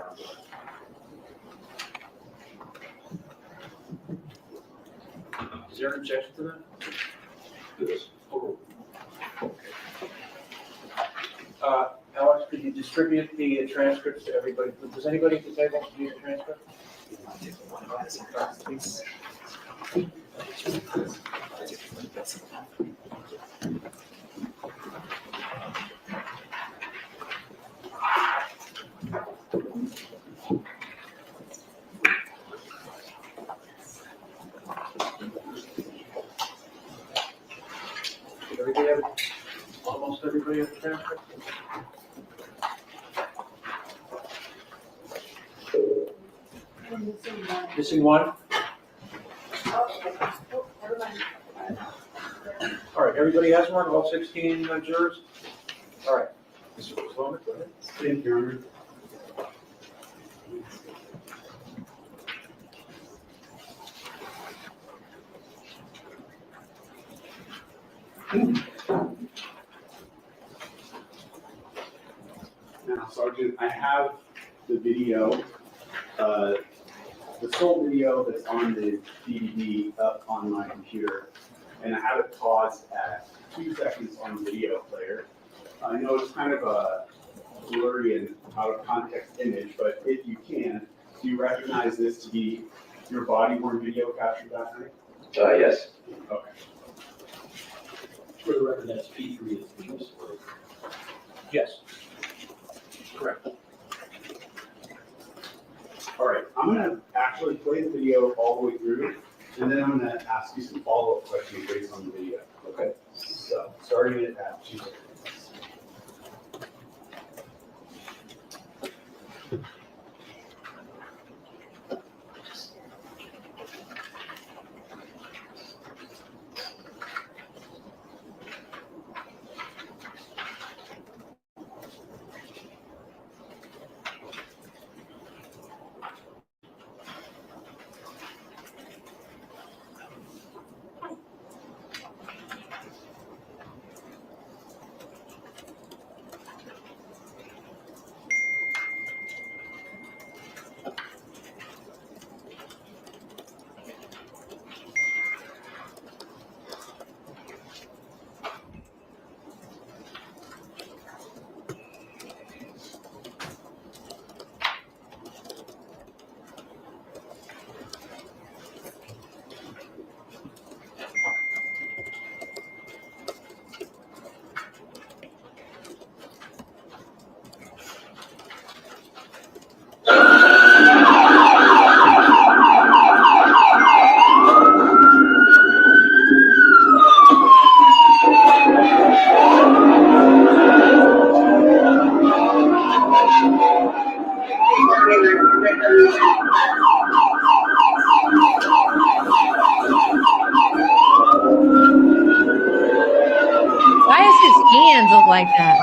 Is there an objection to that? Yes. Alex, could you distribute the transcripts to everybody? Does anybody at the table need a transcript? Did everybody have, almost everybody have a transcript? Missing one? All right, everybody has one, all 16 jurors? All right. Mr. Sloman, go ahead. Thank you, Your Honor. Now, Sergeant, I have the video, the sole video that's on the DVD up on my computer, and I have it paused at 2 seconds on the video player. I know it's kind of a blurry and out of context image, but if you can, do you recognize this to be your body-worn video captured that night? Yes. Okay. For the record, that's P3 is the use. Yes. Correct. All right, I'm gonna actually play the video all the way through, and then I'm gonna ask you some follow-up questions based on the video, okay? So, starting it at 2 seconds. Why does his hands look like that?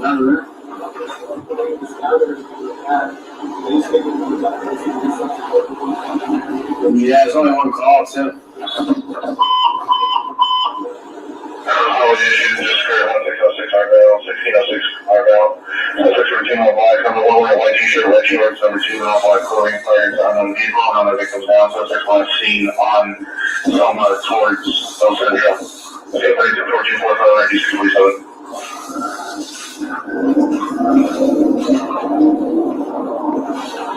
Yeah, there's only one call, too. Oh, just for 1606 Argyle, 1606 Argyle. Suspect 13 on black, on the lower white t-shirt, red shorts, number 2 on black clothing, fired unknown vehicle, none of the victims down. Suspect last seen on Selma towards El Centro. Okay, 1445, 9647.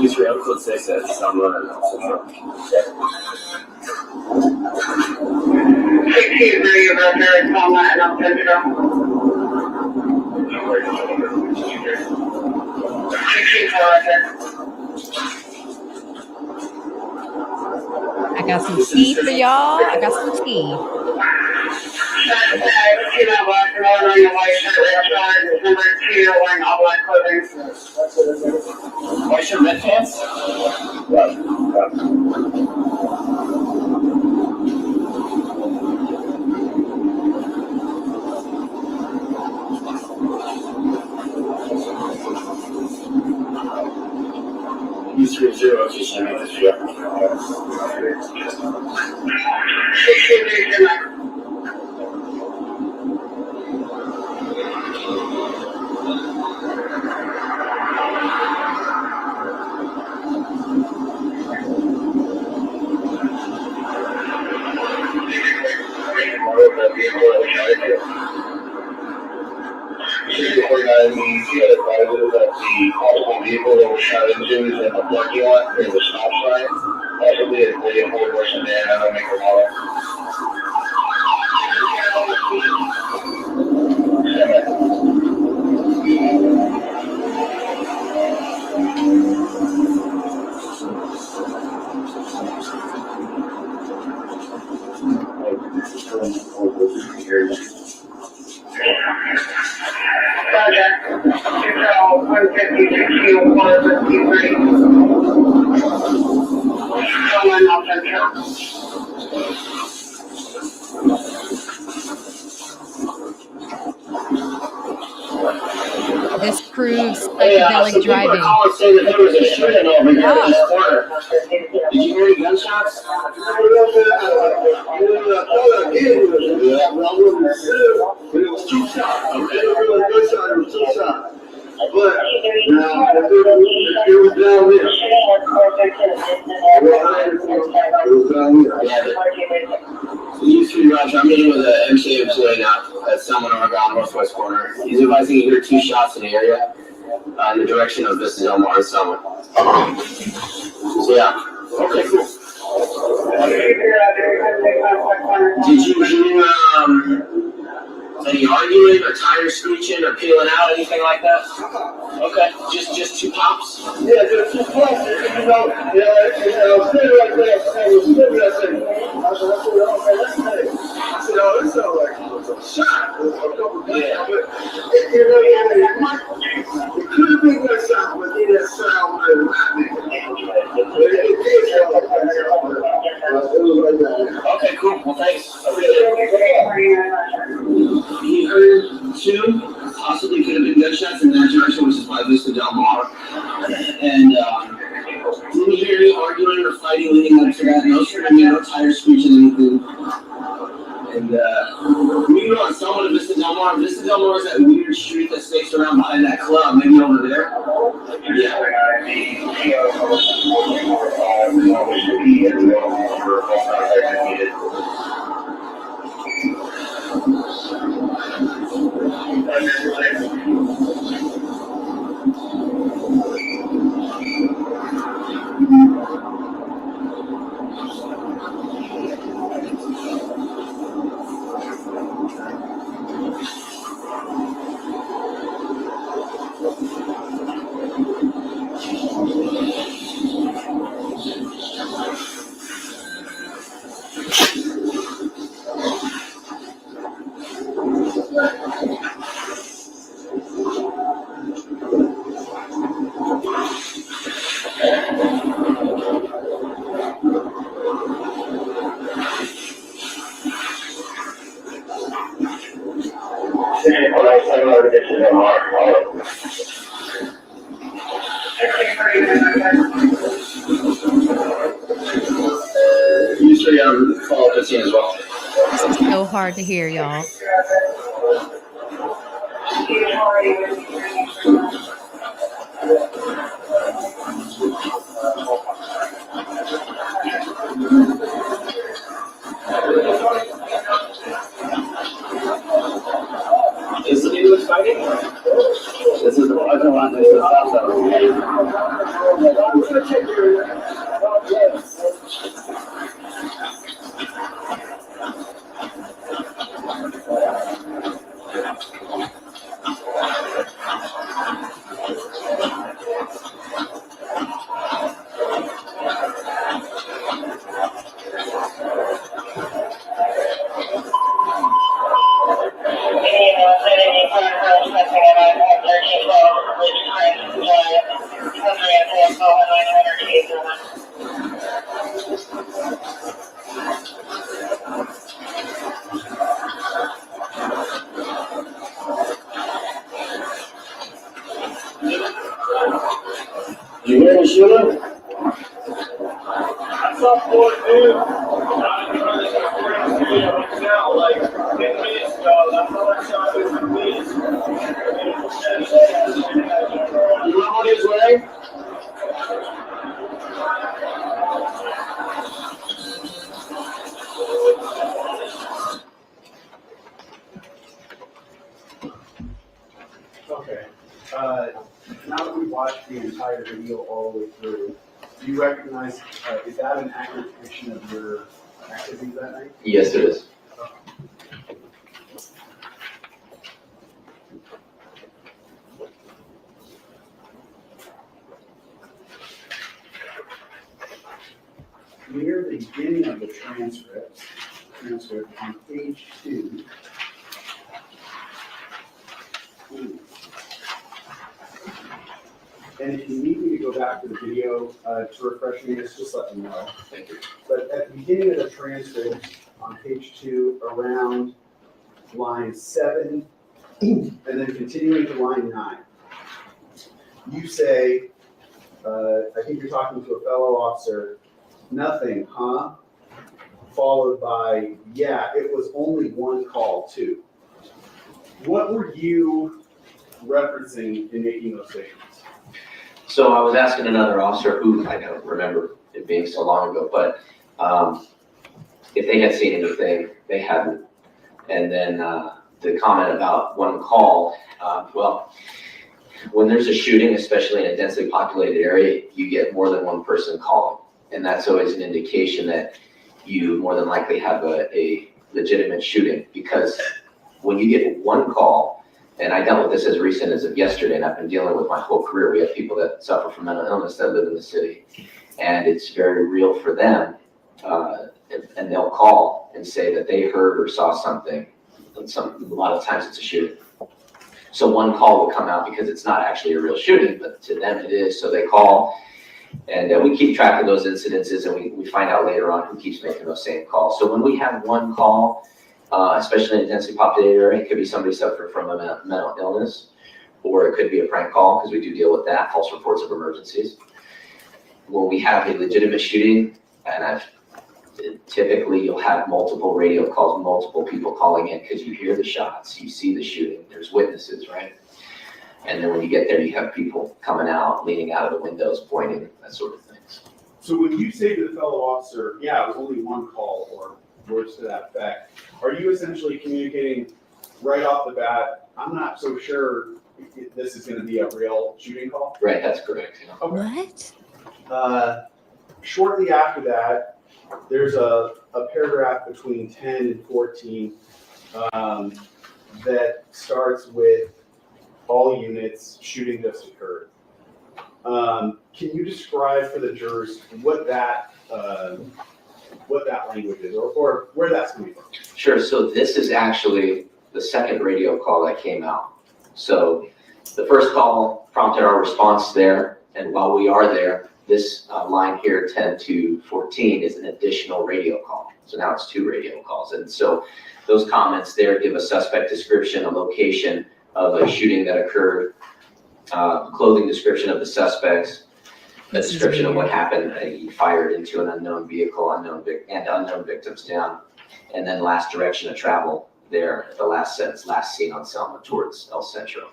Use your code 6 at Selma and El Centro. 623, Roger, Selma and El Centro. 624, Roger. I got some tea for y'all. I got some tea. Suspect, black, wearing a white shirt, red shorts, number 2, wearing all black clothing. White shirt, red pants? Use 30, if you send me this, yeah. 623, means he had advised that the multiple vehicle that was shot into is in the parking lot near the stop sign. Possibly a Ford or sedan, I don't make a model. Roger. Control 150, 153. Selma and El Centro. This proves psychedelic driving. Say that there was a shooting over here in this corner. Did you hear any gunshots? It was 2 shots. Okay. It was 2 shots. But now, it was down there. It was down here. You three, Roger, I'm meeting with an MK employee now at Selma and Argyle northwest corner. He's advising you hear 2 shots in the area in the direction of Vista Del Mar and Selma. So, yeah. Okay, cool. Did you hear any arguing or tires screeching or peeling out, anything like that? Okay, just 2 pops? Yeah, just 2 pops. I was sitting right there. I was sitting right there. I said, okay, let's play. I said, oh, this sounds like a shot. A couple gunshots. But it could have been that shot, but it didn't sound like a lot. It did sound like a shot. It was like that. Okay, cool. Well, thanks. He heard 2, possibly could have been gunshots in that direction, which is by Vista Del Mar. And didn't hear any arguing or fighting leading up to that. No screaming, no tires screeching, anything. And we go on Selma to Vista Del Mar. Vista Del Mar is that weird street that snakes around behind that club, maybe over there. Yeah. Usually I'm follow this as well. This is so hard to hear, y'all. Is the new exciting? This is the other one. This is you hear the shooter? I saw 4 dudes. Now, like 10 minutes ago, that's all I saw was the police. You know what he's wearing? Okay, now that we've watched the entire video all the way through, do you recognize, is that an accurate depiction of your activities that night? Yes, it is. Near the beginning of the transcript on page 2. And if you need me to go back to the video to refresh me, just let me know. Thank you. But at the beginning of the transcript on page 2, around line 7, and then continuing to line 9, you say, I think you're talking to a fellow officer, "Nothing, huh?" Followed by, "Yeah, it was only one call too." What were you referencing in making those statements? So I was asking another officer who, I don't remember it being so long ago, but if they had seen anything, they hadn't. And then the comment about one call, well, when there's a shooting, especially in a densely populated area, you get more than one person calling. And that's always an indication that you more than likely have a legitimate shooting, because when you get one call, and I dealt with this as recent as of yesterday, and I've been dealing with my whole career. We have people that suffer from mental illness that live in the city, and it's very real for them. And they'll call and say that they heard or saw something. And a lot of times it's a shooting. So one call will come out because it's not actually a real shooting, but to them it is. So they call, and we keep track of those incidences, and we find out later on who keeps making those same calls. So when we have one call, especially in a densely populated area, it could be somebody suffering from a mental illness, or it could be a prank call, because we do deal with that, false reports of emergencies. When we have a legitimate shooting, and typically you'll have multiple radio calls, multiple people calling in, because you hear the shots, you see the shooting, there's witnesses, right? And then when you get there, you have people coming out, leaning out of the windows, pointing, that sort of things. So when you say to the fellow officer, "Yeah, it was only one call," or words to that effect, are you essentially communicating right off the bat, "I'm not so sure if this is going to be a real shooting call"? Right, that's correct. Yeah. Okay. What? Shortly after that, there's a paragraph between 10 and 14 that starts with "all units, shooting just occurred." Can you describe for the jurors what that language is, or where that's coming from? Sure. So this is actually the second radio call that came out. So the first call prompted our response there, and while we are there, this line here, 10 to 14, is an additional radio call. So now it's 2 radio calls. And so those comments there give a suspect description, a location, of a shooting that occurred, clothing description of the suspects, a This is description of what weird. happened. He fired into an unknown vehicle, unknown victims down, and then last direction of travel there, the last sentence, last seen on Selma towards El Centro.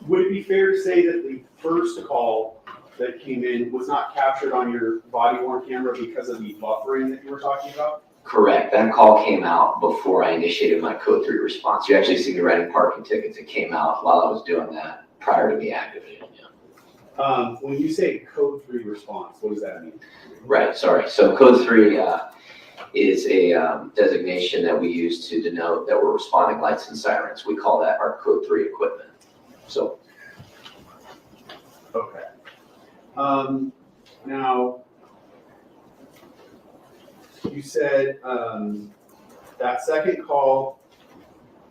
Would it be fair to say that the first call that came in was not captured on your body worn camera because of the buffering that you were talking about? Correct. That call came out before I initiated my code 3 response. You actually see me writing parking tickets. It came out while I was doing that prior to me activating it. When you say code 3 response, what does that mean? Right, sorry. So code 3 is a designation that we use to denote that we're responding lights and sirens. We call that our code 3 equipment. So. Okay. Now, you said that second call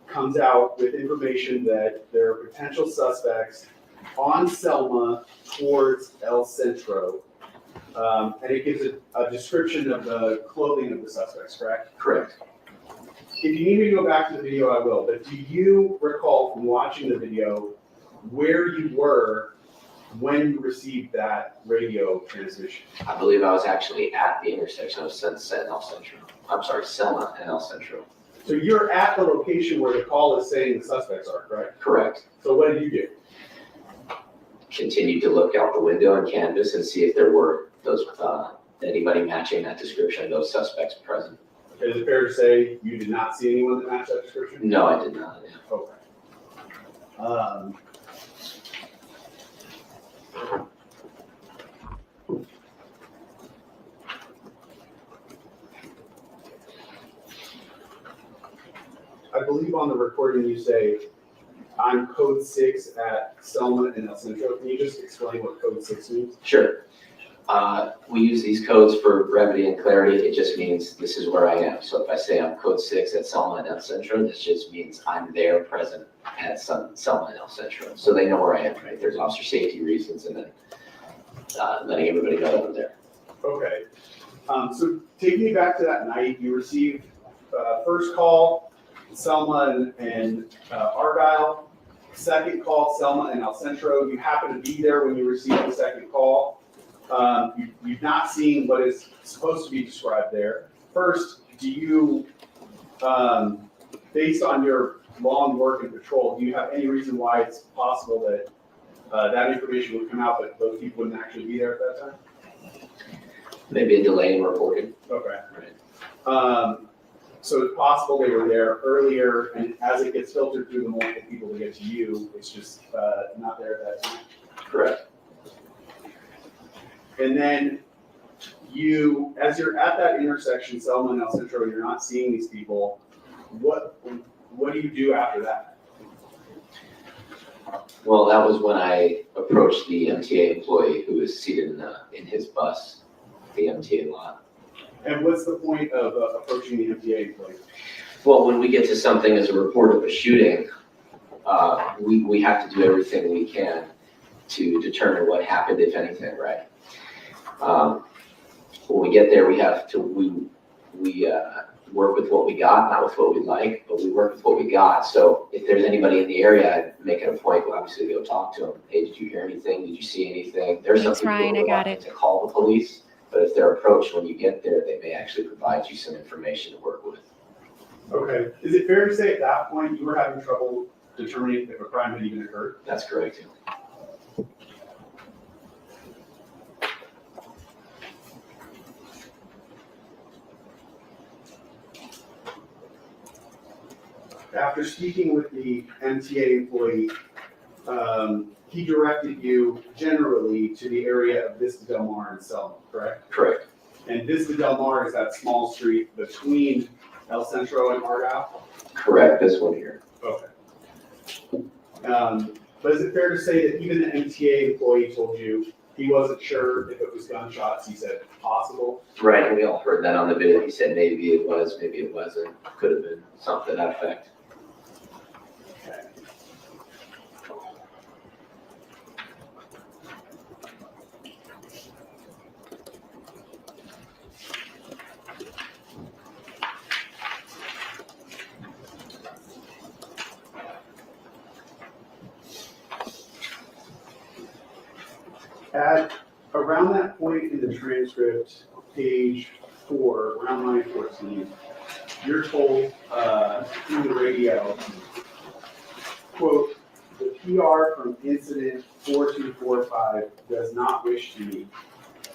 comes out with information that there are potential suspects on Selma towards El Centro. And it gives a description of the clothing of the suspects, correct? Correct. If you need me to go back to the video, I will. But do you recall from watching the video where you were when you received that radio transmission? I believe I was actually at the intersection of Sunset and El Centro. I'm sorry, Selma and El Centro. So you're at the location where the call is saying the suspects are, correct? Correct. So what did you do? Continued to look out the window and canvas and see if there were those anybody matching that description of those suspects present. Is it fair to say you did not see anyone that matched that description? No, I did not. Okay. I believe on the recording you say, I'm code 6 at Selma and El Centro. Can you just explain what code 6 means? Sure. We use these codes for brevity and clarity. It just means this is where I am. So if I say I'm code 6 at Selma and El Centro, this just means I'm there present at Selma and El Centro. So they know where I am, right? There's officer safety reasons and then letting everybody know that I'm there. Okay. So take me back to that night. You received first call, Selma and Argyle. Second call, Selma and El Centro. You happen to be there when you received the second call. You've not seen what is supposed to be described there. First, do you, based on your long work in patrol, do you have any reason why it's possible that that information would come out, but those people wouldn't actually be there at that time? Maybe a delay in reporting. Okay. Right. So it's possible they were there earlier, and as it gets filtered through the multiple people to get to you, it's just not there at that time? Correct. And then you, as you're at that intersection, Selma and El Centro, and you're not seeing these people, what do you do after that? Well, that was when I approached the MTA employee who was seated in his bus, the MTA lot. And what's the point of approaching the MTA employee? Well, when we get to something as a report of a shooting, we have to do everything we can to determine what happened, if anything, right? When we get there, we have to, we work with what we got, not with what we like, but we work with what we got. So if there's anybody in the area, I'd make it a point to obviously go talk to them. Hey, did you hear anything? Did you see anything? There's some people who are reluctant to call the police, but if they're approached when you get there, they may actually provide you some information to work with. Okay. Is it fair to say at that point you were having trouble determining if a crime had even occurred? That's correct. After speaking with the MTA employee, he directed you generally to the area of Vista Del Mar and Selma, correct? Correct. And Vista Del Mar is that small street between El Centro and Argyle? Correct, this one here. Okay. But is it fair to say that even the MTA employee told you he wasn't sure if it was gunshots? He said possible. Right, and we all heard that on the video. He said maybe it was, maybe it wasn't. Could have been something to that effect. Okay. At around that point in the transcript, page 4, around line 14, you're told through the radio, quote, "The PR from incident 4245 does not wish to meet."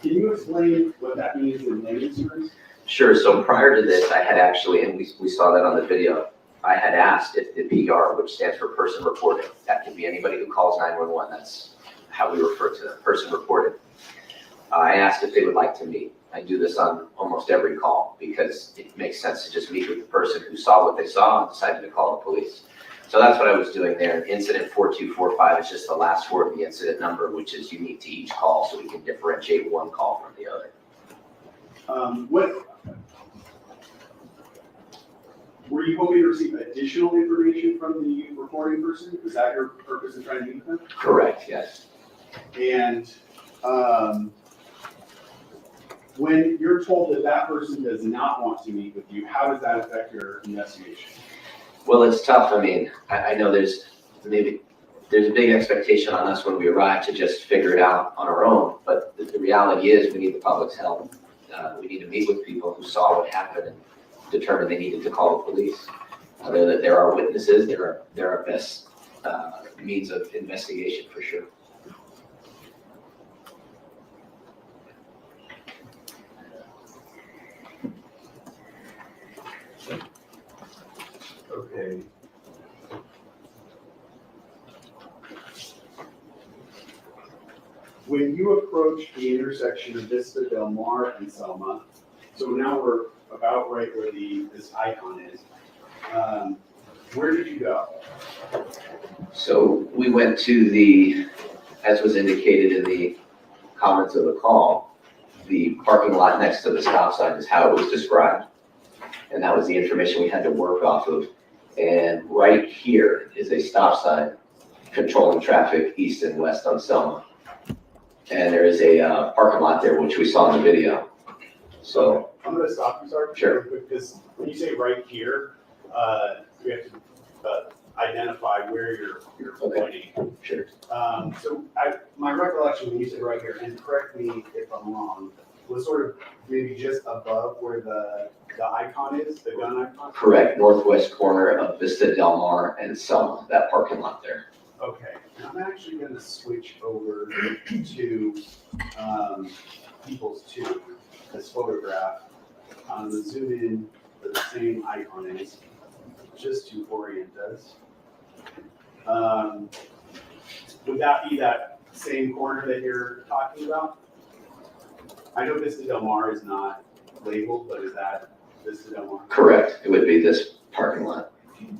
Can you explain what that means in layman's terms? Sure, so prior to this, I had actually, and we saw that on the video, I had asked if the PR, which stands for person reported, that can be anybody who calls 911, that's how we refer to them, person reported. I asked if they would like to meet. I do this on almost every call because it makes sense to just meet with the person who saw what they saw and decided to call the police. So that's what I was doing there. Incident 4245 is just the last word of the incident number, which is unique to each call, so we can differentiate one call from the other. Were you hoping to receive additional information from the reporting person? Was that your purpose in trying to meet them? Correct, yes. And when you're told that that person does not want to meet with you, how does that affect your investigation? Well, it's tough. I mean, I know there's a big expectation on us when we arrive to just figure it out on our own, but the reality is we need the public's help. We need to meet with people who saw what happened and determined they needed to call the police. There are witnesses, there are best means of investigation for sure. Okay. When you approach the intersection of Vista Del Mar and Selma, so now we're about right where this icon is. Where did you go? So we went to the, as was indicated in the comments of the call, the parking lot next to the stop sign is how it was described. And that was the information we had to work off of. And right here is a stop sign controlling traffic east and west on Selma. And there is a parking lot there, which we saw in the video. So I'm going to stop you, sorry, sure, because when you say right here, we have to identify where you're pointing. Sure. So my recollection when you said right here, and correct me if I'm wrong, was sort of maybe just above where the icon is, the gun icon? Correct, northwest corner of Vista Del Mar and Selma, that parking lot there. Okay, and I'm actually going to switch over to People's 2, this photograph. I'm going to zoom in where the same icon is, just to orient us. Would that be that same corner that you're talking about? I know Vista Del Mar is not labeled, but is that Vista Del Mar? Correct, it would be this parking lot.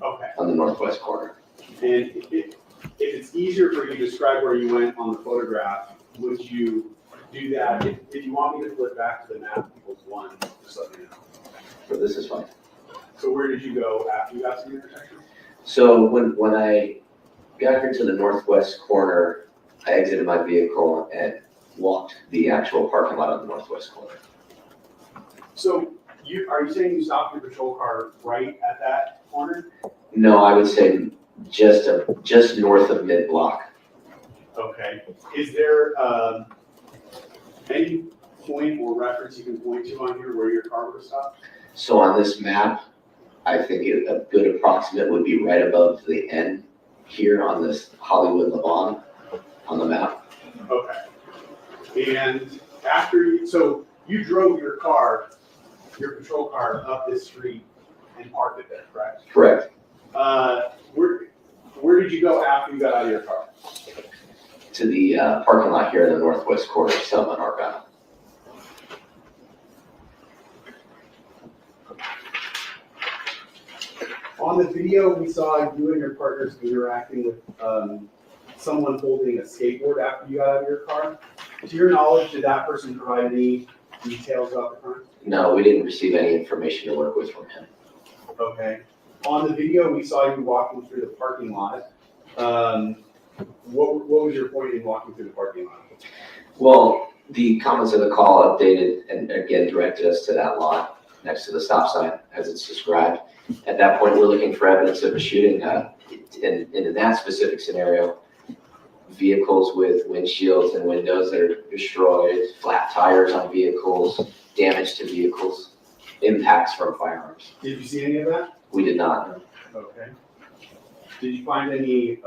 Okay. On the northwest corner. And if it's easier for you to describe where you went on the photograph, would you do that? If you want me to flip back to the map equals 1, just let me know. So this is fine. So where did you go after you got to the intersection? So when I got here to the northwest corner, I exited my vehicle and walked the actual parking lot on the northwest corner. So are you saying you stopped your patrol car right at that corner? No, I would say just north of mid-block. Okay. Is there any point or reference you can point to on here where your car was stopped? So on this map, I think a good approximate would be right above the end here on this Hollywood Levon on the map. Okay. And so you drove your patrol car up this street and parked it there, correct? Correct. Where did you go after you got out of your car? To the parking lot here in the northwest corner of Selma and Argyle. On the video, we saw you and your partners interacting with someone holding a skateboard after you got out of your car. To your knowledge, did that person provide any details about the crime? No, we didn't receive any information to work with from him. Okay. On the video, we saw you walking through the parking lot. What was your point in walking through the parking lot? Well, the comments of the call updated and again directed us to that lot next to the stop sign as it's described. At that point, we're looking for evidence of a shooting. In that specific scenario, vehicles with windshields and windows that are destroyed, flat tires on vehicles, damage to vehicles, impacts from firearms. Did you see any of that? We did not. Okay. Did you find any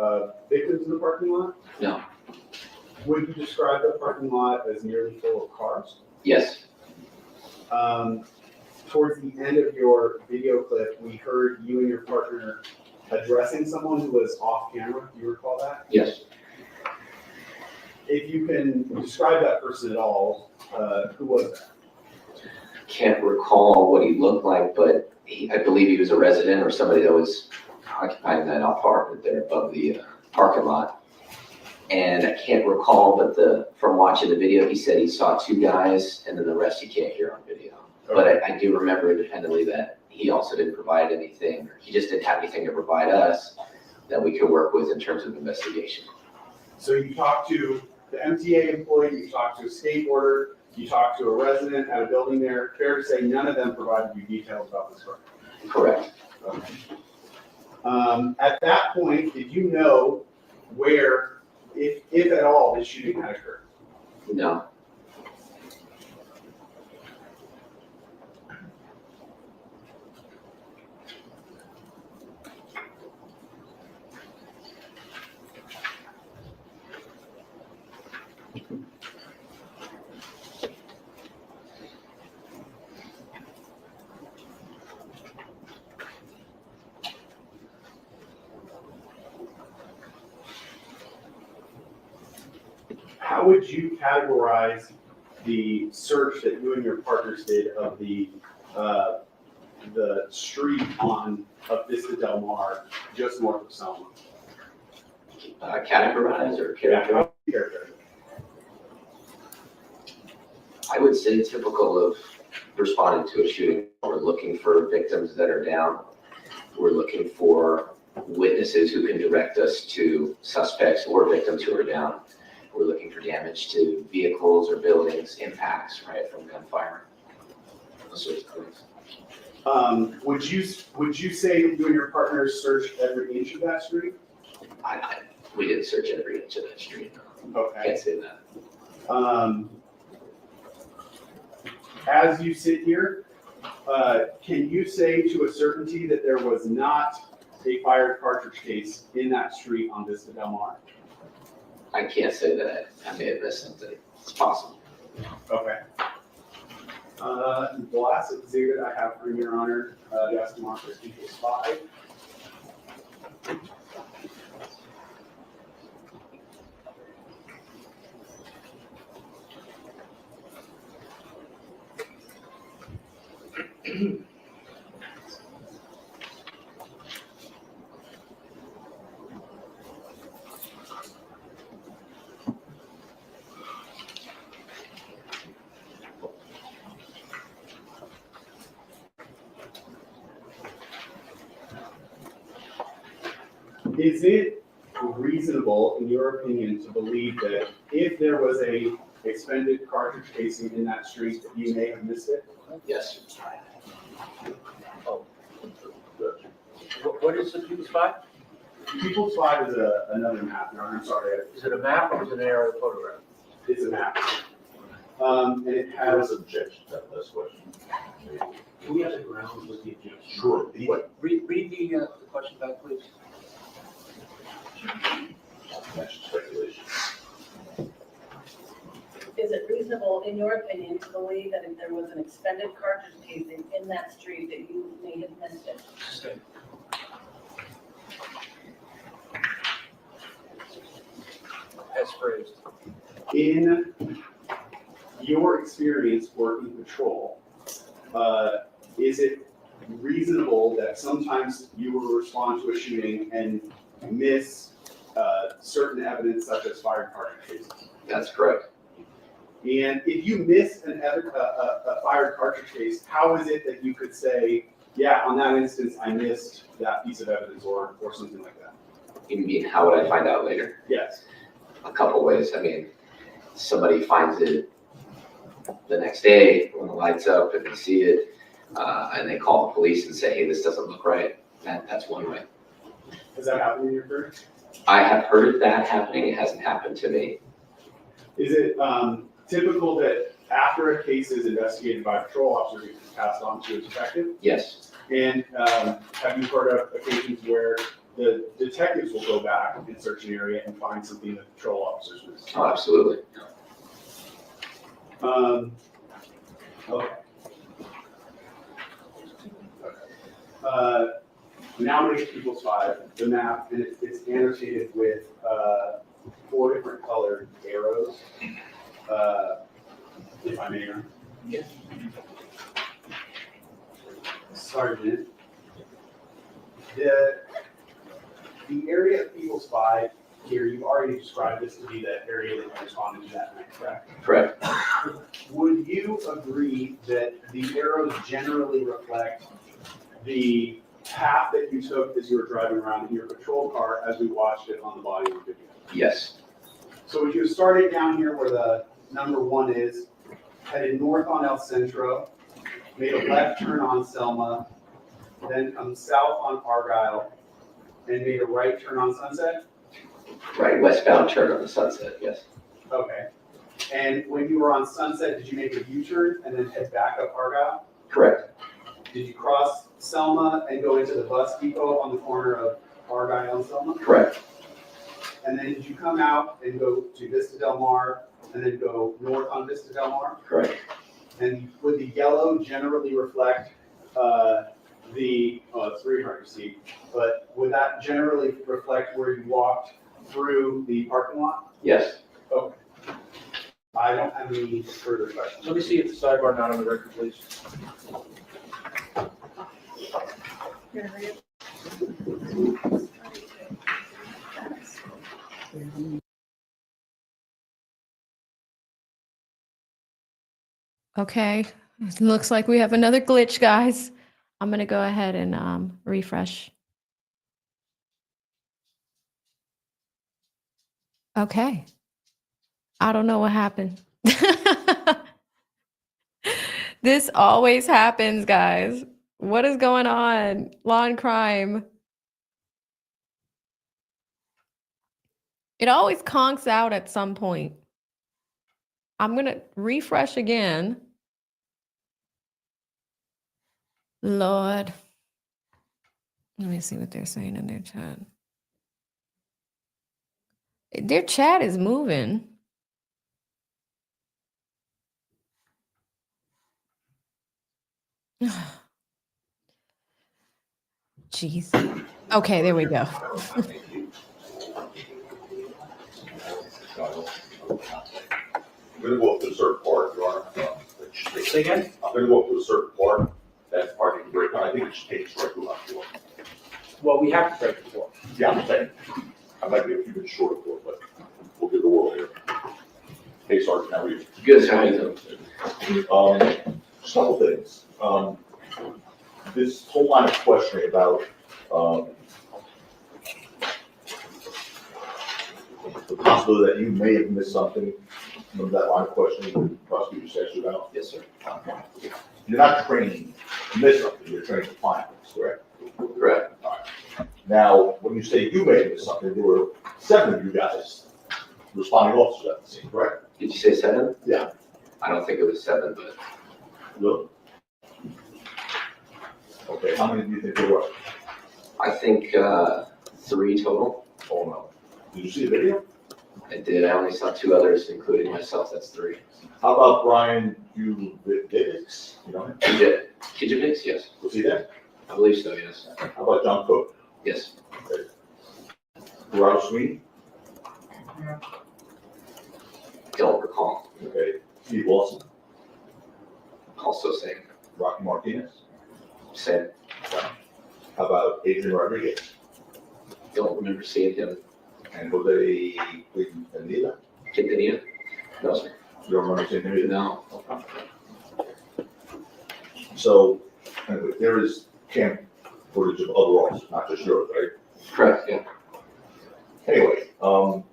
victims in the parking lot? No. Would you describe the parking lot as nearly full of cars? Yes. Towards the end of your video clip, we heard you and your partner addressing someone who was off camera. Do you recall that? Yes. If you can describe that person at all, who was that? Can't recall what he looked like, but I believe he was a resident or somebody that was occupying that apartment there above the parking lot. And I can't recall, but from watching the video, he said he saw two guys, and then the rest you can't hear on video. Okay. But I do remember independently that he also didn't provide anything, he just didn't have anything to provide us that we could work with in terms of investigation. So you talked to the MTA employee, you talked to a skateboarder, you talked to a resident at a building there. Fair to say none of them provided you details about this crime? Correct. Okay. At that point, did you know where, if at all, this shooting had occurred? No. How would you categorize the search that you and your partners did of the street of Vista Del Mar, just north of Selma? Categorize or character? Yeah, I would say typical of responding to a shooting. We're looking for victims that are down. We're looking for witnesses who can direct us to suspects or victims who are down. We're looking for damage to vehicles or buildings, impacts, right, from gunfire. Those sorts of things. Would you say that you and your partners searched every inch of that street? We didn't search every inch of that street. Okay. Can't say that. As you sit here, can you say to a certainty that there was not a fired cartridge case in that street on Vista Del Mar? I can't say that I may have missed something. It's possible. Okay. The last exhibit I have for Your Honor, yes, democracy equals 5. Is it reasonable, in your opinion, to believe that if there was a expended cartridge casing in that street, that you may have missed it? Yes. What is the People's 5? People's 5 is another map, Your Honor, I'm sorry. Is it a map or is it an aerial photograph? It's a map. And it has objection to that last question. Can we have the grounds with the objection? Sure. Read the question back, please. That's speculation. Is it reasonable, in your opinion, to believe that if there was an expended cartridge casing in that street, that you may have missed it? Okay. As phrased. in your experience working patrol, is it reasonable that sometimes you will respond to a shooting and miss certain evidence such as fired cartridge cases? That's correct. And if you miss a fired cartridge case, how is it that you could say, yeah, on that instance, I missed that piece of evidence or something like that? You mean, how would I find out later? Yes. A couple ways. I mean, somebody finds it the next day when the light's up and they see it, and they call the police and say, hey, this doesn't look right. That's one way. Has that happened in your career? I have heard of that happening. It hasn't happened to me. Is it typical that after a case is investigated by patrol officers, it's passed on to a detective? Yes. And have you heard of occasions where the detectives will go back and search an area and find something that patrol officers missed? Oh, absolutely. Okay. Now I'm going to get People's 5, the map, and it's annotated with 4 different colored arrows. If I may, Yes. Sergeant, the area of People's 5 here, you've already described this to be the area that you responded to that night, correct? Correct. Would you agree that the arrows generally reflect the path that you took as you were driving around in your patrol car as we watched it on the body of the video? Yes. So as you started down here where the number 1 is, headed north on El Centro, made a left turn on Selma, then come south on Argyle, and made a right turn on Sunset? Right, westbound turn on the Sunset, yes. Okay. And when you were on Sunset, did you make a U-turn and then head back up Argyle? Correct. Did you cross Selma and go into the bus depot on the corner of Argyle and Selma? Correct. And then did you come out and go to Vista Del Mar and then go north on Vista Del Mar? Correct. And would the yellow generally reflect it's very hard to see, but would that generally reflect where you walked through the parking lot? Yes. Okay. I don't have any further questions. Let me see if the sidebar not on the record, please. Okay, it looks like we have another glitch, guys. I'm gonna go ahead and refresh. Okay. I don't know what happened. This always happens, guys. What is going on? Law and crime. It always conks out at some point. I'm gonna refresh again. Lord. Let me see what they're saying in their chat. Their chat is moving. Jeez. Okay, there we go. I'm gonna go up to a certain part, Your Honor. Say again? I'm gonna go up to a certain part, that's parking brake, I think it just takes right through that door. Well, we have to break the door. Yeah, I'm saying, I might be a few minutes short of it, but we'll give the world here. Hey, Sergeant, how are you? Good, how are you doing? Just a couple things. This whole line of questioning about, the possibility that you may have missed something, remember that line of questioning the prosecutor said you about? Yes, sir. You're not training to miss something, you're training to find things, correct? Correct. All right. Now, when you say you may have missed something, there were 7 of you guys responding officers at the scene, correct? Did you say 7? Yeah. I don't think it was 7, but. Really? Okay, how many do you think there were? I think 3 total. Oh, no. Did you see the video? I did. I only saw 2 others, including myself. That's 3. How about Brian Kijevix? You know him? Kijevix, yes. Was he there? I believe so, yes. How about John Cook? Yes. Okay. Gerard Sweeney? Don't recall. Okay. Steve Lawson? Also same. Rocky Martinez? Same. How about Adrian Rodriguez? Don't remember seeing him. And Jose Quintanilla? Quintanilla? No, sir. You don't remember seeing him either? No. So, anyway, there is camp footage of other officers, not just yours, right? Correct, yeah. Anyway, so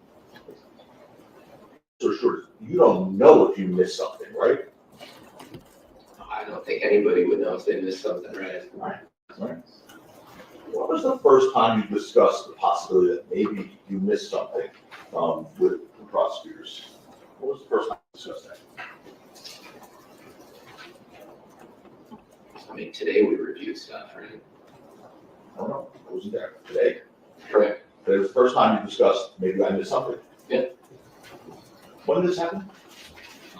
sure, you don't know if you missed something, right? I don't think anybody would know if they missed something, right? Right. What was the first time you discussed the possibility that maybe you missed something with the prosecutors? What was the first time you discussed that? I mean, today we reviewed stuff, right? I don't know, I wasn't there today. Correct. But it was the first time you discussed, maybe I missed something. Yeah. When did this happen?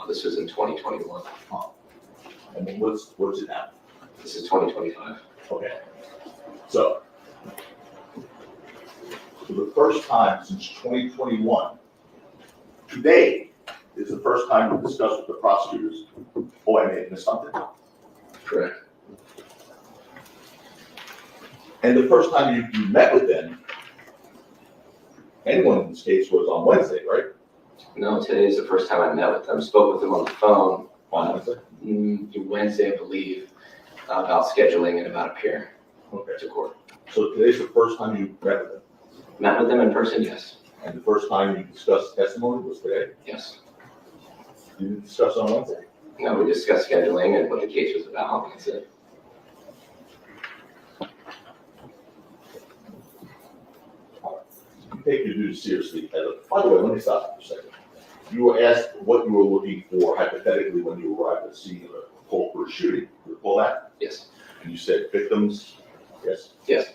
Oh, this was in 2021. And then what's it now? This is 2025. Okay. So, for the first time since 2021, today is the first time we discussed with the prosecutors, oh, I may have missed something. Correct. And the first time you met with them, anyone in this case was on Wednesday, right? No, today is the first time I met with them. Spoke with them on the phone On Wednesday? Wednesday, I believe, about scheduling and about appearing Okay. to court. So today's the first time you met with them? Met with them in person, yes. And the first time you discussed testimony was today? Yes. You didn't discuss on Wednesday? No, we discussed scheduling and what the case was about, and that's it. You take your duties seriously. By the way, let me stop for a second. You were asked what you were looking for hypothetically when you arrived at the scene of a call for a shooting. You recall that? Yes. And you said victims, yes? Yes.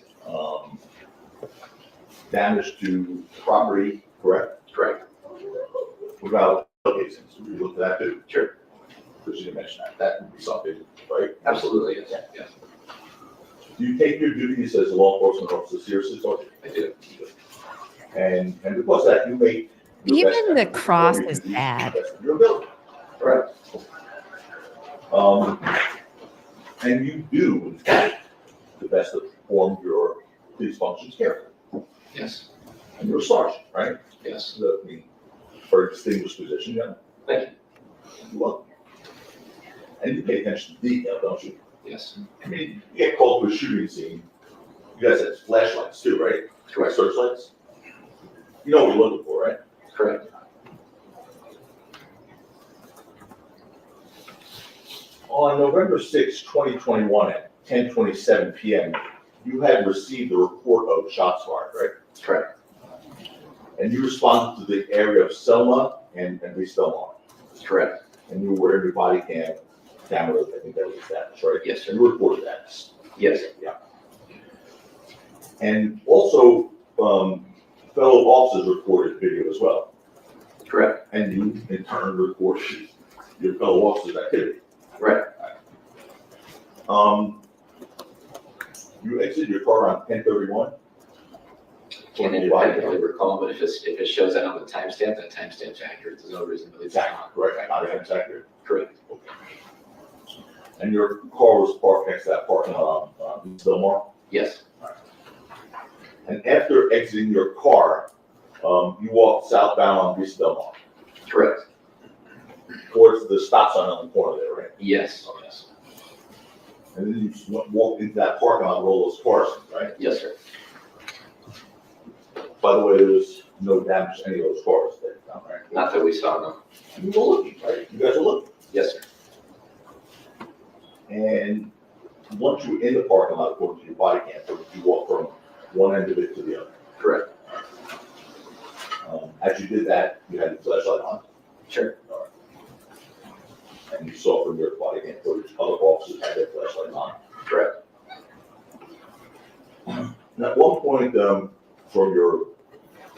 Damage to property, correct? Correct. What about altercations? Did you look at that too? Sure. Because you didn't mention that. That would be something, right? Absolutely, yes. Yes. Do you take your duties as a law enforcement officer seriously, Sergeant? I do. And because of that, you make your best Even the effort to cross perform your is duties bad. to the best of your ability. Right. And you do, in fact, the best to perform your police functions carefully. Yes. And you're a sergeant, right? Yes. So, I mean, very distinguished position, yeah. Thank you. You're welcome. And you pay attention to detail, don't you? Yes. I mean, you get called to a shooting scene, you guys have flashlights too, right? Correct. Searchlights? You know what you're looking for, right? Correct. On November 6, 2021 at 10:27 PM, you had received a report of shots fired, right? Correct. And you responded to the area of Selma and East Belmar. Correct. And you were wearing your body camera, I think that was established, right? Yes, sir. And you reported that. Yes. Yeah. And also, fellow officers reported video as well. Correct. And you in turn reported your fellow officers' activity. Right. You exited your car around 10:31. Can't independently recall, but if it shows that on the timestamp, that timestamp's accurate. There's no reason to believe it's not. Correct, not if it's accurate. Correct. And your car was parked next to that parking lot on East Belmar? Yes. And after exiting your car, you walked southbound on East Belmar, Correct. towards the stop sign on the corner there, right? Yes. Yes. And then you walked into that parking lot with all those cars, right? Yes, sir. By the way, there was no damage to any of those cars that you found, right? Not that we saw, no. You were looking, right? You guys were looking. Yes, sir. And once you were in the parking lot, according to your body cam footage, you walked from one end of it to the other. Correct. As you did that, you had your flashlight on. Sure. All right. And you saw from your body cam footage, other officers had their flashlights on. Correct. And at one point, from your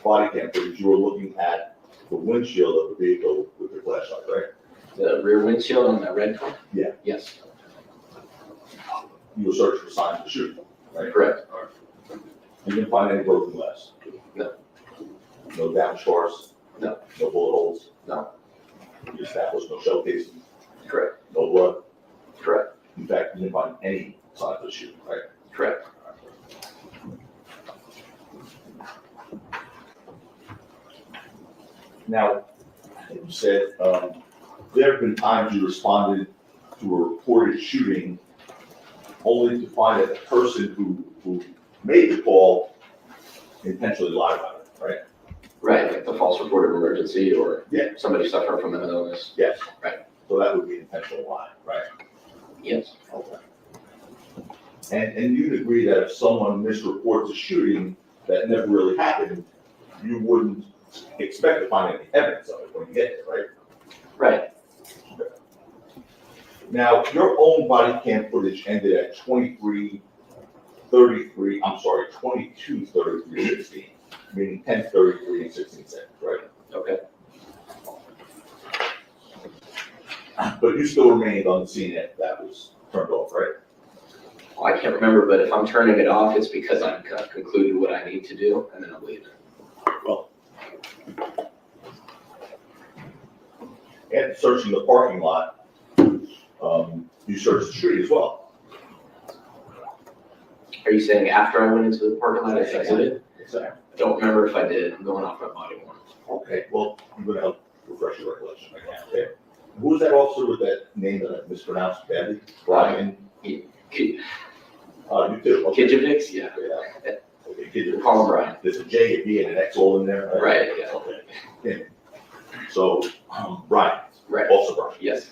body cam footage, you were looking at the windshield of the vehicle with your flashlight, right? The rear windshield on that red car? Yeah. Yes. You were searching for signs of shooting, right? Correct. All right. You didn't find any broken glass? No. No damaged cars? No. No bullet holes? No. You established no shell casing? Correct. No blood? Correct. In fact, you didn't find any signs of shooting, right? Correct. Now, you said, there have been times you responded to a reported shooting only to find that the person who made the call intentionally lied about it, right? Right, like the false report of emergency or Yeah. somebody suffering from an illness. Yes. Right. So that would be intentional lying, right? Yes. Okay. And you'd agree that if someone misreports a shooting that never really happened, you wouldn't expect to find any evidence of it when you get there, right? Right. Now, your own body cam footage ended at 22:33:16, meaning 10:33 and 16 seconds, right? Okay. But you still remained on the scene after that was turned off, right? Well, I can't remember, but if I'm turning it off, it's because I've concluded what I need to do, and then I'm leaving. Well, and searching the parking lot, you searched the street as well. Are you saying after I went into the parking lot, I exited? Exactly. I don't remember if I did. I'm going off my body worn. Okay, well, I'm gonna help refresh your recollection. Okay. Who was that officer with that name that I mispronounced badly? Brian? You too? Okay. Kijevix? Yeah. Okay, Kijevix. Call him Brian. There's a J, a B, and an X all in there? Right, yeah. Okay. Yeah. So, Brian? Right. Also Brian? Yes.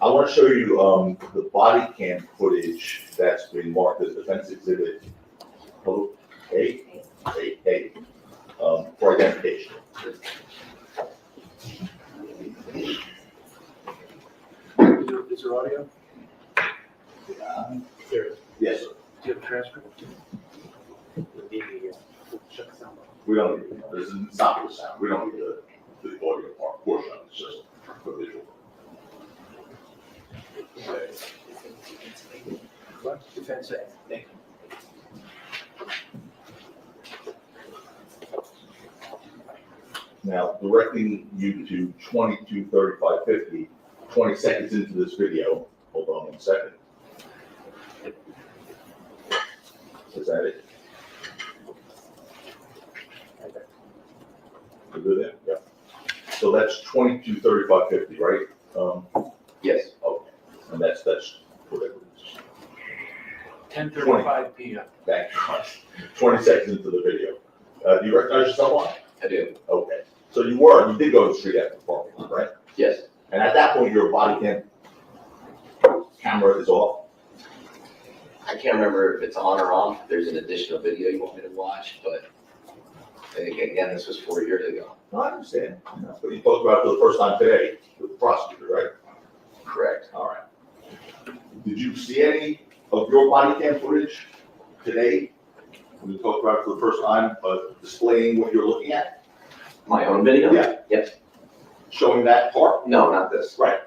I want to show you the body cam footage that's been marked as defense exhibit A, for identification. Is there audio? There is. Yes, sir. Do you have a transcript? We don't need, this is not for the sound, we don't need the audio portion of it, it's just for visual. What? Defense A. Thank you. Now, directing you to 22:35:50, 20 seconds into this video, hold on 1 second. Is that it? You good there? Yeah. So that's 22:35:50, right? Yes. Okay, and that's whatever it is. 10:35 p.m. Thank you. 20 seconds into the video. Do you recognize yourself on? I do. Okay, so you did go to the street after the parking lot, right? Yes. And at that point, your body camera is off? I can't remember if it's on or off. If there's an additional video you want me to watch, but I think, again, this was 4 years ago. No, I understand. But you talked about it for the first time today with the prosecutor, right? Correct. All right. Did you see any of your body cam footage today? When you talked about it for the first time, displaying what you're looking at? My own video? Yeah. Yes. Showing that part? No, not this. Right.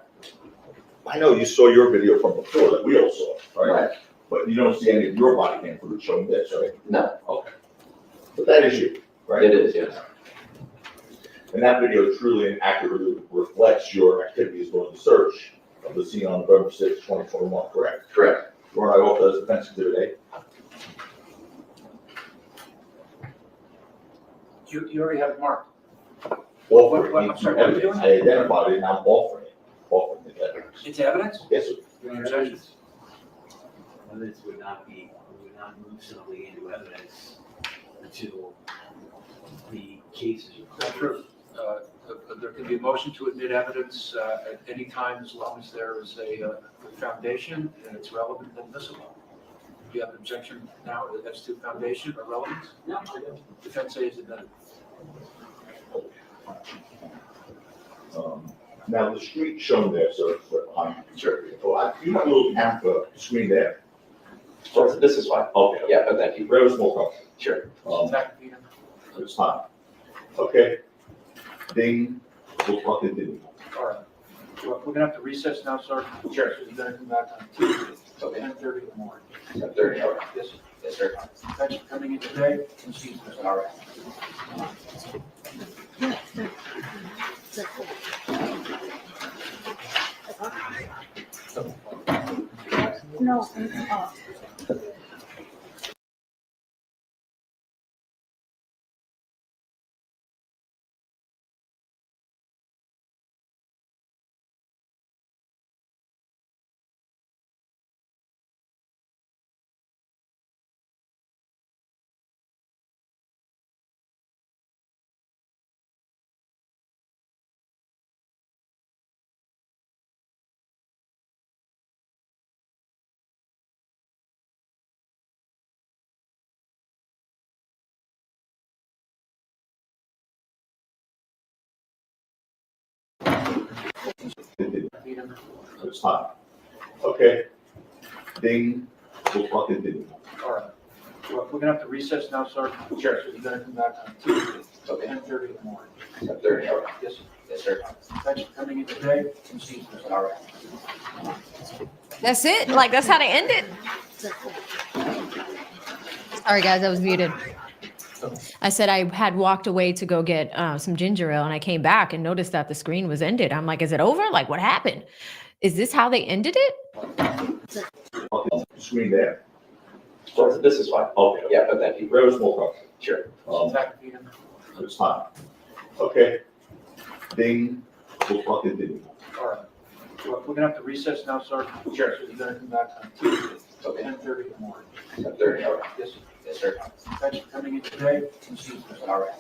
I know you saw your video from before that we all saw, right? Right. But you don't see any of your body cam footage showing this, right? No. Okay. But that is you, right? It is, yes. And that video truly and accurately reflects your activities during the search of the scene on November 6, 2021, correct? Correct. Were I off as defense exhibit A? You already have it marked. Offering. I'm sorry, what are you doing? I identified it and I'm offering it. Offering it evidence. It's evidence? Yes, sir. Your objections? Evidence would not move somebody into evidence until the case is. That's true. There can be a motion to admit evidence at any time as long as there is a foundation and it's relevant and admissible. Do you have an objection now as to foundation or relevance? No, I don't. Defense A is admitted. Now, the street shown there, sir, I'm sure, you have a little camera screen there. So this is fine. Okay. Yeah, but thank you. Very small company. Sure. It's fine. Okay. Ding, we'll talk continue. All right. Well, we're gonna have to recess now, sir. Sure. So you're gonna come back on Tuesday, Okay. 10:30 in the morning. 10:30, all right. Yes, sir. Yes, sir. Thanks for coming in today. And see you. All right. No, it's off. PM. It's fine. Okay. Ding, we'll fucking do. All right. Well, we're gonna have to recess now, sir. Sure. So you're gonna come back on Tuesday, so 10:30 in the morning. 10:30, all right. Yes, sir. Yes, sir. Thanks for coming in today. All right. That's it. Like, that's how they end it. Sorry, guys, I was muted. I said I had walked away to go get some ginger ale, and I came back and noticed that the screen was ended. I'm like, is it over? Like, what happened? Is this how they ended it? Screen there. So this is fine. Okay. Yeah, but thank you. Very small problem. Sure. It's fine. Okay. Ding, we'll fucking do. All right. Well, we're gonna have to recess now, sir. Sure. So you're gonna come back on Tuesday, so 10:30 in the morning. 10:30, all right. Yes, sir. Yes, sir. Thanks for coming in today. All right.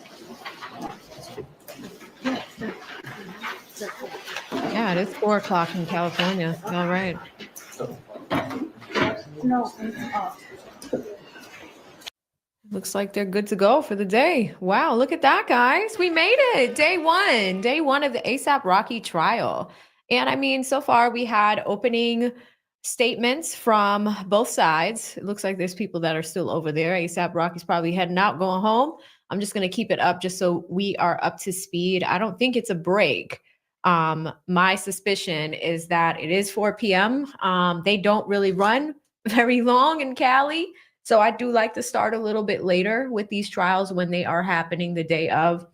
Yeah, it is 4 o'clock in California. All right. No, it's off. Looks like they're good to go for the day. Wow, look at that, guys. We made it. Day one of the ASAP Rocky trial. And I mean, so far we had opening statements from both sides. It looks like there's people that are still over there. ASAP Rocky's probably heading out, going home. I'm just going to keep it up just so we are up to speed. I don't think it's a break. My suspicion is that it is 4 p.m. They don't really run very long in Cali. So I do like to start a little bit later with these trials when they are happening the day of.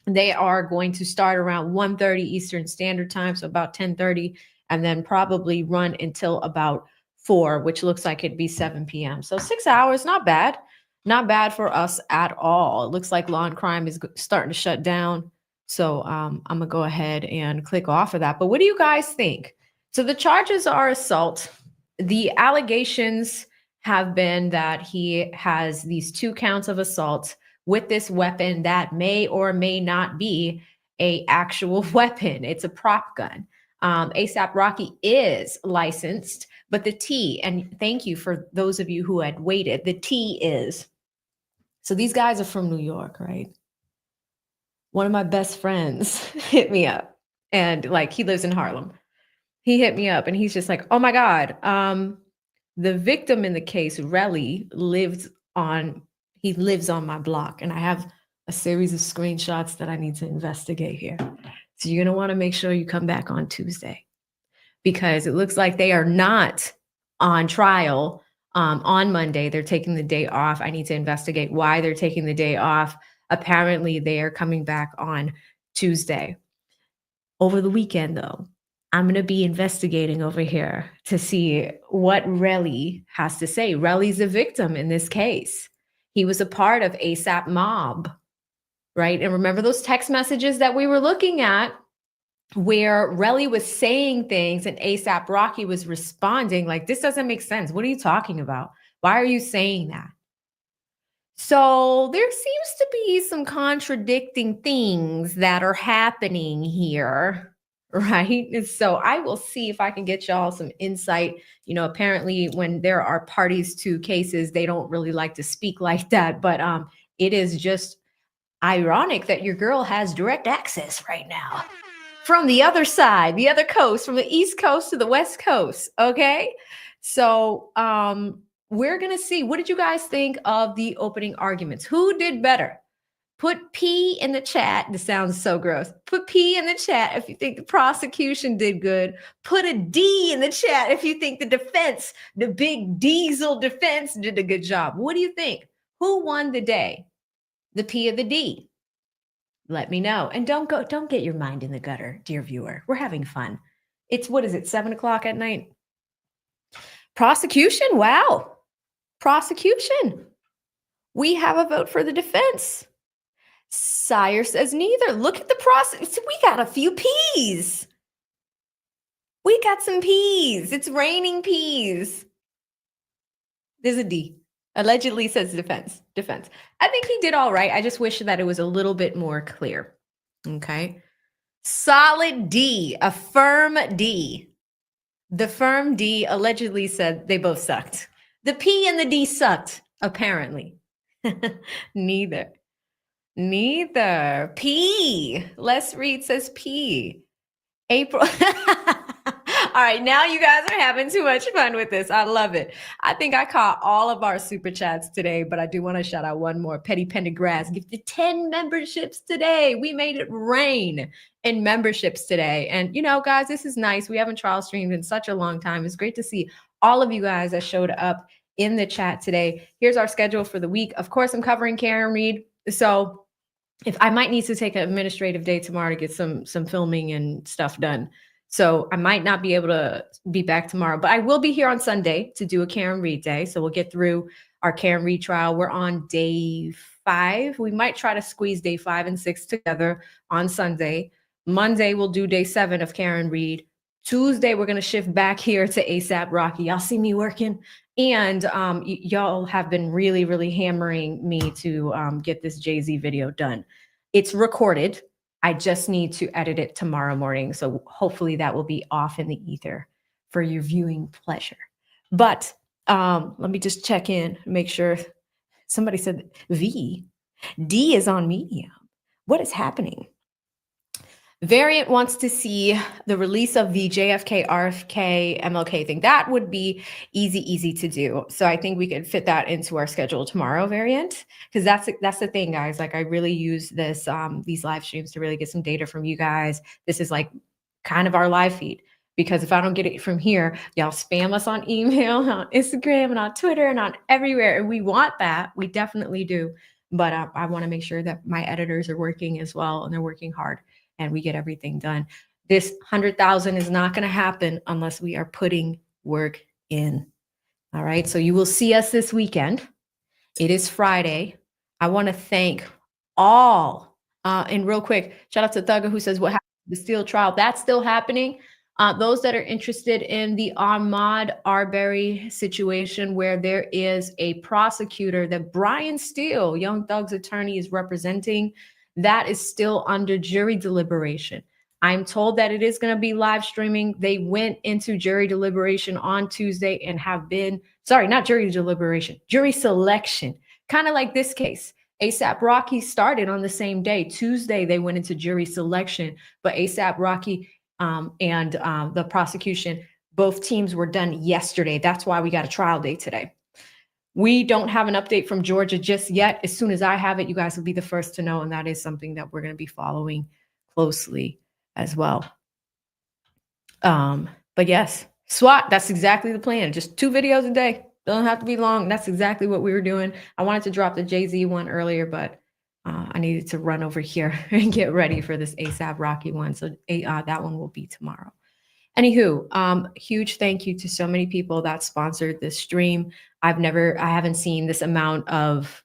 They are going to start around 1:30 Eastern Standard Time, so about 10:30, and then probably run until about 4, which looks like it'd be 7 p.m. So 6 hours, not bad. Not bad for us at all. It looks like law and crime is starting to shut down. So I'm going to go ahead and click off of that. But what do you guys think? So the charges are assault. The allegations have been that he has these 2 counts of assault with this weapon that may or may not be a actual weapon. It's a prop gun. ASAP Rocky is licensed, but the T, and thank you for those of you who had waited, the T is, so these guys are from New York, right? One of my best friends hit me up, and like, he lives in Harlem. He hit me up and he's just like, oh my God, the victim in the case, Relly, lives on my block, and I have a series of screenshots that I need to investigate here. So you're going to want to make sure you come back on Tuesday, because it looks like they are not on trial on Monday. They're taking the day off. I need to investigate why they're taking the day off. Apparently they are coming back on Tuesday. Over the weekend, though, I'm going to be investigating over here to see what Relly has to say. Relly's a victim in this case. He was a part of ASAP Mob, right? And remember those text messages that we were looking at where Relly was saying things and ASAP Rocky was responding like, this doesn't make sense. What are you talking about? Why are you saying that? So there seems to be some contradicting things that are happening here, right? And so I will see if I can get y'all some insight. You know, apparently when there are parties to cases, they don't really like to speak like that, but it is just ironic that your girl has direct access right now from the other side, the other coast, from the East Coast to the West Coast, okay? So we're gonna see, what did you guys think of the opening arguments? Who did better? Put P in the chat. This sounds so gross. Put P in the chat if you think the prosecution did good. Put a D in the chat if you think the defense, the big diesel defense, did a good job. What do you think? Who won the day? The P or the D? Let me know. And don't get your mind in the gutter, dear viewer. We're having fun. It's, what is it, 7 o'clock at night? Prosecution, wow. Prosecution. We have a vote for the defense. Sire says neither. Look at the process. We got a few P's. We got some P's. It's raining P's. There's a D. Allegedly says defense. I think he did all right. I just wish that it was a little bit more clear. Okay. Solid D, a firm D. The firm D allegedly said they both sucked. The P and the D sucked, apparently. Neither. P. Les Reed says P. April. All right, now you guys are having too much fun with this. I love it. I think I caught all of our super chats today, but I do want to shout out one more. Petty Pendergrass gifted 10 memberships today. We made it rain in memberships today. And you know, guys, this is nice. We haven't trial streamed in such a long time. It's great to see all of you guys that showed up in the chat today. Here's our schedule for the week. Of course, I'm covering Karen Reed. So if I might need to take an administrative day tomorrow to get some filming and stuff done. So I might not be able to be back tomorrow, but I will be here on Sunday to do a Karen Reed day. So we'll get through our Karen Reed trial. We're on day 5. We might try to squeeze day 5 and 6 together on Sunday. Monday, we'll do day 7 of Karen Reed. Tuesday, we're going to shift back here to ASAP Rocky. Y'all see me working. And y'all have been really, really hammering me to get this Jay-Z video done. It's recorded. I just need to edit it tomorrow morning. So hopefully that will be off in the ether for your viewing pleasure. But let me just check in, make sure. Somebody said D is on Medium. What is happening? Variant wants to see the release of the JFK, RFK, MLK thing. That would be easy to do. So I think we could fit that into our schedule tomorrow, Variant, because that's the thing, guys. Like I really use this these live streams to really get some data from you guys. This is like kind of our live feed, because if I don't get it from here, y'all spam us on email, on Instagram, and on Twitter, and on everywhere. And we want that. We definitely do. But I want to make sure that my editors are working as well, and they're working hard, and we get everything done. This 100,000 is not going to happen unless we are putting work in. All right. So you will see us this weekend. It is Friday. I want to thank all. And real quick, shout out to Thugger who says, what happened to the Steele trial? That's still happening. Those that are interested in the Ahmaud Arbery situation, where there is a prosecutor that Brian Steele, Young Thug's attorney, is representing, that is still under jury deliberation. I'm told that it is going to be live streaming. They went into jury deliberation on Tuesday and have been, sorry, not jury deliberation, jury selection. Kind of like this case. ASAP Rocky started on the same day. Tuesday, they went into jury selection, but ASAP Rocky and the prosecution, both teams were done yesterday. That's why we got a trial date today. We don't have an update from Georgia just yet. As soon as I have it, you guys will be the first to know. And that is something that we're going to be following closely as well. But yes, SWAT, that's exactly the plan. Just 2 videos a day. Don't have to be long. That's exactly what we were doing. I wanted to drop the Jay-Z one earlier, but I needed to run over here and get ready for this ASAP Rocky one. So that one will be tomorrow. Anywho, huge thank you to so many people that sponsored this stream. I haven't seen this amount of,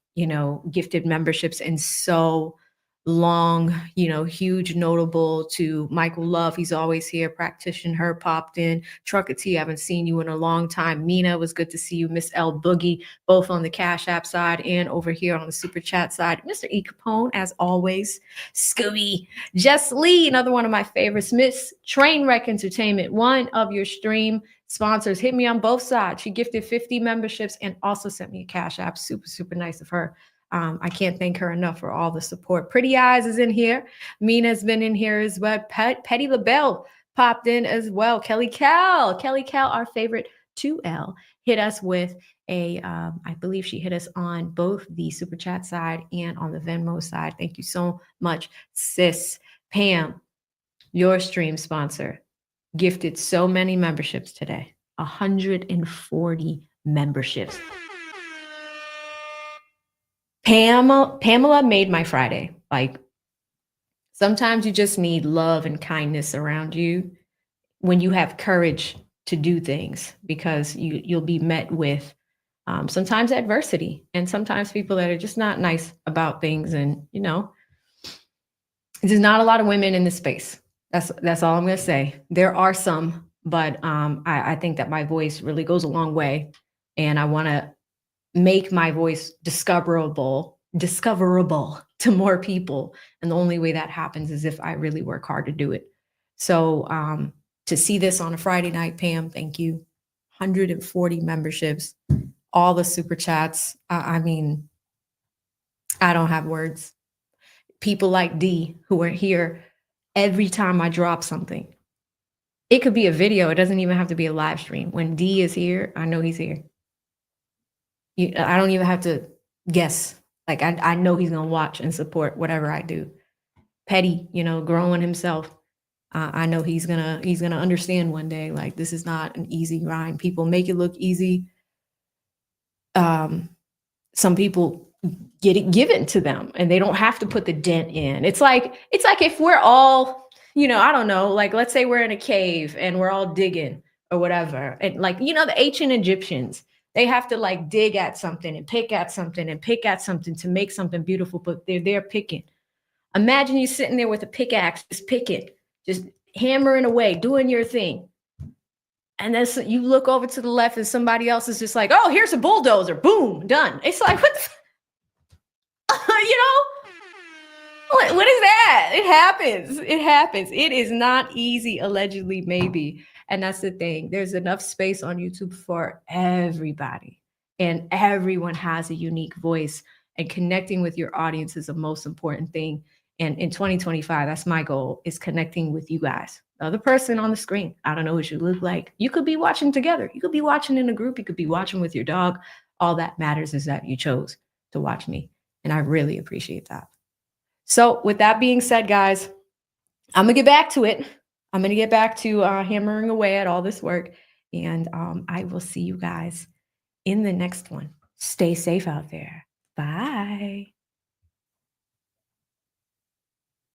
gifted memberships in so long, huge notable to Michael Love. He's always here. Practitioner her popped in. Trucker T, I haven't seen you in a long time. Mina, was good to see you. Miss L Boogie, both on the Cash App side and over here on the Super Chat side. Mr. E Capone, as always. Scooby. Jess Lee, another one of my favorites. Miss Trainwreck Entertainment, one of your stream sponsors. Hit me on both sides. She gifted 50 memberships and also sent me a Cash App. Super nice of her. I can't thank her enough for all the support. Pretty Eyes is in here. Mina's been in here as well. Petty LaBelle popped in as well. Kelly Cal, our favorite 2L, hit us with I believe she hit us on both the Super Chat side and on the Venmo side. Thank you so much, sis. Pam, your stream sponsor, gifted so many memberships today. 140 memberships. Pamela made my Friday. Like, sometimes you just need love and kindness around you when you have courage to do things, because you'll be met with sometimes adversity and sometimes people that are just not nice about things. And, there's not a lot of women in this space. That's all I'm going to say. There are some, but I think that my voice really goes a long way, and I want to make my voice discoverable to more people. And the only way that happens is if I really work hard to do it. So to see this on a Friday night, Pam, thank you. 140 memberships, all the super chats. I mean, I don't have words. People like D, who are here every time I drop something. It could be a video. It doesn't even have to be a live stream. When D is here, I know he's here. I don't even have to guess. Like I know he's gonna watch and support whatever I do. Petty, growing himself. I know he's gonna understand one day. Like, this is not an easy grind. People make it look easy. Some people get it given to them, and they don't have to put the dent in. It's like if we're all, I don't know, like let's say we're in a cave and we're all digging or whatever, and like the ancient Egyptians, they have to like dig at something and pick at something and pick at something to make something beautiful, but they're there picking. Imagine you sitting there with a pickaxe, just picking, just hammering away, doing your thing. And then you look over to the left and somebody else is just like, oh, here's a bulldozer. Boom, done. It's like, what the, what is that? It happens. It happens. It is not easy, allegedly, maybe. And that's the thing. There's enough space on YouTube for everybody. And everyone has a unique voice. And connecting with your audience is the most important thing. And in 2025, that's my goal, is connecting with you guys. The other person on the screen, I don't know what you look like. You could be watching together. You could be watching in a group. You could be watching with your dog. All that matters is that you chose to watch me. And I really appreciate that. So with that being said, guys, I'm going to get back to it. I'm going to get back to hammering away at all this work. And I will see you guys in the next one. Stay safe out there. Bye.